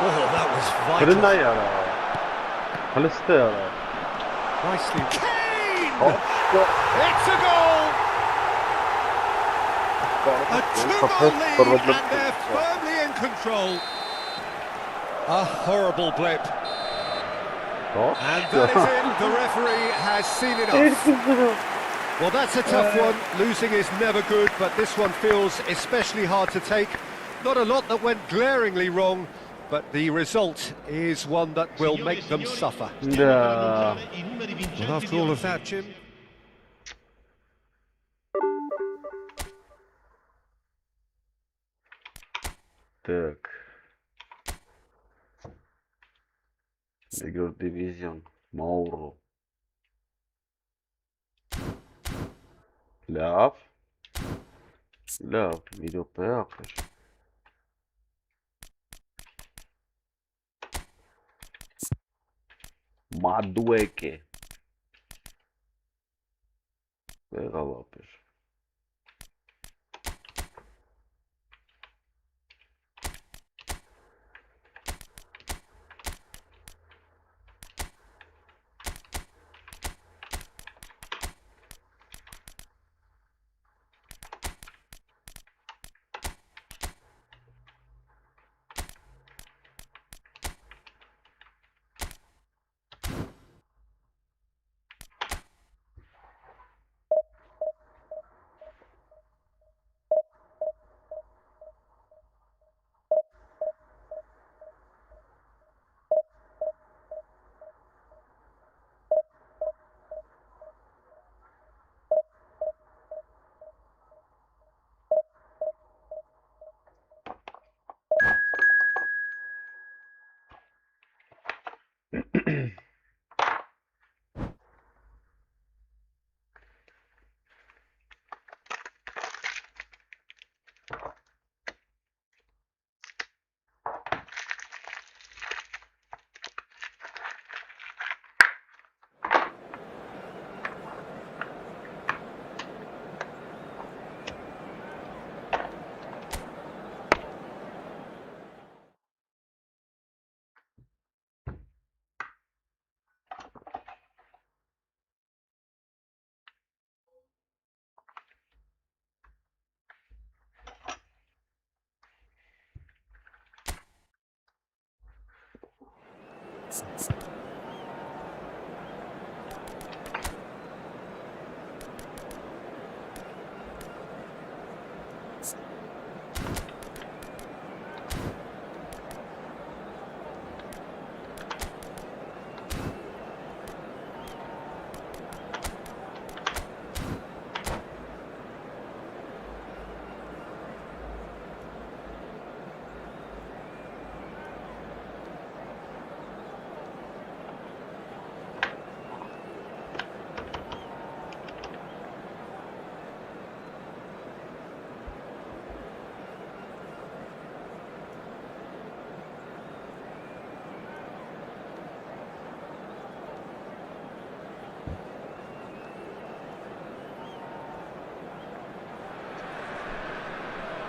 Oh, that was vital. Nicely. Kane! It's a goal! A two-goal lead, and they're firmly in control. A horrible blip. And that is it. The referee has seen enough. Well, that's a tough one. Losing is never good, but this one feels especially hard to take. Not a lot that went glaringly wrong, but the result is one that will make them suffer. Yeah. Well, after all of that, Jim. Так. Игрок дивизион Мауру. Լավ։ Լավ, մի րոպե ախր։ Մադուեկե։ Եղավ ապեր։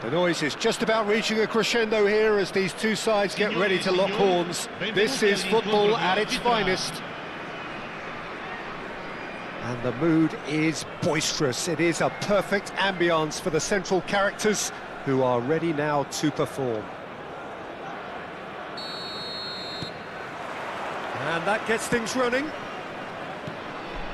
The noise is just about reaching a crescendo here as these two sides get ready to lock horns. This is football at its finest. And the mood is boisterous. It is a perfect ambience for the central characters who are ready now to perform. And that gets things running.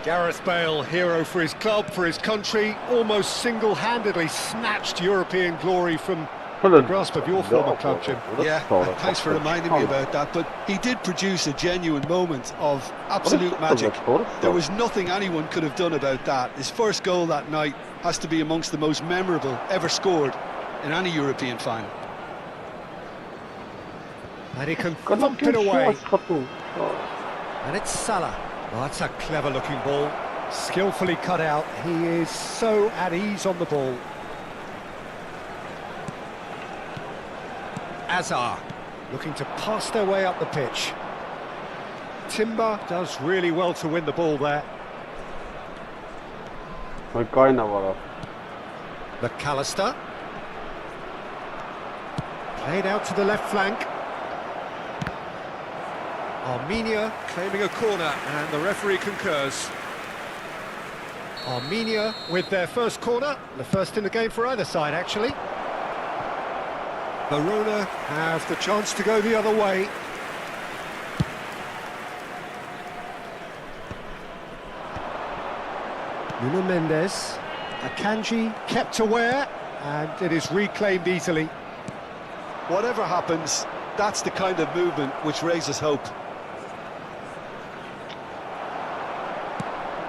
Gareth Bale, hero for his club, for his country, almost single-handedly snatched European glory from the grasp of your former club, Jim. Yeah, thanks for reminding me about that, but he did produce a genuine moment of absolute magic. There was nothing anyone could have done about that. His first goal that night has to be amongst the most memorable ever scored in any European final. And he can thump it away. And it's Salah. Well, that's a clever-looking ball, skillfully cut out. He is so at ease on the ball. Azar, looking to pass their way up the pitch. Timber does really well to win the ball there. McAllister. Played out to the left flank. Armenia claiming a corner, and the referee concurs. Armenia with their first corner, the first in the game for either side, actually. Verona have the chance to go the other way. Nuno Mendes, Akanji kept aware, and it is reclaimed easily. Whatever happens, that's the kind of movement which raises hope.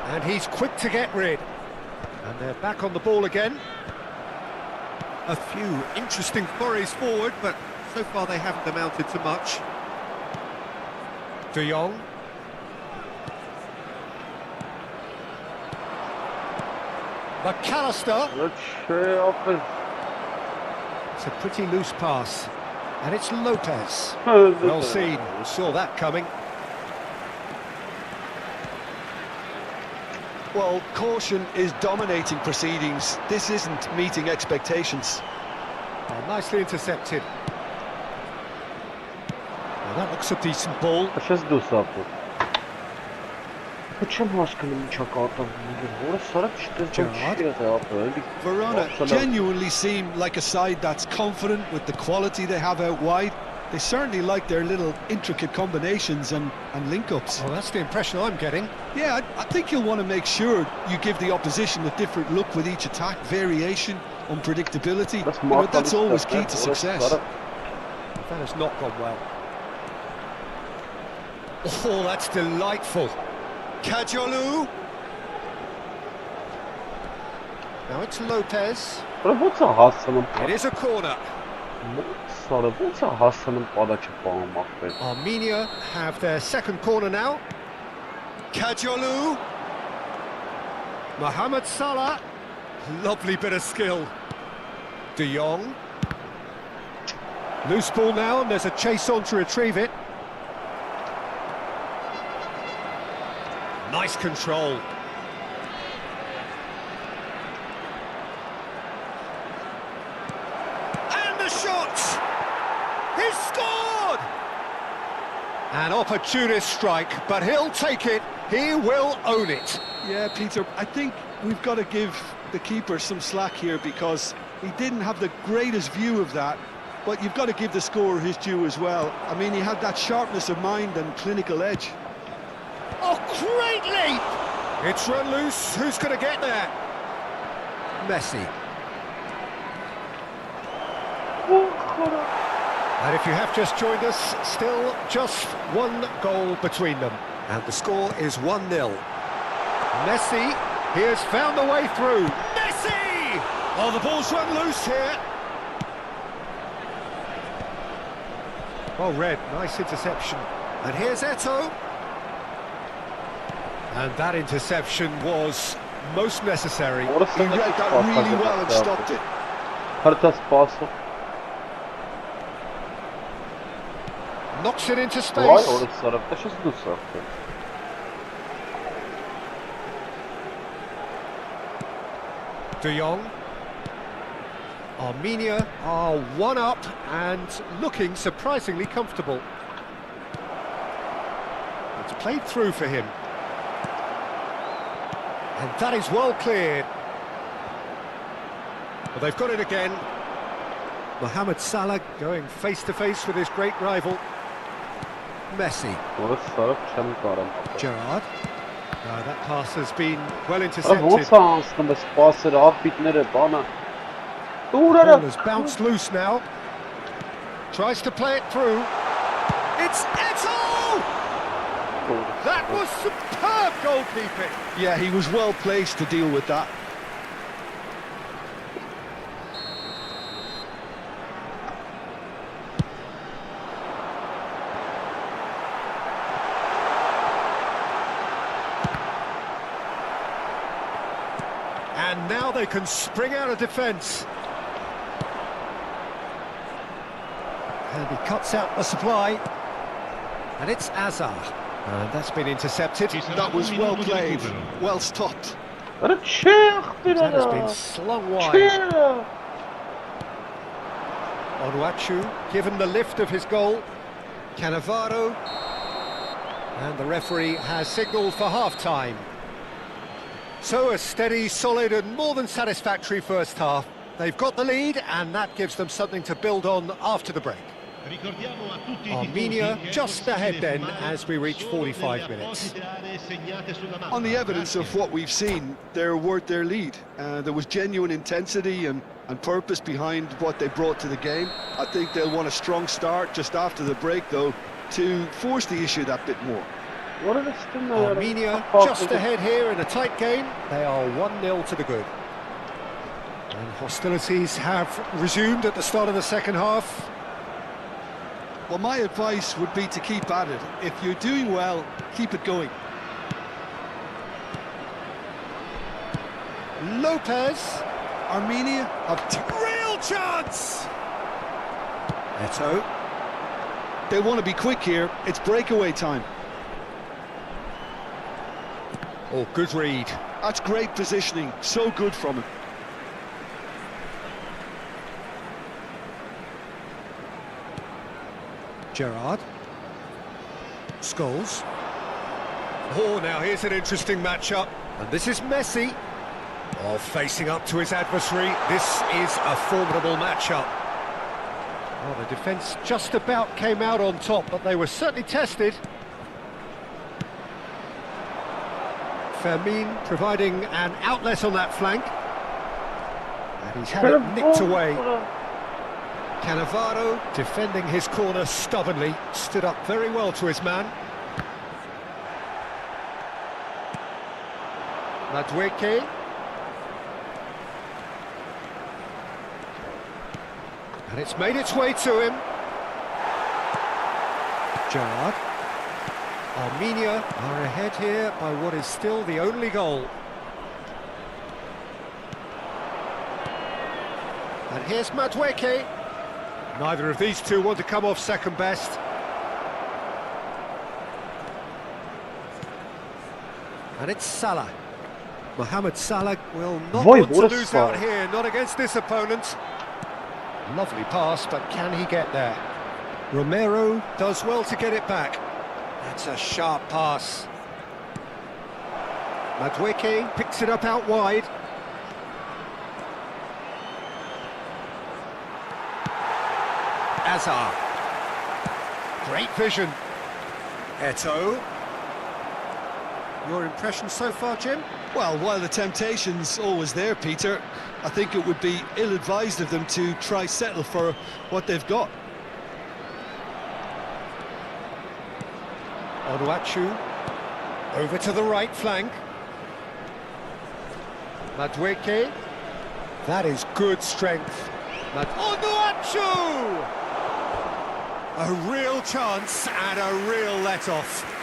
And he's quick to get rid. And they're back on the ball again. A few interesting forays forward, but so far they haven't amounted to much. De Jong. McAllister. It's a pretty loose pass. And it's Lopez. Well seen. Saw that coming. Well, caution is dominating proceedings. This isn't meeting expectations. Well, nicely intercepted. Well, that looks a decent ball. Verona genuinely seem like a side that's confident with the quality they have out wide. They certainly like their little intricate combinations and link-ups. Well, that's the impression I'm getting. Yeah, I think you'll want to make sure you give the opposition a different look with each attack, variation, unpredictability. That's always key to success. That has not gone well. Oh, that's delightful. Kajolu. Now it's Lopez. It is a corner. Armenia have their second corner now. Kajolu. Mohamed Salah. Lovely bit of skill. De Jong. Loose ball now, and there's a chase on to retrieve it. Nice control. And the shot! He's scored! An opportunist strike, but he'll take it. He will own it. Yeah, Peter, I think we've got to give the keeper some slack here because he didn't have the greatest view of that, but you've got to give the scorer his due as well. I mean, he had that sharpness of mind and clinical edge. Oh, great leap! It's run loose. Who's going to get there? Messi. And if you have just joined us, still just one goal between them. And the score is 1-0. Messi, he has found the way through. Messi! Oh, the ball's run loose here. Well read, nice interception. And here's Eto'o. And that interception was most necessary. He read that really well and stopped it. Knocks it into space. De Jong. Armenia are one up and looking surprisingly comfortable. It's played through for him. And that is well cleared. Well, they've got it again. Mohamed Salah going face-to-face with his great rival. Messi. Gerrard. That pass has been well intercepted. Ball has bounced loose now. Tries to play it through. It's Eto'o! That was superb goalkeeping. Yeah, he was well placed to deal with that. And now they can spring out of defence. And he cuts out the supply. And it's Azar. And that's been intercepted. That was well played, well stopped. That has been slung wide. Onuachu given the lift of his goal. Cannavaro. And the referee has signalled for half-time. So a steady, solid and more than satisfactory first half. They've got the lead and that gives them something to build on after the break. Armenia just ahead then as we reach 45 minutes. On the evidence of what we've seen, they're worth their lead. There was genuine intensity and purpose behind what they brought to the game. I think they'll want a strong start just after the break, though, to force the issue that bit more. Armenia just ahead here in a tight game. They are 1-0 to the good. And hostilities have resumed at the start of the second half. Well, my advice would be to keep at it. If you're doing well, keep it going. Lopez. Armenia have real chance. Eto'o. They want to be quick here. It's breakaway time. Oh, good read. That's great positioning. So good from him. Gerrard. Scholes. Oh, now here's an interesting matchup. And this is Messi. Oh, facing up to his adversary. This is a formidable matchup. Oh, the defence just about came out on top, but they were certainly tested. Fermin providing an outlet on that flank. And he's had it nicked away. Cannavaro defending his corner stubbornly, stood up very well to his man. Madueke. And it's made its way to him. Gerrard. Armenia are ahead here by what is still the only goal. And here's Madueke. Neither of these two want to come off second best. And it's Salah. Mohamed Salah will not want to lose out here, not against this opponent. Lovely pass, but can he get there? Romero does well to get it back. That's a sharp pass. Madueke picks it up out wide. Azar. Great vision. Eto'o. Your impression so far, Jim? Well, while the temptation's always there, Peter, I think it would be ill-advised of them to try settle for what they've got. Onuachu. Over to the right flank. Madueke. That is good strength. Onuachu! A real chance and a real let-off.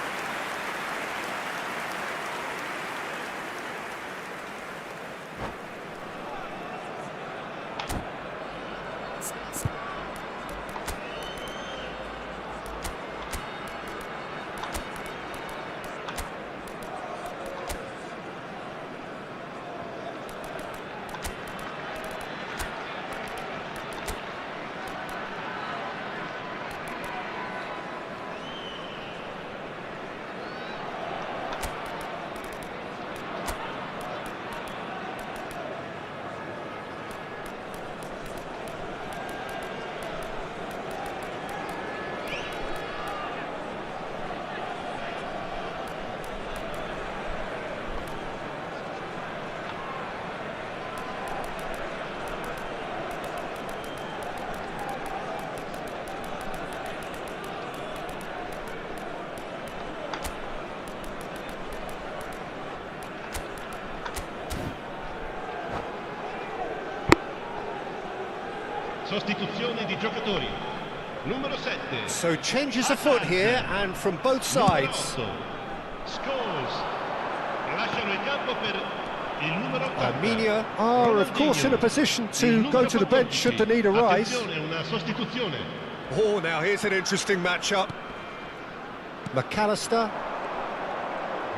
Sostituzione di giocatori. Numero 7. So changes afoot here and from both sides. Scholes. Lasciano il campo per il numero 8. Armenia are of course in a position to go to the bench should the need arise. Una sostituzione. Oh, now here's an interesting matchup. McAllister.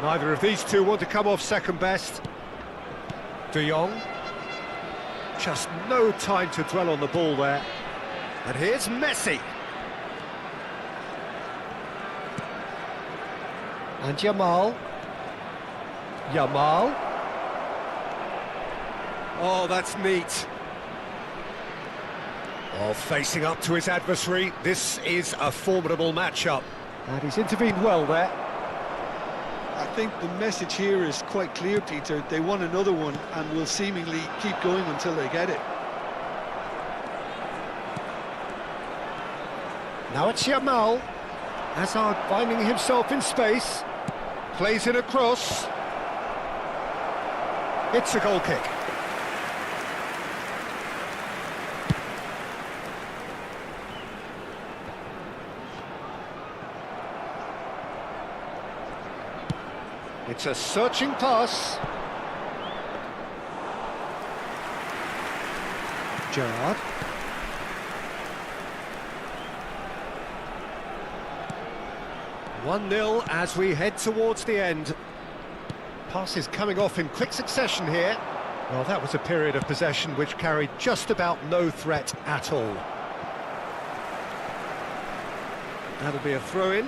Neither of these two want to come off second best. De Jong. Just no time to dwell on the ball there. And here's Messi. And Yamal. Oh, that's neat. Oh, facing up to his adversary. This is a formidable matchup. And he's intervened well there. I think the message here is quite clear, Peter. They want another one and will seemingly keep going until they get it. Now it's Yamal. Hazard finding himself in space. Plays it across. It's a goal kick. It's a searching pass. Gerrard. "1-0 as we head towards the end. Passes coming off in quick succession here. Well, that was a period of possession which carried just about no threat at all. That'll be a throw-in.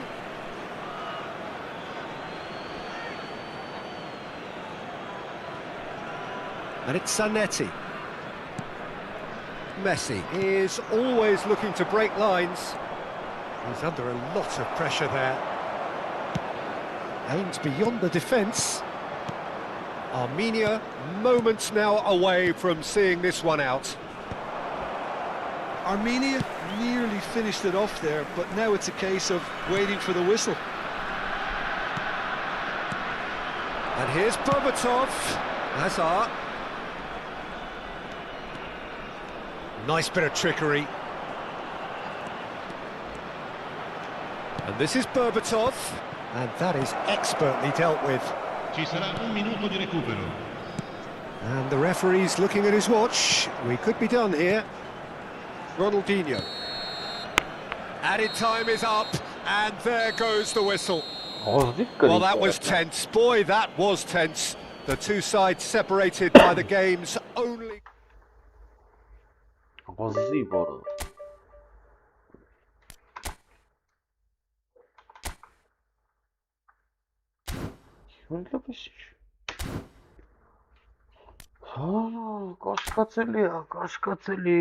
And it's Zanetti. Messi is always looking to break lines. He's under a lot of pressure there. Aims beyond the defence. Armenia, moments now away from seeing this one out. Armenia nearly finished it off there, but now it's a case of waiting for the whistle. And here's Berbatov. Hazard. Nice bit of trickery. And this is Berbatov. And that is expertly dealt with. Ci sarà un minuto di recupero. And the referee's looking at his watch. We could be done here. Ronaldinho. Added time is up, and there goes the whistle. Well, that was tense. Boy, that was tense. The two sides separated by the game's only... Կաշկացելի։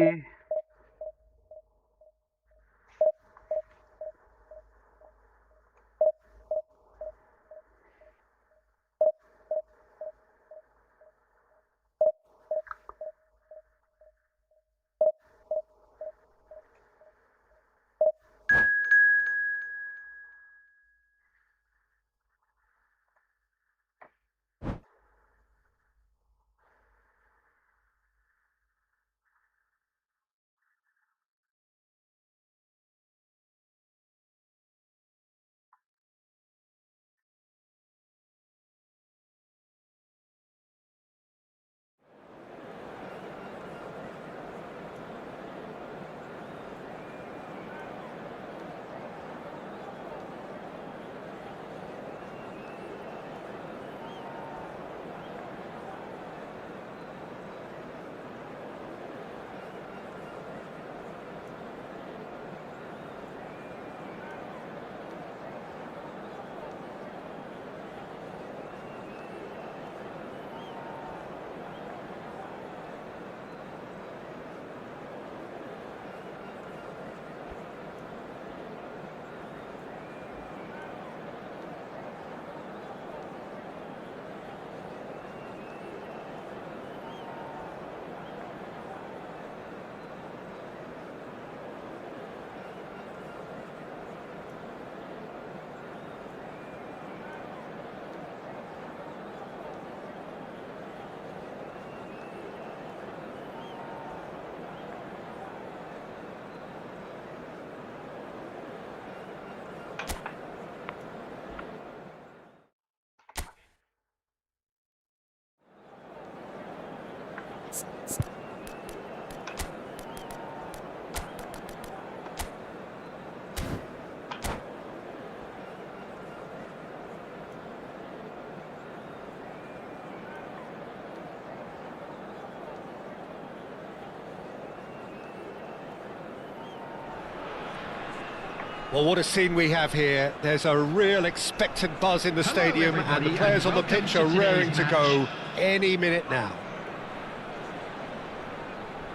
Well, what a scene we have here. There's a real expectant buzz in the stadium, and the players on the pitch are raring to go any minute now.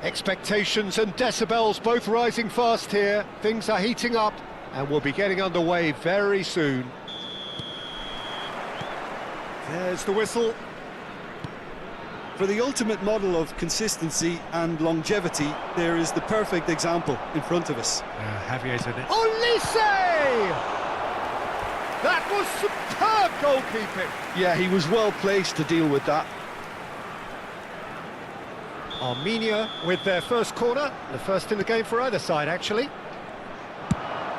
Expectations and decibels both rising fast here. Things are heating up, and we'll be getting underway very soon. There's the whistle. For the ultimate model of consistency and longevity, there is the perfect example in front of us. Javier's in it. Olise! That was superb goalkeeping. Yeah, he was well placed to deal with that. Armenia with their first corner, the first in the game for either side, actually.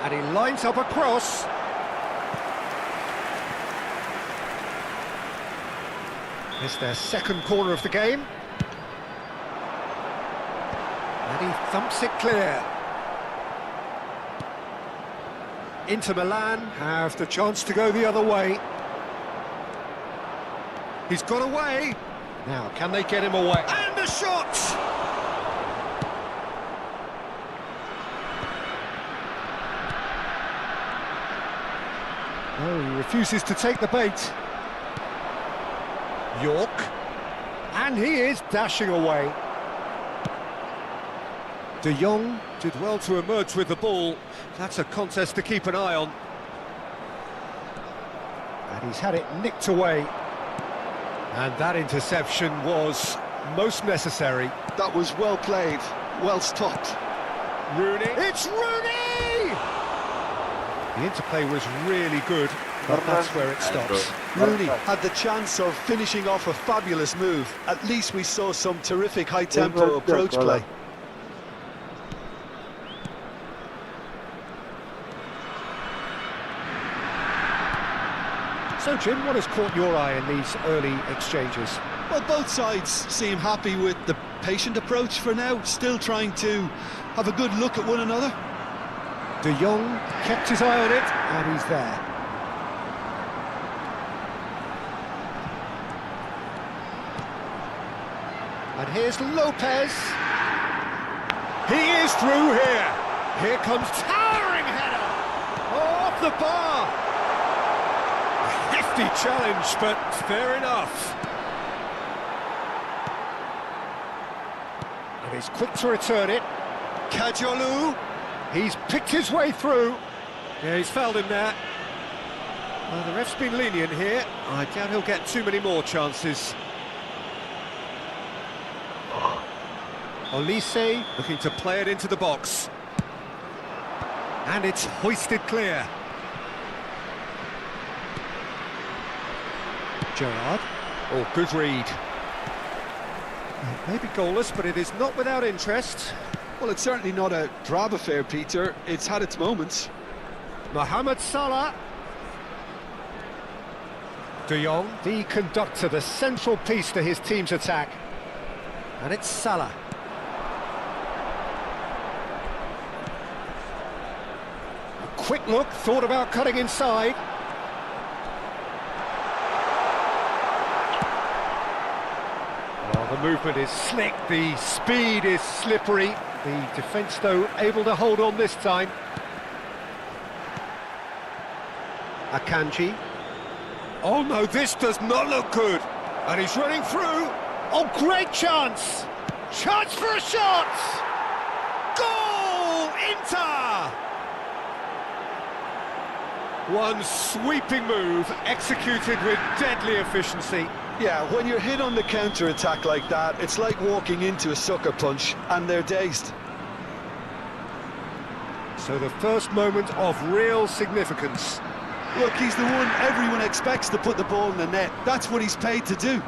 And he lines up a cross. It's their second corner of the game. And he thumps it clear. Inter Milan have the chance to go the other way. He's got away. Now, can they get him away? And a shot! Oh, he refuses to take the bait. York. And he is dashing away. De Jong did well to emerge with the ball. That's a contest to keep an eye on. And he's had it nicked away. And that interception was most necessary. That was well played, well stopped. Rooney. It's Rooney! The interplay was really good, but that's where it stops. Rooney had the chance of finishing off a fabulous move. At least we saw some terrific high-tempo approach play. So, Jim, what has caught your eye in these early exchanges? Well, both sides seem happy with the patient approach for now, still trying to have a good look at one another. De Jong kept his eye on it, and he's there. And here's Lopez. He is through here. Here comes towering header. Oh, off the bar. Hefty challenge, but fair enough. And he's quick to return it. Kajolu. He's picked his way through. Yeah, he's fouled him there. Well, the ref's been lenient here. I doubt he'll get too many more chances. Olise looking to play it into the box. And it's hoisted clear. Gerrard. Oh, good read. It may be goalless, but it is not without interest. Well, it's certainly not a drab affair, Peter. It's had its moments. Mohamed Salah. De Jong, the conductor, the central piece to his team's attack. And it's Salah. A quick look, thought about cutting inside. Well, the movement is slick, the speed is slippery. The defence, though, able to hold on this time. Akanji. Oh no, this does not look good. And he's running through. Oh, great chance! Chance for a shot! Goal! Inter! One sweeping move, executed with deadly efficiency. Yeah, when you're hit on the counter-attack like that, it's like walking into a sucker punch, and they're dazed. So the first moment of real significance. Look, he's the one everyone expects to put the ball in the net. That's what he's paid to do.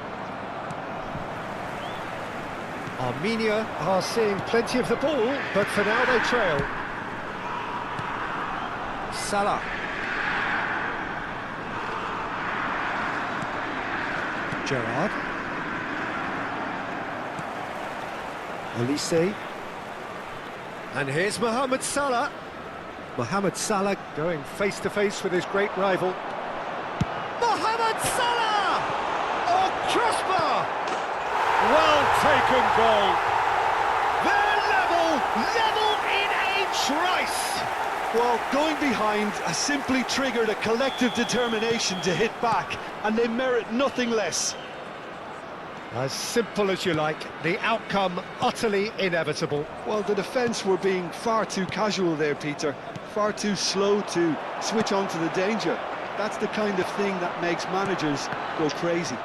Armenia are seeing plenty of the ball, but for now they trail. Salah. Gerrard. Olise. And here's Mohamed Salah. Mohamed Salah going face-to-face with his great rival. Mohamed Salah! Oh, crossbar! Well taken goal. They're level in a trice. Well, going behind has simply triggered a collective determination to hit back, and they merit nothing less. As simple as you like, the outcome utterly inevitable. Well, the defence were being far too casual there, Peter. Far too slow to switch on to the danger. That's the kind of thing that makes managers go crazy.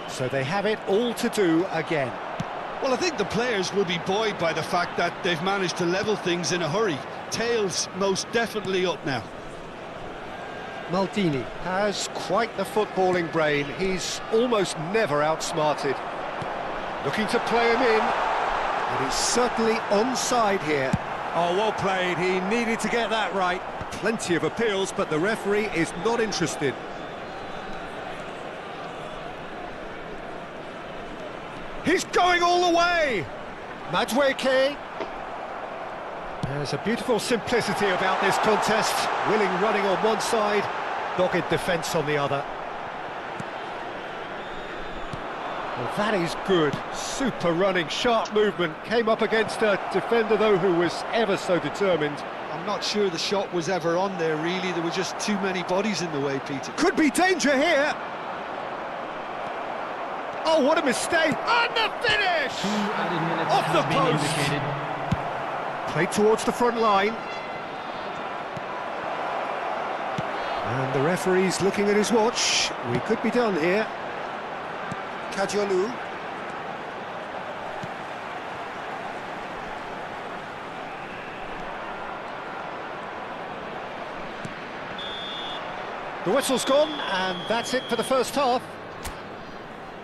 So they have it all to do again. Well, I think the players will be buoyed by the fact that they've managed to level things in a hurry. Tails most definitely up now. Maldini has quite the footballing brain. He's almost never outsmarted. Looking to play him in. And he's certainly onside here. Oh, well played. He needed to get that right. Plenty of appeals, but the referee is not interested. He's going all the way! Madueke. There's a beautiful simplicity about this contest. Willing running on one side, dogged defence on the other. Well, that is good. Super running, sharp movement. Came up against a defender, though, who was ever so determined. I'm not sure the shot was ever on there, really. There were just too many bodies in the way, Peter. Could be danger here. Oh, what a mistake. And the finish! 2 added minutes Off the have been post. indicated. Played towards the front line. And the referee's looking at his watch. We could be done here. Kajolu. The whistle's gone, and that's it for the first half.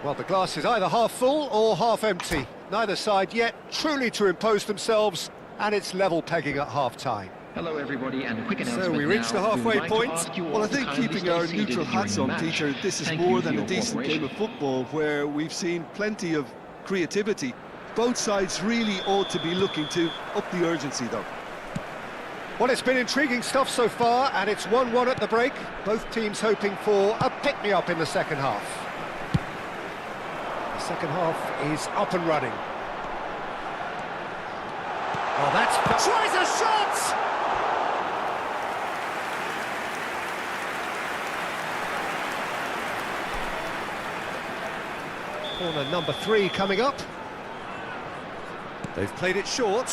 Well, the glass is either half full or half empty. Neither side yet truly to impose themselves, and it's level pegging at half-time. Hello everybody, and a quick announcement. So we reached the now. halfway We would like to point. ask you all Well, I to think kindly keeping stay our seated neutral during hats the on, match. Peter, this is Thank more you than for a your decent game cooperation. of football where we've seen plenty of creativity. Both sides really ought to be looking to up the urgency, though. Well, it's been intriguing stuff so far, and it's 1-1 at the break. Both teams hoping for a pick-me-up in the second half. The second half is up and running. Oh, that's... Tries a shot! Corner number 3 coming up. They've played it short.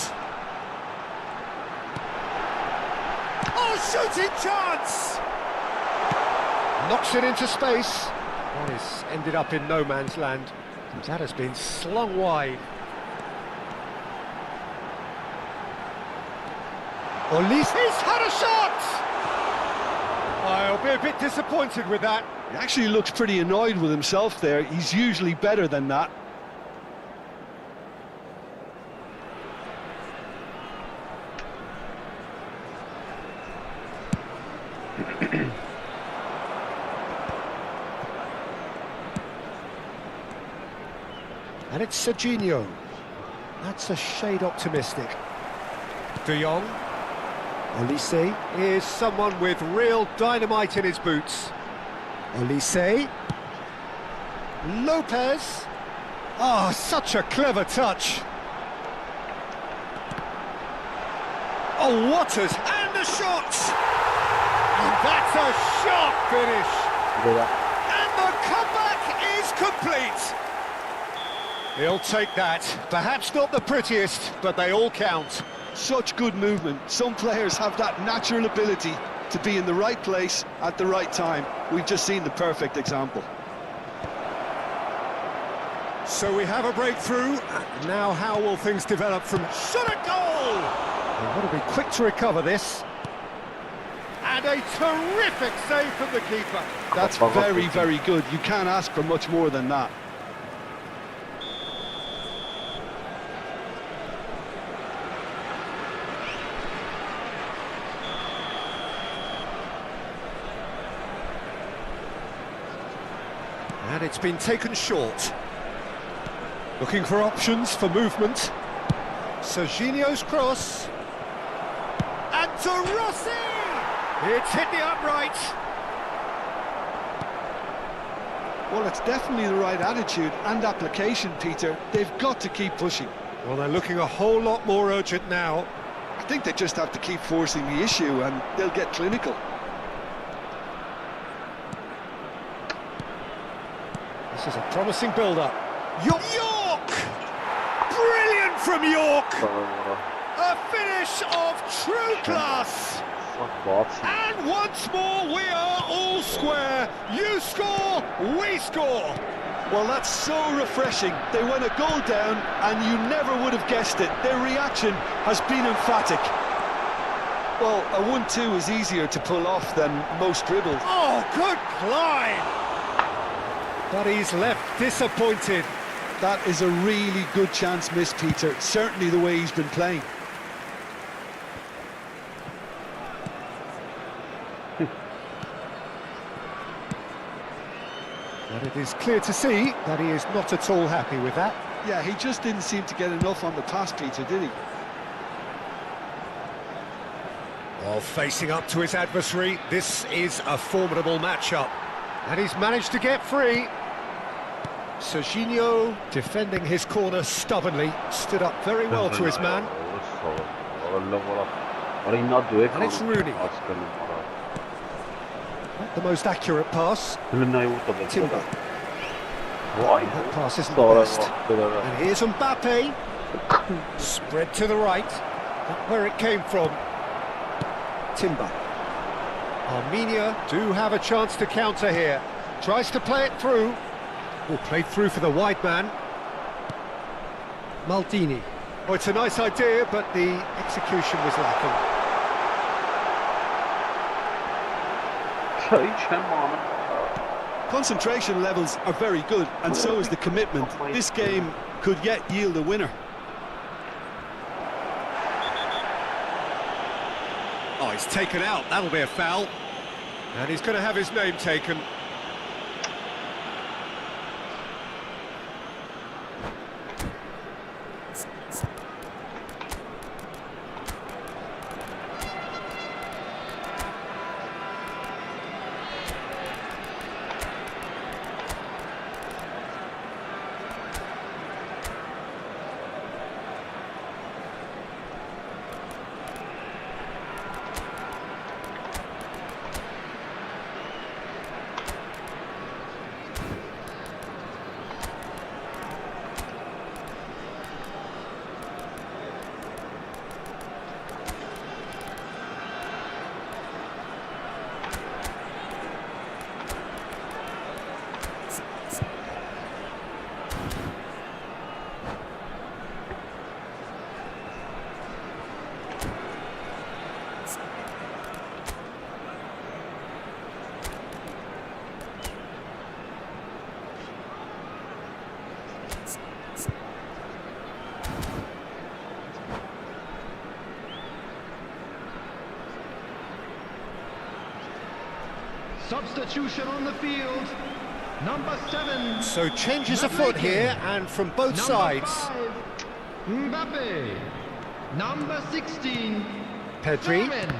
Oh, shooting chance! Knocks it into space. One is ended up in no man's land. That has been slung wide. Olise, he's had a shot! I'll be a bit disappointed with that. He actually looks pretty annoyed with himself there. He's usually better than that. And it's Serginho. That's a shade optimistic. De Jong. Olise is someone with real dynamite in his boots. Olise. Lopez. Oh, such a clever touch. Oh, Waters, and a shot! And that's a sharp finish. And the comeback is complete. He'll take that. Perhaps not the prettiest, but they all count. Such good movement. Some players have that natural ability to be in the right place at the right time. We've just seen the perfect example. So we have a breakthrough. Now how will things develop from shot at goal? They've got to be quick to recover this. And a terrific save from the keeper. That's very, very good. You can't ask for much more than that. And it's been taken short. Looking for options for movement. Serginho's cross. And to Rossi! It's hit the upright. Well, it's definitely the right attitude and application, Peter. They've got to keep pushing. Well, they're looking a whole lot more urgent now. I think they just have to keep forcing the issue and they'll get clinical. This is a promising build-up. York! Brilliant from York! A finish of true class! And once more we are all square. You score, we score. Well, that's so refreshing. They went a goal down and you never would have guessed it. Their reaction has been emphatic. Well, a 1-2 is easier to pull off than most dribbles. Oh, good climb! But he's left disappointed. That is a really good chance missed, Peter. Certainly the way he's been playing. But it is clear to see that he is not at all happy with that. Yeah, he just didn't seem to get enough on the pass, Peter, did he? Well, facing up to his adversary, this is a formidable matchup. And he's managed to get free. Serginho, defending his corner stubbornly, stood up very well to his man. And it's Rooney. Not the most accurate pass. Timber. That pass isn't the best. And here's Mbappe. Spread to the right. Not where it came from. Timber. Armenia do have a chance to counter here. Tries to play it through. Oh, played through for the wide man. Maldini. Oh, it's a nice idea, but the execution was lacking. Concentration levels are very good, and so is the commitment. This game could yet yield a winner. Oh, he's taken out. That'll be a foul. And he's going to have his name taken. Substitution on the field. Number 7. So changes afoot here, and from both sides. 5, Mbappe. Number 16. Pedri. Fermin.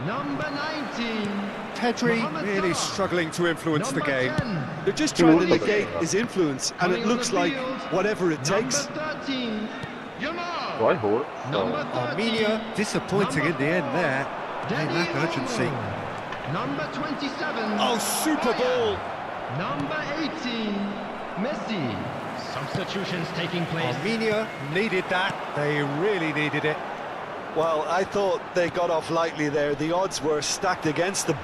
Number 19. Pedri Mohamed really Salah. struggling to influence the Number game. 10. They're just trying to negate his influence, and Coming it on looks the like field, whatever it takes. Number 13. Yamal. Number 13. Armenia disappointing in the end there. They lack urgency. Number 27. Oh, super ball! Number 18. Messi. Substitutions taking place. Armenia needed that. They really needed it. Well, I thought they got off lightly there. The odds were stacked against them.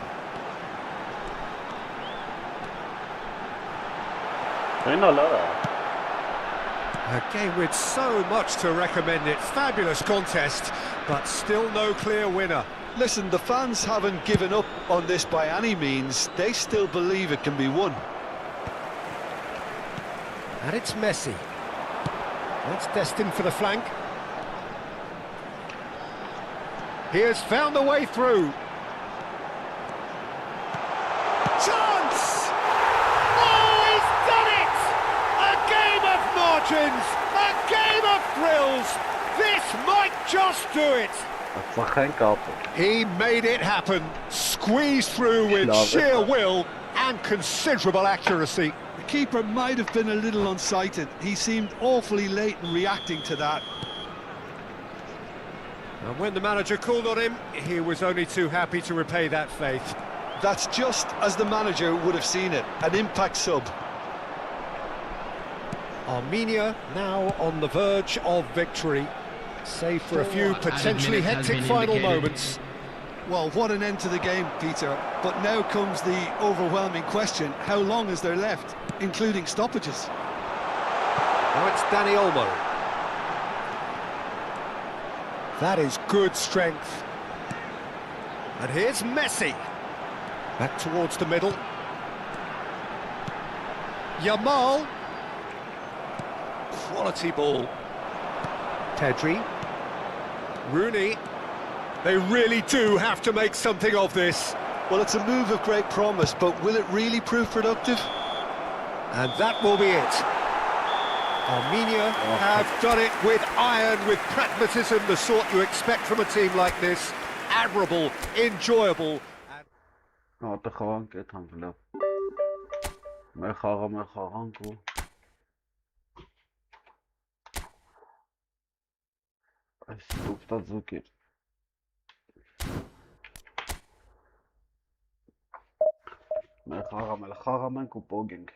A game with so much to recommend it. Fabulous contest, but still no clear winner. Listen, the fans haven't given up on this by any means. They still believe it can be won. And it's Messi. That's destined for the flank. He has found a way through. Chance! Oh, he's done it! A game of margins! A game of thrills! This might just do it! He made it happen, squeezed through with sheer will and considerable accuracy. The keeper might have been a little unsighted. He seemed awfully late in reacting to that. And when the manager called on him, he was only too happy to repay that faith. That's just as the manager would have seen it, an impact sub. Armenia now on the verge of victory, save for a few potentially hectic final moments. Well, what an end to the game, Peter. But now comes the overwhelming question: how long is there left, including stoppages? Now it's Dani Olmo. That is good strength. And here's Messi. Back towards the middle. Yamal. Quality ball. Pedri. Rooney. They really do have to make something of this. Well, it's a move of great promise, but will it really prove productive? And that will be it. Armenia have done it with iron, with pragmatism, the sort you expect from a team like this. Admirable, enjoyable. Ատը խաղանք է թանք լավ։ Մեր խաղանք ու այս ուստա ձուկ էր։ Մեր խաղամ ենք ու պոգենք։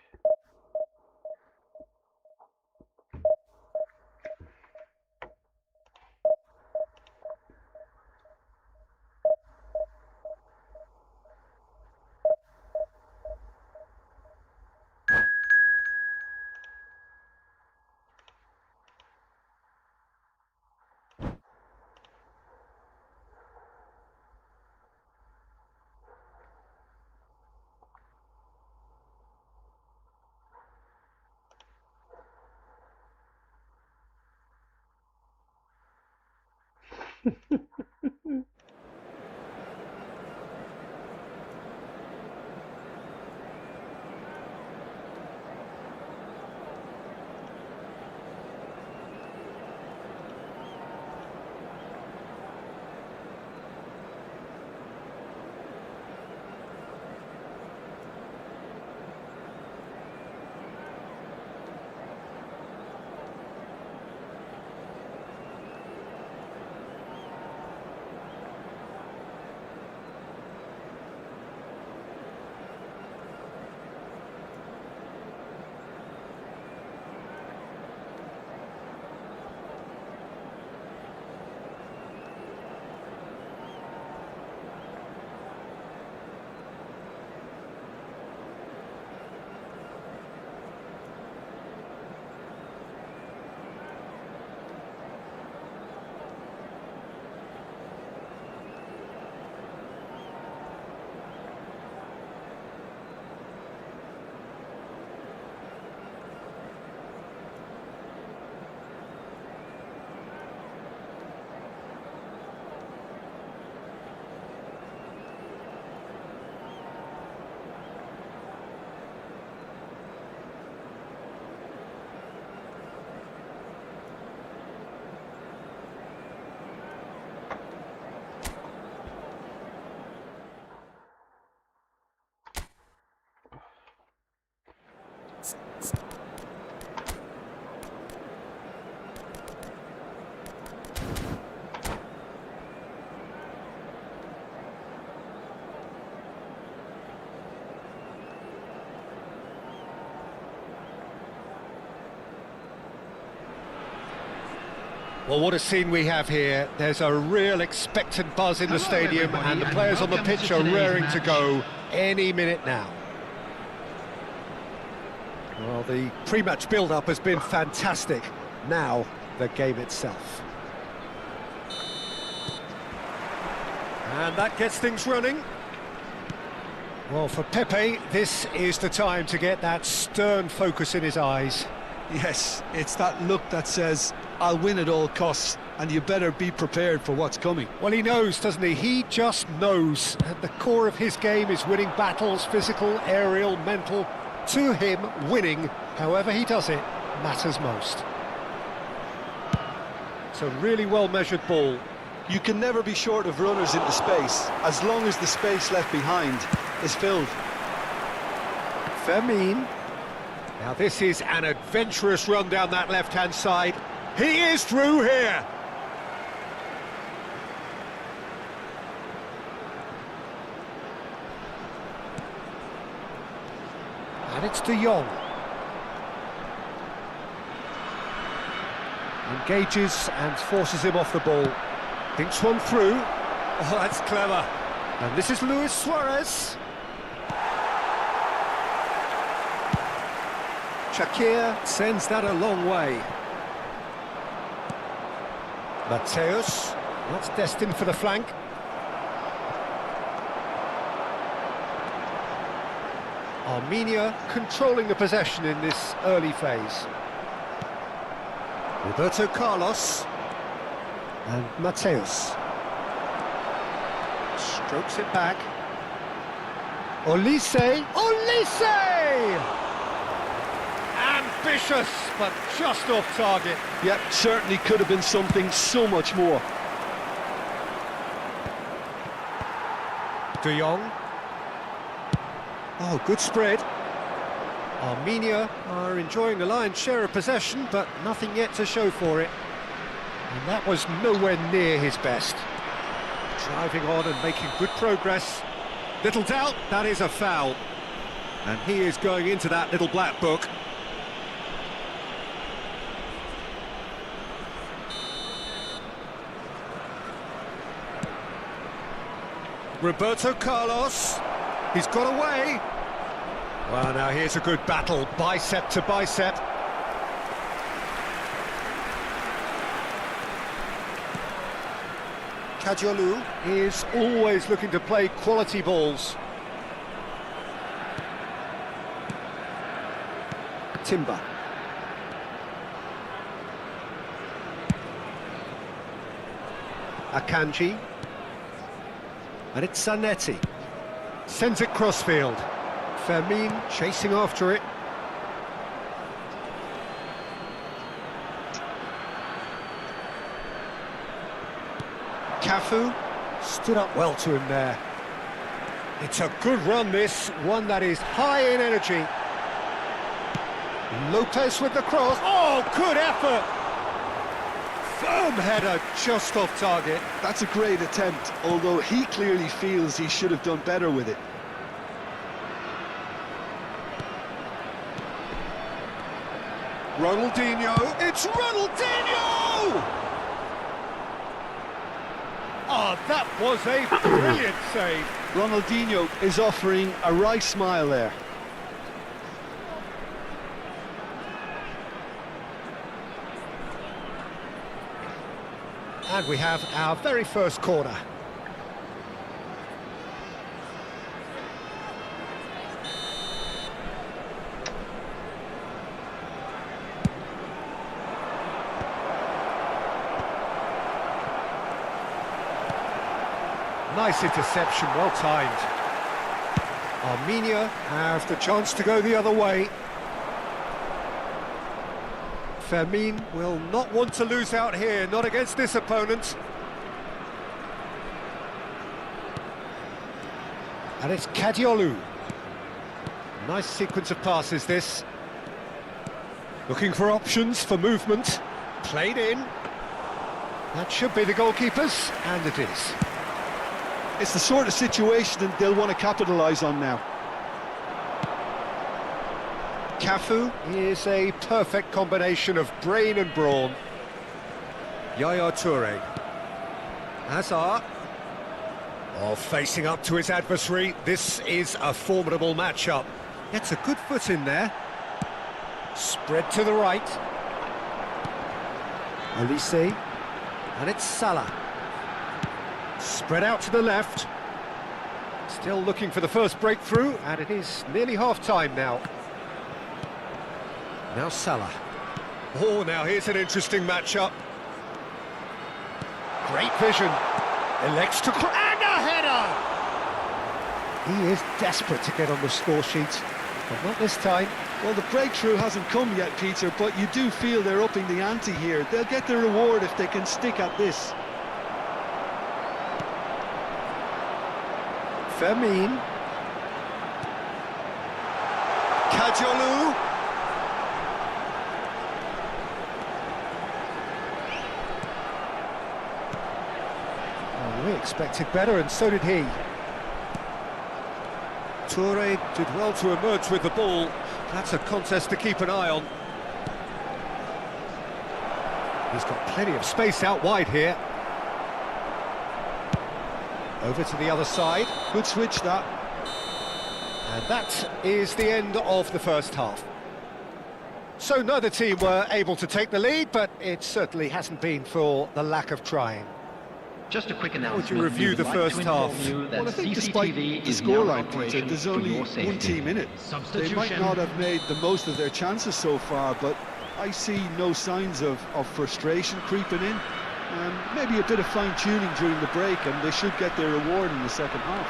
Well, what a scene we have here. There's a real expectant buzz in the stadium and the players on the pitch are raring to go any minute now. Well, the pre-match build-up has been fantastic. Now, the game itself. And that gets things running. Well, for Pepe, this is the time to get that stern focus in his eyes. Yes, it's that look that says, I'll win at all costs, and you better be prepared for what's coming. Well, he knows, doesn't he? He just knows. At the core of his game is winning battles, physical, aerial, mental. To him, winning, however he does it, matters most. It's a really well-measured ball. You can never be short of runners into space, as long as the space left behind is filled. Fermin. Now this is an adventurous run down that left-hand side. He is through here. And it's De Jong. Engages and forces him off the ball. Thinks one through. Oh, that's clever. And this is Luis Suarez. Shakir sends that a long way. Mateus, that's destined for the flank. Armenia controlling the possession in this early phase. Roberto Carlos and Mateus. Strokes it back. Olise! Olise! And ambitious, but just off target. Yep, certainly could have been something so much more. De Jong. Oh, good spread. Armenia are enjoying the lion's share of possession, but nothing yet to show for it. And that was nowhere near his best. Driving on and making good progress. Little doubt, that is a foul. And he is going into that little black book. Roberto Carlos. He's got away. Well, now here's a good battle, bicep to bicep. Kadiolu is always looking to play quality balls. Timber. Akanji. And it's Zanetti. Sends it crossfield. Fermin chasing after it. Cafu stood up well to him there. It's a good run, this, one that is high in energy. Lopez with the cross. Oh, good effort! Firm header just off target. That's a great attempt, although he clearly feels he should have done better with it. Ronaldinho, it's Ronaldinho! Oh, that was a brilliant save. Ronaldinho is offering a right smile there. And we have our very first corner. Nice interception, well timed. Armenia have the chance to go the other way. Fermin will not want to lose out here, not against this opponent. And it's Kadiolu. Nice sequence of passes, this. Looking for options for movement. Played in. That should be the goalkeepers, and it is. It's the sort of situation that they'll want to capitalise on now. Cafu is a perfect combination of brain and brawn. Yaya Toure. Hazard. Oh, facing up to his adversary. This is a formidable matchup. Gets a good foot in there. Spread to the right. Elise. And it's Salah. Spread out to the left. Still looking for the first breakthrough, and it is nearly half-time now. Now Salah. Oh, now here's an interesting matchup. Great vision. Elects to... And a header! He is desperate to get on the score sheet, but not this time. Well, the breakthrough hasn't come yet, Peter, but you do feel they're upping the ante here. They'll get the reward if they can stick at this. Fermin. Kadiolu. Oh, we expected better, and so did he. Toure did well to emerge with the ball. That's a contest to keep an eye on. He's got plenty of space out wide here. Over to the other side. Good switch, that. And that is the end of the first half. So neither team were able to take the lead, but it certainly hasn't been for the lack of trying. Just a quick announcement. Would you review the first half? Well, I think despite the scoreline, Peter, there's only one team in it. They might not have made the most of their chances so far, but I see no signs of frustration creeping in. Maybe a bit of fine-tuning during the break, and they should get their reward in the second half.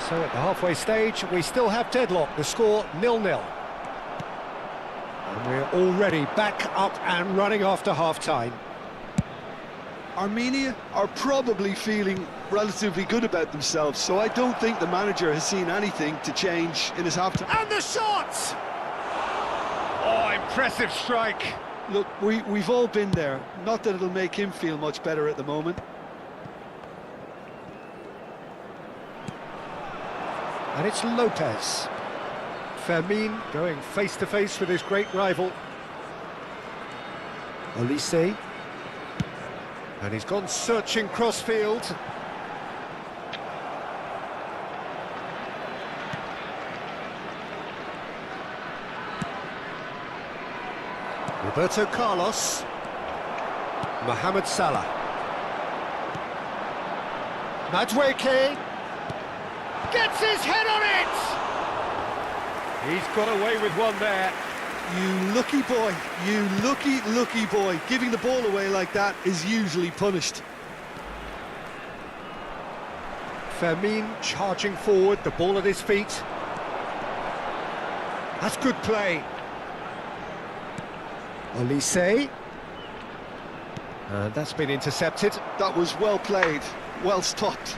So at the halfway stage, we still have deadlock. The score 0-0. We're already back up and running after half-time. Armenia are probably feeling relatively good about themselves, so I don't think the manager has seen anything to change in his half-time. And the shot! Oh, impressive strike. Look, we've all been there. Not that it'll make him feel much better at the moment. And it's Lopez. Fermin going face-to-face with his great rival. Olise. And he's gone searching cross-field. Roberto Carlos. Mohamed Salah. Madueke. Gets his head on it! He's got away with one there. You lucky boy, you lucky boy. Giving the ball away like that is usually punished. Fermin charging forward, the ball at his feet. That's good play. Olise. And that's been intercepted. That was well played, well stopped.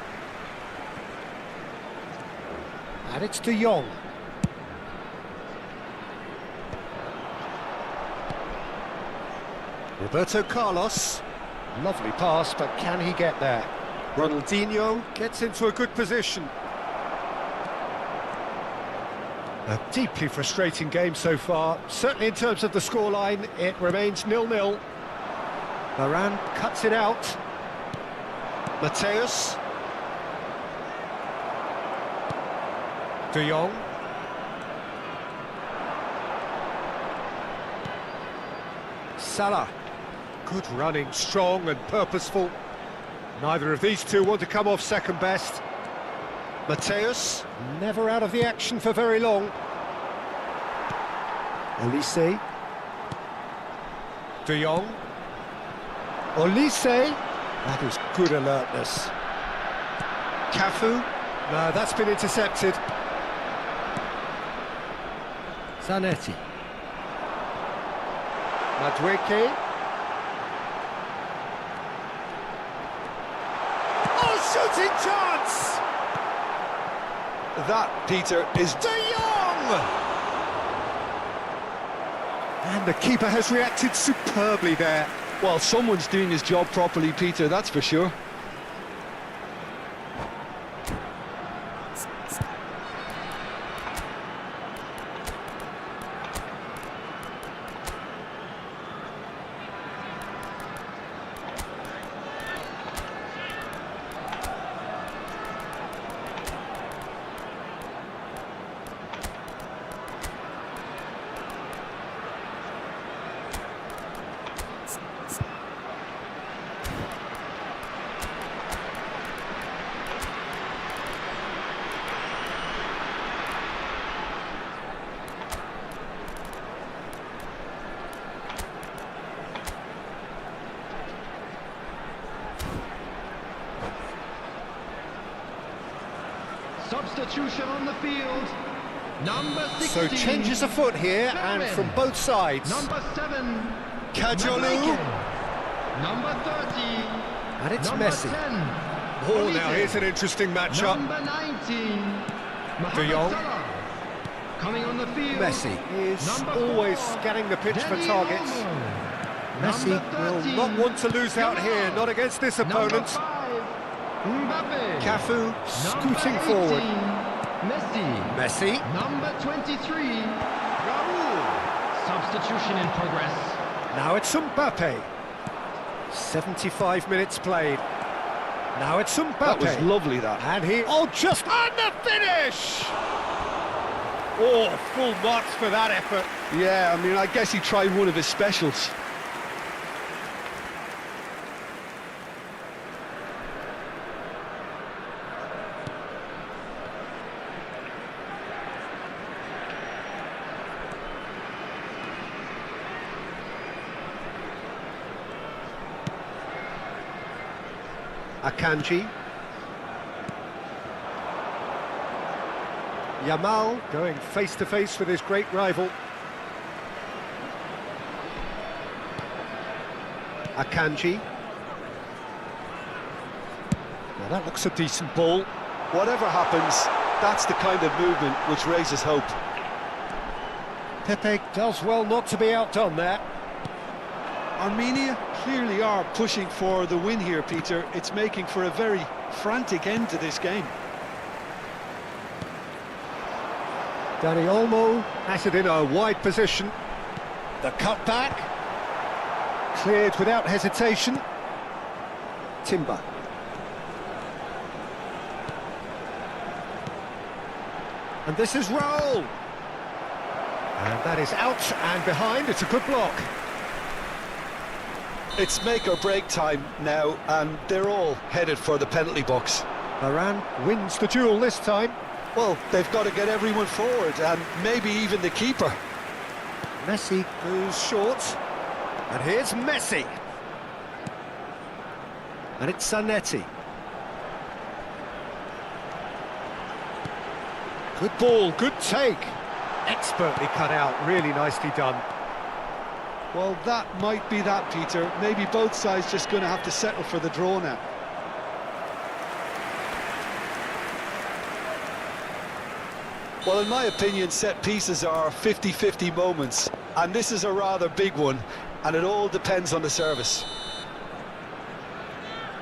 And it's De Jong. Roberto Carlos. Lovely pass, but can he get there? Ronaldinho gets into a good position. A deeply frustrating game so far. Certainly in terms of the scoreline, it remains 0-0. Varane cuts it out. Mateus. De Jong. Salah. Good running, strong and purposeful. Neither of these two want to come off second best. Mateus, never out of the action for very long. Olise. De Jong. Olise. That is good alertness. Cafu. No, that's been intercepted. Zanetti. Madueke. Oh, shooting chance! That, Peter, is De Jong! And the keeper has reacted superbly there. well, someone's doing his job properly, Peter, that's for sure. Substitution on the field. Number 16. So changes afoot here, and from both sides. Number 7. Kajolu. Number 30. And it's Number Messi. 10. Oh, now here's an interesting matchup. Number 19. De Jong. Salah. Coming on the field. Messi is Number always 4. scanning the pitch for Daniel. targets. Messi Number will 13. not want to lose out here, not against this opponent. Number 5. Mbappe. Cafu scooting Number 18. forward. Messi. Messi. Number 23. Raul. Substitution in progress. Now it's Mbappe. 75 minutes played. Now it's Mbappe. That was lovely, that. And he... Oh, just on the finish! Oh, full marks for that effort. Yeah, I mean, I guess he tried one of his specials. Akanji. Yamal going face-to-face with his great rival. Akanji. Well, that looks a decent ball. Whatever happens, that's the kind of movement which raises hope. Pepe does well not to be outdone there. Armenia clearly are pushing for the win here, Peter. It's making for a very frantic end to this game. Dani Olmo has it in a wide position. The cutback. Cleared without hesitation. Timber. And this is Raul. And that is out and behind. It's a good block. It's make or break time now, and they're all headed for the penalty box. Varane wins the duel this time. Well, they've got to get everyone forward, and maybe even the keeper. Messi goes short. And here's Messi. And it's Zanetti. Good ball, good take. Expertly cut out, really nicely done. Well, that might be that, Peter. Maybe both sides just going to have to settle for the draw now. Well, in my opinion, set pieces are 50-50 moments, and this is a rather big one, and it all depends on the service.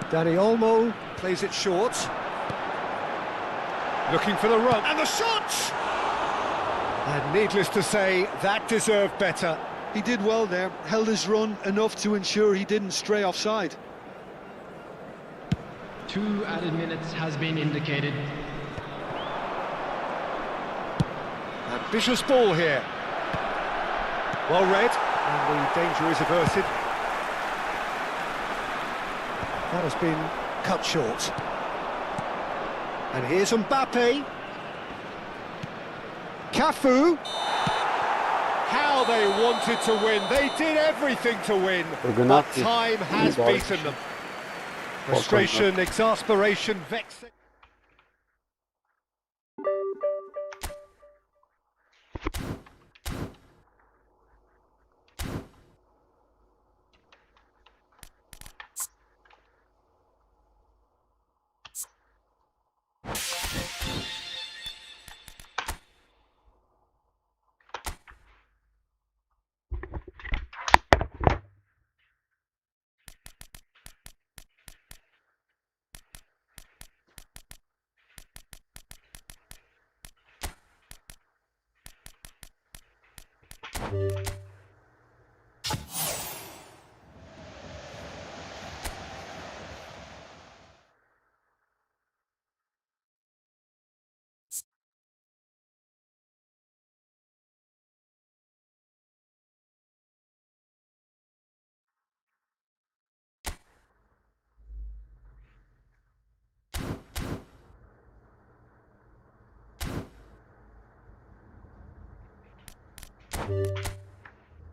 Dani Olmo plays it short. Looking for the run, and the shot! And needless to say, that deserved better. He did well there, held his run enough to ensure he didn't stray offside. 2 added minutes has been indicated. Ambitious ball here. Well read, and the danger is averted. That has been cut short. And here's Mbappe. Cafu. How they wanted to win. They did everything to win. But time has beaten them. Frustration, exasperation, vexing.